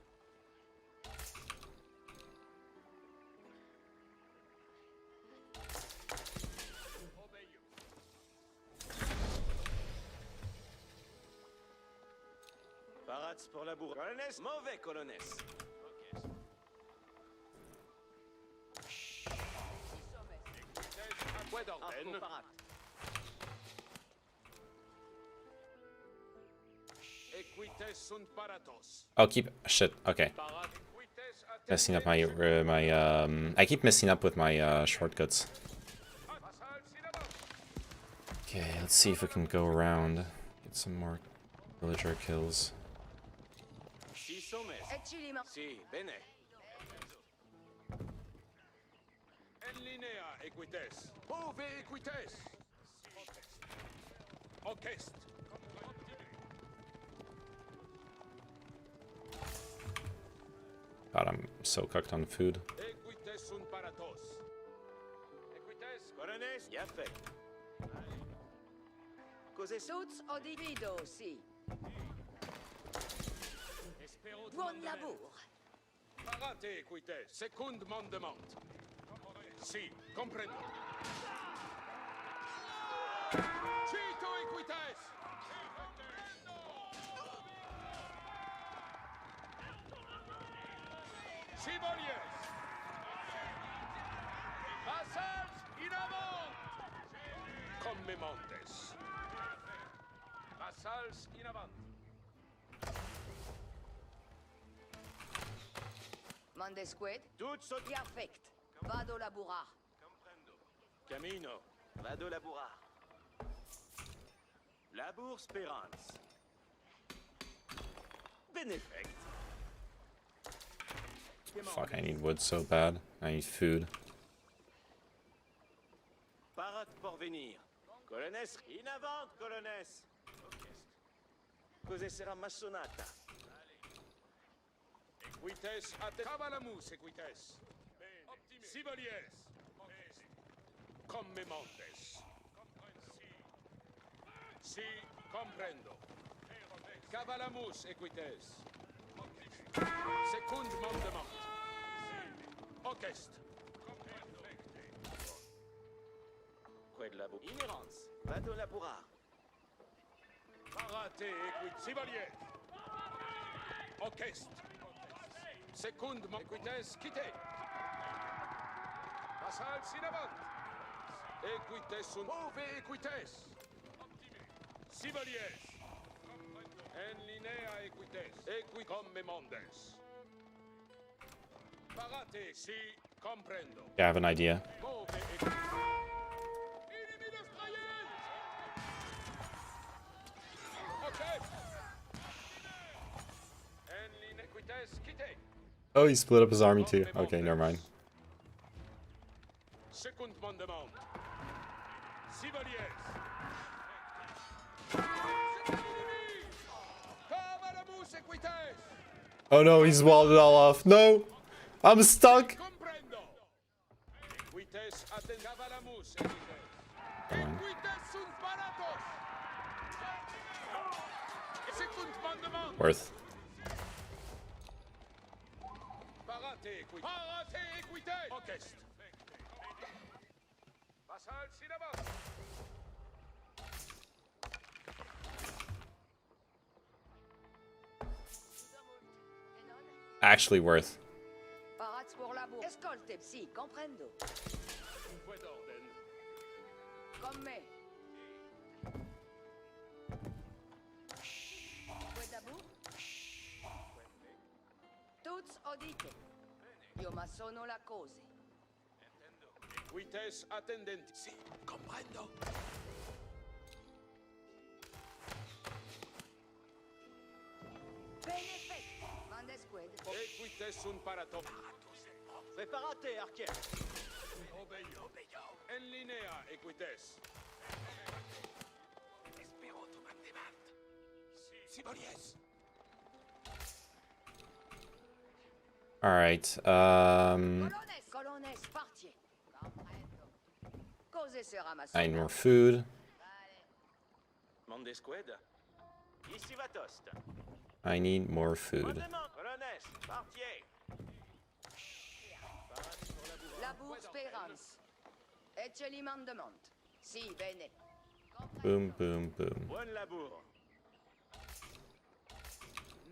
Parats pour la bourre. Colonnes, mauvais colonnes. Quoi d'ordenne? Equites sunt paratos. Oh, shit. Okay. Messing up my I keep messing up with my shortcuts. Okay, let's see if we can go around, get some more villager kills. Si, bene. En linea equites. Move equites. Orchestre. God, I'm so cooked on food. Equites sunt paratos. Equites. Colonnes, ya fait. Tots au divido, si. Buon lavoro. Parate equites. Secund mandement. Si, comprendo. Cito equites. Si volies. Vassals in avant. Comme me montes. Vassals in avant. Mandesquet. Tout so Perfect. Vado laburar. Camino. Vado laburar. Labour spérance. Benefect. Fuck, I need wood so bad. I need food. Parat porvenir. Colonnes, in avant, colonnes. Cos'è sarà massonata? Equites at cavalamus equites. Si volies. Comme me montes. Si, comprendo. Cavalamus equites. Secund mandement. Orchestre. Quid labo. Inhérence. Vado laburar. Parate equit. Si volies. Orchestre. Secund equites quitte. Vassals in avant. Equites sunt move equites. Si volies. En linea equites. Equi come mondes. Parate, si, comprendo. Yeah, I have an idea. Move equites. Enemy destroyed! Okay. En linea equites quitte. Oh, he split up his army too. Okay, never mind. Second mandement. Si volies. Cavalamus equites. Oh no, he's walled it all off. No! I'm stuck! Comprendo. Equites aten cavalamus equites. Come on. Equites sunt paratos. Secund mandement. Worth. Parate equite. Parate equite. Orchestre. Vassal syllabus. Actually worth. Parats pour la bourre. Escolte, si, comprendo. Fue d'orden. Comme me. Fue d'abord. Tuts odite. Io ma sono la cose. Equites attendenti. Si, comprendo. Benefetto. Mande squad. Equites sunt paratum. Preparate, archer. Obeio. En linea, equites. Espero tu mandement. Si volies. All right. Colones, partier. Comprendo. Cose sera ma I need more food. Mande squad. Ici va toast. I need more food. Colonnes, partier. Labour spérance. Ecce mandement. Si, bene. Boom, boom, boom. Buon labour.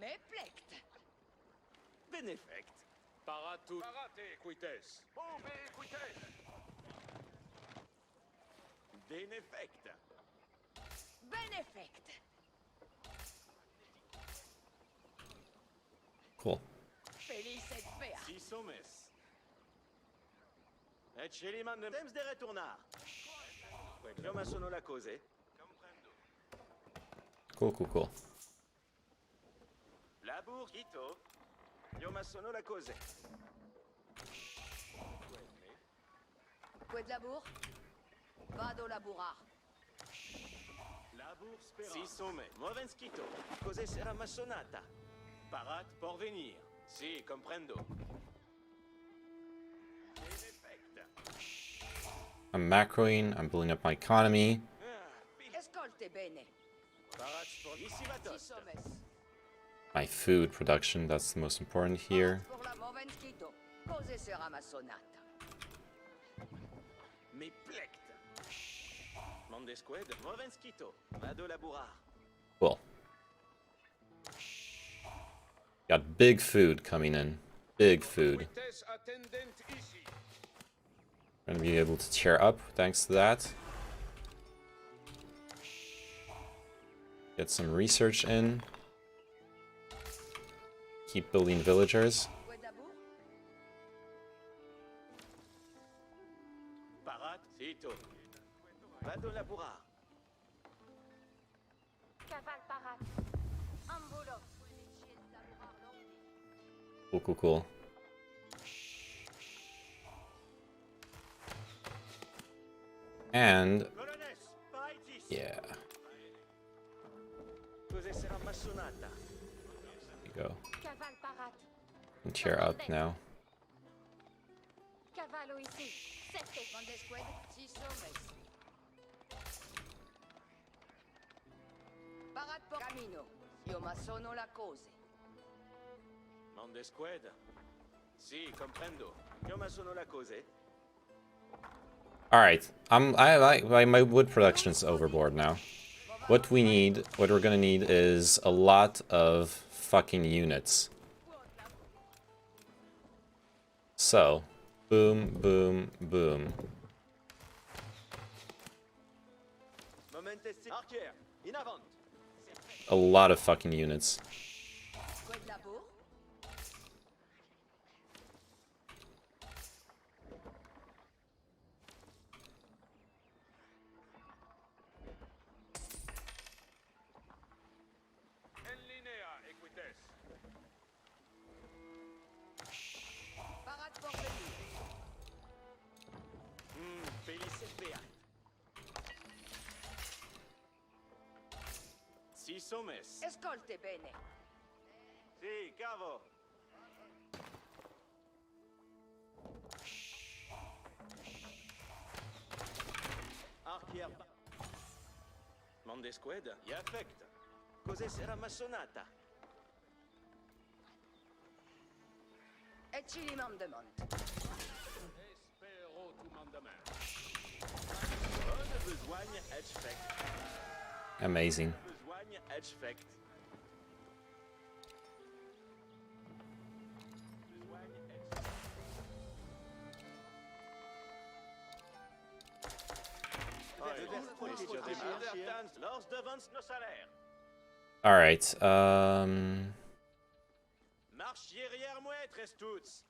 Me plect. Benefect. Paratu. Parate equites. Bombe equites. Benefect. Benefect. Cool. Felice et pea. Si sommes. Et chez mandement. Temps de retournar. Io ma sono la cose. Comprendo. Cool, cool, cool. Labour, Ito. Io ma sono la cose. Quid labour? Vado labourar. Labour spera. Si somme. Movenskito. Cose sera massonata. Parat por venir. Si, comprendo. I'm macroing. I'm building up my economy. Escolte bene. Parat por ici va Si toast. sommes. My food production. That's the most important here. Pour la Movenskito. Cose sera massonata. Me plect. Mande squad. Movenskito. Vado labourar. Cool. Got big food coming in. Big food. Equites attendent ici. Gonna be able to tear up thanks to that. Get some research in. Keep building villagers. Quid labour? Parat. Ito. Vado labourar. Caval parat. Ambulo. Cool, cool, cool. And Colonnes, par ici. yeah, Cose sera massonata. there you go. Caval parat. And tear up now. Cavallo ici. Sette. Mande squad. Si sommes. Parat por camino. Io ma sono la cose. Mande squad. Si, comprendo. Io ma sono la cose. All right, my wood production is overboard now. What we need, what we're gonna need, is a lot of fucking units. So, boom, boom, boom. Momentesti. Archer, in avant. A lot of fucking units. Quid labour? En linea, equites. Parat por venir. Felice Beat. Si sommes. Escolte bene. Si, cavo. Archer. Mande squad. Y affect. cos'è sarà massonata? E ci li mandamont. Espero tu mandament. On besoigne edge fact. Amazing. Besoigne edge fact. Alright, Marche derrière moi, Trestuts.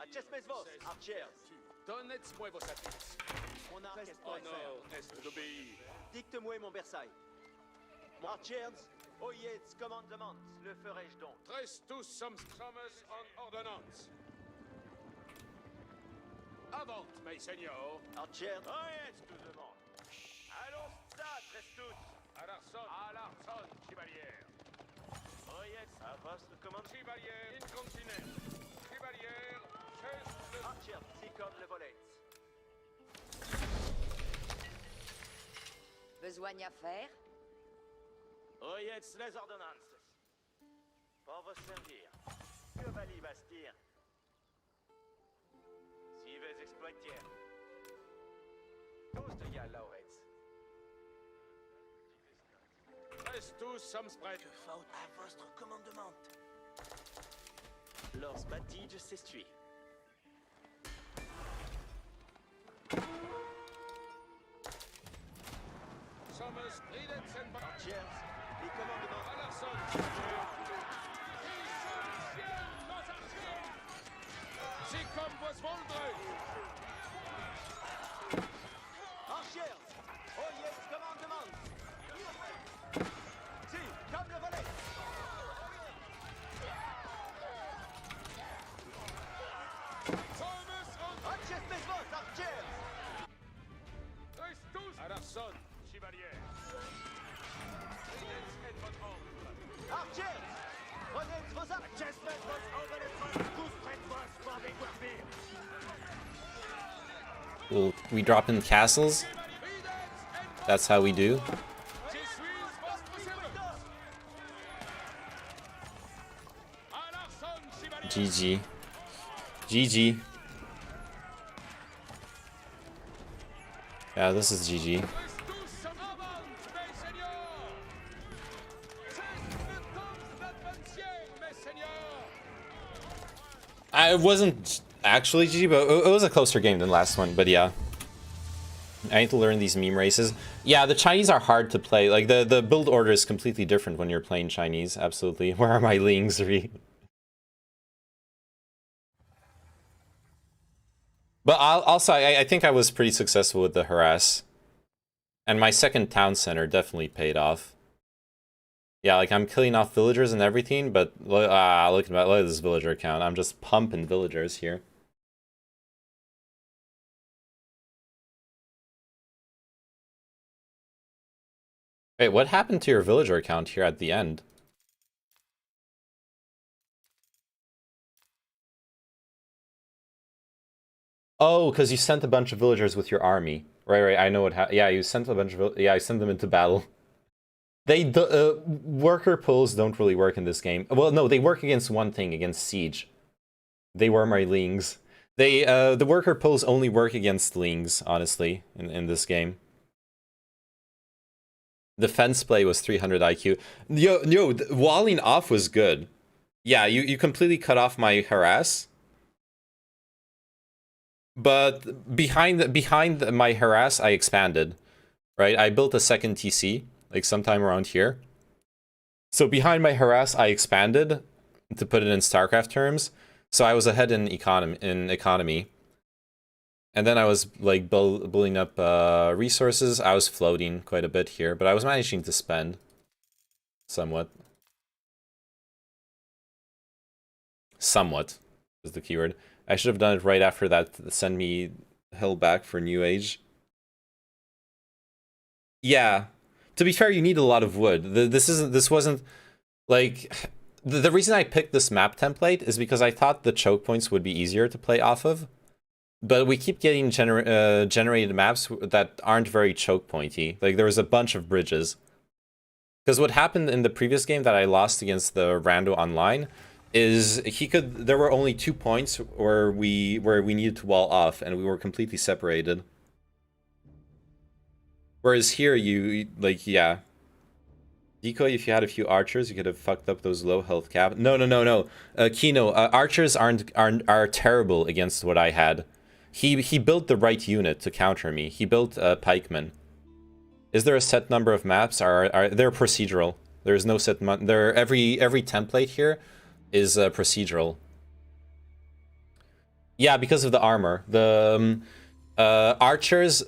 Acest vos, archers. Donnez-moi vos sapiens. Mon arc est Honor est d'obéir. Dicte-moi mon Versailles. Mon archers, oyez commandement, le ferai-je donc. Trestus sommes en ordonnance. Avant, mes seigneurs. Archers, oyez tout le monde. Allons ça, Trestuts. À l'arson, chevalier. Oyez, à votre commande. Chevalier incontinent. Chevalier, chaise. Archers, si comme le volet. Besoigne à faire? Oyez les ordonnances. Pour vous servir. Que valie Bastir? Si vous exploitiez. Tous de ya lauretz. Trestus sommes prêts. Que faute à votre commandement. Lors batige s'estuie. Sommes ridets en bas. Archers, les commandements. À l'arson. Si comme vos voldrez. Archers, oyez commandement. Si, comme le volet. Archers, mes vos, archers. Trestus à l'arson, chevalier. Ridets en votre ombre. Archers, prenez vos arcs. Archers, mes vos ombre. Tous prêts vos pour déguerpir. well, we drop in castles. That's how we do. GG. GG. Yeah, this is GG. It wasn't actually GG, but it was a closer game than last one, but yeah. I need to learn these meme races. Yeah, the Chinese are hard to play. Like, the build order is completely different when you're playing Chinese, absolutely. Where are my Lings? But also, I think I was pretty successful with the harass. And my second town center definitely paid off. Yeah, like, I'm killing off villagers and everything, but look at this villager count. I'm just pumping villagers here. Wait, what happened to your villager count here at the end? Oh, because you sent a bunch of villagers with your army. Right, I know what happened. Yeah, you sent a bunch of... Yeah, I sent them into battle. Worker pulls don't really work in this game. Well, no, they work against one thing, against siege. They were my Lings. The worker pulls only work against Lings, honestly, in this game. The fence play was 300 IQ. Yo, walling off was good. Yeah, you completely cut off my harass. But behind my harass, I expanded. Right? I built a second TC, like sometime around here. So behind my harass, I expanded, to put it in StarCraft terms. So I was ahead in economy. And then I was like building up resources. I was floating quite a bit here, but I was managing to spend somewhat. Somewhat is the keyword. I should have done it right after that. Send me hell back for New Age. Yeah. To be fair, you need a lot of wood. This wasn't like the reason I picked this map template is because I thought the choke points would be easier to play off of. But we keep getting generated maps that aren't very choke pointy. Like there was a bunch of bridges. Because what happened in the previous game that I lost against the rando online is there were only 2 points where we needed to wall off, and we were completely separated. Whereas here, yeah. Decoy, if you had a few archers, you could have fucked up those low health cap. No. Kino, archers are terrible against what I had. He built the right unit to counter me. He built pikemen. Is there a set number of maps? Are they're procedural? There's no set. Every template here is procedural. Yeah, because of the armor. The archers,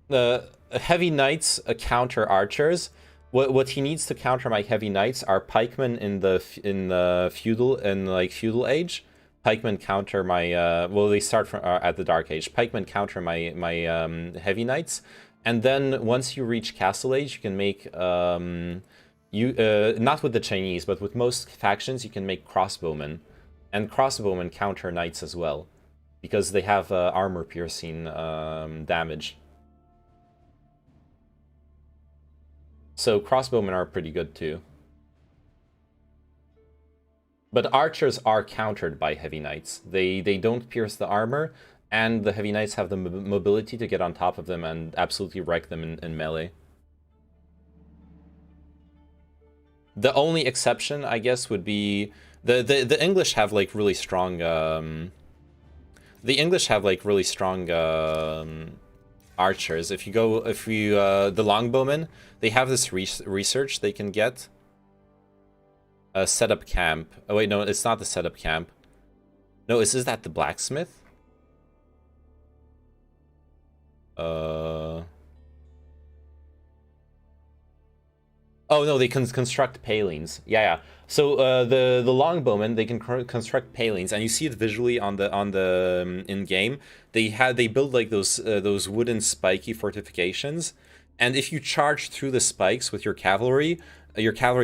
the heavy knights counter archers. What he needs to counter my heavy knights are pikemen in the feudal age. Pikemen counter my well, they start from at the dark age. Pikemen counter my heavy knights, and then once you reach castle age, you can make not with the Chinese, but with most factions, you can make crossbowmen, and crossbowmen counter knights as well, because they have armor piercing damage. So crossbowmen are pretty good too. But archers are countered by heavy knights. They don't pierce the armor, and the heavy knights have the mobility to get on top of them and absolutely wreck them in melee. The only exception, I guess, would be the English have like really strong the English have like really strong archers. If you the longbowmen, they have this research they can get. Setup camp. Oh wait, no, it's not the setup camp. No, is that the blacksmith? Oh no, they can construct palings. Yeah. So the longbowmen, they can construct palings, and you see it visually on the in game. They build like those wooden spiky fortifications, and if you charge through the spikes with your cavalry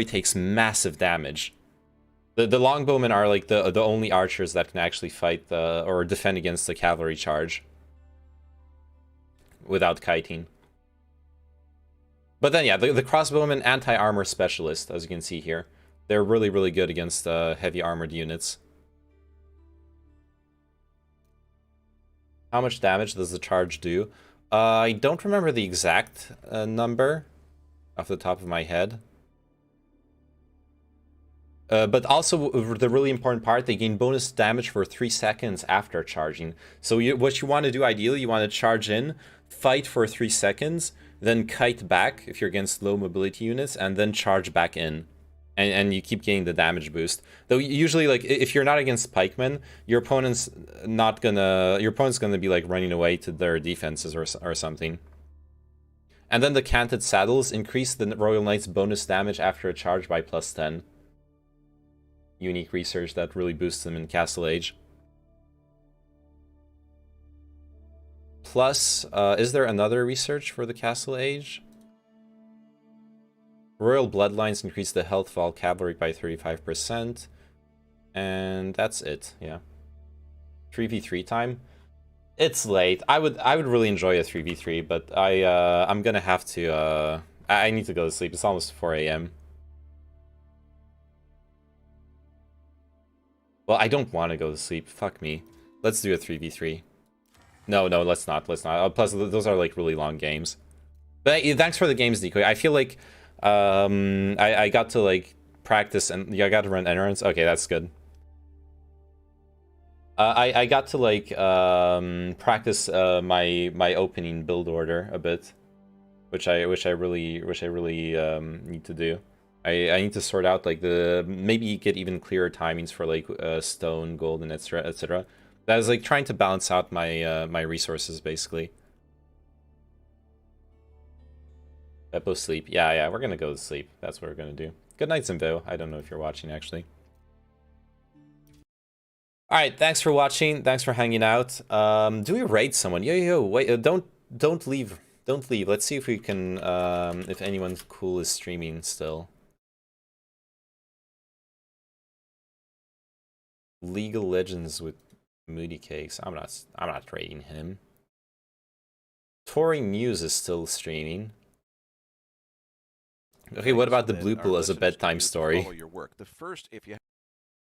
takes massive damage. The longbowmen are like the only archers that can actually fight or defend against the cavalry charge without kiting. But then yeah, the crossbowmen anti-armor specialist, as you can see here. They're really, really good against heavy armored units. How much damage does the charge do? I don't remember the exact number off the top of my head. But also, the really important part, they gain bonus damage for 3 seconds after charging. So what you want to do, ideally, you want to charge in, fight for 3 seconds, then kite back if you're against low mobility units, and then charge back in. And you keep getting the damage boost. Though usually, like, if you're not against pikemen, your opponent's gonna be like running away to their defenses or something. And then the canted saddles increase the Royal Knight's bonus damage after a charge by +10. Unique research that really boosts them in Castle Age. Plus, is there another research for the Castle Age? Royal Bloodlines increase the health of all cavalry by 35%. And that's it, yeah. 3v3 time. It's late. I would really enjoy a 3v3, but I'm gonna have to I need to go to sleep. It's almost 4 a.m. Well, I don't want to go to sleep. Fuck me. Let's do a 3v3. No, let's not. Plus, those are like really long games. But thanks for the games, Decoy. I feel like I got to like practice and I got to run errands. Okay, that's good. I got to like practice my opening build order a bit, which I really need to do. I need to sort out like maybe get even clearer timings for like stone, gold, and etc. I was like trying to balance out my my resources basically. Beppo sleep. Yeah, we're gonna go to sleep. That's what we're gonna do. Good night, Zimvo. I don't know if you're watching actually. All right, thanks for watching. Thanks for hanging out. Do we raid someone? Yo, wait, don't leave. Don't leave. Let's see if we can if anyone cool is streaming still. Legal Legends with Moody Cakes. I'm not raiding him. Tory Muse is still streaming. Okay, what about the blue pool as a bedtime story?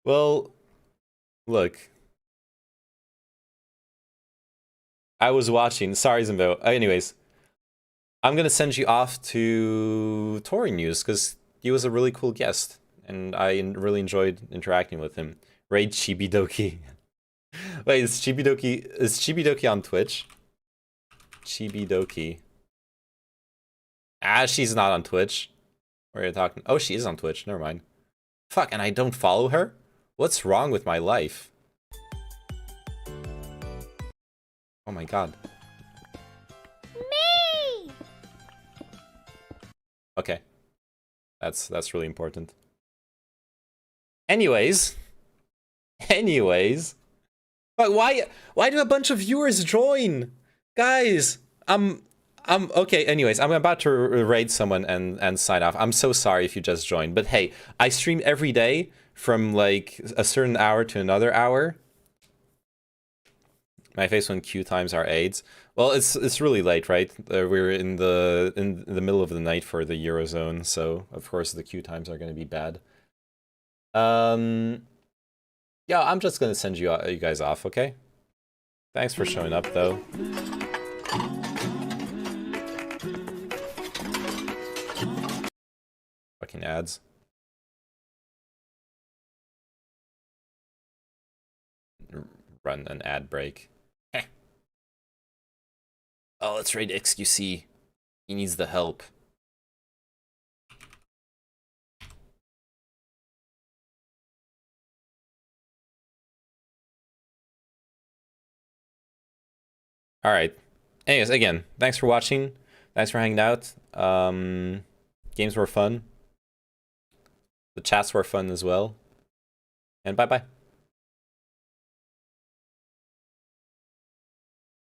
Well, look. I was watching. Sorry, Zimbo. Anyways, I'm gonna send you off to Tory News because he was a really cool guest, and I really enjoyed interacting with him. Raid Chibidoki. Wait, is Chibidoki on Twitch? Chibidoki. Ah, she's not on Twitch. What are you talking? Oh, she is on Twitch. Never mind. Fuck, and I don't follow her? What's wrong with my life? Oh my god. Me! Okay. That's really important. Anyways. But why do a bunch of viewers join? Guys, I'm okay, anyways, I'm about to raid someone and sign off. I'm so sorry if you just joined, but hey, I stream every day from like a certain hour to another hour. My face when queue times are AIDS. Well, it's really late, right? We're in the middle of the night for the Eurozone, so of course the queue times are going to be bad. Yeah, I'm just gonna send you guys off, okay? Thanks for showing up, though. Fucking ads. Run an ad break. Oh, let's raid XQC. He needs the help. Alright. Anyways, again, thanks for watching. Thanks for hanging out. Games were fun. The chats were fun as well. And bye-bye.